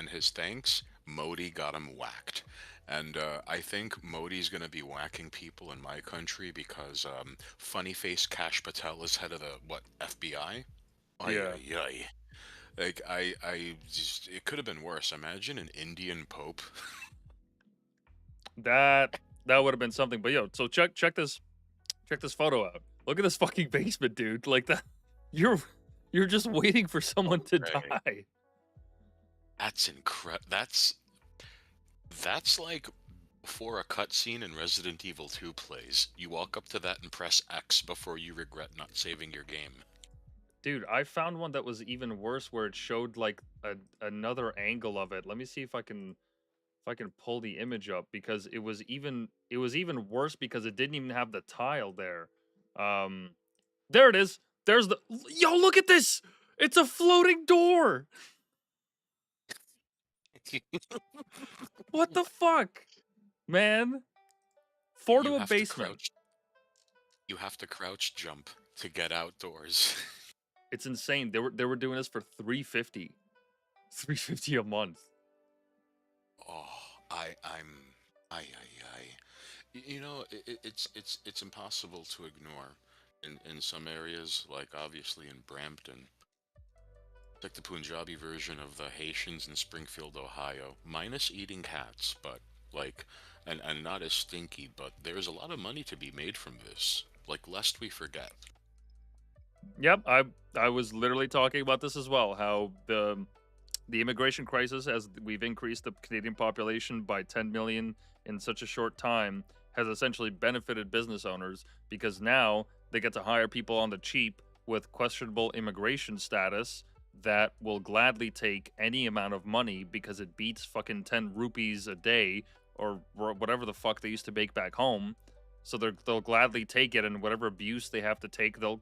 his thanks, Modi got him whacked. And I think Modi's going to be whacking people in my country because funny face Kash Patel is head of the FBI. Yeah. Like I just, it could have been worse. Imagine an Indian pope. That would have been something. But yo, so check this photo out. Look at this fucking basement, dude. Like that, you're just waiting for someone to die. That's incredible. That's like before a cutscene in Resident Evil 2 plays. You walk up to that and press X before you regret not saving your game. Dude, I found one that was even worse, where it showed like another angle of it. Let me see if I can pull the image up, because it was even worse because it didn't even have the tile there. There it is. There's the, yo, look at this. It's a floating door. What the fuck, man? Four to a basement. You have to crouch jump to get outdoors. It's insane. They were doing this for $350 a month. Oh, you know, it's impossible to ignore. In some areas, like obviously in Brampton, it's like the Punjabi version of the Haitians in Springfield, Ohio, minus eating cats, but Like, and not as stinky, but there's a lot of money to be made from this. Like, lest we forget. Yep, I was literally talking about this as well. How the immigration crisis, as we've increased the Canadian population by 10 million in such a short time, has essentially benefited business owners because now they get to hire people on the cheap with questionable immigration status that will gladly take any amount of money because it beats fucking 10 rupees a day or whatever the fuck they used to make back home. So they'll gladly take it, and whatever abuse they have to take, they'll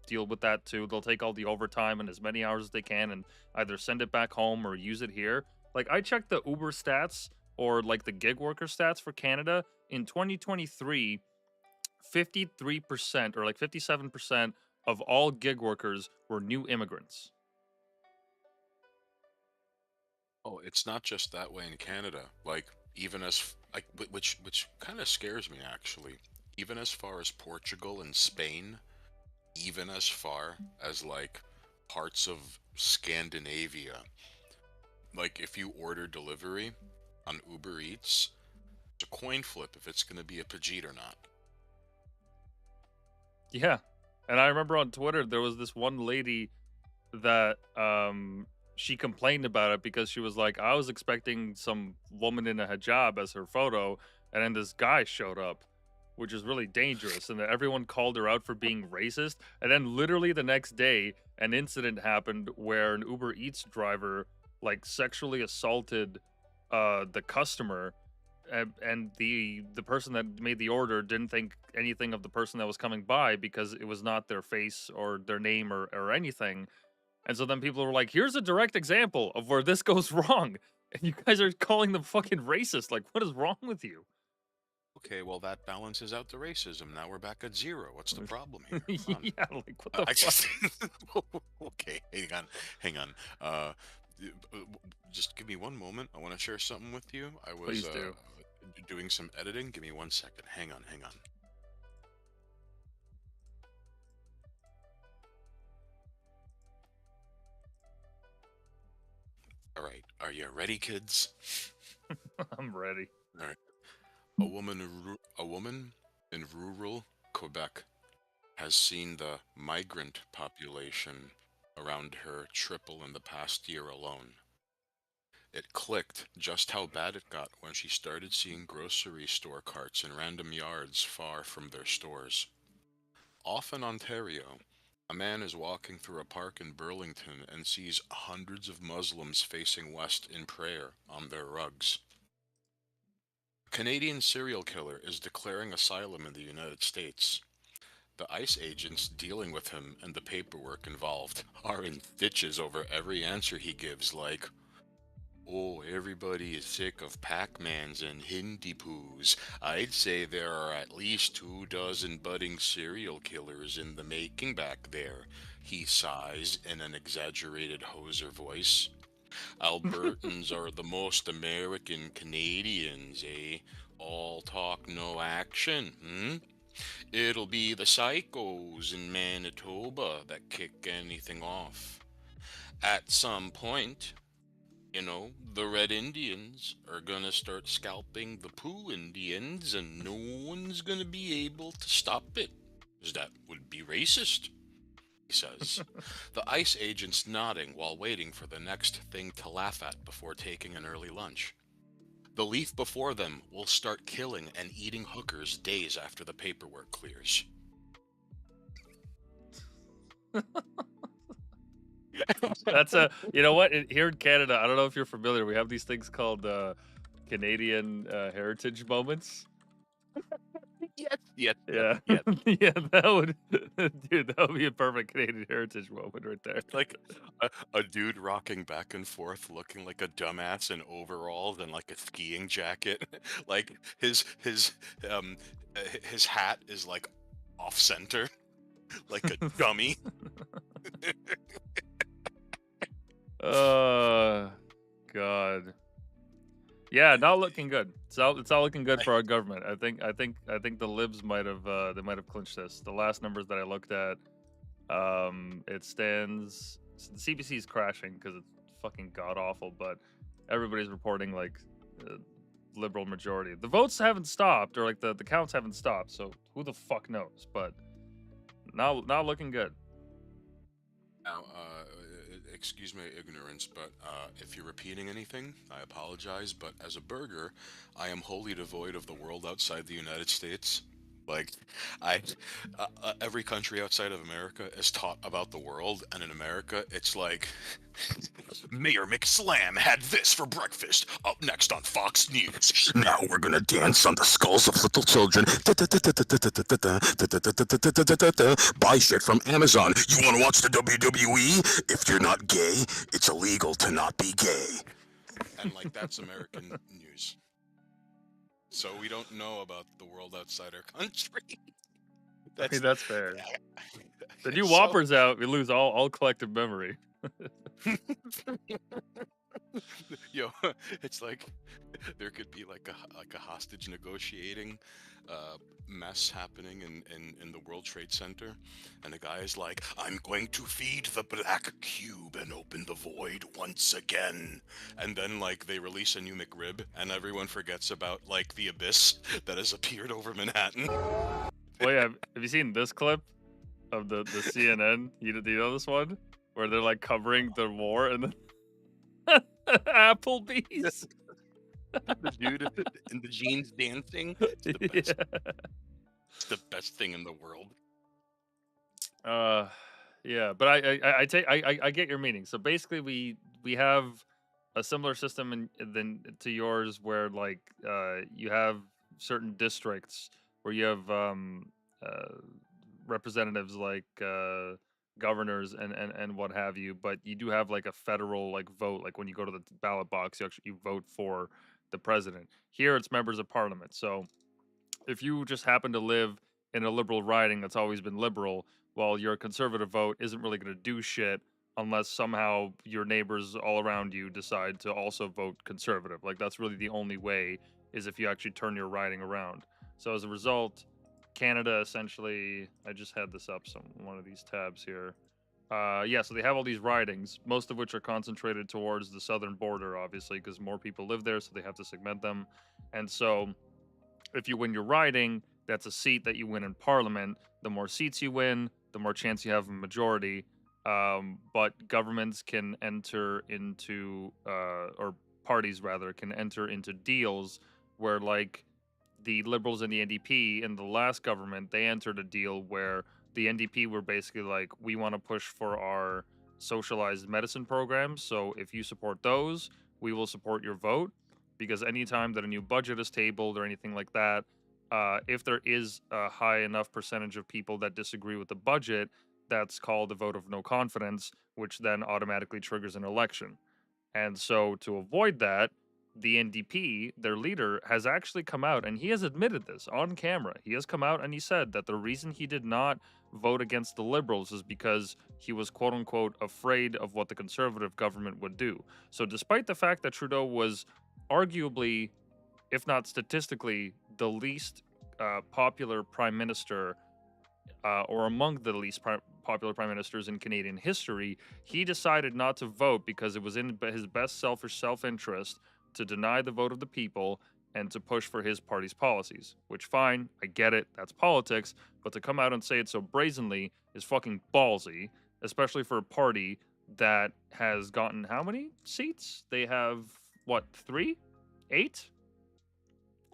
deal with that too. They'll take all the overtime and as many hours as they can, and either send it back home or use it here. Like, I checked the Uber stats, or like the gig worker stats for Canada in 2023. 53% or like 57% of all gig workers were new immigrants. Oh, it's not just that way in Canada. Like, even as like which kind of scares me actually. Even as far as Portugal and Spain, even as far as like parts of Scandinavia. Like, if you order delivery on Uber Eats, it's a coin flip if it's going to be a Pajit or not. Yeah. And I remember on Twitter there was this one lady that she complained about it because she was like, I was expecting some woman in a hijab as her photo, and then this guy showed up, which is really dangerous, and that everyone called her out for being racist. And then literally the next day, an incident happened where an Uber Eats driver like sexually assaulted the customer, and the person that made the order didn't think anything of the person that was coming by because it was not their face or their name or anything. And so then people were like, here's a direct example of where this goes wrong. And you guys are calling them fucking racist. Like, what is wrong with you? Okay, well that balances out the racism. Now we're back at zero. What's the problem here? Yeah, like what the fuck? Just okay, hang on. Just give me one moment. I want to share something with you. I was Please do. doing some editing. Give me 1 second. Hang on. All right, are you ready, kids? I'm ready. All right. A woman in rural Quebec has seen the migrant population around her triple in the past year alone. It clicked just how bad it got when she started seeing grocery store carts in random yards far from their stores. Off in Ontario, a man is walking through a park in Burlington and sees hundreds of Muslims facing west in prayer on their rugs. A Canadian serial killer is declaring asylum in the United States. The ICE agents dealing with him and the paperwork involved are in stitches over every answer he gives, like, oh, everybody is sick of Pac-Mans and Hindi poos. I'd say there are at least 24 budding serial killers in the making back there, he sighs in an exaggerated hoser voice. Albertans are the most American Canadians, eh? All talk, no action, hmm? It'll be the psychos in Manitoba that kick anything off. At some point, the Red Indians are gonna start scalping the Pooh Indians, and no one's gonna be able to stop it, 'cause that would be racist, he says. The ICE agent's nodding while waiting for the next thing to laugh at before taking an early lunch. The leaf before them will start killing and eating hookers days after the paperwork clears. That's a, you know what? Here in Canada, I don't know if you're familiar, we have these things called Canadian heritage moments. Yes. Yeah. Yeah, that would, dude, that would be a perfect Canadian heritage moment right there. Like a dude rocking back and forth looking like a dumbass in overalls and like a skiing jacket. Like his hat is like off center, like a dummy. God. Yeah, not looking good. It's not looking good for our government. I think the libs might have they might have clinched this. The last numbers that I looked at, it stands, the CBC is crashing because it's fucking god awful, but everybody's reporting like liberal majority. The votes haven't stopped, or like the counts haven't stopped. So who the fuck knows? But not looking good. Now, excuse my ignorance, but if you're repeating anything, I apologize. But as a burger, I am wholly devoid of the world outside the United States. Like, every country outside of America is taught about the world, and in America, it's like, Mayor McSlam had this for breakfast. Up next on Fox News. Now we're gonna dance on the skulls of little children. Buy shit from Amazon. You wanna watch the WWE? If you're not gay, it's illegal to not be gay. And like, that's American news. So we don't know about the world outside our country. I mean, that's fair. The new Whoppers out, we lose all collective memory. Yo, it's like there could be like a hostage negotiating mess happening in the World Trade Center, and the guy is like, I'm going to feed the black cube and open the void once again. And then like they release a new McRib and everyone forgets about like the abyss that has appeared over Manhattan. Well, yeah, have you seen this clip of the CNN? Do you know this one? Where they're like covering the war and then Applebee's. The dude in the jeans dancing. It's the best. It's the best thing in the world. Yeah, but I get your meaning. So basically, we have a similar system to yours, where like you have certain districts where you have representatives like governors and what have you, but you do have like a federal like vote. Like when you go to the ballot box, you vote for the president. Here, it's members of parliament. So if you just happen to live in a liberal riding that's always been liberal, while your conservative vote isn't really going to do shit unless somehow your neighbors all around you decide to also vote conservative. Like that's really the only way, is if you actually turn your riding around. So as a result, Canada essentially, I just had this up one of these tabs here. Yeah, so they have all these ridings, most of which are concentrated towards the southern border, obviously, because more people live there, so they have to segment them. And so if you win your riding, that's a seat that you win in Parliament. The more seats you win, the more chance you have of a majority. But governments can enter into, or parties rather, can enter into deals where, like, the Liberals and the NDP in the last government, they entered a deal where the NDP were basically like, we want to push for our socialized medicine programs. So if you support those, we will support your vote. Because anytime that a new budget is tabled or anything like that, if there is a high enough percentage of people that disagree with the budget, that's called a vote of no confidence, which then automatically triggers an election. And so to avoid that, the NDP, their leader, has actually come out, and he has admitted this on camera. He has come out and he said that the reason he did not vote against the Liberals is because he was quote unquote afraid of what the Conservative government would do. So despite the fact that Trudeau was arguably, if not statistically, the least popular prime minister, or among the least popular prime ministers in Canadian history, he decided not to vote because it was in his best selfish self-interest to deny the vote of the people and to push for his party's policies. Which, fine, I get it, that's politics, but to come out and say it so brazenly is fucking ballsy, especially for a party that has gotten how many seats? They have, what, 3? 8?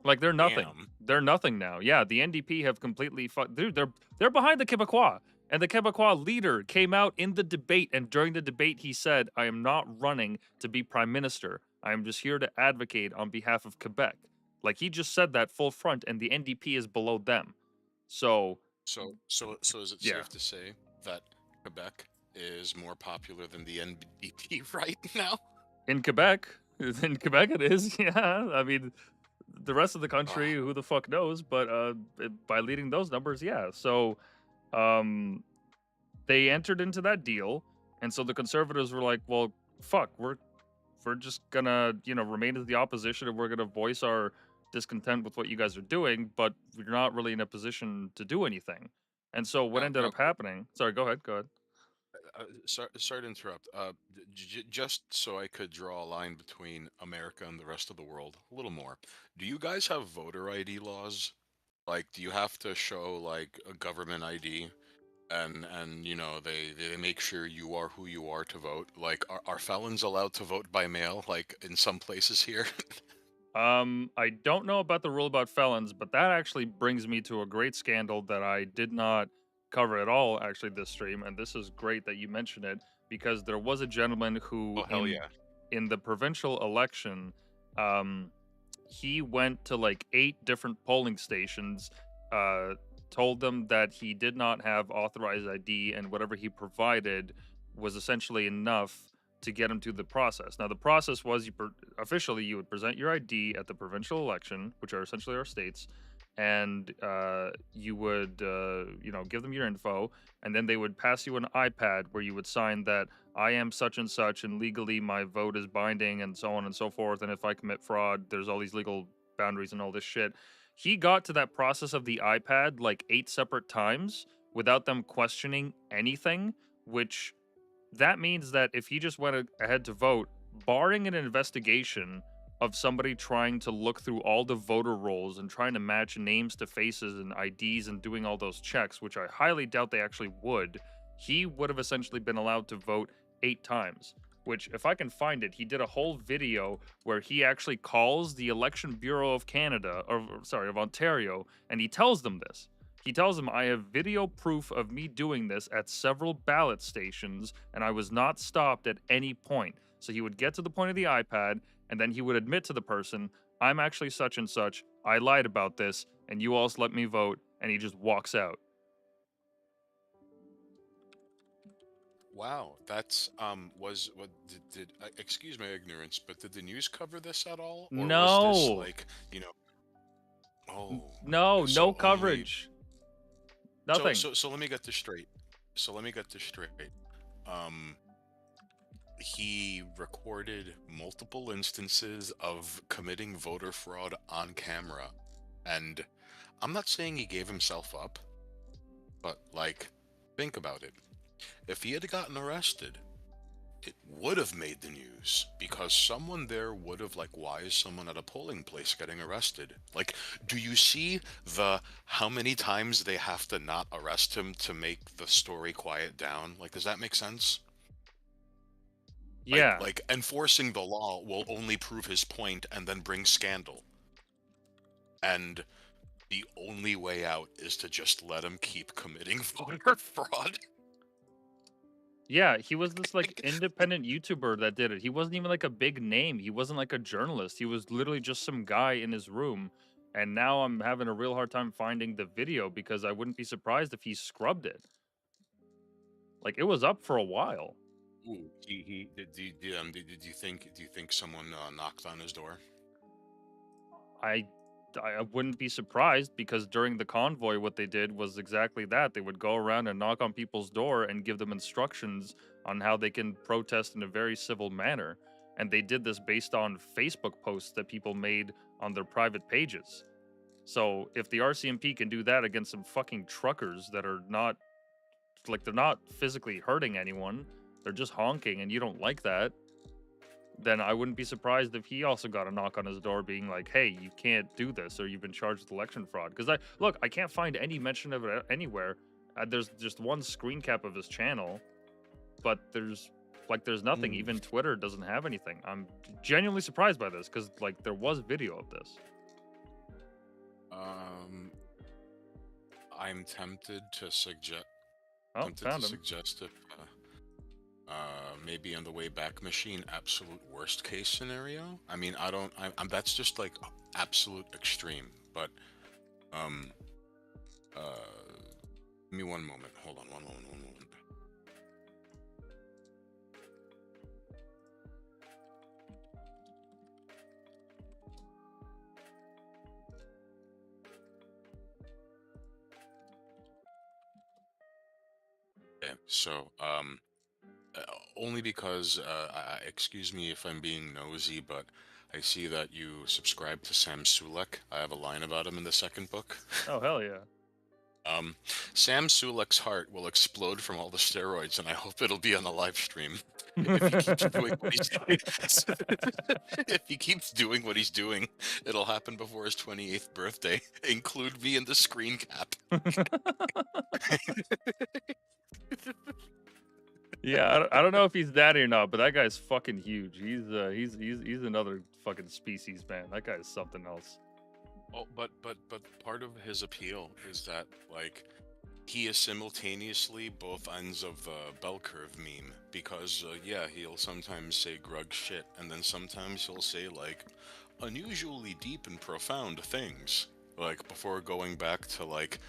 Like, they're nothing. Damn. They're nothing now. Yeah, the NDP have completely dude, they're behind the Québécois. And the Québécois leader came out in the debate, and during the debate he said, I am not running to be prime minister. I am just here to advocate on behalf of Quebec. Like, he just said that full front, and the NDP is below them. So is it safe to say that Quebec is more popular than the NDP right now? In Quebec it is, yeah. I mean, the rest of the country, who the fuck knows? But by leading those numbers, yeah. So they entered into that deal, and so the Conservatives were like, well, fuck, we're just gonna, remain as the opposition, and we're gonna voice our discontent with what you guys are doing, but we're not really in a position to do anything. And so what ended up happening... Sorry, go ahead. sorry to interrupt. Just so I could draw a line between America and the rest of the world a little more. Do you guys have voter ID laws? Like, do you have to show like a government ID, and they make sure you are who you are to vote? Like, are felons allowed to vote by mail? Like in some places here? I don't know about the rule about felons, but that actually brings me to a great scandal that I did not cover at all actually this stream, and this is great that you mentioned it because there was a gentleman who Oh hell yeah! in the provincial election, um, he went to like 8 different polling stations, uh, told them that he did not have authorized ID and whatever he provided was essentially enough to get him to the process. Now, the process was officially you would present your ID at the provincial election, which are essentially our states, and you would give them your info, and then they would pass you an iPad where you would sign that I am such and such, and legally my vote is binding, and so on and so forth. And if I commit fraud, there's all these legal boundaries and all this shit. He got to that process of the iPad like 8 separate times without them questioning anything, which that means that if he just went ahead to vote, barring an investigation of somebody trying to look through all the voter rolls and trying to match names to faces and IDs and doing all those checks, which I highly doubt they actually would, he would have essentially been allowed to vote 8 times. Which, if I can find it, he did a whole video where he actually calls the Election Bureau of Canada, or sorry, of Ontario, and he tells them this. He tells them, I have video proof of me doing this at several ballot stations, and I was not stopped at any point. So he would get to the point of the iPad, and then he would admit to the person, I'm actually such and such, I lied about this, and you all let me vote, and he just walks out. Wow, that's was what did excuse my ignorance, but did the news cover this at all, or was this No. like oh No, so no only coverage. Nothing. so let me get this straight. So let me get this straight. Um, he recorded multiple instances of committing voter fraud on camera, and I'm not saying he gave himself up, but like, think about it. If he had gotten arrested, it would have made the news because someone there would have like, why is someone at a polling place getting arrested? Like, do you see how many times they have to not arrest him to make the story quiet down? Like, does that make sense? Yeah. Like enforcing the law will only prove his point and then bring scandal. And the only way out is to just let him keep committing voter fraud. Yeah, he was this like independent YouTuber that did it. He wasn't even like a big name. He wasn't like a journalist. He was literally just some guy in his room. And now I'm having a real hard time finding the video because I wouldn't be surprised if he scrubbed it. Like it was up for a while. Ooh, did you think someone knocked on his door? I wouldn't be surprised because during the convoy, what they did was exactly that. They would go around and knock on people's door and give them instructions on how they can protest in a very civil manner. And they did this based on Facebook posts that people made on their private pages. So if the RCMP can do that against some fucking truckers that are not, like, they're not physically hurting anyone, they're just honking and you don't like that, then I wouldn't be surprised if he also got a knock on his door being like, hey, you can't do this or you've been charged with election fraud. Because I can't find any mention of it anywhere. There's just one screen cap of his channel, but there's nothing. Even Twitter doesn't have anything. I'm genuinely surprised by this because like there was video of this. I'm tempted to suggest. Oh, found him. Suggest if maybe on the way back machine, absolute worst case scenario. I mean, I'm that's just like absolute extreme. But give me one moment. Hold on, one moment. Okay, so only because excuse me if I'm being nosy, but I see that you subscribe to Sam Sulek. I have a line about him in the second book. Oh hell yeah! Sam Sulek's heart will explode from all the steroids, and I hope it'll be on the live stream. If he keeps doing what he's doing, if he keeps doing what he's doing, it'll happen before his 28th birthday. Include me in the screen cap. Yeah, I don't know if he's daddy or not, but that guy's fucking huge. He's another fucking species, man. That guy is something else. Oh, but part of his appeal is that like he is simultaneously both ends of the bell curve meme because yeah, he'll sometimes say grug shit, and then sometimes he'll say like unusually deep and profound things, like before going back to like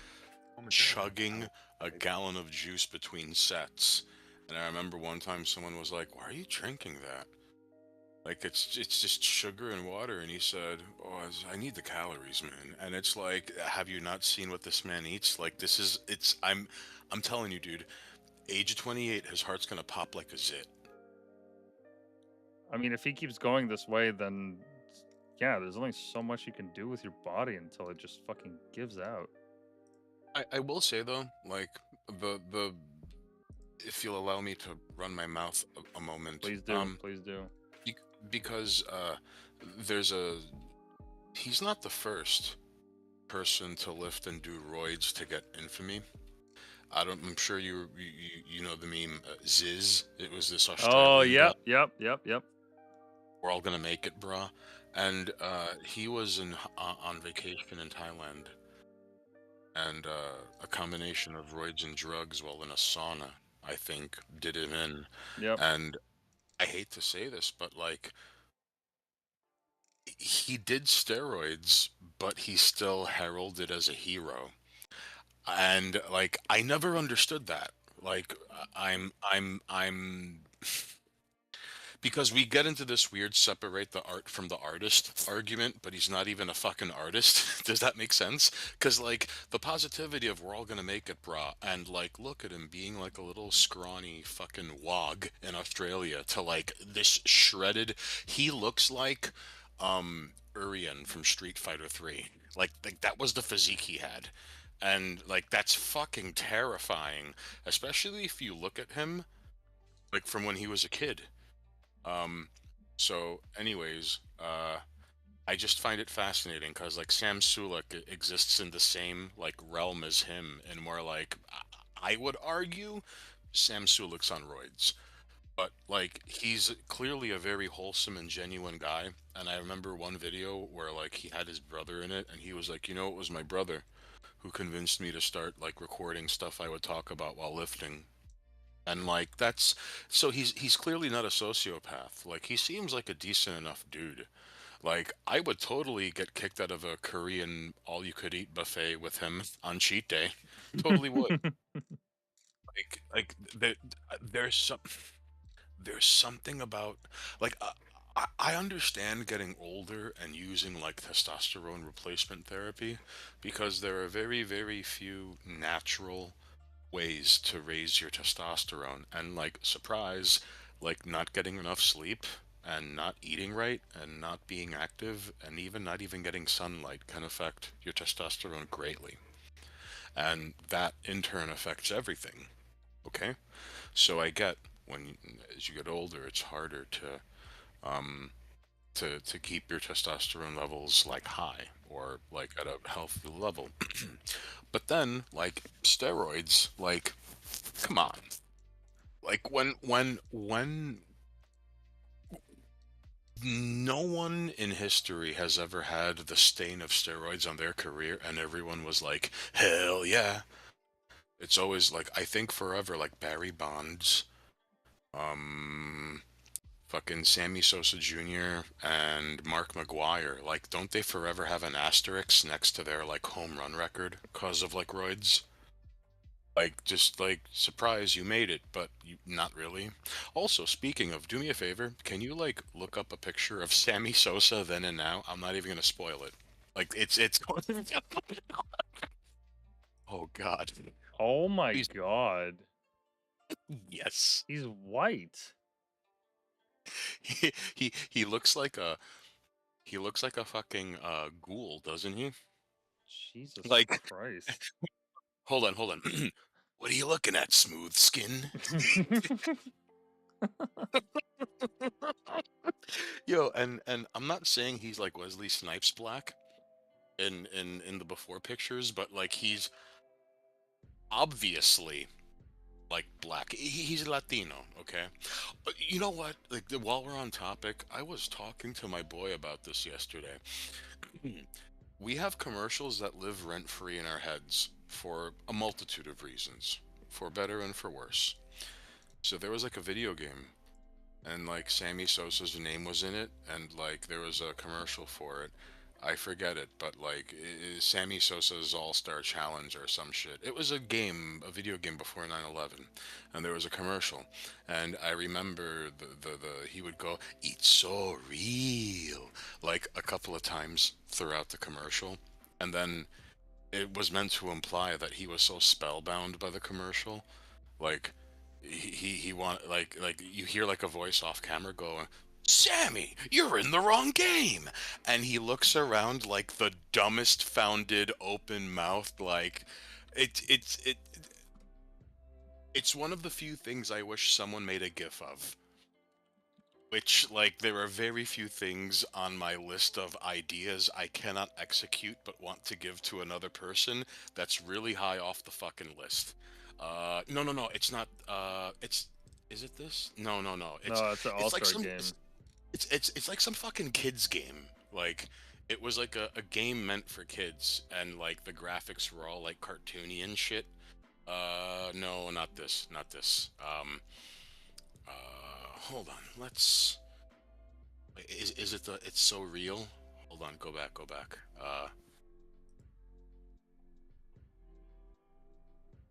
chugging a gallon of juice between sets. And I remember one time someone was like, "Why are you drinking that? Like it's just sugar and water." And he said, "Oh, I need the calories, man." And it's like, have you not seen what this man eats? Like this is it's I'm telling you, dude. Age of 28, his heart's gonna pop like a zit. I mean, if he keeps going this way, then yeah, there's only so much you can do with your body until it just fucking gives out. I will say though, like the if you'll allow me to run my mouth a moment. Please do, please do. Because there's a he's not the first person to lift and do roids to get infamy. I'm sure you know the meme Ziz. It was this Australian. Oh guy. yep. We're all gonna make it, brah. And he was on vacation in Thailand, and a combination of roids and drugs while in a sauna, I think, did him in. Yep. And I hate to say this, but like he did steroids, but he's still heralded as a hero. And like I never understood that. Like I'm because we get into this weird separate the art from the artist argument, but he's not even a fucking artist. Does that make sense? Because like the positivity of we're all gonna make it, brah, and like look at him being like a little scrawny fucking wog in Australia to like this shredded. He looks like Urian from Street Fighter 3. Like that was the physique he had. And like that's fucking terrifying, especially if you look at him like from when he was a kid. Um, so, anyways, I just find it fascinating because like Sam Sulek exists in the same like realm as him, and more like I would argue Sam Sulek's on roids, but like he's clearly a very wholesome and genuine guy. And I remember one video where like he had his brother in it, and he was like, it was my brother who convinced me to start like recording stuff I would talk about while lifting. And like that's so he's clearly not a sociopath. Like he seems like a decent enough dude. Like I would totally get kicked out of a Korean all you could eat buffet with him on cheat day. Totally would. Like there's something about like I understand getting older and using like testosterone replacement therapy because there are very few natural ways to raise your testosterone, and like surprise, like not getting enough sleep and not eating right and not being active and even not even getting sunlight can affect your testosterone greatly, and that in turn affects everything. Okay, so I get as you get older it's harder um to keep your testosterone levels like high or like at a healthy level. But then like steroids, like come on. Like when no one in history has ever had the stain of steroids on their career and everyone was like, hell yeah. It's always like I think forever like Barry Bonds, um fucking Sammy Sosa Jr. and Mark McGuire. Like don't they forever have an asterisk next to their like home run record cause of like roids? Like, just like, surprise, you made it, but you not really. Also, speaking of, do me a favor, can you like look up a picture of Sammy Sosa then and now? I'm not even gonna spoil it. Like, it's. Oh God. Oh my God. Yes. He's white. He looks like a fucking ghoul, doesn't he? Jesus Like Christ. Hold on, hold on. What are you looking at, smooth skin? Yo, and I'm not saying he's like Wesley Snipes black in the before pictures, but like he's obviously like black. He's Latino, okay? You know what? Like while we're on topic, I was talking to my boy about this yesterday. We have commercials that live rent free in our heads for a multitude of reasons, for better and for worse. So there was like a video game, and like Sammy Sosa's name was in it, and like there was a commercial for it. I forget it, but like Sammy Sosa's All Star Challenge or some shit. It was a game, a video game before 9/11, and there was a commercial, and I remember the he would go, "It's so real," like a couple of times throughout the commercial, and then it was meant to imply that he was so spellbound by the commercial, like he want like you hear like a voice off camera going, "Sammy, you're in the wrong game," and he looks around like the dumbest founded open mouthed, like it's one of the few things I wish someone made a gif of. Which, like, there are very few things on my list of ideas I cannot execute but want to give to another person that's really high off the fucking list. No, it's not, is it this? No, No, it's an it's like all-star some, game. it's like some fucking kids game. Like, it was like a game meant for kids, and, like, the graphics were all, like, cartoony and shit. No, not this, not this. Hold on. Let's. Wait, is it the? It's so real. Hold on. Go back. Go back.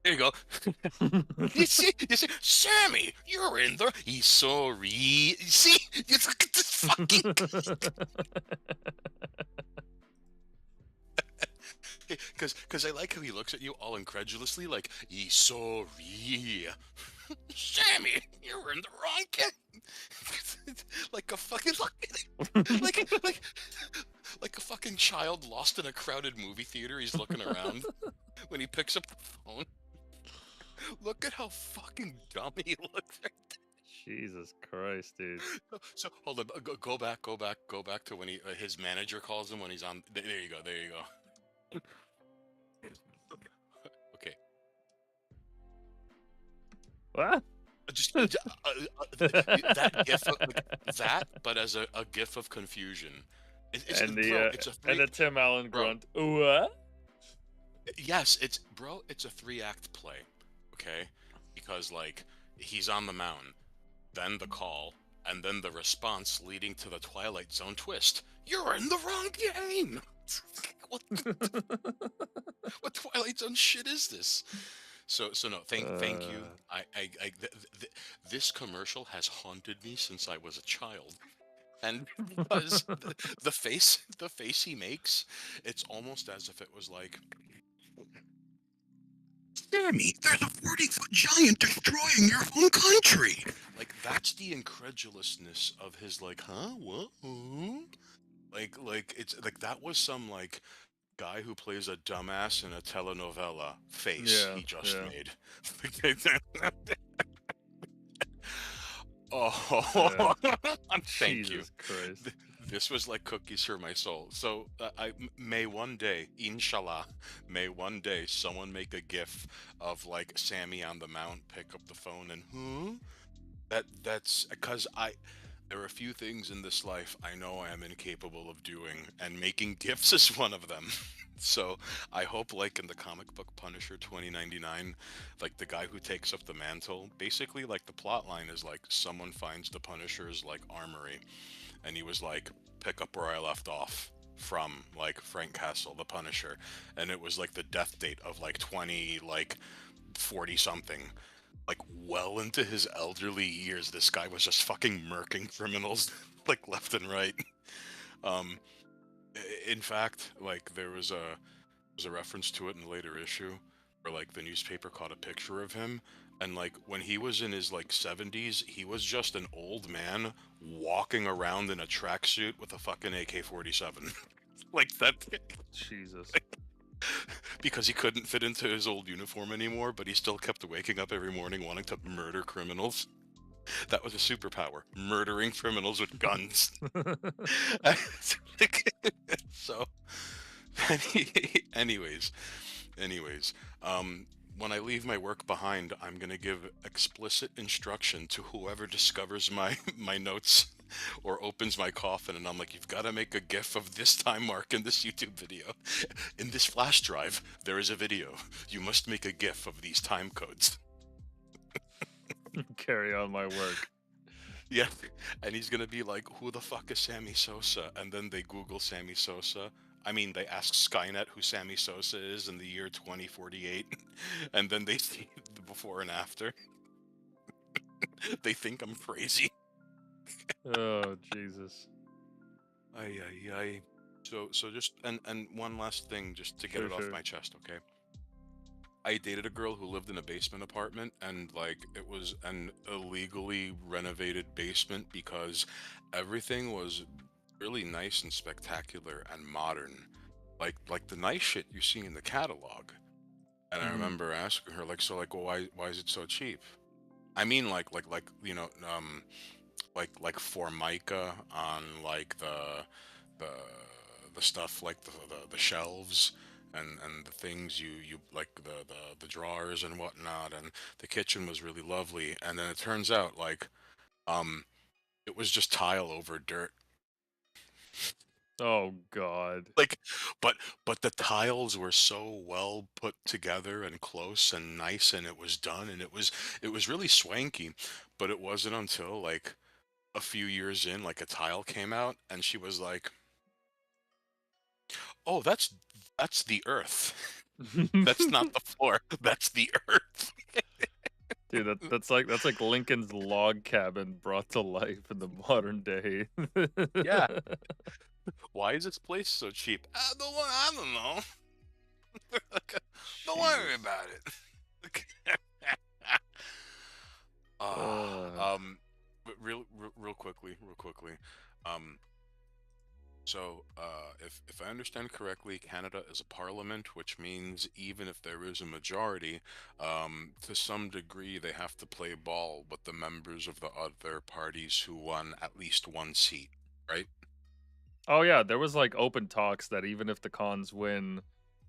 There you go. You see, Sammy, you're in the. He's so real. You see, it's like this fucking. Because I like how he looks at you all incredulously, like he's so real. Sammy, you're in the wrong game. Like a fucking like a fucking child lost in a crowded movie theater. He's looking around when he picks up the phone. Look at how fucking dumb he looks right there. Jesus Christ, dude. So hold on, go back to when he his manager calls him when he's on. There you go. There you go. Okay. What? Just that gif, that, but as a gif of confusion. And It's a and the Tim Allen grunt. What? Yes, it's a 3-act play, okay? Because like he's on the mound, then the call, and then the response leading to the Twilight Zone twist. You're in the wrong game. What Twilight Zone shit is this? So no, thank you. This commercial has haunted me since I was a child, and because the face he makes, it's almost as if it was like, Sammy, there's a 40-foot giant destroying your home country. Like that's the incredulousness of his like, huh? What? Huh? Like it's like that was some like guy who plays a dumbass in a telenovela face Yeah, he just yeah. made. Oh, thank you. Jesus Christ. This was like cookies for my soul. So may one day, inshallah, may one day someone make a gif of like Sammy on the mount, pick up the phone, and that's because there are a few things in this life I know I am incapable of doing, and making gifs is one of them. So I hope, like in the comic book Punisher 2099, like the guy who takes up the mantle, basically like the plot line is like someone finds the Punisher's like armory, and he was like, pick up where I left off from like Frank Castle, the Punisher, and it was like the death date of like 40 something. Like well into his elderly years, this guy was just fucking murking criminals like left and right. Um, in fact, like there was a reference to it in a later issue where like the newspaper caught a picture of him, and like when he was in his like 70s, he was just an old man walking around in a tracksuit with a fucking AK-47. Like that. Jesus. because he couldn't fit into his old uniform anymore, but he still kept waking up every morning wanting to murder criminals. That was a superpower, murdering criminals with guns. So, anyways, anyways, when I leave my work behind, I'm gonna give explicit instruction to whoever discovers my notes or opens my coffin, and I'm like, you've got to make a GIF of this time mark in this YouTube video. In this flash drive, there is a video. You must make a GIF of these time codes. Carry on my work. Yeah, and he's gonna be like, who the fuck is Sammy Sosa? And then they Google Sammy Sosa. I mean, they ask Skynet who Sammy Sosa is in the year 2048, and then they see the before and after. They think I'm crazy. Oh, Jesus. Ay, ay, ay. So just, and one last thing, just to get it off my chest, okay? I dated a girl who lived in a basement apartment, and like it was an illegally renovated basement because everything was really nice and spectacular and modern, like the nice shit you see in the catalog. And I remember asking her, like, so like, well, why is it so cheap? I mean, like you know, like Formica on like the the stuff like the shelves and the things you like the drawers and whatnot, and the kitchen was really lovely, and then it turns out like it was just tile over dirt. Oh God. Like, but the tiles were so well put together and close and nice, and it was done, and it was really swanky. But it wasn't until like a few years in, like a tile came out, and she was like, "Oh, that's the earth. That's not the floor. That's the earth." Dude, that's like Lincoln's log cabin brought to life in the modern day. Yeah. Why is this place so cheap? I don't know. Don't worry about it. But real quickly, Um, if I understand correctly, Canada is a parliament, which means even if there is a majority, to some degree they have to play ball with the members of the other parties who won at least one seat, right? Oh yeah, there was like open talks that even if the cons win,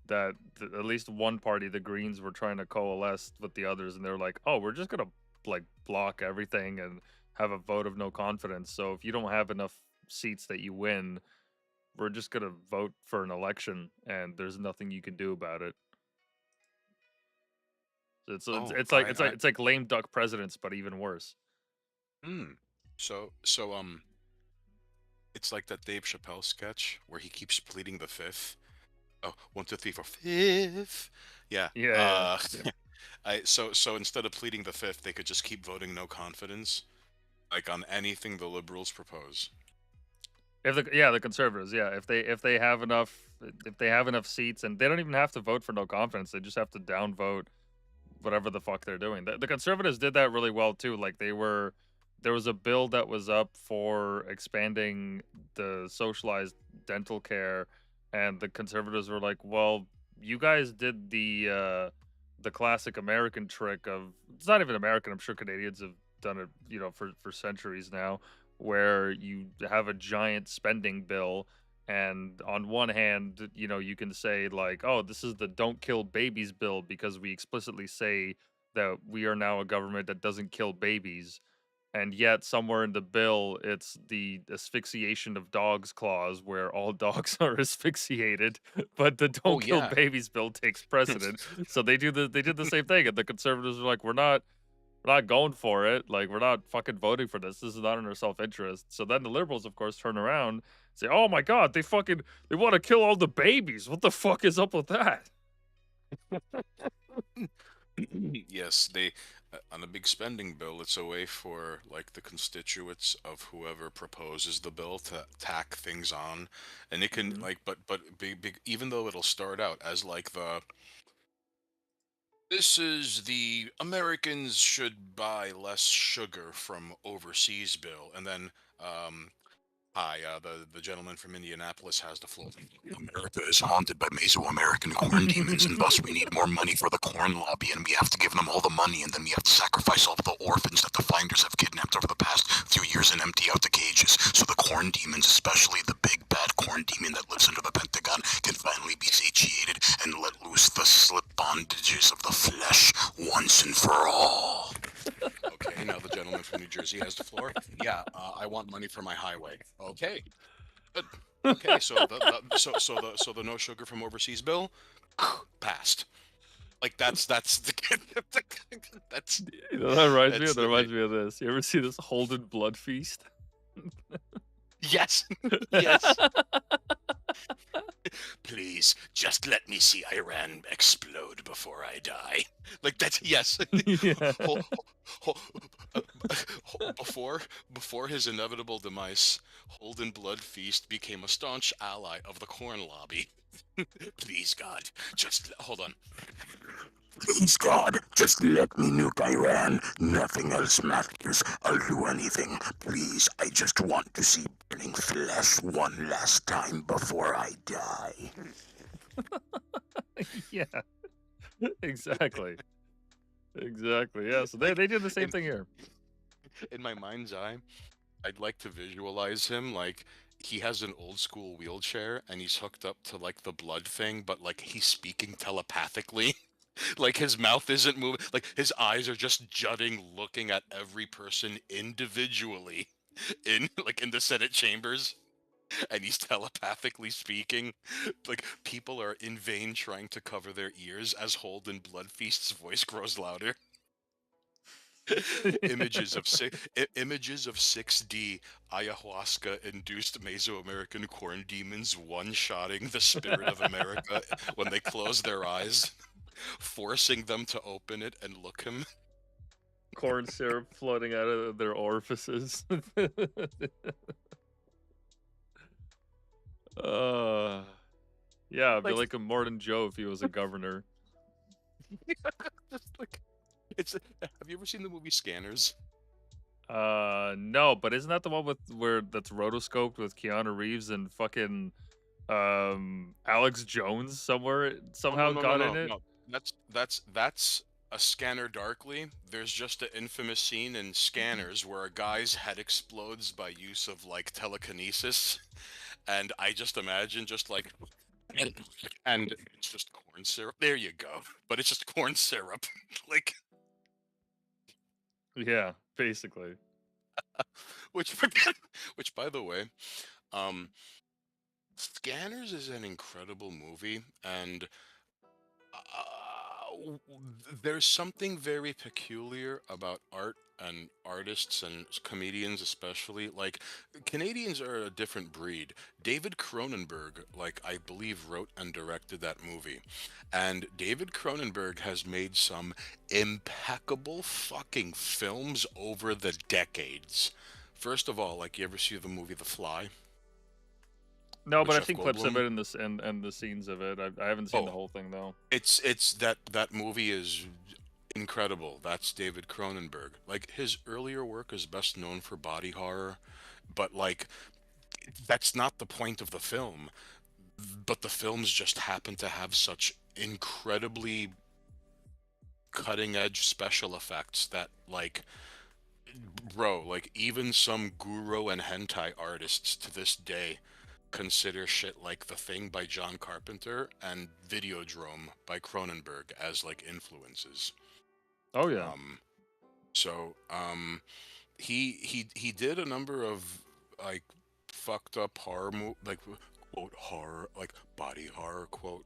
that at least one party, the Greens, were trying to coalesce with the others, and they're like, "Oh, we're just gonna like block everything and have a vote of no confidence. So if you don't have enough seats that you win, we're just gonna vote for an election, and there's nothing you can do about it." So it's like lame duck presidents, but even worse. Hmm. So it's like that Dave Chappelle sketch where he keeps pleading the fifth. Oh, 1, 2, 3, 4, fifth. Yeah. Yeah. So instead of pleading the fifth, they could just keep voting no confidence, like on anything the liberals propose. If the conservatives, if they have enough seats, and they don't even have to vote for no confidence, they just have to downvote whatever the fuck they're doing. The conservatives did that really well too. Like there was a bill that was up for expanding the socialized dental care, and the conservatives were like, "Well, you guys did the classic American trick of, it's not even American. I'm sure Canadians have done it, for centuries now, where you have a giant spending bill." And on one hand, you can say like, "Oh, this is the Don't Kill Babies bill because we explicitly say that we are now a government that doesn't kill babies." And yet somewhere in the bill, it's the asphyxiation of dogs clause where all dogs are asphyxiated, but the Oh Don't Kill yeah. Babies bill takes precedent. So they did the same thing, and the conservatives were like, we're not going for it. Like, we're not fucking voting for this. This is not in our self-interest. So then the liberals, of course, turn around and say, "Oh my God, they want to kill all the babies. What the fuck is up with that?" Yes, they on a big spending bill, it's a way for like the constituents of whoever proposes the bill to tack things on, and it can like, but big, even though it'll start out as like this is the Americans should buy less sugar from overseas bill, and then Hi, the gentleman from Indianapolis has the floor. America is haunted by Mesoamerican corn demons, and thus we need more money for the corn lobby, and we have to give them all the money, and then we have to sacrifice all the orphans that the finders have kidnapped over the past few years and empty out the cages, so the corn demons, especially the big bad corn demon that lives under the Pentagon, can finally be satiated and let loose the slip bondages of the flesh once and for all. Okay, now the gentleman from New Jersey has the floor. Yeah, I want money for my highway. Okay. Good. Okay, so the no sugar from overseas bill passed. Like that's that's You know, that reminds that's me of this. You ever see this Holden Blood Feast? yes. Yes. Please, just let me see Iran explode before I die. Like that's yes. Yeah. Before his inevitable demise, Holden Blood Feast became a staunch ally of the corn lobby. Please, God, just hold on. Please, God, just let me nuke Iran. Nothing else matters. I'll do anything. Please, I just want to see burning flesh one last time before I die. Yeah. Exactly. Exactly. Yeah. So they did the same thing here. In my mind's eye, I'd like to visualize him like he has an old school wheelchair and he's hooked up to like the blood thing, but like he's speaking telepathically. Like his mouth isn't moving, like his eyes are just jutting, looking at every person individually in like in the Senate chambers, and he's telepathically speaking. Like people are in vain trying to cover their ears as Holden Bloodfeast's voice grows louder. Images of 6D ayahuasca induced Mesoamerican corn demons one-shotting the spirit of America when they close their eyes, forcing them to open it and look him. Corn syrup floating out of their orifices. Yeah, it'd be like a Martin Joe if he was a governor. Just like it's. Have you ever seen the movie Scanners? No, but isn't that the one that's rotoscoped with Keanu Reeves and fucking Alex Jones somehow got in it? No. That's a Scanner Darkly. There's just an infamous scene in Scanners where a guy's head explodes by use of like telekinesis, and I just imagine just like. And it's just corn syrup. There you go. But it's just corn syrup. Like Yeah, basically. which by the way, um Scanners is an incredible movie, and there's something very peculiar about art and artists and comedians especially. Like Canadians are a different breed. David Cronenberg, like I believe wrote and directed that movie, and David Cronenberg has made some impeccable fucking films over the decades. First of all, like you ever see the movie The Fly? No, With but I've Jeff seen clips of Goldblum? it in this and the scenes of it. I haven't seen the Oh. whole thing though. It's that movie is incredible. That's David Cronenberg. Like his earlier work is best known for body horror, but like that's not the point of the film. But the films just happen to have such incredibly cutting edge special effects that like bro, like even some guru and hentai artists to this day consider shit like The Thing by John Carpenter and Videodrome by Cronenberg as like influences. Oh yeah. He did a number of like fucked up horror like quote horror like body horror quote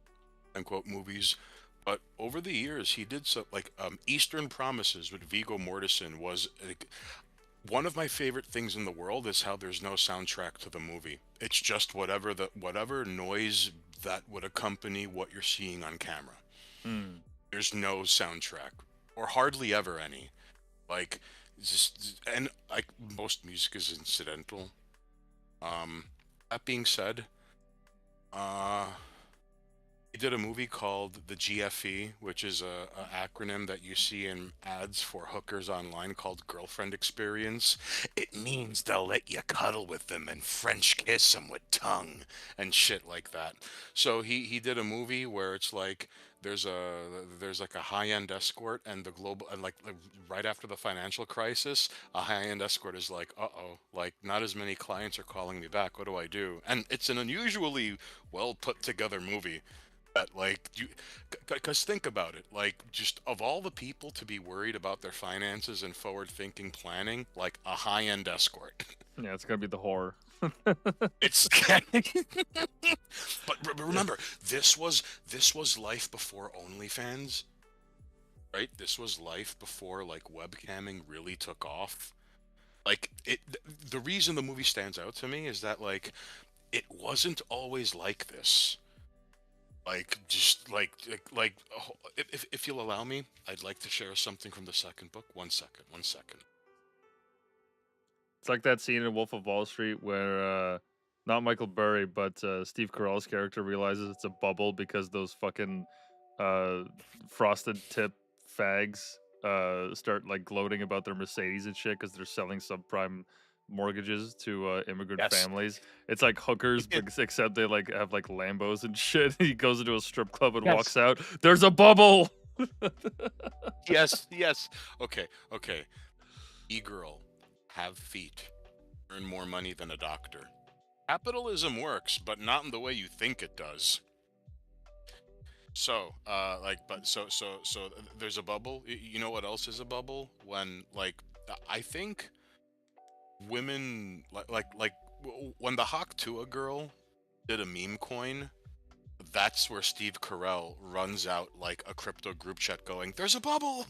unquote movies. But over the years, he did so like Eastern Promises with Viggo Mortensen was like, one of my favorite things in the world is how there's no soundtrack to the movie. It's just whatever noise that would accompany what you're seeing on camera. Hmm. There's no soundtrack, or hardly ever any. Like, and like most music is incidental. That being said, He did a movie called the GFE, which is a acronym that you see in ads for hookers online called Girlfriend Experience. It means they'll let you cuddle with them and French kiss them with tongue and shit like that. So he did a movie where it's like there's like a high-end escort and the global and like right after the financial crisis, a high-end escort is like, uh-oh, like not as many clients are calling me back. What do I do? And it's an unusually well put together movie that like you because think about it, like just of all the people to be worried about their finances and forward thinking planning, like a high-end escort. Yeah, it's gonna be the horror. It's but remember, this was life before OnlyFans, right? This was life before like webcamming really took off. Like the reason the movie stands out to me is that like it wasn't always like this. Like just if you'll allow me, I'd like to share something from the second book. 1 second, 1 second. It's like that scene in Wolf of Wall Street where not Michael Burry, but Steve Carell's character realizes it's a bubble because those fucking uh, frosted tip fags start like gloating about their Mercedes and shit because they're selling subprime mortgages to immigrant Yes. families. It's like hookers, but except they like have like Lambos and shit. He goes into a strip club and Yes. walks out. There's a bubble. Yes, yes. Okay, okay. E-girl, have feet, earn more money than a doctor. Capitalism works, but not in the way you think it does. So, there's a bubble. You know what else is a bubble? When, like, I think women, when the Hawk Tuah girl did a meme coin, that's where Steve Carell runs out like a crypto group chat going, "There's a bubble!"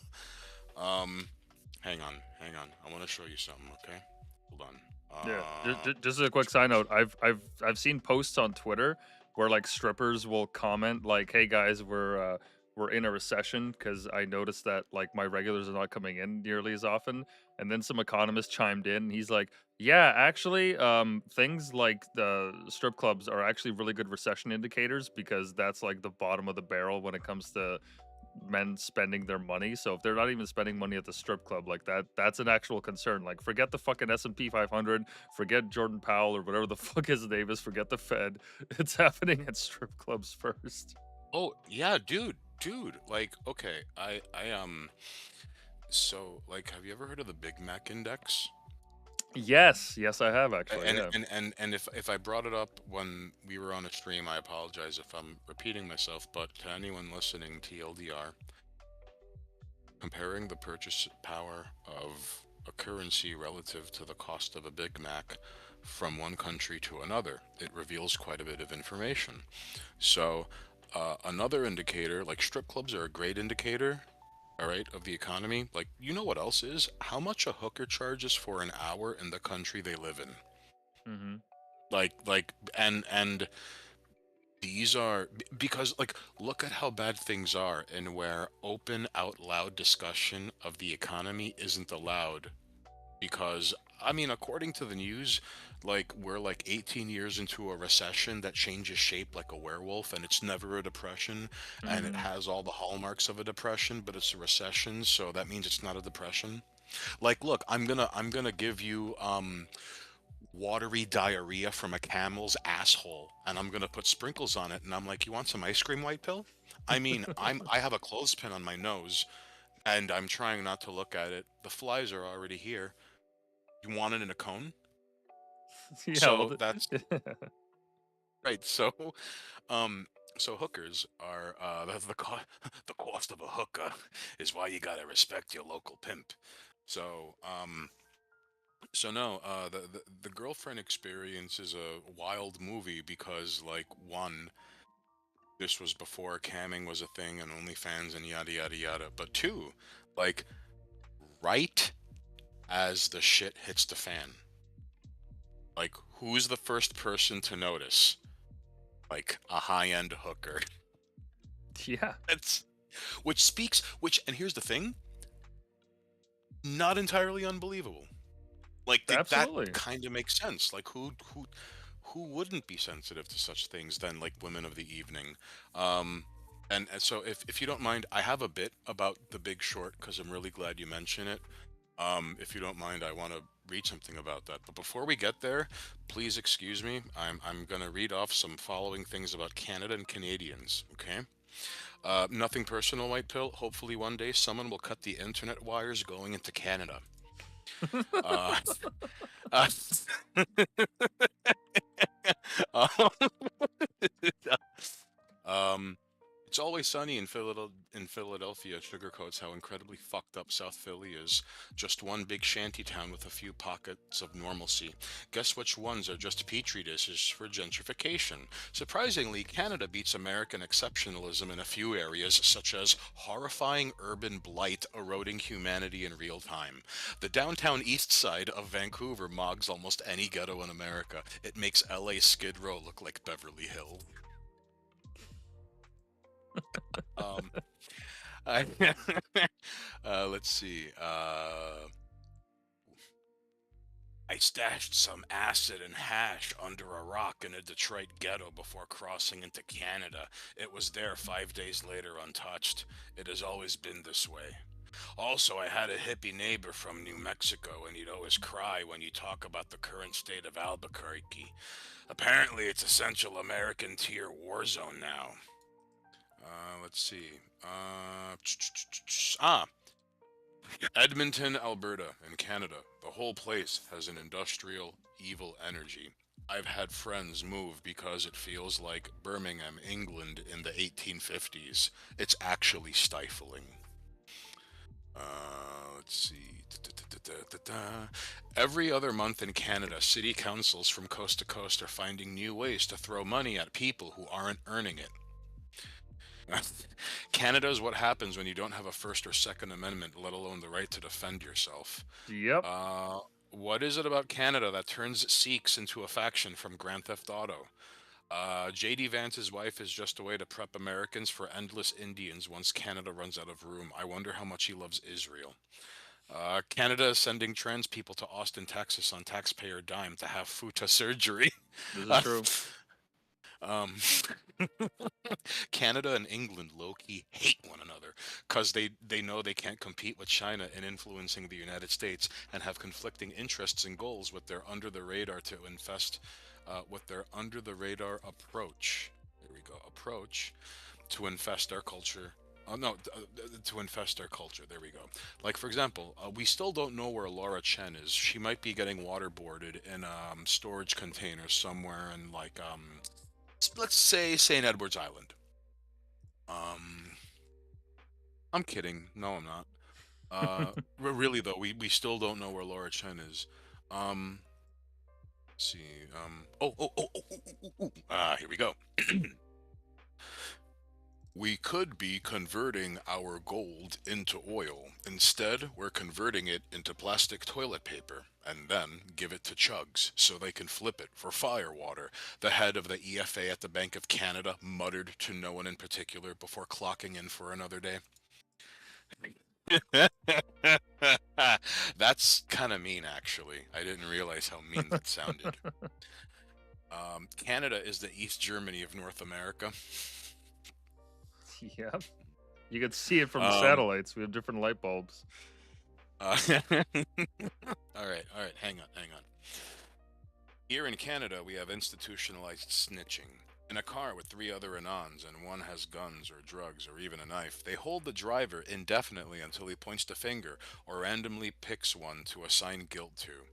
Hang on. I want to show you something, okay? Hold on. Yeah, just a quick side note. I've seen posts on Twitter where like strippers will comment like, "Hey guys, we're in a recession because I noticed that like my regulars are not coming in nearly as often." And then some economist chimed in. And he's like, "Yeah, actually, things like the strip clubs are actually really good recession indicators because that's like the bottom of the barrel when it comes to men spending their money. So if they're not even spending money at the strip club like that, that's an actual concern. Like forget the fucking S&P 500, forget Jordan Powell or whatever the fuck his name is, forget the Fed. It's happening at strip clubs first." Oh, yeah, dude. Like, okay, so, like, have you ever heard of the Big Mac Index? Yes, I have actually. And Yeah. and if I brought it up when we were on a stream, I apologize if I'm repeating myself, but to anyone listening, TLDR, comparing the purchase power of a currency relative to the cost of a Big Mac from one country to another, it reveals quite a bit of information. So, another indicator, like strip clubs are a great indicator, all right, of the economy. Like, you know what else is? How much a hooker charges for an hour in the country they live in. Mm-hmm. And these are because like look at how bad things are and where open out loud discussion of the economy isn't allowed because I mean according to the news like we're like 18 years into a recession that changes shape like a werewolf and it's never a depression and it has all the hallmarks of a depression but it's a recession so that means it's not a depression. Like look, I'm gonna give you watery diarrhea from a camel's asshole and I'm gonna put sprinkles on it and I'm like, you want some ice cream, Whitepill? I mean, I have a clothespin on my nose and I'm trying not to look at it. The flies are already here. You want it in a cone? Yeah, So that's right. So hookers are the cost of a hooker is why you gotta respect your local pimp. So so no, the girlfriend experience is a wild movie because like one, this was before camming was a thing and OnlyFans and yada yada yada. But two, like right as the shit hits the fan, like who's the first person to notice? Like a high-end hooker. Yeah. That's which and here's the thing, not entirely unbelievable. Like that Absolutely. kind of makes sense. Like who wouldn't be sensitive to such things than like women of the evening? Um, and so if you don't mind, I have a bit about The Big Short because I'm really glad you mentioned it. If you don't mind, I want to read something about that. But before we get there, please excuse me. I'm gonna read off some following things about Canada and Canadians. Okay. Nothing personal, White Pill. Hopefully, one day someone will cut the internet wires going into Canada. Uh, uh, um, um, it's always sunny in Philadelphia sugarcoats how incredibly fucked up South Philly is. Just one big shanty town with a few pockets of normalcy. Guess which ones are just petri dishes for gentrification? Surprisingly, Canada beats American exceptionalism in a few areas, such as horrifying urban blight eroding humanity in real time. The downtown east side of Vancouver mogs almost any ghetto in America. It makes LA Skid Row look like Beverly Hills. Um, I, let's see. I stashed some acid and hash under a rock in a Detroit ghetto before crossing into Canada. It was there 5 days later untouched. It has always been this way. Also, I had a hippie neighbor from New Mexico, and he'd always cry when you talk about the current state of Albuquerque. Apparently, it's a Central American tier war zone now. Let's see. Ah, Edmonton, Alberta, in Canada. The whole place has an industrial, evil energy. I've had friends move because it feels like Birmingham, England in the 1850s. It's actually stifling. Let's see. Every other month in Canada, city councils from coast to coast are finding new ways to throw money at people who aren't earning it. Canada is what happens when you don't have a First or Second Amendment, let alone the right to defend yourself. Yep. What is it about Canada that turns Sikhs into a faction from Grand Theft Auto? JD Vance's wife is just a way to prep Americans for endless Indians once Canada runs out of room. I wonder how much he loves Israel. Canada is sending trans people to Austin, Texas on taxpayer dime to have futa surgery. This is true. Um, Canada and England low-key hate one another because they know they can't compete with China in influencing the United States and have conflicting interests and goals with their under-the-radar approach. There we go. Approach to infest our culture. Oh no, to infest our culture. There we go. Like for example, we still don't know where Laura Chen is. She might be getting waterboarded in storage containers somewhere in like let's say St. Edward's Island. I'm kidding. No, I'm not. Really though, we still don't know where Laura Chen is. Let's see. Here we go. We could be converting our gold into oil. Instead, we're converting it into plastic toilet paper and then give it to Chugs so they can flip it for firewater. The head of the EFA at the Bank of Canada muttered to no one in particular before clocking in for another day. That's kind of mean, actually. I didn't realize how mean that sounded. Canada is the East Germany of North America. Yep. You could see it from the satellites. We have different light bulbs. All right, hang on. Here in Canada, we have institutionalized snitching. In a car with 3 other Anons and one has guns or drugs or even a knife, they hold the driver indefinitely until he points the finger or randomly picks one to assign guilt to.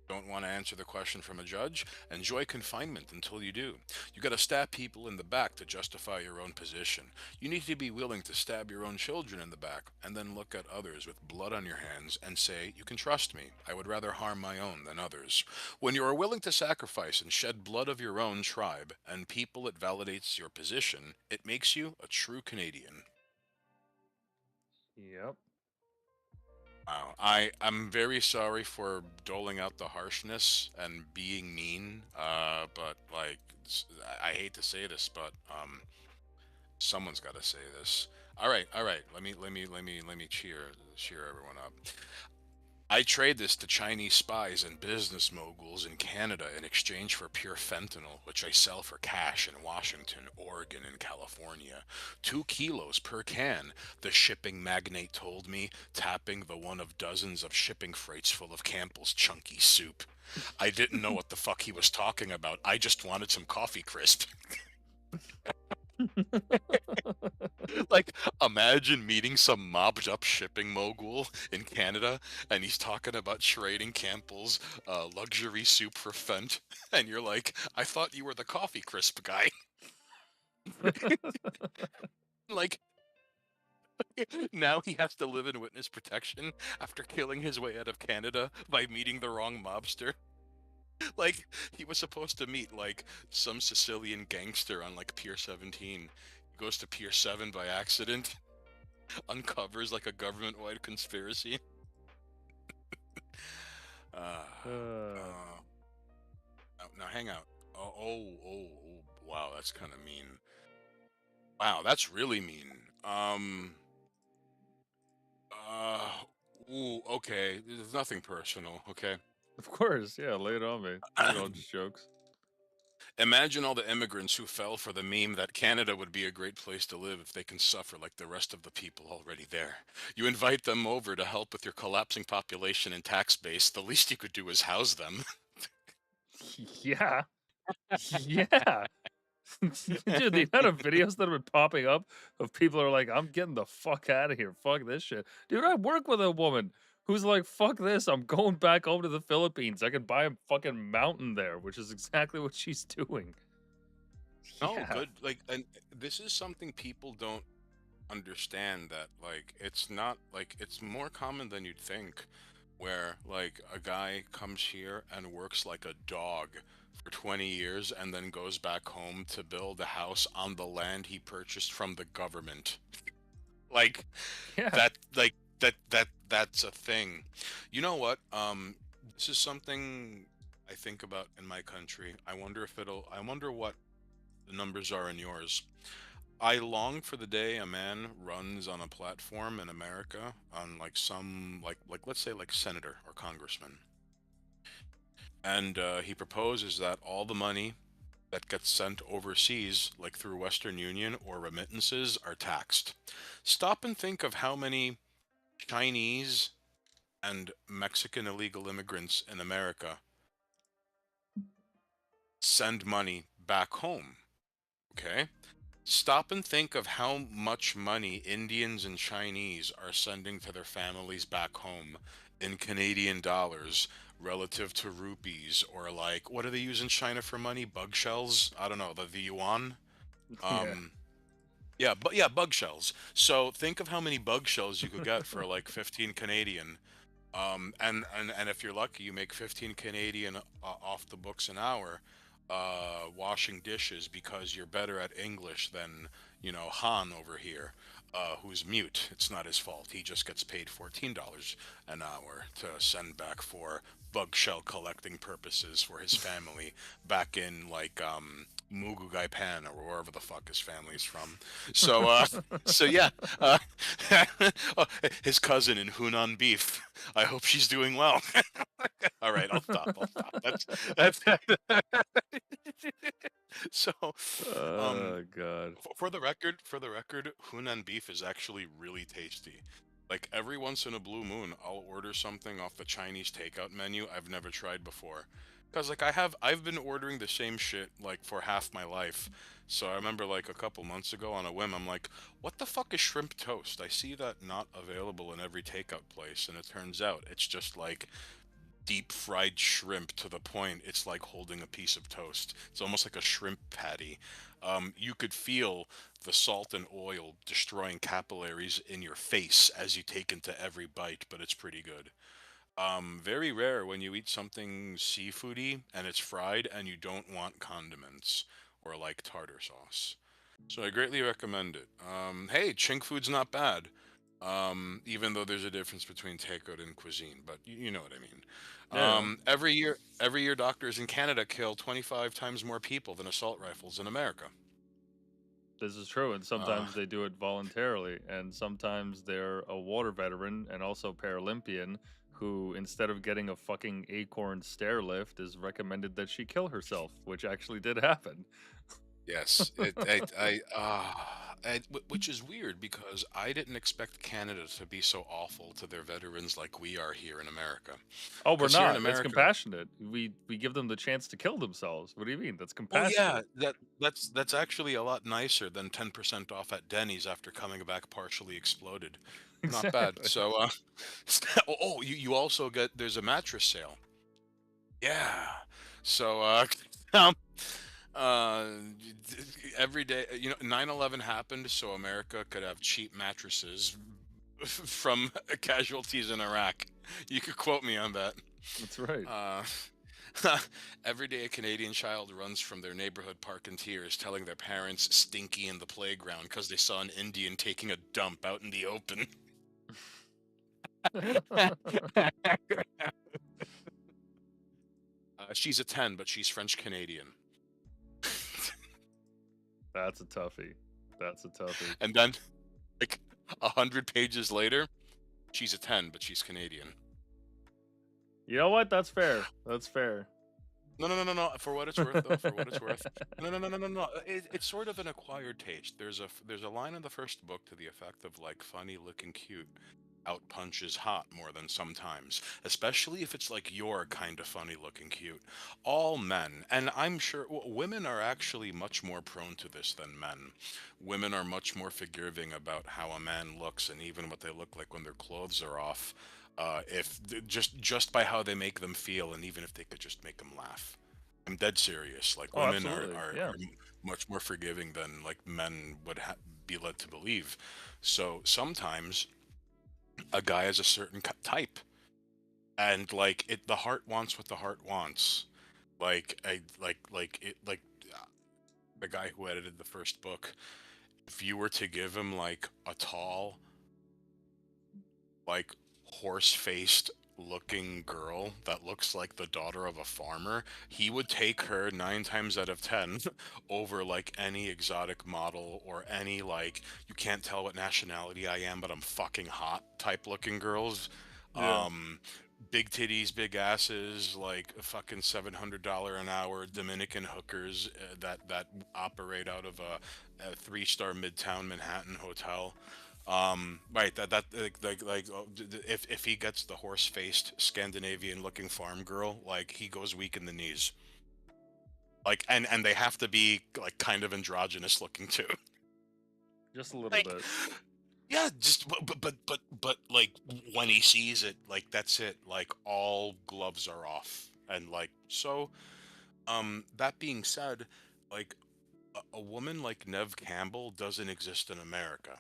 Don't want to answer the question from a judge? Enjoy confinement until you do. You gotta stab people in the back to justify your own position. You need to be willing to stab your own children in the back and then look at others with blood on your hands and say, you can trust me. I would rather harm my own than others. When you are willing to sacrifice and shed blood of your own tribe and people, it validates your position. It makes you a true Canadian. Yep. Wow. I'm very sorry for doling out the harshness and being mean, but like I hate to say this, but someone's got to say this. All right. Let me cheer everyone up. I trade this to Chinese spies and business moguls in Canada in exchange for pure fentanyl, which I sell for cash in Washington, Oregon, and California. 2 kilos per can, the shipping magnate told me, tapping the one of dozens of shipping freights full of Campbell's chunky soup. I didn't know what the fuck he was talking about. I just wanted some coffee crisp. Like, imagine meeting some mobbed up shipping mogul in Canada and he's talking about trading Campbell's luxury soup for Fent, and you're like, I thought you were the coffee crisp guy. Like, now he has to live in witness protection after killing his way out of Canada by meeting the wrong mobster. Like, he was supposed to meet, like, some Sicilian gangster on, like, Pier 17. He goes to Pier 7 by accident, uncovers, like, a government-wide conspiracy. Now, hang out. Oh, wow, that's kind of mean. Wow, that's really mean. Ooh, okay. There's nothing personal, okay? Of course, yeah, lay it on me. These are all just jokes. Imagine all the immigrants who fell for the meme that Canada would be a great place to live if they can suffer like the rest of the people already there. You invite them over to help with your collapsing population and tax base. The least you could do is house them. Yeah. Yeah. Dude, the amount of videos that have been popping up of people are like, I'm getting the fuck out of here. Fuck this shit. Dude, I work with a woman who's like, fuck this. I'm going back home to the Philippines. I can buy a fucking mountain there, which is exactly what she's doing. Oh, Yeah. good. Like, and this is something people don't understand, that, like, it's not, like, it's more common than you'd think, where, like, a guy comes here and works like a dog for 20 years and then goes back home to build a house on the land he purchased from the government. Like, Yeah. that's a thing. You know what? This is something I think about in my country. I wonder what the numbers are in yours. I long for the day a man runs on a platform in America on, like, some, like let's say, like, senator or congressman, and he proposes that all the money that gets sent overseas, like through Western Union or remittances, are taxed. Stop and think of how many Chinese and Mexican illegal immigrants in America send money back home. Okay? Stop and think of how much money Indians and Chinese are sending to their families back home in Canadian dollars relative to rupees, or, like, what do they use in China for money? Bug shells? I don't know, the yuan? Yeah. Yeah, but yeah, bug shells. So think of how many bug shells you could get for, like, 15 Canadian. And if you're lucky, you make 15 Canadian off the books an hour, washing dishes, because you're better at English than, Han over here, who's mute. It's not his fault. He just gets paid $14 an hour to send back for bug shell collecting purposes for his family back in, like, Mugugai Pan, or wherever the fuck his family's from. So, so yeah, oh, his cousin in Hunan beef. I hope she's doing well. All right, I'll stop. That's so. Oh god. For the record, Hunan beef is actually really tasty. Like, every once in a blue moon, I'll order something off the Chinese takeout menu I've never tried before. Cause, like, I've been ordering the same shit, like, for half my life. So I remember, like, a couple months ago, on a whim, I'm like, what the fuck is shrimp toast? I see that not available in every takeout place, and it turns out it's just, like, deep fried shrimp to the point it's like holding a piece of toast. It's almost like a shrimp patty. You could feel the salt and oil destroying capillaries in your face as you take into every bite, but it's pretty good. Very rare when you eat something seafoody and it's fried and you don't want condiments or, like, tartar sauce. So I greatly recommend it. Hey, chink food's not bad. Even though there's a difference between takeout and cuisine, but you know what I mean. Yeah. Every year, doctors in Canada kill 25 times more people than assault rifles in America. This is true, and sometimes they do it voluntarily, and sometimes they're a water veteran and also Paralympian who, instead of getting a fucking acorn stair lift, is recommended that she kill herself, which actually did happen. Yes, which is weird because I didn't expect Canada to be so awful to their veterans like we are here in America. Oh, we're Because here in not. It's America, compassionate. We give them the chance to kill themselves. What do you mean? That's oh yeah, compassionate. that's actually a lot nicer than 10% off at Denny's after coming back partially exploded. Not bad. Exactly. So, oh, you also get there's a mattress sale. Yeah. So, um, uh, every day, 9/11 happened so America could have cheap mattresses from casualties in Iraq. You could quote me on that. That's right. Every day, a Canadian child runs from their neighborhood park in tears, telling their parents stinky in the playground because they saw an Indian taking a dump out in the open. She's a 10, but she's French Canadian. That's a toughie. That's a toughie. And then, like 100 pages later, she's a 10, but she's Canadian. You know what? That's fair. That's fair. No. For what it's worth, though. For what it's worth. No. It's sort of an acquired taste. There's a line in the first book to the effect of like funny looking cute outpunches hot more than sometimes, especially if it's like your kind of funny looking cute. All men, and I'm sure women are actually much more prone to this than men. Women are much more forgiving about how a man looks and even what they look like when their clothes are off. If just by how they make them feel, and even if they could just make them laugh. I'm dead serious. Like Oh, women are absolutely. are, Yeah. are much more forgiving than like men would be led to believe. So sometimes a guy has a certain type, and like the heart wants what the heart wants. Like I like it like the guy who edited the first book. If you were to give him like a tall, like horse-faced looking girl that looks like the daughter of a farmer, he would take her 9 times out of 10 over like any exotic model or any like you can't tell what nationality I am, but I'm fucking hot type looking girls. Yeah. Big titties, big asses, like a fucking $700 an hour Dominican hookers that operate out of a 3-star Midtown Manhattan hotel. Right, that if he gets the horse-faced Scandinavian-looking farm girl, like he goes weak in the knees. Like, and they have to be like kind of androgynous looking too. Just a little Like, bit. yeah, just but like when he sees it, like that's it. Like all gloves are off, and like so. That being said, like a woman like Nev Campbell doesn't exist in America.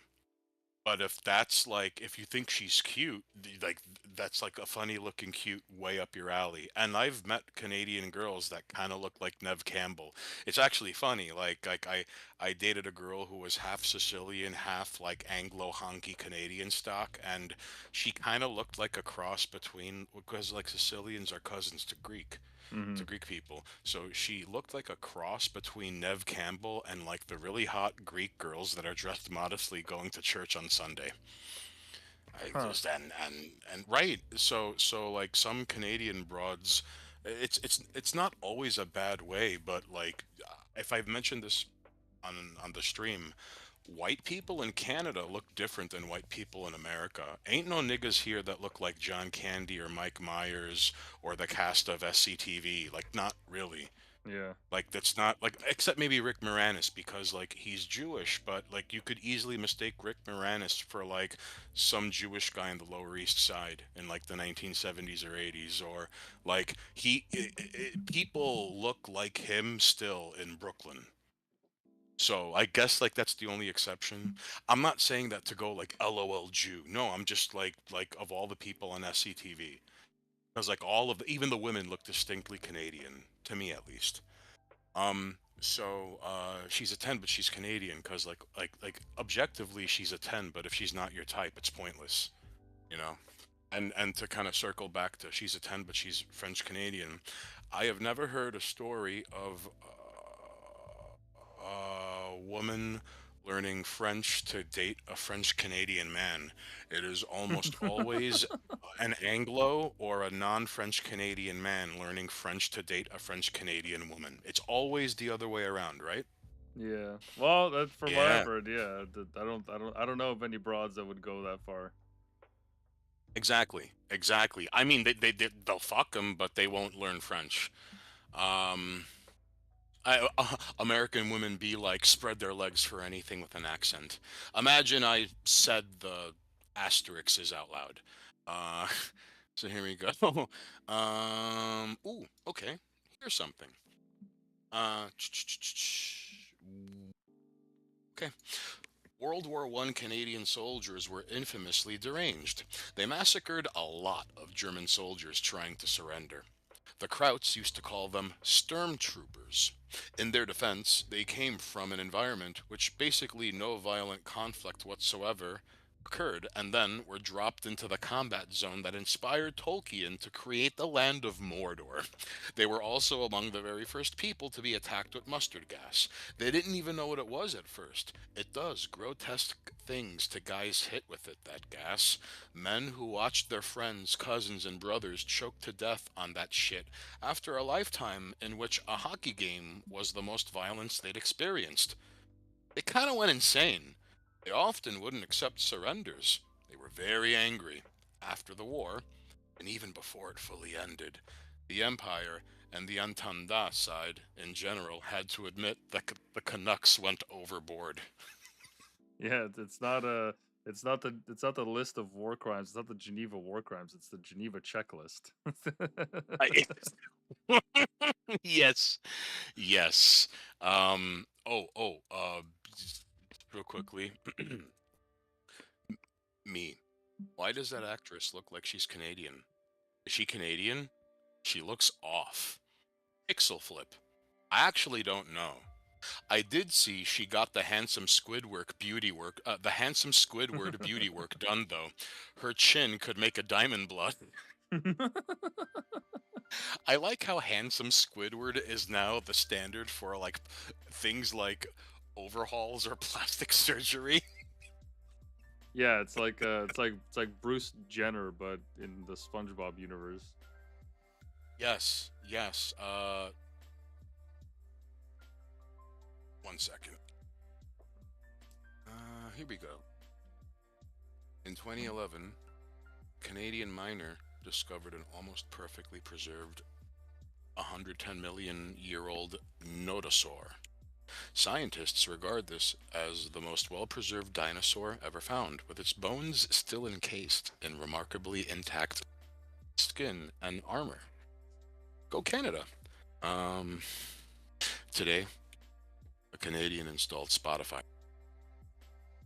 But if you think she's cute, like that's like a funny looking cute way up your alley. And I've met Canadian girls that kind of look like Nev Campbell. It's actually funny. I dated a girl who was half Sicilian, half like Anglo honky Canadian stock, and she kind of looked like a cross between because like Sicilians are cousins to Greek Hmm. to Greek people. So she looked like a cross between Nev Campbell and like the really hot Greek girls that are dressed modestly going to church on Sunday. I Huh. just and right. So like some Canadian broads, it's not always a bad way, but like if I've mentioned this on the stream, white people in Canada look different than white people in America. Ain't no niggas here that look like John Candy or Mike Myers or the cast of SCTV. Like, not really. Yeah. Like, that's not, like, except maybe Rick Moranis because, like, he's Jewish, but, like, you could easily mistake Rick Moranis for, like, some Jewish guy in the Lower East Side in, like, the 1970s or 80s. Or, like, people look like him still in Brooklyn. So I guess like that's the only exception. I'm not saying that to go like LOL Jew. No, I'm just like of all the people on SCTV. Because like even the women look distinctly Canadian to me at least. She's a 10 but she's Canadian because like objectively she's a 10, but if she's not your type, it's pointless, you know. And to kind of circle back to she's a 10 but she's French Canadian. I have never heard a story of a woman learning French to date a French Canadian man. It is almost always a an Anglo or a non-French Canadian man learning French to date a French Canadian woman. It's always the other way around, right? Yeah. Well, that from what I've Yeah, heard, yeah. I don't know of any broads that would go that far. exactly, exactly. I mean, they'll fuck them, but they won't learn French. Um, American women be like spread their legs for anything with an accent. Imagine I said the asterisks out loud. Uh, so here we go. Ooh, okay. Here's something. Uh, okay. World War I Canadian soldiers were infamously deranged. They massacred a lot of German soldiers trying to surrender. The Krauts used to call them stormtroopers. In their defense, they came from an environment which basically no violent conflict whatsoever occurred, and then were dropped into the combat zone that inspired Tolkien to create the land of Mordor. They were also among the very first people to be attacked with mustard gas. They didn't even know what it was at first. It does grotesque things to guys hit with it, that gas. Men who watched their friends, cousins, and brothers choke to death on that shit after a lifetime in which a hockey game was the most violence they'd experienced. They kind of went insane. They often wouldn't accept surrenders. They were very angry. After the war, and even before it fully ended, the Empire and the Entente side in general had to admit that the Canucks went overboard. Yeah, it's not the list of war crimes. It's not the Geneva war crimes. It's the Geneva checklist. I- yes, yes. Just real quickly, me. Why does that actress look like she's Canadian? Is she Canadian? She looks off. Pixel flip. I actually don't know. I did see she got the handsome Squidward beauty work done though. Her chin could make a diamond blood. I like how handsome Squidward is now the standard for like things like overhauls or plastic surgery. Yeah, it's like Bruce Jenner, but in the SpongeBob universe. Yes, yes. One second. Here we go. In 2011, Canadian miner discovered an almost perfectly preserved 110 million year old nodosaur. Scientists regard this as the most well-preserved dinosaur ever found, with its bones still encased in remarkably intact skin and armor. Go Canada! Um, Today, a Canadian installed Spotify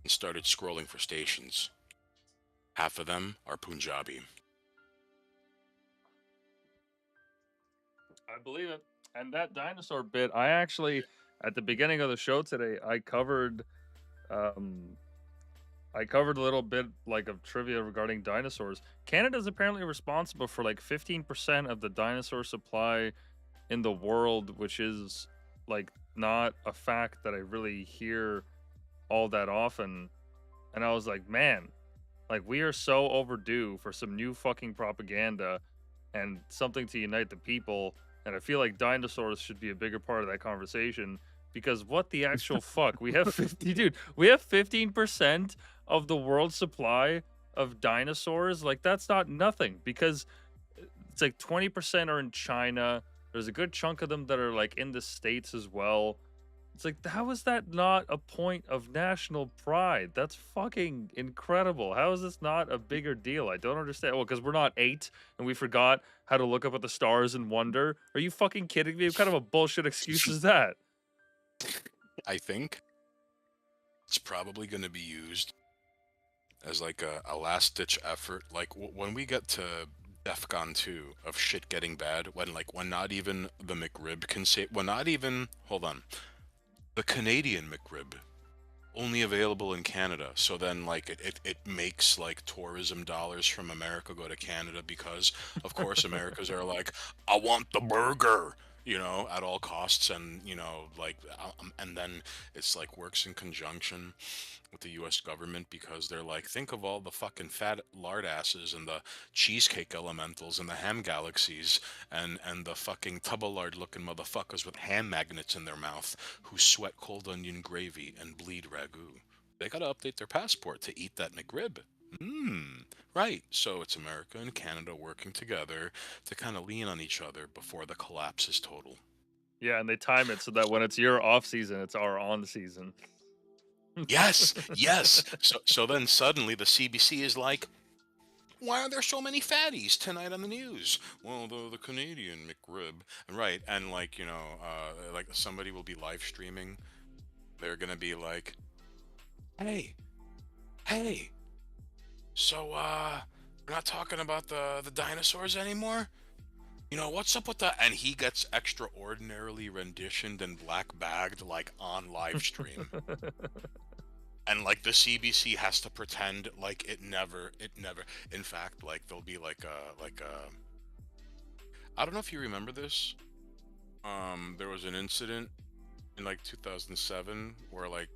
and started scrolling for stations. Half of them are Punjabi. I believe it. And that dinosaur bit, I actually at the beginning of the show today, um I covered a little bit like of trivia regarding dinosaurs. Canada's apparently responsible for like 15% of the dinosaur supply in the world, which is like not a fact that I really hear all that often. And I was like, man, like we are so overdue for some new fucking propaganda and something to unite the people. And I feel like dinosaurs should be a bigger part of that conversation because what the actual fuck? We have 50, dude, we have 15% of the world's supply of dinosaurs. Like that's not nothing because it's like 20% are in China. There's a good chunk of them that are like in the States as well. It's like, how is that not a point of national pride? That's fucking incredible. How is this not a bigger deal? I don't understand. Well, because we're not 8 and we forgot how to look up at the stars and wonder. Are you fucking kidding me? What kind of a bullshit excuse is that? I think it's probably going to be used as like a last-ditch effort. Like when we get to DEFCON 2 of shit getting bad, when not even the McRib can say, when not even, hold on, the Canadian McRib only available in Canada. So then like it makes like tourism dollars from America go to Canada because of course Americans are like, I want the burger. at all costs, and like, and then it's like works in conjunction with the U.S. government, because they're like, think of all the fucking fat lard asses and the cheesecake elementals and the ham galaxies and the fucking tubba lard looking motherfuckers with ham magnets in their mouth who sweat cold onion gravy and bleed ragu. They gotta update their passport to eat that McRib. Right. So it's America and Canada working together to kind of lean on each other before the collapse is total. Yeah, and they time it so that when it's your off season, it's our on season. Yes, yes. So then suddenly the CBC is like, why are there so many fatties tonight on the news? Well, the Canadian McRib, right? And like, like somebody will be live streaming. They're gonna be like, hey, so we're not talking about the dinosaurs anymore. What's up with that? And he gets extraordinarily renditioned and black bagged like on live stream. And like the CBC has to pretend like it never. In fact, like there'll be like a. I don't know if you remember this. There was an incident in like 2007 where like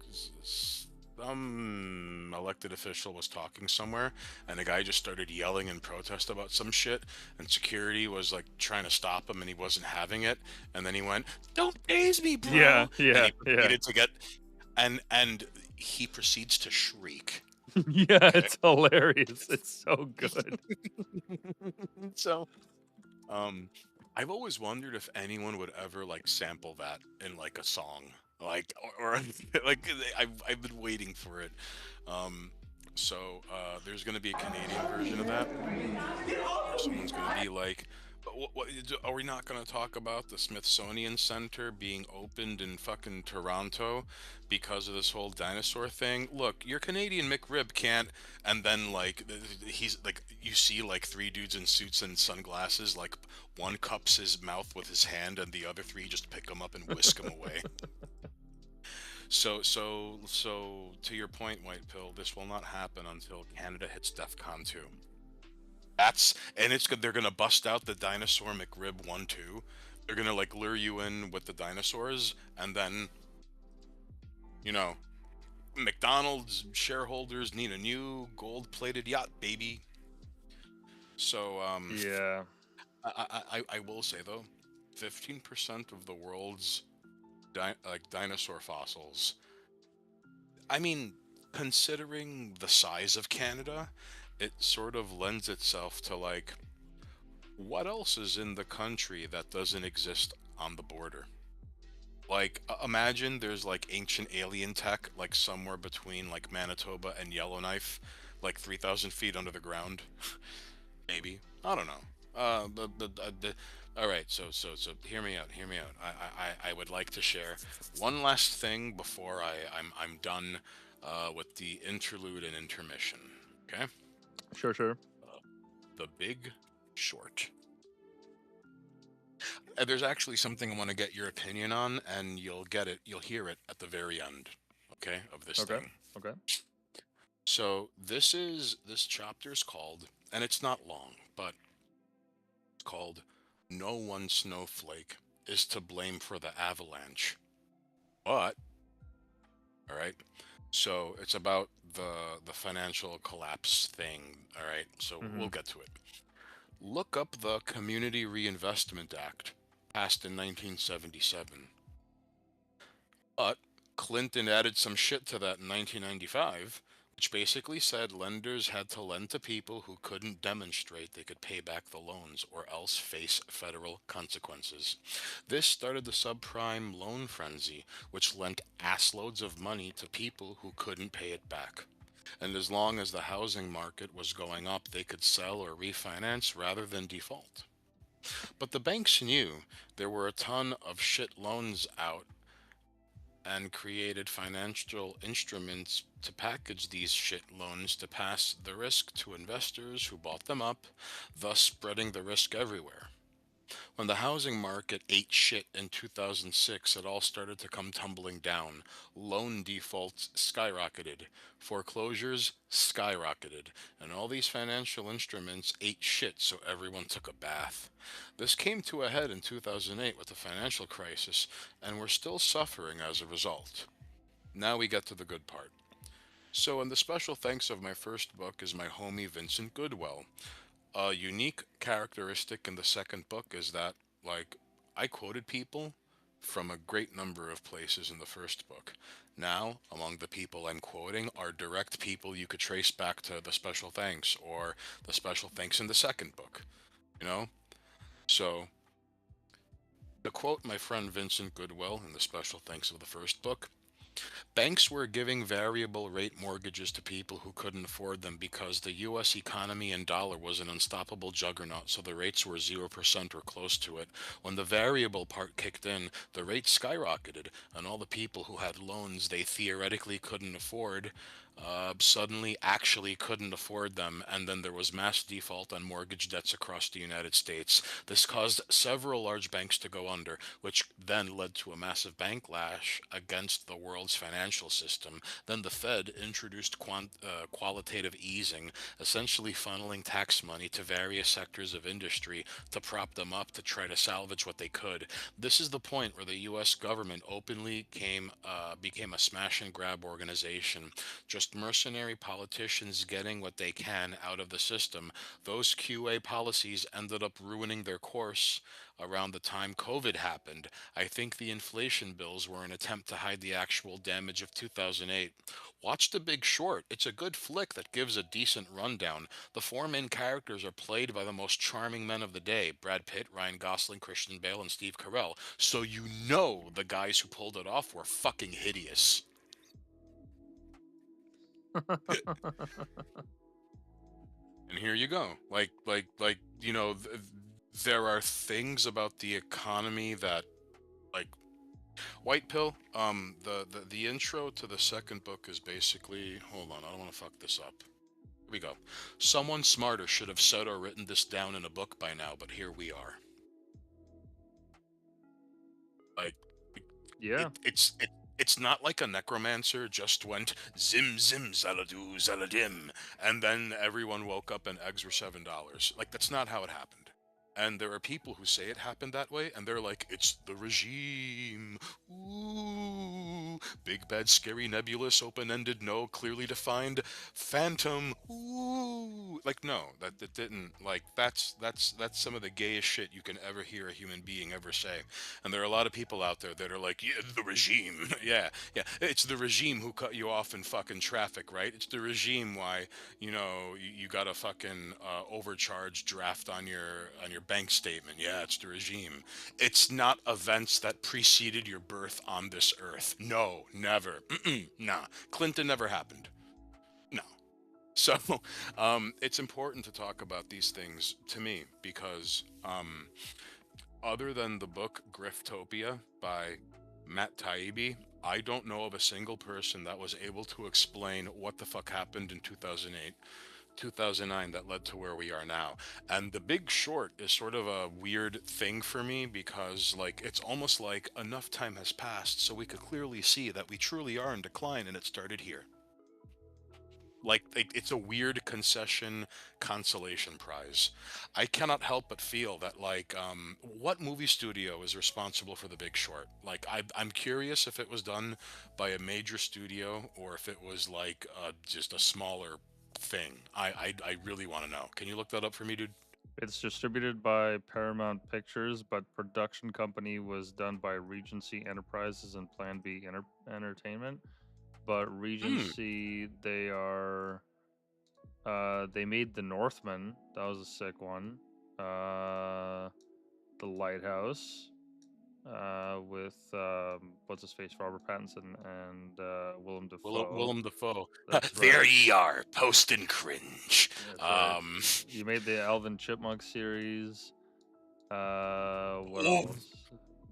some elected official was talking somewhere, and a guy just started yelling in protest about some shit, and security was like trying to stop him, and he wasn't having it, and then he went, "Don't tase me, bro!" Yeah, and he yeah. proceeded to get, and he proceeds to shriek. Yeah, Okay. it's hilarious. It's so good. So, I've always wondered if anyone would ever like sample that in like a song, like or like I've been waiting for it. So there's gonna be a Canadian version of that. Someone's gonna be like, what are we not gonna talk about the Smithsonian Center being opened in fucking Toronto because of this whole dinosaur thing? Look, your Canadian McRib can't. And then like he's like, you see like three dudes in suits and sunglasses, like one cups his mouth with his hand and the other three just pick him up and whisk him away. So to your point, Whitepill, this will not happen until Canada hits DEFCON 2. And it's good. They're gonna bust out the dinosaur McRib 1-2. They're gonna like lure you in with the dinosaurs, and then McDonald's shareholders need a new gold-plated yacht, baby. So yeah, I will say though, 15% of the world's dinosaur fossils. I mean, considering the size of Canada, it sort of lends itself to like, what else is in the country that doesn't exist on the border? Like, imagine there's like ancient alien tech, like somewhere between like Manitoba and Yellowknife, like 3,000 feet under the ground. Maybe, I don't know. All right. So hear me out. Hear me out. I would like to share one last thing before I'm done with the interlude and intermission. Okay. Sure. The Big Short. There's actually something I want to get your opinion on, and you'll get it. You'll hear it at the very end. Okay, of this thing. Okay. So this chapter's called, and it's not long, but it's called "No One Snowflake is to Blame for the Avalanche." But, all right. So it's about the financial collapse thing. All right. So we'll get to it. Look up the Community Reinvestment Act, passed in 1977. But Clinton added some shit to that in 1995, which basically said lenders had to lend to people who couldn't demonstrate they could pay back the loans or else face federal consequences. This started the subprime loan frenzy, which lent assloads of money to people who couldn't pay it back. And as long as the housing market was going up, they could sell or refinance rather than default. But the banks knew there were a ton of shit loans out and created financial instruments to package these shit loans to pass the risk to investors who bought them up, thus spreading the risk everywhere. When the housing market ate shit in 2006, it all started to come tumbling down. Loan defaults skyrocketed, foreclosures skyrocketed, and all these financial instruments ate shit, so everyone took a bath. This came to a head in 2008 with the financial crisis, and we're still suffering as a result. Now we get to the good part. So, in the special thanks of my first book is my homie Vincent Goodwell. A unique characteristic in the second book is that, like, I quoted people from a great number of places in the first book. Now, among the people I'm quoting are direct people you could trace back to the special thanks or the special thanks in the second book, you know? So, to quote my friend Vincent Goodwell in the special thanks of the first book, banks were giving variable rate mortgages to people who couldn't afford them because the US economy and dollar was an unstoppable juggernaut, so the rates were 0% or close to it. When the variable part kicked in, the rates skyrocketed, and all the people who had loans they theoretically couldn't afford suddenly actually couldn't afford them, and then there was mass default on mortgage debts across the United States. This caused several large banks to go under, which then led to a massive backlash against the world's financial system. Then the Fed introduced qualitative easing, essentially funneling tax money to various sectors of industry to prop them up to try to salvage what they could. This is the point where the U.S. government openly became a smash and grab organization, just mercenary politicians getting what they can out of the system. Those QA policies ended up ruining their course around the time COVID happened. I think the inflation bills were an attempt to hide the actual damage of 2008. Watch The Big Short. It's a good flick that gives a decent rundown. The four main characters are played by the most charming men of the day: Brad Pitt, Ryan Gosling, Christian Bale, and Steve Carell. So you know the guys who pulled it off were fucking hideous. And here you go. There are things about the economy that, like, Whitepill. The intro to the second book is basically, hold on, I don't want to fuck this up. Here we go. Someone smarter should have said or written this down in a book by now, but here we are. Like, Yeah. It's not like a necromancer just went zim zim zaladu zaladim, and then everyone woke up and eggs were $7. Like, that's not how it happened. And there are people who say it happened that way, and they're like, it's the regime. Ooh, big bad scary nebulous open-ended no clearly defined phantom. Ooh, like, no, that didn't, like, that's some of the gayest shit you can ever hear a human being ever say. And there are a lot of people out there that are like, yeah, the regime. yeah, it's the regime who cut you off in fucking traffic, right? It's the regime why, you got a fucking overcharged draft on your bank statement. Yeah, it's the regime. It's not events that preceded your birth on this earth. No, never. Nah. Clinton never happened. No. So, it's important to talk about these things to me because, other than the book Grifftopia by Matt Taibbi, I don't know of a single person that was able to explain what the fuck happened in 2008, 2009 that led to where we are now. And The Big Short is sort of a weird thing for me because, like, it's almost like enough time has passed so we could clearly see that we truly are in decline and it started here. Like, it's a weird concession consolation prize. I cannot help but feel that, like, what movie studio is responsible for The Big Short? Like, I'm curious if it was done by a major studio or if it was like just a smaller thing. I really want to know. Can you look that up for me, dude? It's distributed by Paramount Pictures, but production company was done by Regency Enterprises and Plan B Entertainment. But Regency, they are they made The Northman. That was a sick one. The Lighthouse, with what's his face, Robert Pattinson and Willem Dafoe. Willem Dafoe. That's There right. ye are, post and cringe. That's right. You made the Alvin Chipmunk series. What else?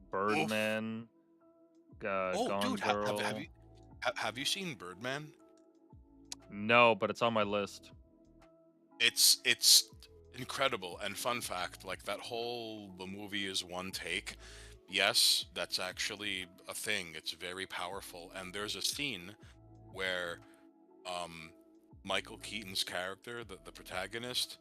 Birdman. Gone dude, Girl. have you seen Birdman? No, but it's on my list. It's incredible. And fun fact, like the movie is one take. Yes, that's actually a thing. It's very powerful. And there's a scene where um, Michael Keaton's character, the protagonist,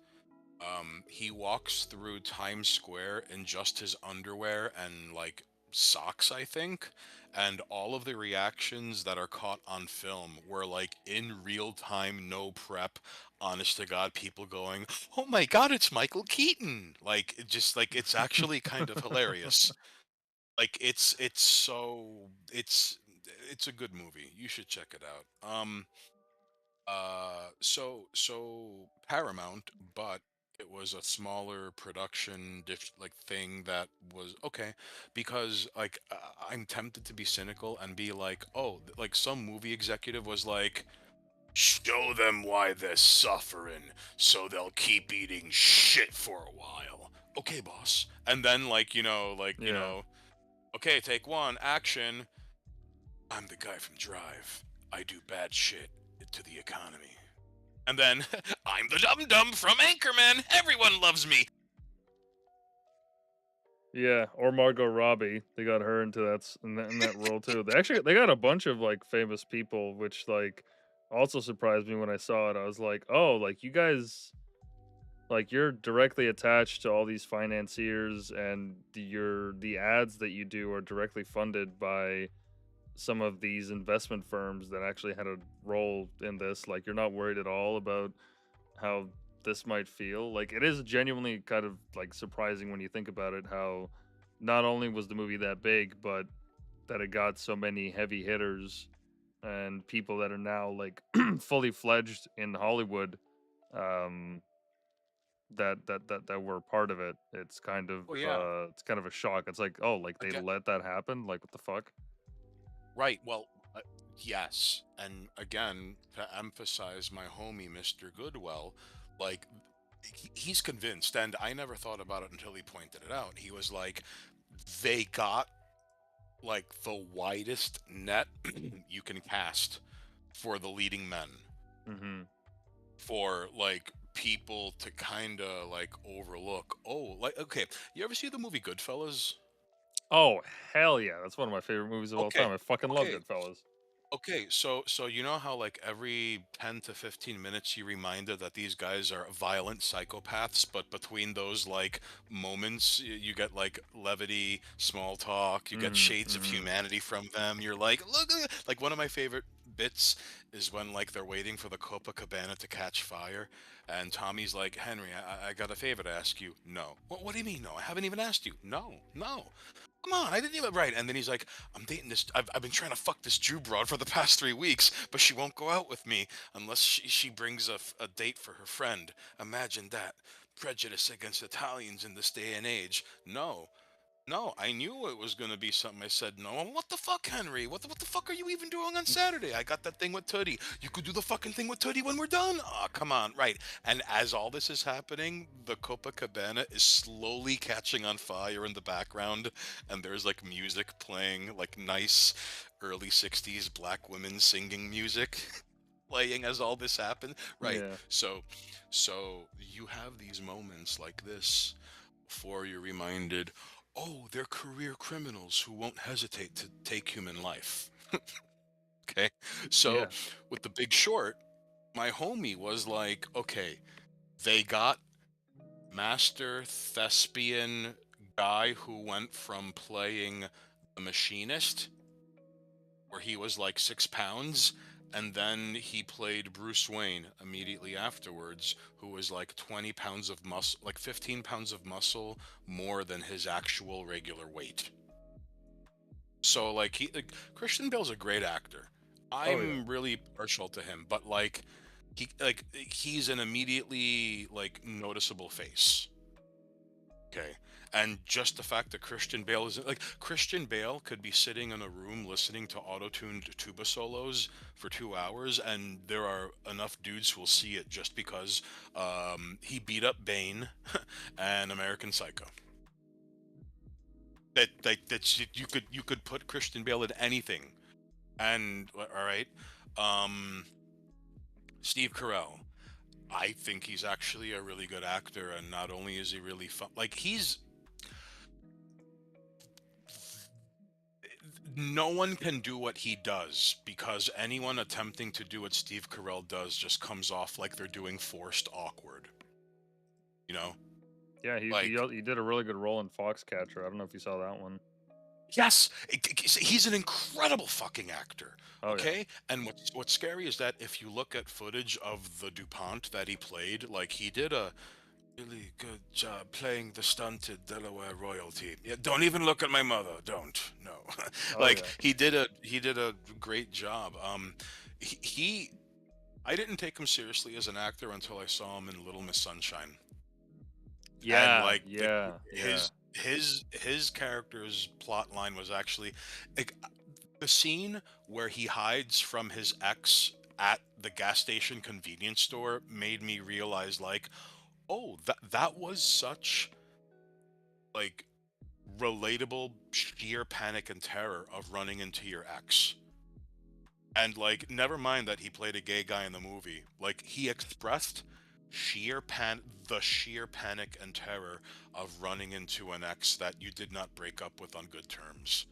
he walks through Times Square in just his underwear and like socks, I think. And all of the reactions that are caught on film were like in real time, no prep, honest to God, people going, "Oh my God, it's Michael Keaton!" Like, it just like it's actually kind of hilarious. Like, it's a good movie. You should check it out. So Paramount, but it was a smaller production like thing that was okay because like I'm tempted to be cynical and be like, oh, like some movie executive was like, show them why they're suffering so they'll keep eating shit for a while. Okay, boss. And then Yeah. okay, take one, action. I'm the guy from Drive. I do bad shit to the economy. And then, I'm the dum dum from Anchorman. Everyone loves me. Yeah, or Margot Robbie. They got her into in that role too. They got a bunch of like famous people, which like also surprised me when I saw it. I was like, oh, like you guys, like you're directly attached to all these financiers, and the ads that you do are directly funded by some of these investment firms that actually had a role in this. Like you're not worried at all about how this might feel. Like it is genuinely kind of like surprising when you think about it, how not only was the movie that big, but that it got so many heavy hitters and people that are now like fully fledged in Hollywood, um that were part of it. Oh yeah. It's kind of a shock. It's like, oh, like they Again, let that happen? Like what the fuck? right. Well, yes. And again, to emphasize my homie, Mr. Goodwell, like he's convinced, and I never thought about it until he pointed it out. He was like, they got like the widest net you can cast for the leading men. Mm-hmm. For like people to kind of like overlook. Oh, like okay, you ever see the movie Goodfellas? Oh, hell yeah. That's one of my favorite movies of all Okay, time. I fucking love okay, Goodfellas. okay. So you know how like every 10 to 15 minutes you reminded that these guys are violent psychopaths, but between those like moments you get like levity, small talk, you get shades of Mm-hmm. humanity from them. You're like, look, like one of my favorite bits is when like they're waiting for the Copacabana to catch fire, and Tommy's like, Henry, I got a favor to ask you. No. What do you mean no? I haven't even asked you. No, no. Come on, I didn't even right. And then he's like, I'm dating this. I've been trying to fuck this Jew broad for the past 3 weeks, but she won't go out with me unless she brings a date for her friend. Imagine that. Prejudice against Italians in this day and age. No, no, I knew it was going to be something. I said, no, what the fuck, Henry? What the fuck are you even doing on Saturday? I got that thing with Tootie. You could do the fucking thing with Tootie when we're done. Oh, come on. Right. And as all this is happening, the Copacabana is slowly catching on fire in the background. And there's like music playing, like nice early 60s black women singing music. Playing as all this happened. Right. Yeah. So you have these moments like this before you're reminded, oh, they're career criminals who won't hesitate to take human life. Okay. So Yeah. with The Big Short, my homie was like, okay, they got master thespian guy who went from playing the machinist, where he was like 6 pounds, and then he played Bruce Wayne immediately afterwards, who was like 20 pounds of muscle, like 15 pounds of muscle more than his actual regular weight. So like Christian Bale's a great actor. Oh yeah. I'm really partial to him, but he's an immediately like noticeable face. Okay. And just the fact that Christian Bale is like Christian Bale could be sitting in a room listening to auto-tuned tuba solos for 2 hours, and there are enough dudes who will see it just because he beat up Bane and American Psycho. You could put Christian Bale in anything, and all right, Steve Carell. I think he's actually a really good actor, and not only is he really fun, like no one can do what he does, because anyone attempting to do what Steve Carell does just comes off like they're doing forced awkward. You know? Yeah, Like, he did a really good role in Foxcatcher. I don't know if you saw that one. yes, he's an incredible fucking actor. Oh, yeah. Okay, and what's scary is that if you look at footage of the DuPont that he played, like he did a really good job playing the stunted Delaware royalty. Yeah, don't even look at my mother. Don't. No. Oh, Like yeah. he did a great job. He I didn't take him seriously as an actor until I saw him in Little Miss Sunshine. And Yeah, like yeah, yeah. his character's plot line was actually like the scene where he hides from his ex at the gas station convenience store made me realize, like, oh, that was such like relatable sheer panic and terror of running into your ex. And like, never mind that he played a gay guy in the movie, like he expressed the sheer panic and terror of running into an ex that you did not break up with on good terms.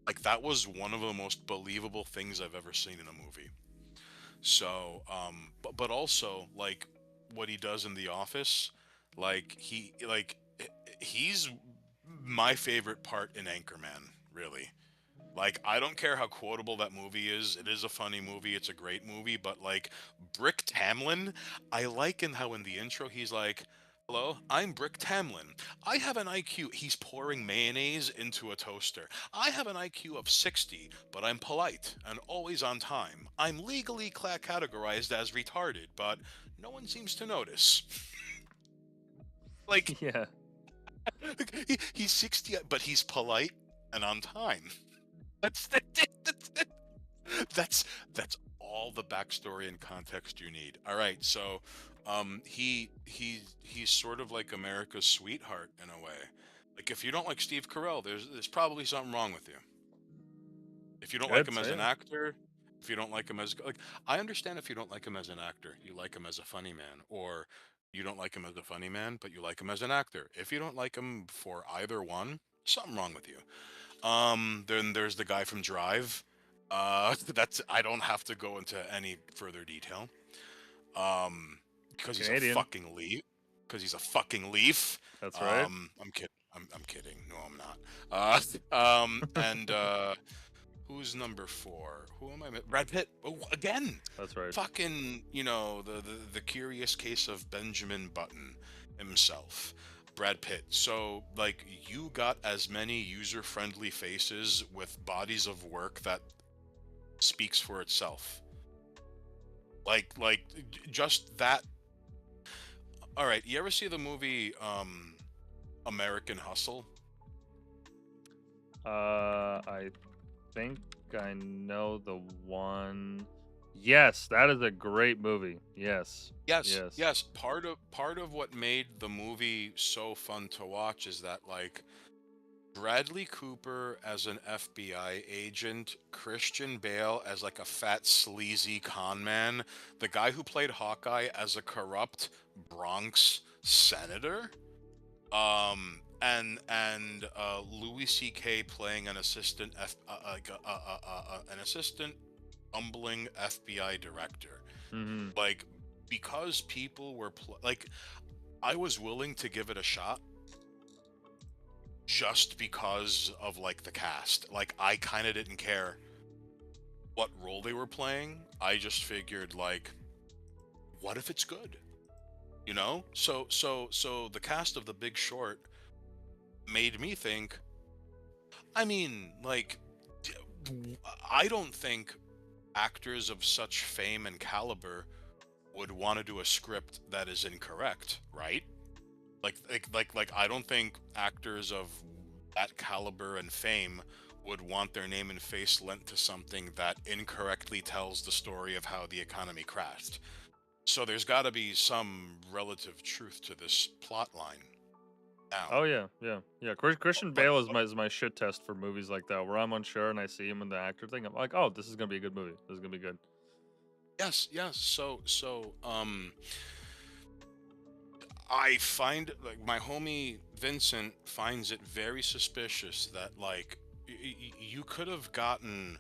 Like, that was one of the most believable things I've ever seen in a movie. So, but also, like, what he does in The Office, like he's my favorite part in Anchorman, really. Like, I don't care how quotable that movie is. It is a funny movie. It's a great movie. But, like, Brick Tamlin, I like in how in the intro he's like, hello, I'm Brick Tamlin. I have an IQ. He's pouring mayonnaise into a toaster. I have an IQ of 60, but I'm polite and always on time. I'm legally categorized as retarded, but no one seems to notice. Like, Yeah. he's 60, but he's polite and on time. That's that's all the backstory and context you need. All right, so he's sort of like America's sweetheart in a way. Like, if you don't like Steve Carell, there's probably something wrong with you. If you don't like I'd him as say an it. actor, if you don't like him as, like, I understand if you don't like him as an actor, you like him as a funny man, or you don't like him as a funny man, but you like him as an actor. If you don't like him for either one, something wrong with you. Then there's the guy from Drive. That's I don't have to go into any further detail. Because he's a Canadian. fucking leaf. Because he's a fucking leaf. That's right. I'm kidding. I'm kidding. No, I'm not. And who's number 4? Who am I? Brad Pitt. Oh, again. That's right. Fucking, the curious case of Benjamin Button himself. Brad Pitt. So, like, you got as many user-friendly faces with bodies of work that speaks for itself. Like just that. All right, you ever see the movie American Hustle? I think I know the one. Yes, that is a great movie. Yes. Yes, Yes. yes. Part of what made the movie so fun to watch is that, like, Bradley Cooper as an FBI agent, Christian Bale as like a fat sleazy con man, the guy who played Hawkeye as a corrupt Bronx senator, and Louis C.K. playing an assistant an assistant bumbling FBI director. Mm-hmm. Like, because people were like, I was willing to give it a shot just because of, like, the cast. Like, I kind of didn't care what role they were playing. I just figured, like, what if it's good? You know? So the cast of The Big Short made me think, I mean, like, I don't think actors of such fame and caliber would want to do a script that is incorrect, right? Like I don't think actors of that caliber and fame would want their name and face lent to something that incorrectly tells the story of how the economy crashed. So there's got to be some relative truth to this plot line. Now, Oh yeah, yeah, yeah. Christian but Bale is my shit test for movies like that, where I'm unsure and I see him in the actor thing. I'm like, oh, this is gonna be a good movie. This is gonna be good. yes, yes. So I find like my homie Vincent finds it very suspicious that like you could have gotten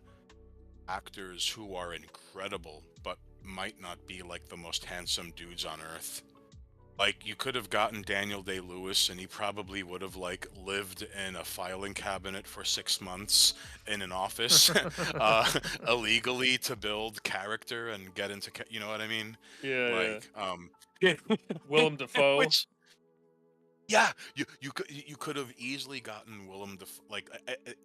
actors who are incredible but might not be like the most handsome dudes on earth. Like you could have gotten Daniel Day-Lewis and he probably would have like lived in a filing cabinet for 6 months in an office illegally to build character and get into you know what I mean? Yeah, Like yeah. Willem Dafoe. which yeah, you could have easily gotten Willem Dafoe, like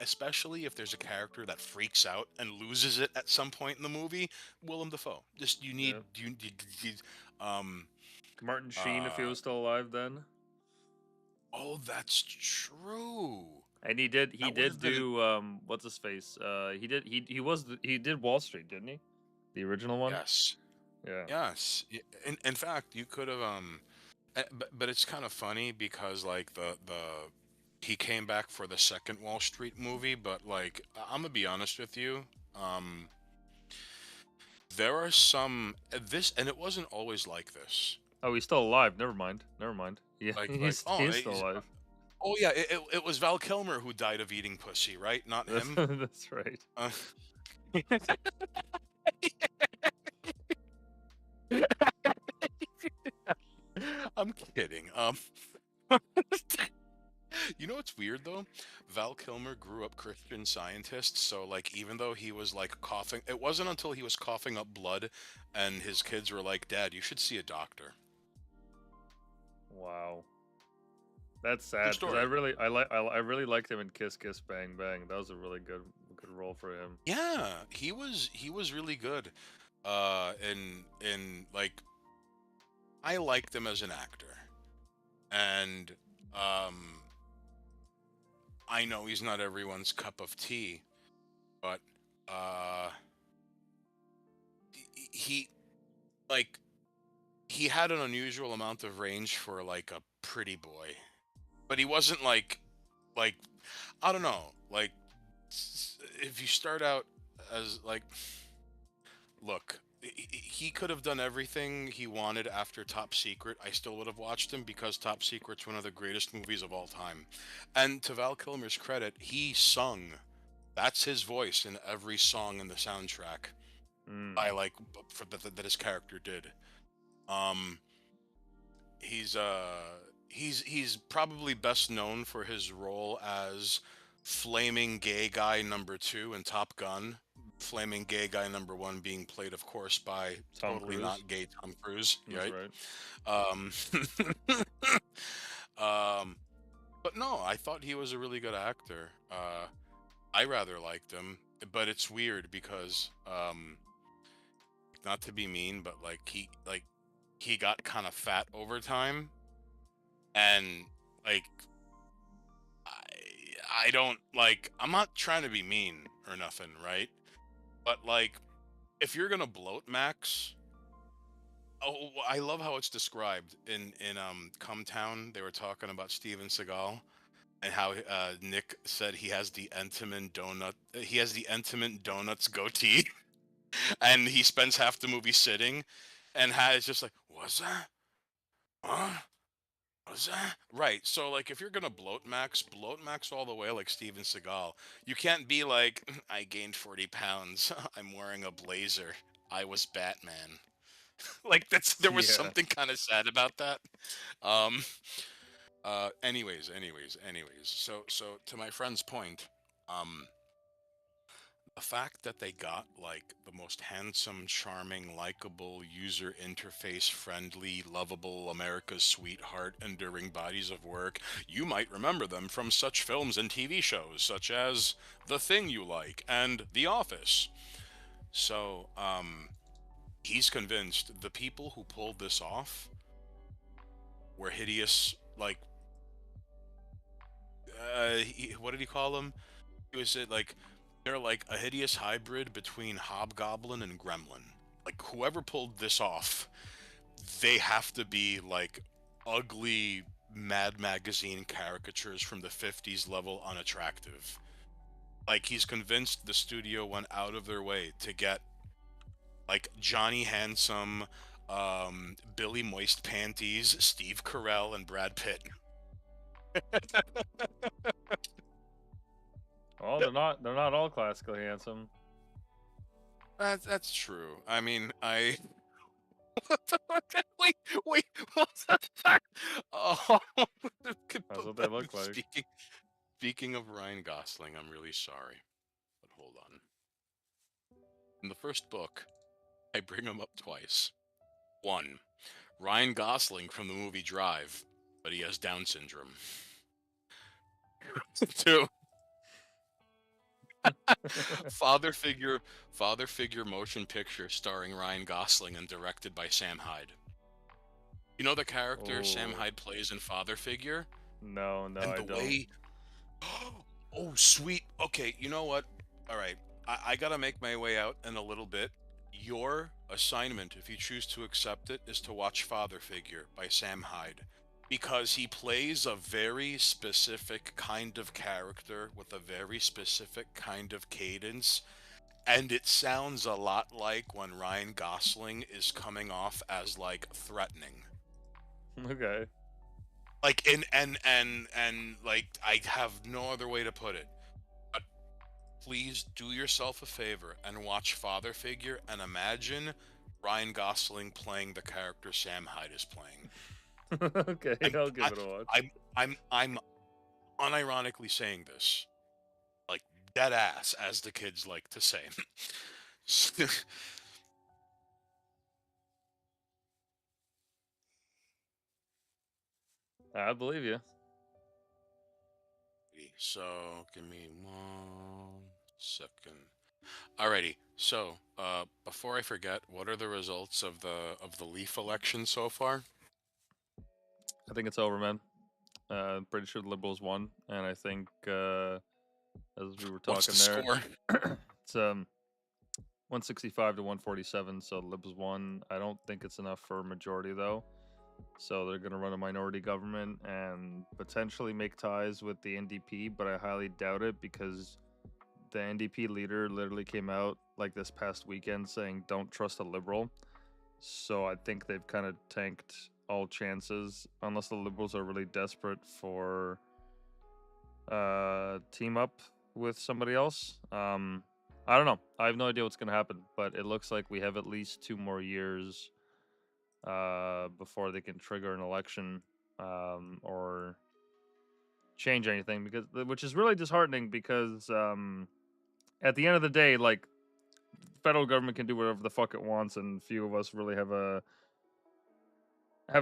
especially if there's a character that freaks out and loses it at some point in the movie. Willem Dafoe. Just you need Yeah. you um Martin Sheen, if he was still alive then. oh, that's true. And he did That would have been do what's his face? He did Wall Street, didn't he? The original one? yes. Yeah. Yes. In fact, you could have but it's kind of funny because like the he came back for the second Wall Street movie, but like I'm gonna be honest with you, there are some this, and it wasn't always like this. Oh, he's still alive. Never mind. Never mind. Yeah, Like he's still alive. oh yeah, it was Val Kilmer who died of eating pussy, right? Not him. That's right. I'm kidding. You know what's weird though? Val Kilmer grew up Christian Scientist, so like even though he was like coughing, it wasn't until he was coughing up blood and his kids were like, "Dad, you should see a doctor." Wow. That's sad because story. I really liked him in Kiss Kiss Bang Bang. That was a really good role for him. Yeah, he was really good. In like I liked him as an actor. And I know he's not everyone's cup of tea, but he like he had an unusual amount of range for like a pretty boy. But he wasn't like I don't know, like if you start out as like look, he could have done everything he wanted after Top Secret. I still would have watched him because Top Secret's one of the greatest movies of all time. And to Val Kilmer's credit, he sung. That's his voice in every song in the soundtrack. I like that his character did. Um, he's probably best known for his role as flaming gay guy number 2 in Top Gun. Flaming gay guy number 1 being played, of course, by Tom totally Cruise. not gay Tom Cruise. That's Right. But no, I thought he was a really good actor. I rather liked him, but it's weird because not to be mean, but he got kind of fat over time, and like I don't like. I'm not trying to be mean or nothing, right? But like, if you're gonna bloat Max, oh, I love how it's described in Come Town. They were talking about Steven Seagal and how Nick said he has the Entenmann donut. He has the Entenmann donuts goatee, and he spends half the movie sitting, and has just like, what's that? Huh? What's that? Right. So like, if you're gonna bloat Max all the way like Steven Seagal. You can't be like, I gained 40 pounds. I'm wearing a blazer. I was Batman. Like there was Yeah. something kind of sad about that. Anyways. So to my friend's point, the fact that they got like the most handsome, charming, likable, user interface friendly, lovable, America's sweetheart, enduring bodies of work, you might remember them from such films and TV shows such as The Thing You Like and The Office. So, he's convinced the people who pulled this off were hideous, like, what did he call them? He was like, they're like a hideous hybrid between Hobgoblin and Gremlin. Like, whoever pulled this off, they have to be like ugly Mad Magazine caricatures from the 50s level unattractive. Like, he's convinced the studio went out of their way to get like Johnny Handsome, Billy Moist Panties, Steve Carell, and Brad Pitt. Well, they're not all classically handsome. That's true. I mean, I wait, what the fuck? Oh, That's what they look like. Speaking of Ryan Gosling, I'm really sorry, but hold on. In the first book, I bring him up twice. One, Ryan Gosling from the movie Drive, but he has Down syndrome. Two, father figure motion picture starring Ryan Gosling and directed by Sam Hyde. You know the character Sam Hyde plays in Father Figure? No, And I the don't. way... Oh, sweet. Okay, you know what? All right. I gotta make my way out in a little bit. Your assignment, if you choose to accept it, is to watch Father Figure by Sam Hyde. Because he plays a very specific kind of character with a very specific kind of cadence. And it sounds a lot like when Ryan Gosling is coming off as, like, threatening. Okay. Like, and like, I have no other way to put it. But please do yourself a favor and watch Father Figure and imagine Ryan Gosling playing the character Sam Hyde is playing. Okay, I'll give it a watch. I'm unironically saying this. Like, dead ass, as the kids like to say. I believe you. So, give me 1 second. Alrighty. So, before I forget, what are the results of the Leaf election so far? I think it's over, man. Pretty sure the Liberals won, and I think as we were talking What's the there, score? it's 165 to 147. So the Liberals won. I don't think it's enough for a majority though. So they're going to run a minority government and potentially make ties with the NDP, but I highly doubt it because the NDP leader literally came out like this past weekend saying don't trust a Liberal. So I think they've kind of tanked all chances unless the Liberals are really desperate for team up with somebody else. I don't know. I have no idea what's going to happen, but it looks like we have at least 2 more years before they can trigger an election or change anything, because which is really disheartening because at the end of the day, like, federal government can do whatever the fuck it wants, and few of us really have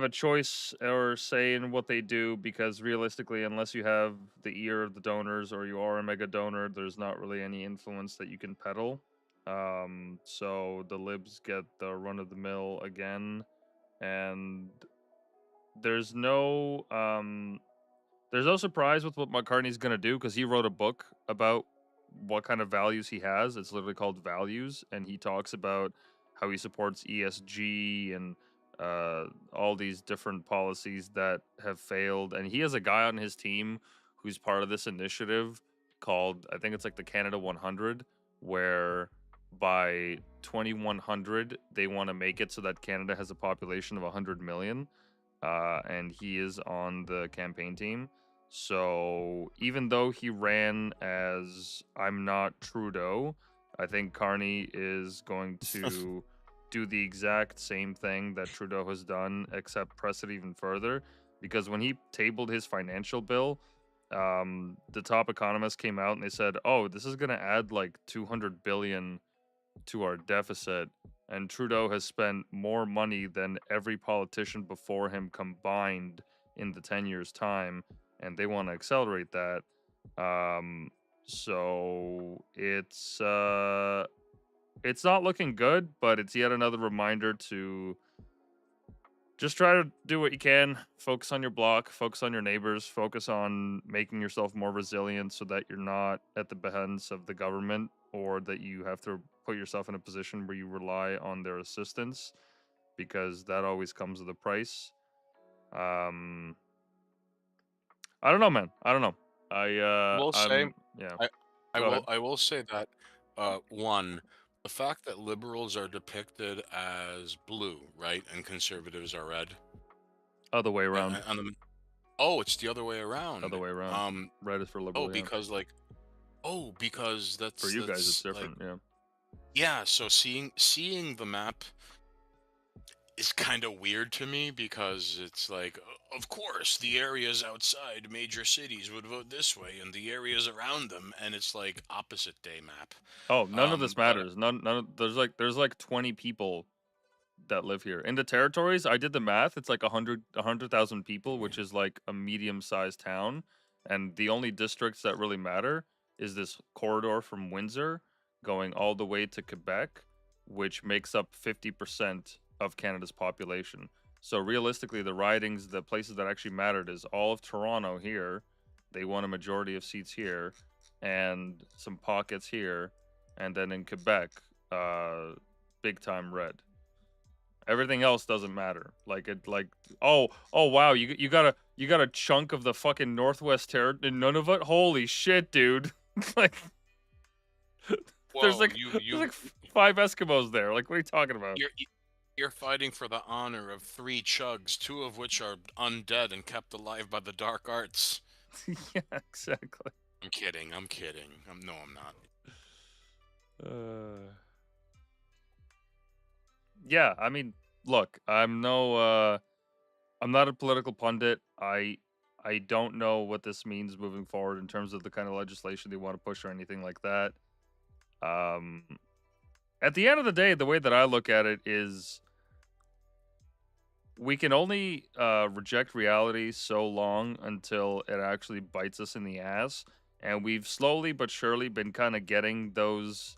a choice or say in what they do, because realistically, unless you have the ear of the donors or you are a mega donor, there's not really any influence that you can peddle. So the libs get the run of the mill again, and there's no surprise with what McCartney's gonna do, because he wrote a book about what kind of values he has. It's literally called Values, and he talks about how he supports ESG and all these different policies that have failed. And he has a guy on his team who's part of this initiative called, I think it's like the Canada 100, where by 2100 they want to make it so that Canada has a population of 100 million. And he is on the campaign team. So even though he ran as I'm not Trudeau, I think Carney is going to do the exact same thing that Trudeau has done, except press it even further. Because when he tabled his financial bill, the top economists came out and they said, "Oh, this is going to add like 200 billion to our deficit." And Trudeau has spent more money than every politician before him combined in the 10 years' time, and they want to accelerate that. So it's not looking good, but it's yet another reminder to just try to do what you can. Focus on your block, focus on your neighbors, focus on making yourself more resilient so that you're not at the behest of the government, or that you have to put yourself in a position where you rely on their assistance, because that always comes with a price. I don't know, man. I don't know. Will say, Yeah. I Go ahead. will say that one, The fact that liberals are depicted as blue, right, and conservatives are red. Other way around. On the, oh, it's the other way around. Other way around. Red is for Oh, liberal, yeah. because like, oh, because For you guys, it's that's like, different, yeah. yeah. So seeing the map is kind of weird to me because it's like, of course, the areas outside major cities would vote this way, and the areas around them, and it's like opposite day map. Oh, none of this But matters. None of, there's like 20 people that live here. In the territories, I did the math. It's like 100,000 people, which is like a medium-sized town. And the only districts that really matter is this corridor from Windsor going all the way to Quebec, which makes up 50% of Canada's population. So realistically, the ridings, the places that actually mattered is all of Toronto here. They won a majority of seats here, and some pockets here, and then in Quebec, big time red. Everything else doesn't matter. Like oh wow, you got a chunk of the fucking Northwest Territory and none of it. Holy shit, dude! like there's whoa, like there's like 5 Eskimos there. Like what are you talking about? You're fighting for the honor of 3 chugs, 2 of which are undead and kept alive by the dark arts. Yeah, exactly. I'm kidding. No, I'm not. Yeah, I mean, look, I'm not a political pundit. I don't know what this means moving forward in terms of the kind of legislation they want to push or anything like that. At the end of the day, the way that I look at it is we can only reject reality so long until it actually bites us in the ass. And we've slowly but surely been kind of getting those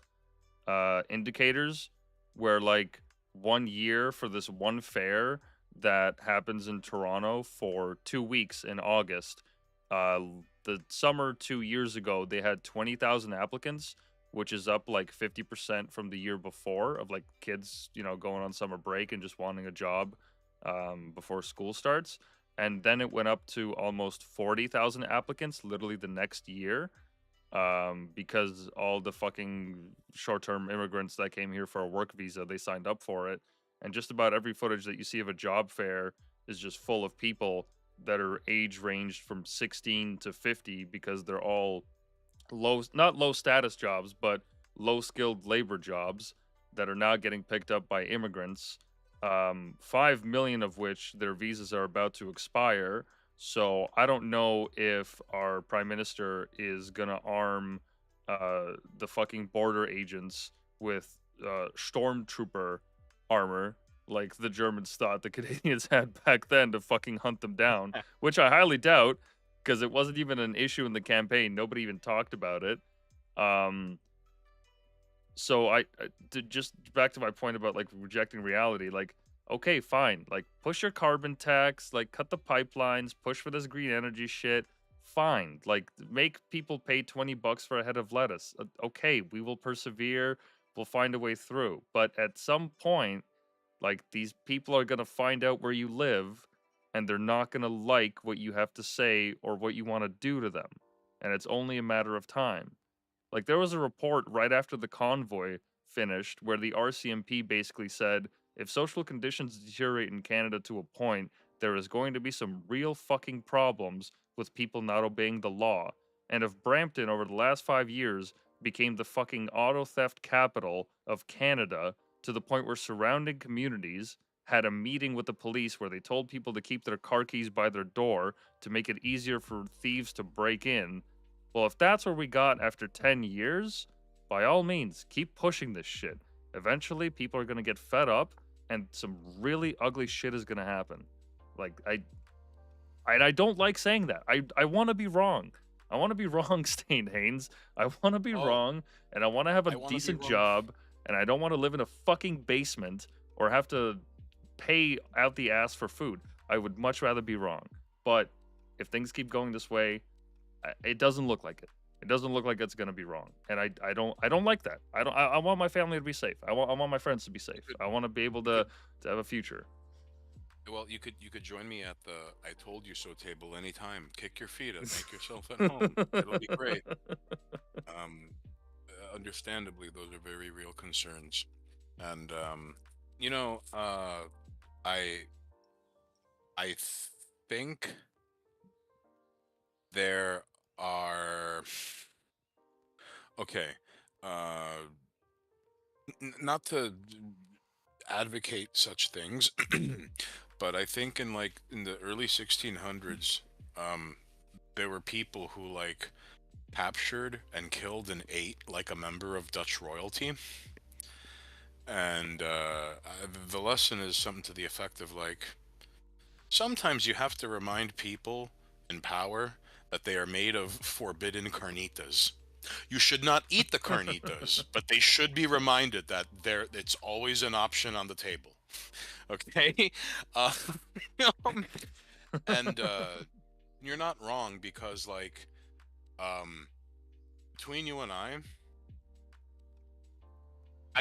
indicators where, like, 1 year for this one fair that happens in Toronto for 2 weeks in August. The summer 2 years ago, they had 20,000 applicants, which is up like 50% from the year before of like kids, going on summer break and just wanting a job before school starts. And then it went up to almost 40,000 applicants literally the next year because all the fucking short-term immigrants that came here for a work visa, they signed up for it. And just about every footage that you see of a job fair is just full of people that are age ranged from 16 to 50 because they're all not low status jobs, but low skilled labor jobs that are now getting picked up by immigrants. 5 million of which their visas are about to expire. So I don't know if our prime minister is gonna arm the fucking border agents with stormtrooper armor like the Germans thought the Canadians had back then to fucking hunt them down, which I highly doubt because it wasn't even an issue in the campaign. Nobody even talked about it. So just back to my point about like rejecting reality, like, okay, fine, like push your carbon tax, like cut the pipelines, push for this green energy shit. Fine, like make people pay $20 for a head of lettuce. Okay, we will persevere. We'll find a way through. But at some point, like these people are gonna find out where you live, and they're not gonna like what you have to say or what you want to do to them, and it's only a matter of time. Like there was a report right after the convoy finished where the RCMP basically said if social conditions deteriorate in Canada to a point, there is going to be some real fucking problems with people not obeying the law. And if Brampton over the last 5 years became the fucking auto theft capital of Canada to the point where surrounding communities had a meeting with the police where they told people to keep their car keys by their door to make it easier for thieves to break in. Well, if that's where we got after 10 years, by all means, keep pushing this shit. Eventually, people are going to get fed up and some really ugly shit is going to happen. Like, I don't like saying that. I want to be wrong. I want to be wrong, Stain Haynes. I want to be wrong, and I want to have a decent job, and I don't want to live in a fucking basement or have to pay out the ass for food. I would much rather be wrong. But if things keep going this way, it doesn't look like it. It doesn't look like it's going to be wrong, and I don't like that. I want my family to be safe. I want my friends to be safe. I want to be able to have a future. Well, you could join me at the I told you so table anytime. Kick your feet up, make yourself at home. It'll be great. understandably, those are very real concerns, and you know, I I think there are okay, uh, not to advocate such things, but I think in like in the early 1600s, um, there were people who like captured and killed and ate like a member of Dutch royalty. And the lesson is something to the effect of like, sometimes you have to remind people in power that they are made of forbidden carnitas. You should not eat the carnitas, but they should be reminded that it's always an option on the table. Okay? Uh, um, and you're not wrong because like um between you and I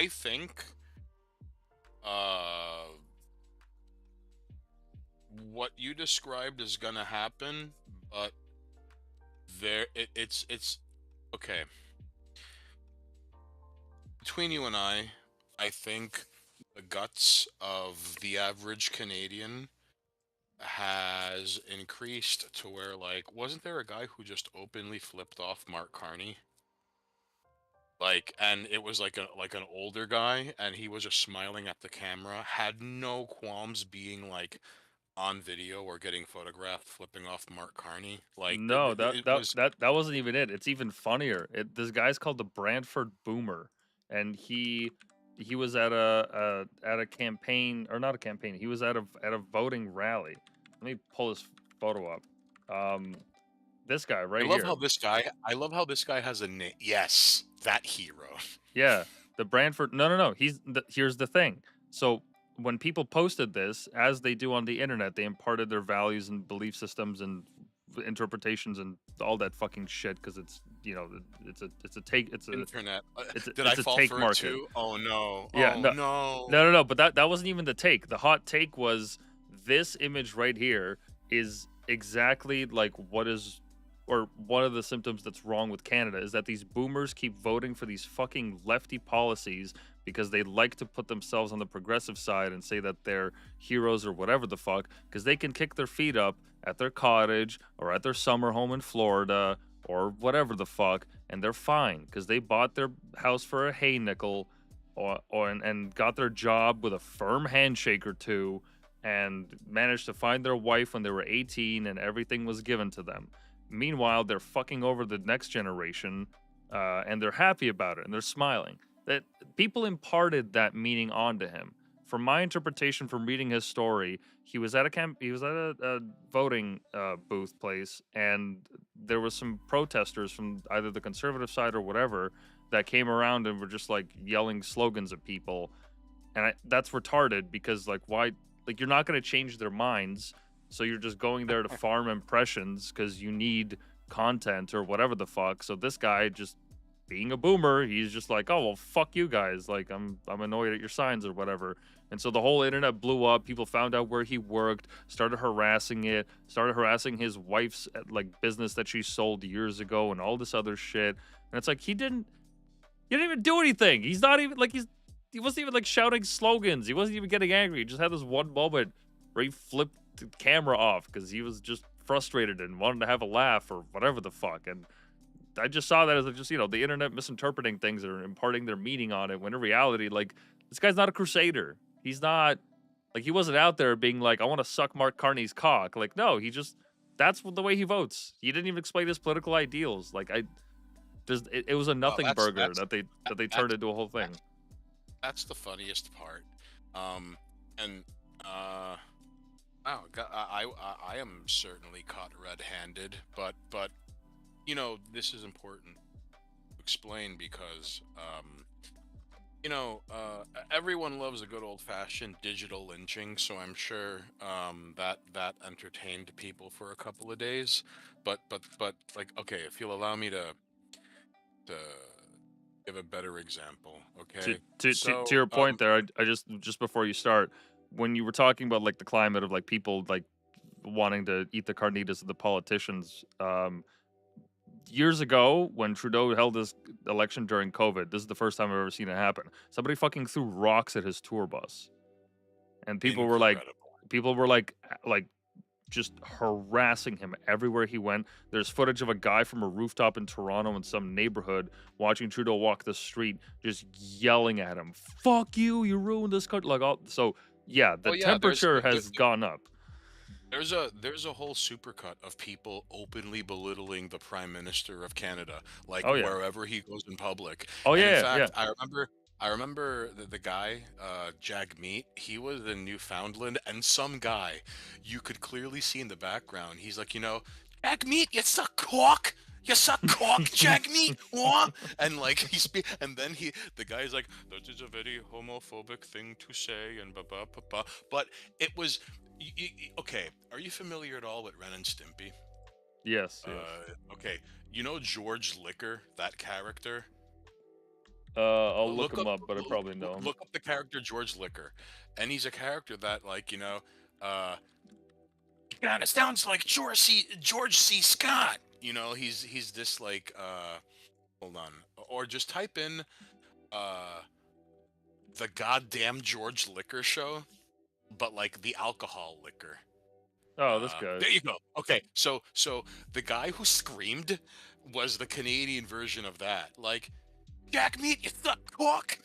think uh what you described is gonna happen, but it's okay. Between you and I think the guts of the average Canadian has increased to where like wasn't there a guy who just openly flipped off Mark Carney? Like, and it was like an older guy, and he was just smiling at the camera, had no qualms being like on video or getting photographed flipping off Mark Carney. Like No, it was that wasn't even it. It's even funnier. This guy's called the Brantford Boomer, and he was at a campaign, or not a campaign. He was at a voting rally. Let me pull this photo up. This guy right here. I love how this guy has a name. Yes, that hero. Yeah, the Brantford. No, no, no. Here's the thing. So when people posted this, as they do on the internet, they imparted their values and belief systems and interpretations and all that fucking shit because it's it's a take it's a Internet. Did I it's a fall take for it market. too? Oh no. Yeah, Oh no, no. no, no, no. But that wasn't even the take. The hot take was this image right here is exactly like what is, or one of the symptoms that's wrong with Canada is that these boomers keep voting for these fucking lefty policies because they like to put themselves on the progressive side and say that they're heroes or whatever the fuck, because they can kick their feet up at their cottage or at their summer home in Florida or whatever the fuck, and they're fine because they bought their house for a hay nickel and got their job with a firm handshake or two and managed to find their wife when they were 18 and everything was given to them. Meanwhile, they're fucking over the next generation, and they're happy about it and they're smiling. That people imparted that meaning onto him. From my interpretation, from reading his story, he was at a voting booth place, and there was some protesters from either the conservative side or whatever that came around and were just like yelling slogans at people, and that's retarded because like why, like you're not going to change their minds, so you're just going there to farm impressions because you need content or whatever the fuck. So this guy, just being a boomer, he's just like, oh well, fuck you guys, like I'm annoyed at your signs or whatever. And so the whole internet blew up. People found out where he worked, started harassing his wife's like business that she sold years ago and all this other shit. And it's like he didn't even do anything. He's not even like he wasn't even like shouting slogans. He wasn't even getting angry. He just had this one moment where he flipped the camera off because he was just frustrated and wanted to have a laugh or whatever the fuck. And I just saw that as just, the internet misinterpreting things or imparting their meaning on it, when in reality, like, this guy's not a crusader. He's not, like, he wasn't out there being like, I want to suck Mark Carney's cock. Like, no, that's the way he votes. He didn't even explain his political ideals. Like, it was a nothing burger that they turned into a whole thing. That's the funniest part. And wow, I am certainly caught red-handed, but this is important to explain because everyone loves a good old-fashioned digital lynching, so I'm sure that entertained people for a couple of days. But like, okay, if you'll allow me to give a better example, okay? To your point there, I just before you start, when you were talking about like the climate of like people like wanting to eat the carnitas of the politicians, years ago when Trudeau held his election during COVID, this is the first time I've ever seen it happen. Somebody fucking threw rocks at his tour bus, and people were like just harassing him everywhere he went. There's footage of a guy from a rooftop in Toronto in some neighborhood watching Trudeau walk the street, just yelling at him, "Fuck you! You ruined this country!" Like all. So yeah, the Oh yeah, temperature has gone up. there's a whole supercut of people openly belittling the Prime Minister of Canada, like Oh yeah. wherever he goes in public. Oh And in yeah, yeah. fact, I remember the guy, Jag Meat, he was in Newfoundland, and some guy, you could clearly see in the background, he's like, Jag Meat, you suck cock! You suck cock, Jag Meat! What? And like and then the guy's like, that is a very homophobic thing to say, and blah blah blah blah. But it was okay. Are you familiar at all with Ren and Stimpy? Yes, yes. Okay. You know George Liquor, that character? I'll look him up, but I probably know him. Look up the character George Liquor, and he's a character that, like, God, it sounds like George C. Scott. He's this like hold on, or just type in the goddamn George Liquor show, but like the alcohol liquor. Oh, this guy. There you go. Okay, so the guy who screamed was the Canadian version of that. Like, Jag Meat, you suck cock!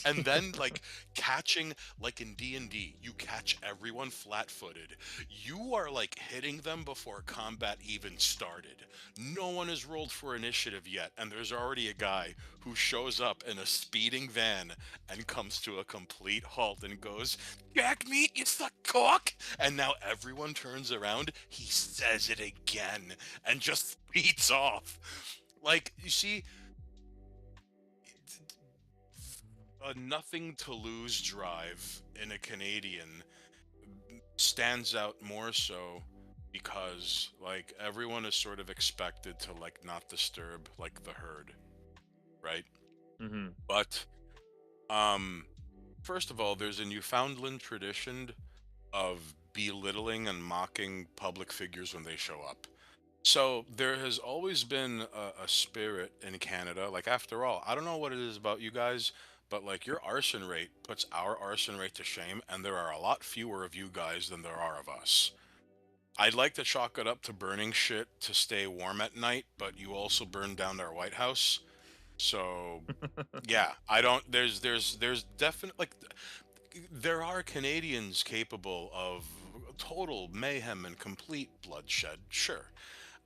And then, like, catching, like in D&D, you catch everyone flat-footed. You are, like, hitting them before combat even started. No one has rolled for initiative yet, and there's already a guy who shows up in a speeding van and comes to a complete halt and goes, Jag Meat, you suck cock! And now everyone turns around, he says it again, and just speeds off. Like, you see, a nothing to lose drive in a Canadian stands out more so because, like, everyone is sort of expected to, like, not disturb, like, the herd, right? Mm-hmm. But first of all, there's a Newfoundland tradition of belittling and mocking public figures when they show up. So there has always been a spirit in Canada. Like, after all, I don't know what it is about you guys, but like, your arson rate puts our arson rate to shame, and there are a lot fewer of you guys than there are of us. I'd like to chalk it up to burning shit to stay warm at night, but you also burned down our White House. So yeah, I don't. There's definitely, like, there are Canadians capable of total mayhem and complete bloodshed. Sure.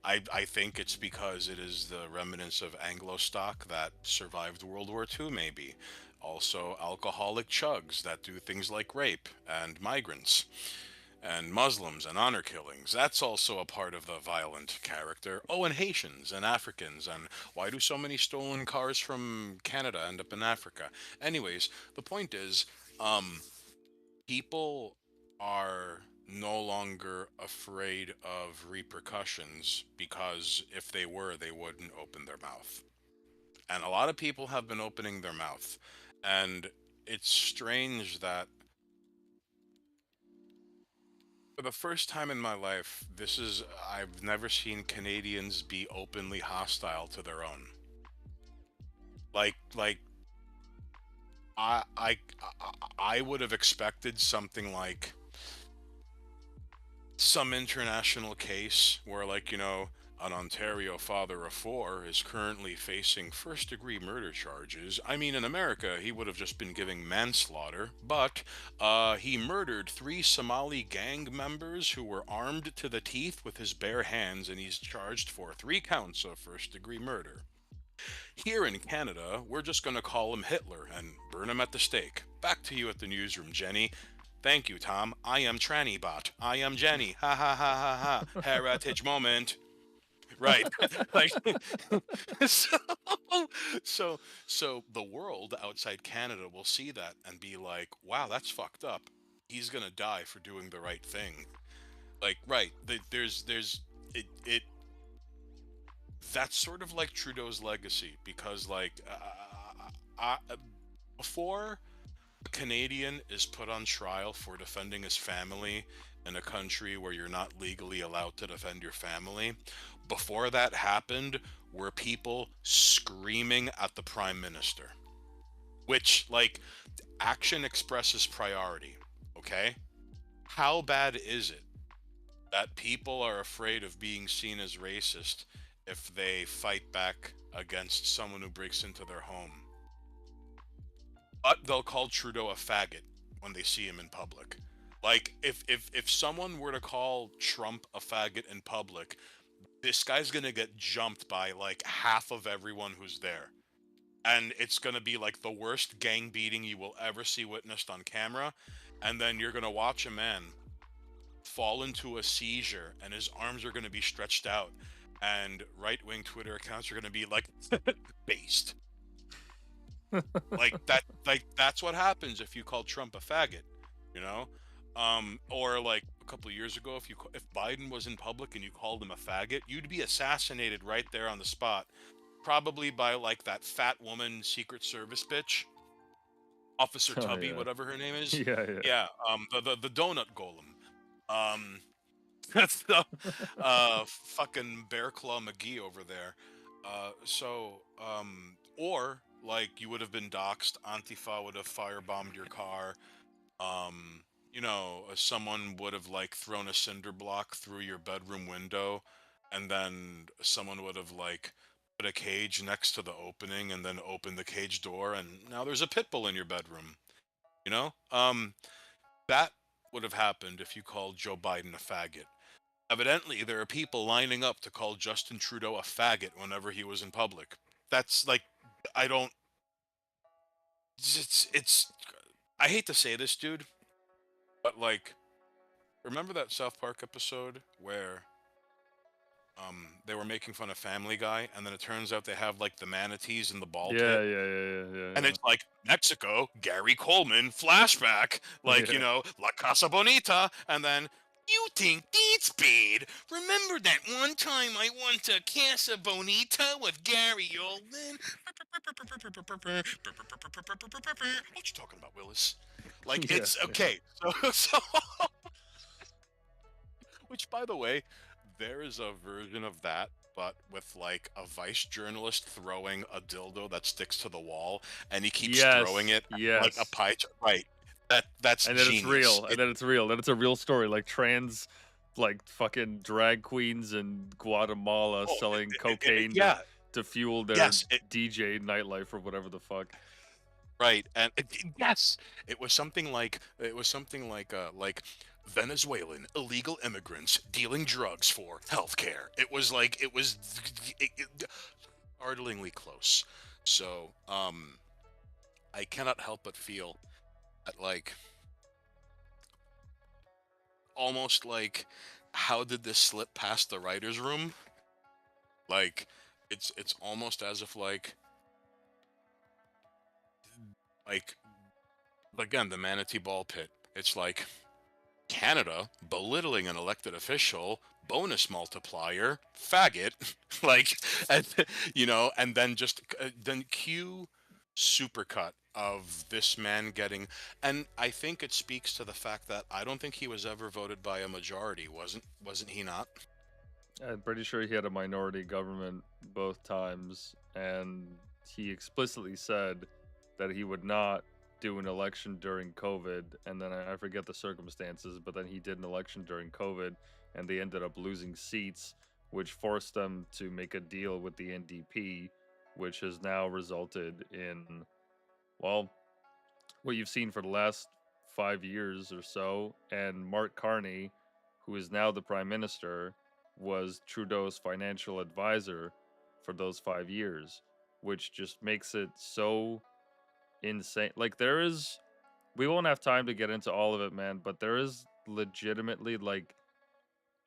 I think it's because it is the remnants of Anglo stock that survived World War II, maybe. Also, alcoholic chugs that do things like rape and migrants and Muslims and honor killings. That's also a part of the violent character. Oh, and Haitians and Africans. And why do so many stolen cars from Canada end up in Africa? Anyways, the point is, people are no longer afraid of repercussions, because if they were, they wouldn't open their mouth. And a lot of people have been opening their mouth. And it's strange that for the first time in my life, I've never seen Canadians be openly hostile to their own. Like, I would have expected something like some international case where, like, an Ontario father of four is currently facing first-degree murder charges. I mean, in America, he would have just been giving manslaughter, but he murdered 3 Somali gang members who were armed to the teeth with his bare hands, and he's charged for 3 counts of first-degree murder. Here in Canada, we're just going to call him Hitler and burn him at the stake. Back to you at the newsroom, Jenny. Thank you, Tom. I am Tranny-bot. I am Jenny. Ha ha ha ha ha. Heritage moment. Right. Like, so the world outside Canada will see that and be like, wow, that's fucked up. He's gonna die for doing the right thing. Like, right. That's sort of like Trudeau's legacy, because, like, before a Canadian is put on trial for defending his family in a country where you're not legally allowed to defend your family. Before that happened, were people screaming at the prime minister, which, like, action expresses priority, okay? How bad is it that people are afraid of being seen as racist if they fight back against someone who breaks into their home? But they'll call Trudeau a faggot when they see him in public. Like, if someone were to call Trump a faggot in public, this guy's gonna get jumped by like half of everyone who's there. And it's gonna be like the worst gang beating you will ever see witnessed on camera. And then you're gonna watch a man fall into a seizure and his arms are gonna be stretched out. And right-wing Twitter accounts are gonna be like, based. Like that's what happens if you call Trump a faggot, you know? Or like a couple of years ago, if Biden was in public and you called him a faggot, you'd be assassinated right there on the spot, probably by like that fat woman Secret Service bitch, Officer Oh, Tubby, yeah. whatever her name is. Yeah, yeah. Yeah. The donut golem. That's the fucking Bear Claw McGee over there. Or like you would have been doxxed, Antifa would have firebombed your car. Someone would have like thrown a cinder block through your bedroom window, and then someone would have like put a cage next to the opening and then opened the cage door, and now there's a pit bull in your bedroom. You know? That would have happened if you called Joe Biden a faggot. Evidently, there are people lining up to call Justin Trudeau a faggot whenever he was in public. That's like, I don't. It's. I hate to say this, dude, but like, remember that South Park episode where they were making fun of Family Guy, and then it turns out they have like the manatees in the ball Yeah, pit, yeah. and it's like Mexico, Gary Coleman flashback, like Yeah. La Casa Bonita, and then you think that's bad? Remember that one time I went to Casa Bonita with Gary Oldman? What you talking about, Willis? Like, Yeah, it's yeah. okay. So which, by the way, there is a version of that, but with like a vice journalist throwing a dildo that sticks to the wall, and he keeps throwing Yes, it like a yes. pie chart. Right. That's And then it's genius. real. And then it's real. Then it's a real story. Like trans, like fucking drag queens in Guatemala selling cocaine yeah. to fuel their Yes, DJ nightlife or whatever the fuck. Right, and yes, it was something like Venezuelan illegal immigrants dealing drugs for healthcare. It was startlingly close. So, I cannot help but feel that like almost like how did this slip past the writers' room? Like it's almost as if like again the manatee ball pit. It's like Canada belittling an elected official, bonus multiplier, faggot, like, and, and then just then cue supercut of this man getting, and I think it speaks to the fact that I don't think he was ever voted by a majority, wasn't he not? I'm pretty sure he had a minority government both times, and he explicitly said that he would not do an election during COVID, and then I forget the circumstances, but then he did an election during COVID, and they ended up losing seats, which forced them to make a deal with the NDP, which has now resulted in, well, what you've seen for the last 5 years or so. And Mark Carney, who is now the prime minister, was Trudeau's financial advisor for those 5 years, which just makes it so insane. Like, we won't have time to get into all of it, man, but there is legitimately, like,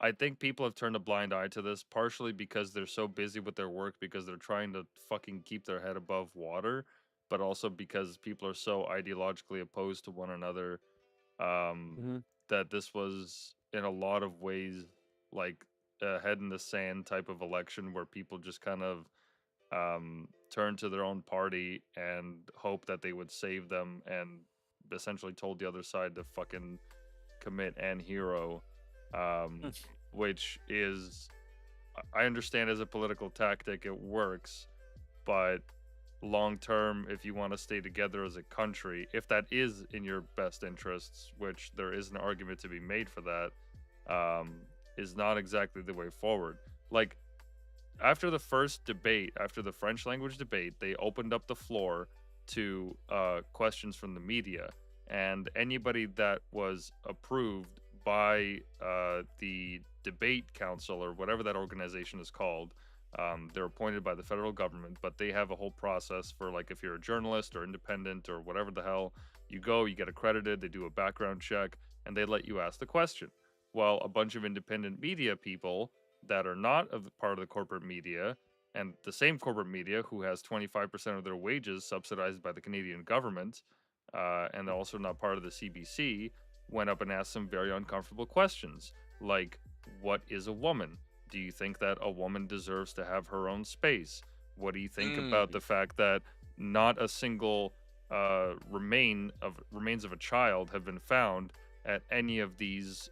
I think people have turned a blind eye to this, partially because they're so busy with their work because they're trying to fucking keep their head above water, but also because people are so ideologically opposed to one another, that this was in a lot of ways like a head in the sand type of election where people just kind of turned to their own party and hope that they would save them, and essentially told the other side to fucking commit and hero, which is, I understand as a political tactic it works, but long term, if you want to stay together as a country, if that is in your best interests, which there is an argument to be made for that, is not exactly the way forward. Like, after the first debate, after the French language debate, they opened up the floor to questions from the media, and anybody that was approved by the debate council or whatever that organization is called. They're appointed by the federal government, but they have a whole process for, like, if you're a journalist or independent or whatever the hell, you go, you get accredited, they do a background check, and they let you ask the question. Well, a bunch of independent media people that are not part of the corporate media, and the same corporate media who has 25% of their wages subsidized by the Canadian government, and they're also not part of the CBC, went up and asked some very uncomfortable questions, like, what is a woman? Do you think that a woman deserves to have her own space? What do you think about the fact that not a single remains of a child have been found at any of these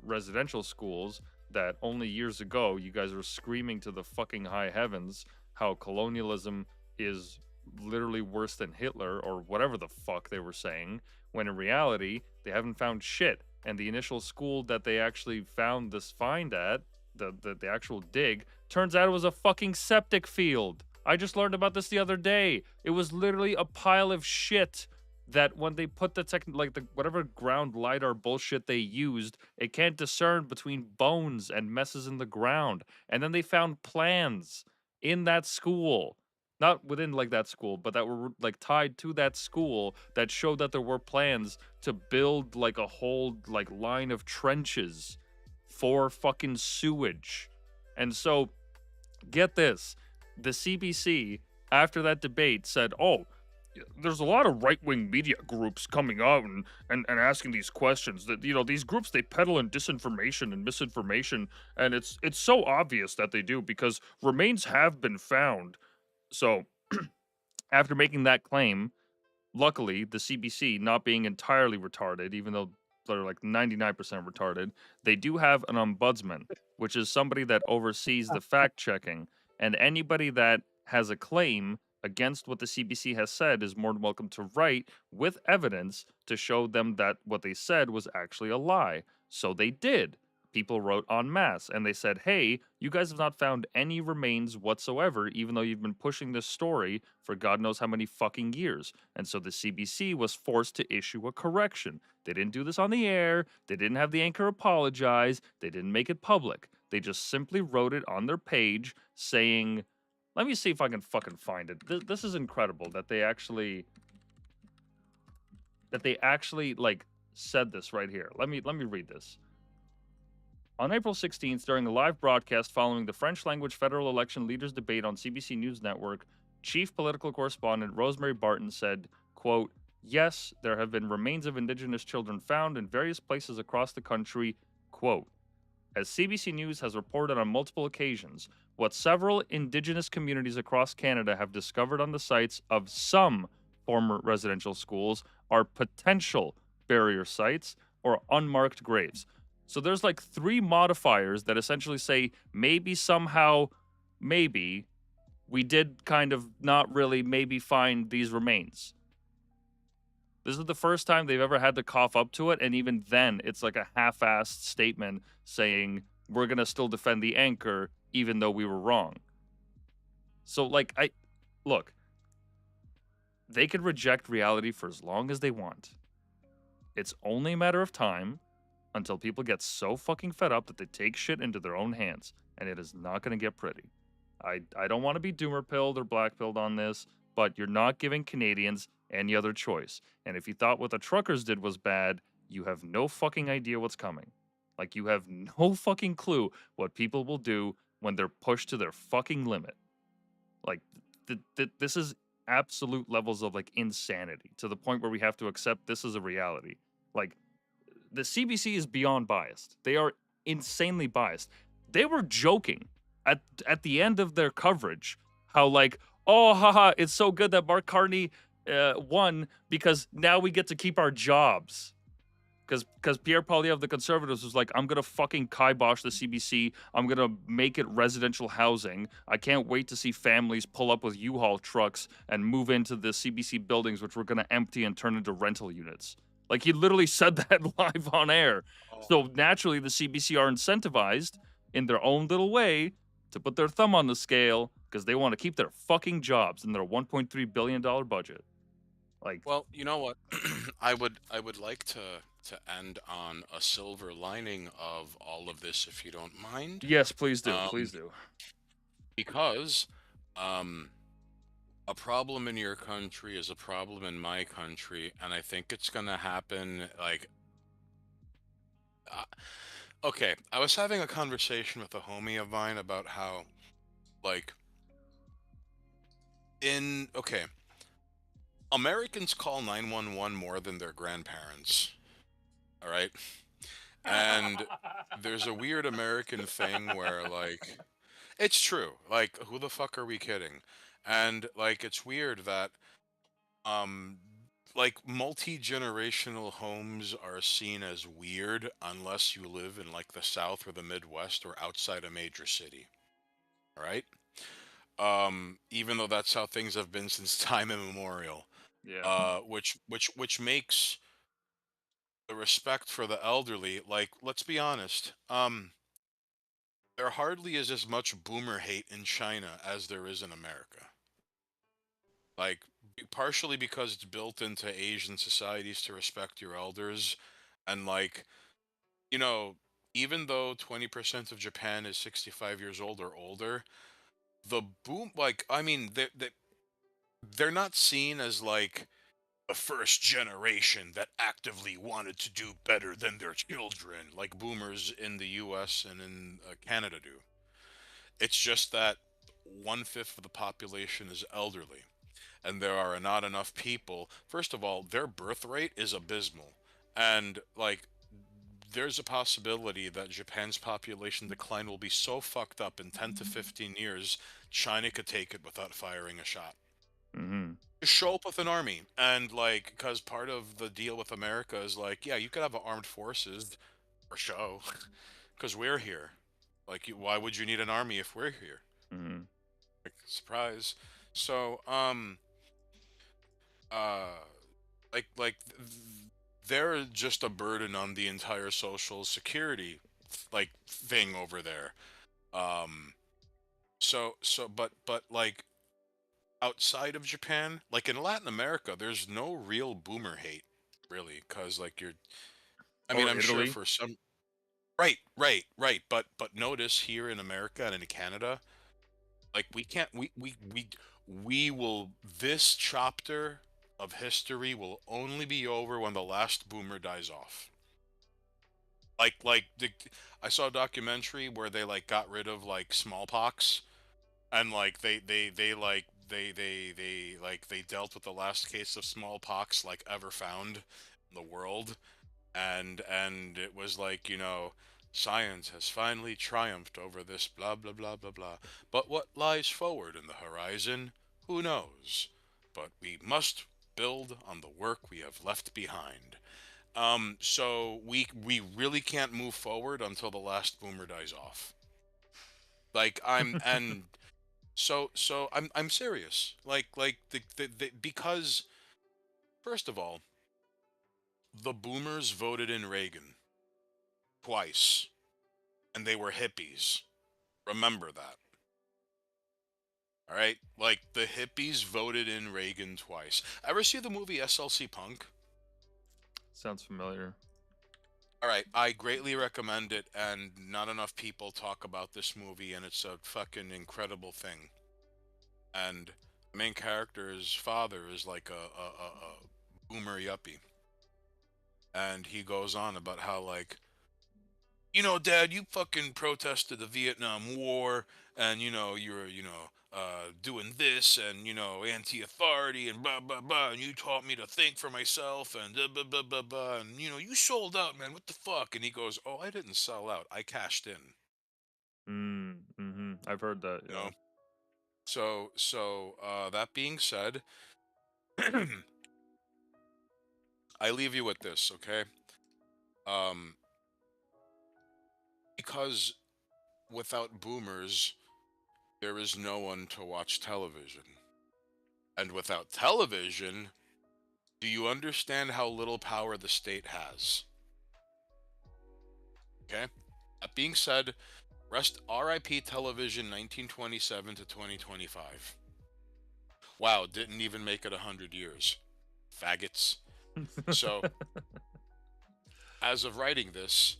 residential schools, that only years ago you guys were screaming to the fucking high heavens how colonialism is literally worse than Hitler or whatever the fuck they were saying, when in reality they haven't found shit. And the initial school that they actually found this find at, the actual dig, turns out it was a fucking septic field. I just learned about this the other day. It was literally a pile of shit that when they put the whatever ground lidar bullshit they used, it can't discern between bones and messes in the ground. And then they found plans in that school, not within like that school, but that were like tied to that school, that showed that there were plans to build like a whole like line of trenches for fucking sewage. And so, get this, the CBC after that debate said, oh, there's a lot of right-wing media groups coming out and asking these questions, that, you know, these groups, they peddle in disinformation and misinformation, and it's so obvious that they do, because remains have been found. So after making that claim, luckily the CBC, not being entirely retarded, even though they're like 99% retarded, they do have an ombudsman, which is somebody that oversees the fact checking, and anybody that has a claim against what the CBC has said is more than welcome to write with evidence to show them that what they said was actually a lie. So they did. People wrote en masse, and they said, hey, you guys have not found any remains whatsoever, even though you've been pushing this story for God knows how many fucking years. And so the CBC was forced to issue a correction. They didn't do this on the air. They didn't have the anchor apologize. They didn't make it public. They just simply wrote it on their page saying, let me see if I can fucking find it. This is incredible that they actually like said this right here. Let me read this. On April 16th, during a live broadcast following the French language federal election leaders debate on CBC News Network, chief political correspondent Rosemary Barton said, quote, yes, there have been remains of Indigenous children found in various places across the country, quote. As CBC News has reported on multiple occasions, what several Indigenous communities across Canada have discovered on the sites of some former residential schools are potential barrier sites or unmarked graves. So there's like 3 modifiers that essentially say maybe somehow, maybe, we did kind of not really maybe find these remains. This is the first time they've ever had to cough up to it, and even then, it's like a half-assed statement saying, we're going to still defend the anchor, even though we were wrong. So, like, look, they could reject reality for as long as they want. It's only a matter of time until people get so fucking fed up that they take shit into their own hands, and it is not going to get pretty. I don't want to be doomer-pilled or black-pilled on this, but you're not giving Canadians any other choice. And if you thought what the truckers did was bad, you have no fucking idea what's coming. Like, you have no fucking clue what people will do when they're pushed to their fucking limit. Like, this is absolute levels of, like, insanity, to the point where we have to accept this as a reality. Like, the CBC is beyond biased. They are insanely biased. They were joking at the end of their coverage how, like, oh, haha, it's so good that Mark Carney won because now we get to keep our jobs. Because Pierre Poilievre, the Conservatives, was like, I'm gonna fucking kibosh the CBC. I'm gonna make it residential housing. I can't wait to see families pull up with U-Haul trucks and move into the CBC buildings, which we're gonna empty and turn into rental units. Like, he literally said that live on air. So naturally, the CBC are incentivized in their own little way to put their thumb on the scale because they want to keep their fucking jobs in their $1.3 billion budget. Like, Well, you know what? I would like to end on a silver lining of all of this, if you don't mind. yes, please do. Um, Please do. because um, a problem in your country is a problem in my country, and I think it's gonna happen. Like, uh, okay, I was having a conversation with a homie of mine about how, like, okay, Americans call 911 more than their grandparents. All right. And there's a weird American thing where, like, it's true. Like, who the fuck are we kidding? And, like, it's weird that, um, like, multi-generational homes are seen as weird unless you live in, like, the South or the Midwest or outside a major city. All right? Even though that's how things have been since time immemorial. Yeah. Which makes the respect for the elderly, like, let's be honest, there hardly is as much boomer hate in China as there is in America. Like, partially because it's built into Asian societies to respect your elders, and, like, you know, even though 20% of Japan is 65 years old or older, the boom, like, I mean, they're not seen as, like, the first generation that actively wanted to do better than their children, like boomers in the US and in Canada do. It's just that 1/5 of the population is elderly, and there are not enough people. First of all, their birth rate is abysmal, and, like, there's a possibility that Japan's population decline will be so fucked up in 10 to 15 years, China could take it without firing a shot. Mm-hmm. Just show up with an army, and, like, because part of the deal with America is, like, yeah, you could have armed forces for show, because we're here. Like, why would you need an army if we're here? Mm-hmm. Like, surprise. So, uh, they're just a burden on the entire social security, like, thing over there. Um, but, like, outside of Japan, like in Latin America, there's no real boomer hate, really, because, like, I mean, Or I'm sure Italy. for some, right. But notice here in America and in Canada, like, we can't, we will, this chapter of history will only be over when the last boomer dies off. I saw a documentary where they, like, got rid of, like, smallpox, and, like, they dealt with the last case of smallpox, like, ever found in the world, and it was like, science has finally triumphed over this blah blah blah blah blah, but what lies forward in the horizon, who knows, but we must build on the work we have left behind. So we really can't move forward until the last boomer dies off. Like, I'm serious. Like because, first of all, the boomers voted in Reagan twice, and they were hippies. Remember that. All right? Like, the hippies voted in Reagan twice. Ever see the movie SLC Punk? Sounds familiar. All right, I greatly recommend it, and not enough people talk about this movie, and it's a fucking incredible thing. And the main character's father is like a boomer yuppie. And he goes on about how, like, Dad, you fucking protested the Vietnam War, and, you're, doing this, and, anti-authority, and blah, blah, blah, and you taught me to think for myself, and blah, blah, blah, blah, blah, and, you sold out, man, what the fuck? And he goes, oh, I didn't sell out, I cashed in. Mm-hmm. I've heard that, You yeah. know? So, that being said, I leave you with this, okay? Um, because without boomers, there is no one to watch television. And without television, do you understand how little power the state has? Okay? That being said, rest RIP television 1927 to 2025. Wow, didn't even make it 100 years. Faggots. So, as of writing this,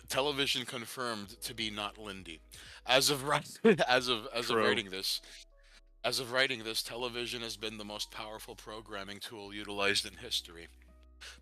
television confirmed to be not Lindy. As of as of True. writing this, as of writing this, television has been the most powerful programming tool utilized in history.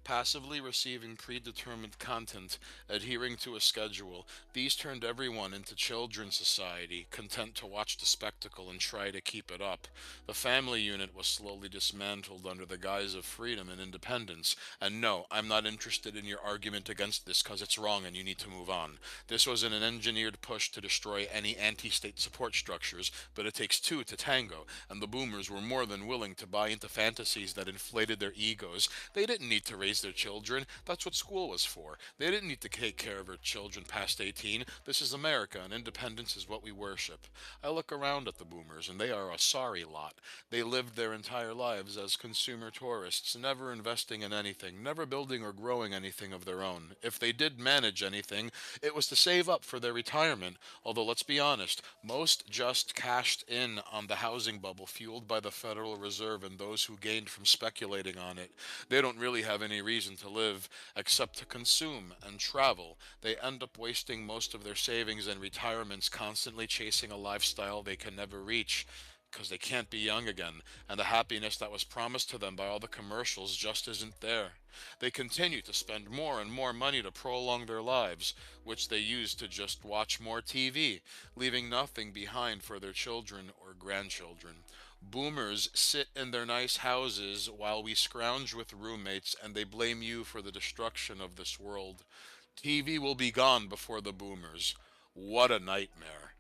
Passively receiving predetermined content, adhering to a schedule, these turned everyone into children's society, content to watch the spectacle and try to keep it up. The family unit was slowly dismantled under the guise of freedom and independence. And no, I'm not interested in your argument against this because it's wrong and you need to move on. This was an engineered push to destroy any anti-state support structures, but it takes two to tango, and the boomers were more than willing to buy into fantasies that inflated their egos. They didn't need to raise their children. That's what school was for. They didn't need to take care of their children past 18. This is America, and independence is what we worship. I look around at the boomers, and they are a sorry lot. They lived their entire lives as consumer tourists, never investing in anything, never building or growing anything of their own. If they did manage anything, it was to save up for their retirement, although let's be honest, most just cashed in on the housing bubble fueled by the Federal Reserve and those who gained from speculating on it. They don't really have any reason to live except to consume and travel. They end up wasting most of their savings and retirements constantly chasing a lifestyle they can never reach because they can't be young again, and the happiness that was promised to them by all the commercials just isn't there. They continue to spend more and more money to prolong their lives, which they use to just watch more TV, leaving nothing behind for their children or grandchildren. Boomers sit in their nice houses while we scrounge with roommates, and they blame you for the destruction of this world. TV will be gone before the boomers. What a nightmare.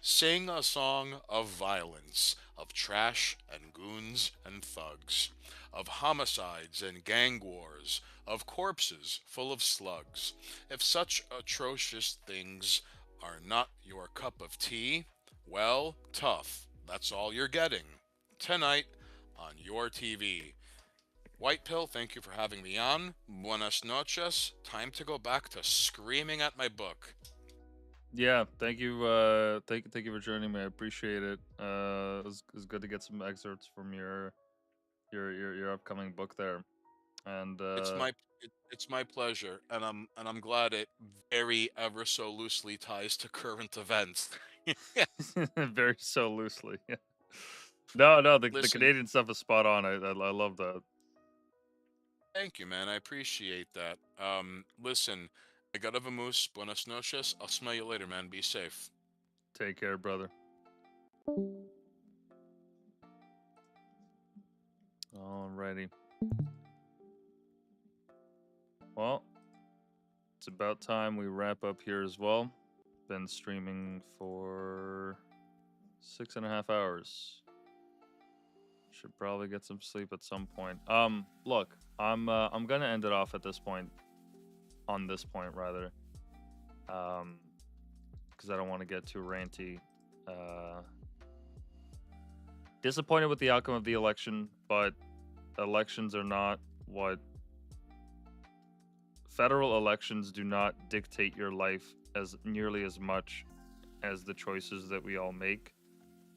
Sing a song of violence, of trash and goons and thugs, of homicides and gang wars, of corpses full of slugs. If such atrocious things are not your cup of tea, well, tough. That's all you're getting. Tonight on your TV. Whitepill, thank you for having me on. Buenas noches. Time to go back to screaming at my book. Yeah, thank you. Thank you for joining me. I appreciate it. It was good to get some excerpts from your upcoming book there, and It's my pleasure, and I'm glad it very ever so loosely ties to current events. very so loosely. Yeah. No, the Listen, Canadian stuff is spot on. I love that. thank you, man. I appreciate that. Listen, I gotta vamoose. Buenas noches. I'll smell you later, man. Be safe. Take care, brother. Alrighty. Well, it's about time we wrap up here as well. Been streaming for 6.5 hours. Should probably get some sleep at some point. Look, I'm gonna end it off at this point. On this point, rather. Because I don't want to get too ranty. Disappointed with the outcome of the election, but elections are not what... Federal elections do not dictate your life as nearly as much as the choices that we all make.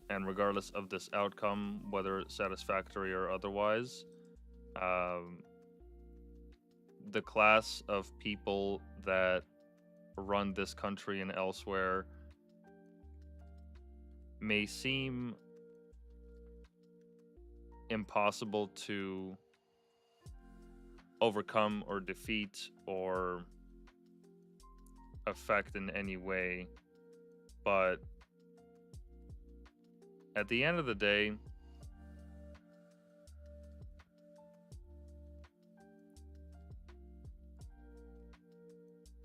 And regardless of this outcome, whether it's satisfactory or otherwise, the class of people that run this country and elsewhere may seem impossible to overcome or defeat or affect in any way, but at the end of the day,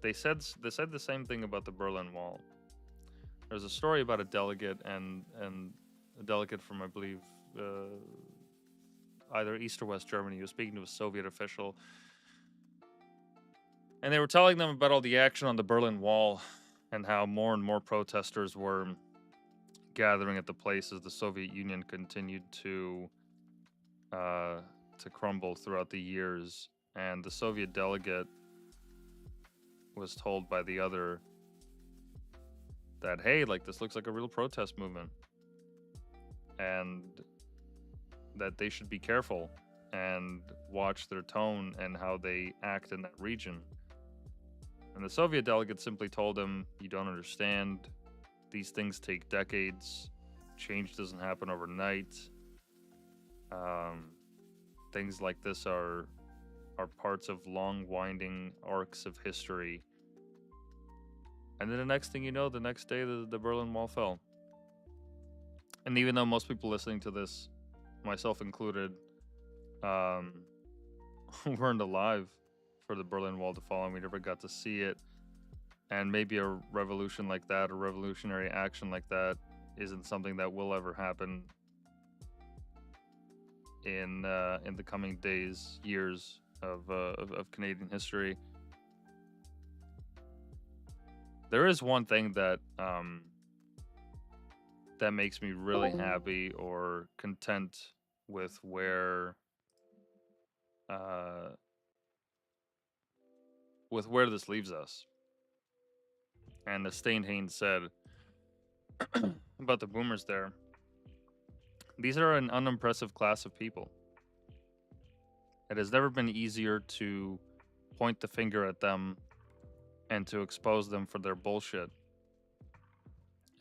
they said the same thing about the Berlin Wall. There's a story about a delegate and a delegate from, I believe, either East or West Germany, who was speaking to a Soviet official, And they were telling them about all the action on the Berlin Wall and how more and more protesters were gathering at the place as the Soviet Union continued to crumble throughout the years. And the Soviet delegate was told by the other that, hey, like, this looks like a real protest movement, and that they should be careful and watch their tone and how they act in that region. And the Soviet delegate simply told him, you don't understand. These things take decades. Change doesn't happen overnight. Things like this are parts of long, winding arcs of history. And then the next thing you know, the next day, the Berlin Wall fell. And even though most people listening to this, myself included, weren't alive for the Berlin Wall to fall, and we never got to see it. And maybe a revolution like that, a revolutionary action like that, isn't something that will ever happen in the coming days, years of Canadian history. There is one thing that that makes me really happy or content with where this leaves us. And as Stain Haynes said about the boomers there, these are an unimpressive class of people. It has never been easier to point the finger at them and to expose them for their bullshit.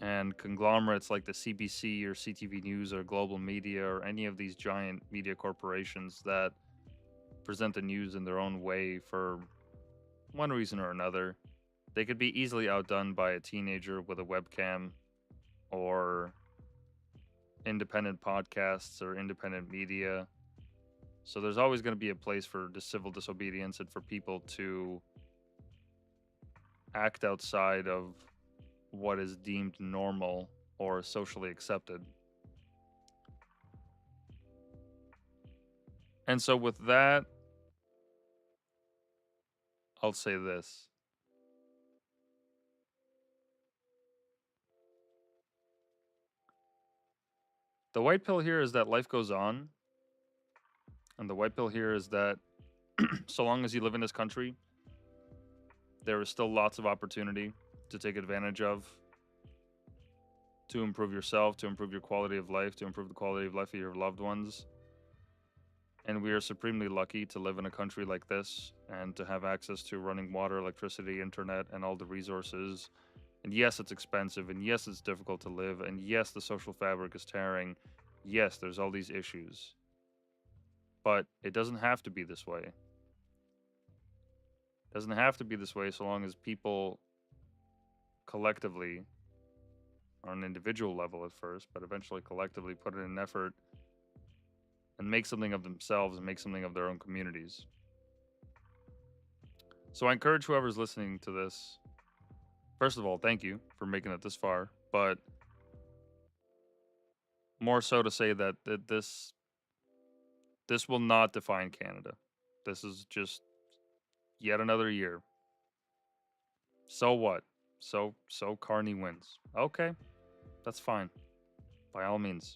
And conglomerates like the CBC or CTV News or Global Media or any of these giant media corporations that present the news in their own way for one reason or another, they could be easily outdone by a teenager with a webcam or independent podcasts or independent media. So there's always going to be a place for civil disobedience and for people to act outside of what is deemed normal or socially accepted. And so with that, I'll say this. The white pill here is that life goes on. And the white pill here is that so long as you live in this country, there is still lots of opportunity to take advantage of, to improve yourself, to improve your quality of life, to improve the quality of life of your loved ones. And we are supremely lucky to live in a country like this and to have access to running water, electricity, internet, and all the resources. And yes, it's expensive, and yes, it's difficult to live, and yes, the social fabric is tearing. Yes, there's all these issues. But it doesn't have to be this way. It doesn't have to be this way so long as people collectively, on an individual level at first, but eventually collectively put in an effort and make something of themselves and make something of their own communities. So I encourage whoever's listening to this, first of all, thank you for making it this far, but more so to say that this will not define Canada. This is just yet another year. So what? So Carney wins. Okay, that's fine. By all means.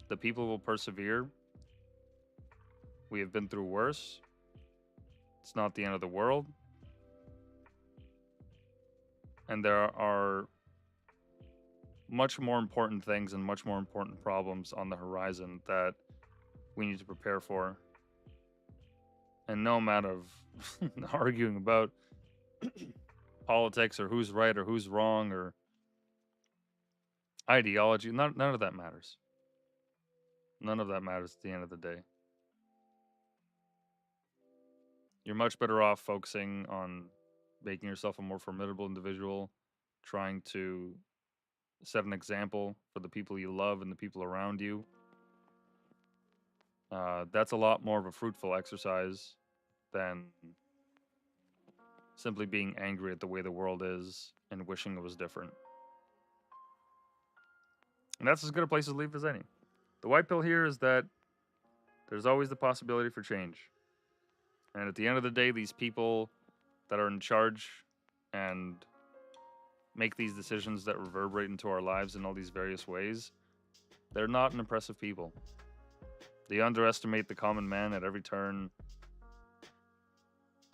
The people will persevere. We have been through worse. It's not the end of the world. And there are much more important things and much more important problems on the horizon that we need to prepare for. And no amount of arguing about politics or who's right or who's wrong or ideology, none of that matters. None of that matters at the end of the day. You're much better off focusing on making yourself a more formidable individual, trying to set an example for the people you love and the people around you. That's a lot more of a fruitful exercise than simply being angry at the way the world is and wishing it was different. And that's as good a place to leave as any. The white pill here is that there's always the possibility for change. And at the end of the day, these people that are in charge and make these decisions that reverberate into our lives in all these various ways, they're not an impressive people. They underestimate the common man at every turn,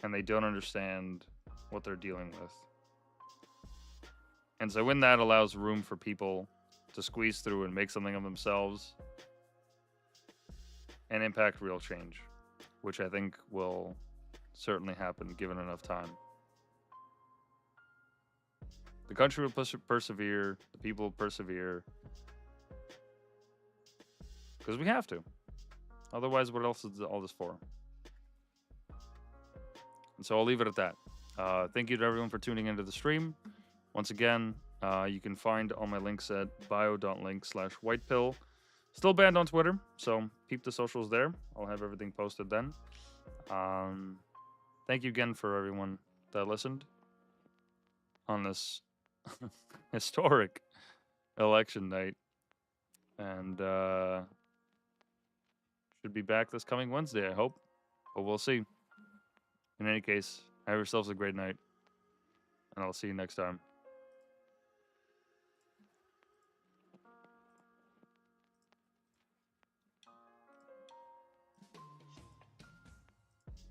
and they don't understand what they're dealing with. And so when that allows room for people to squeeze through and make something of themselves and impact real change, which I think will certainly happen given enough time. The country will persevere, the people will persevere, because we have to. Otherwise, what else is all this for? And so I'll leave it at that. Thank you to everyone for tuning into the stream. Once again, you can find all my links at bio.link/whitepill. Still banned on Twitter, so keep the socials there. I'll have everything posted then. Thank you again for everyone that listened on this historic election night. And should be back this coming Wednesday, I hope. But we'll see. In any case, have yourselves a great night. And I'll see you next time.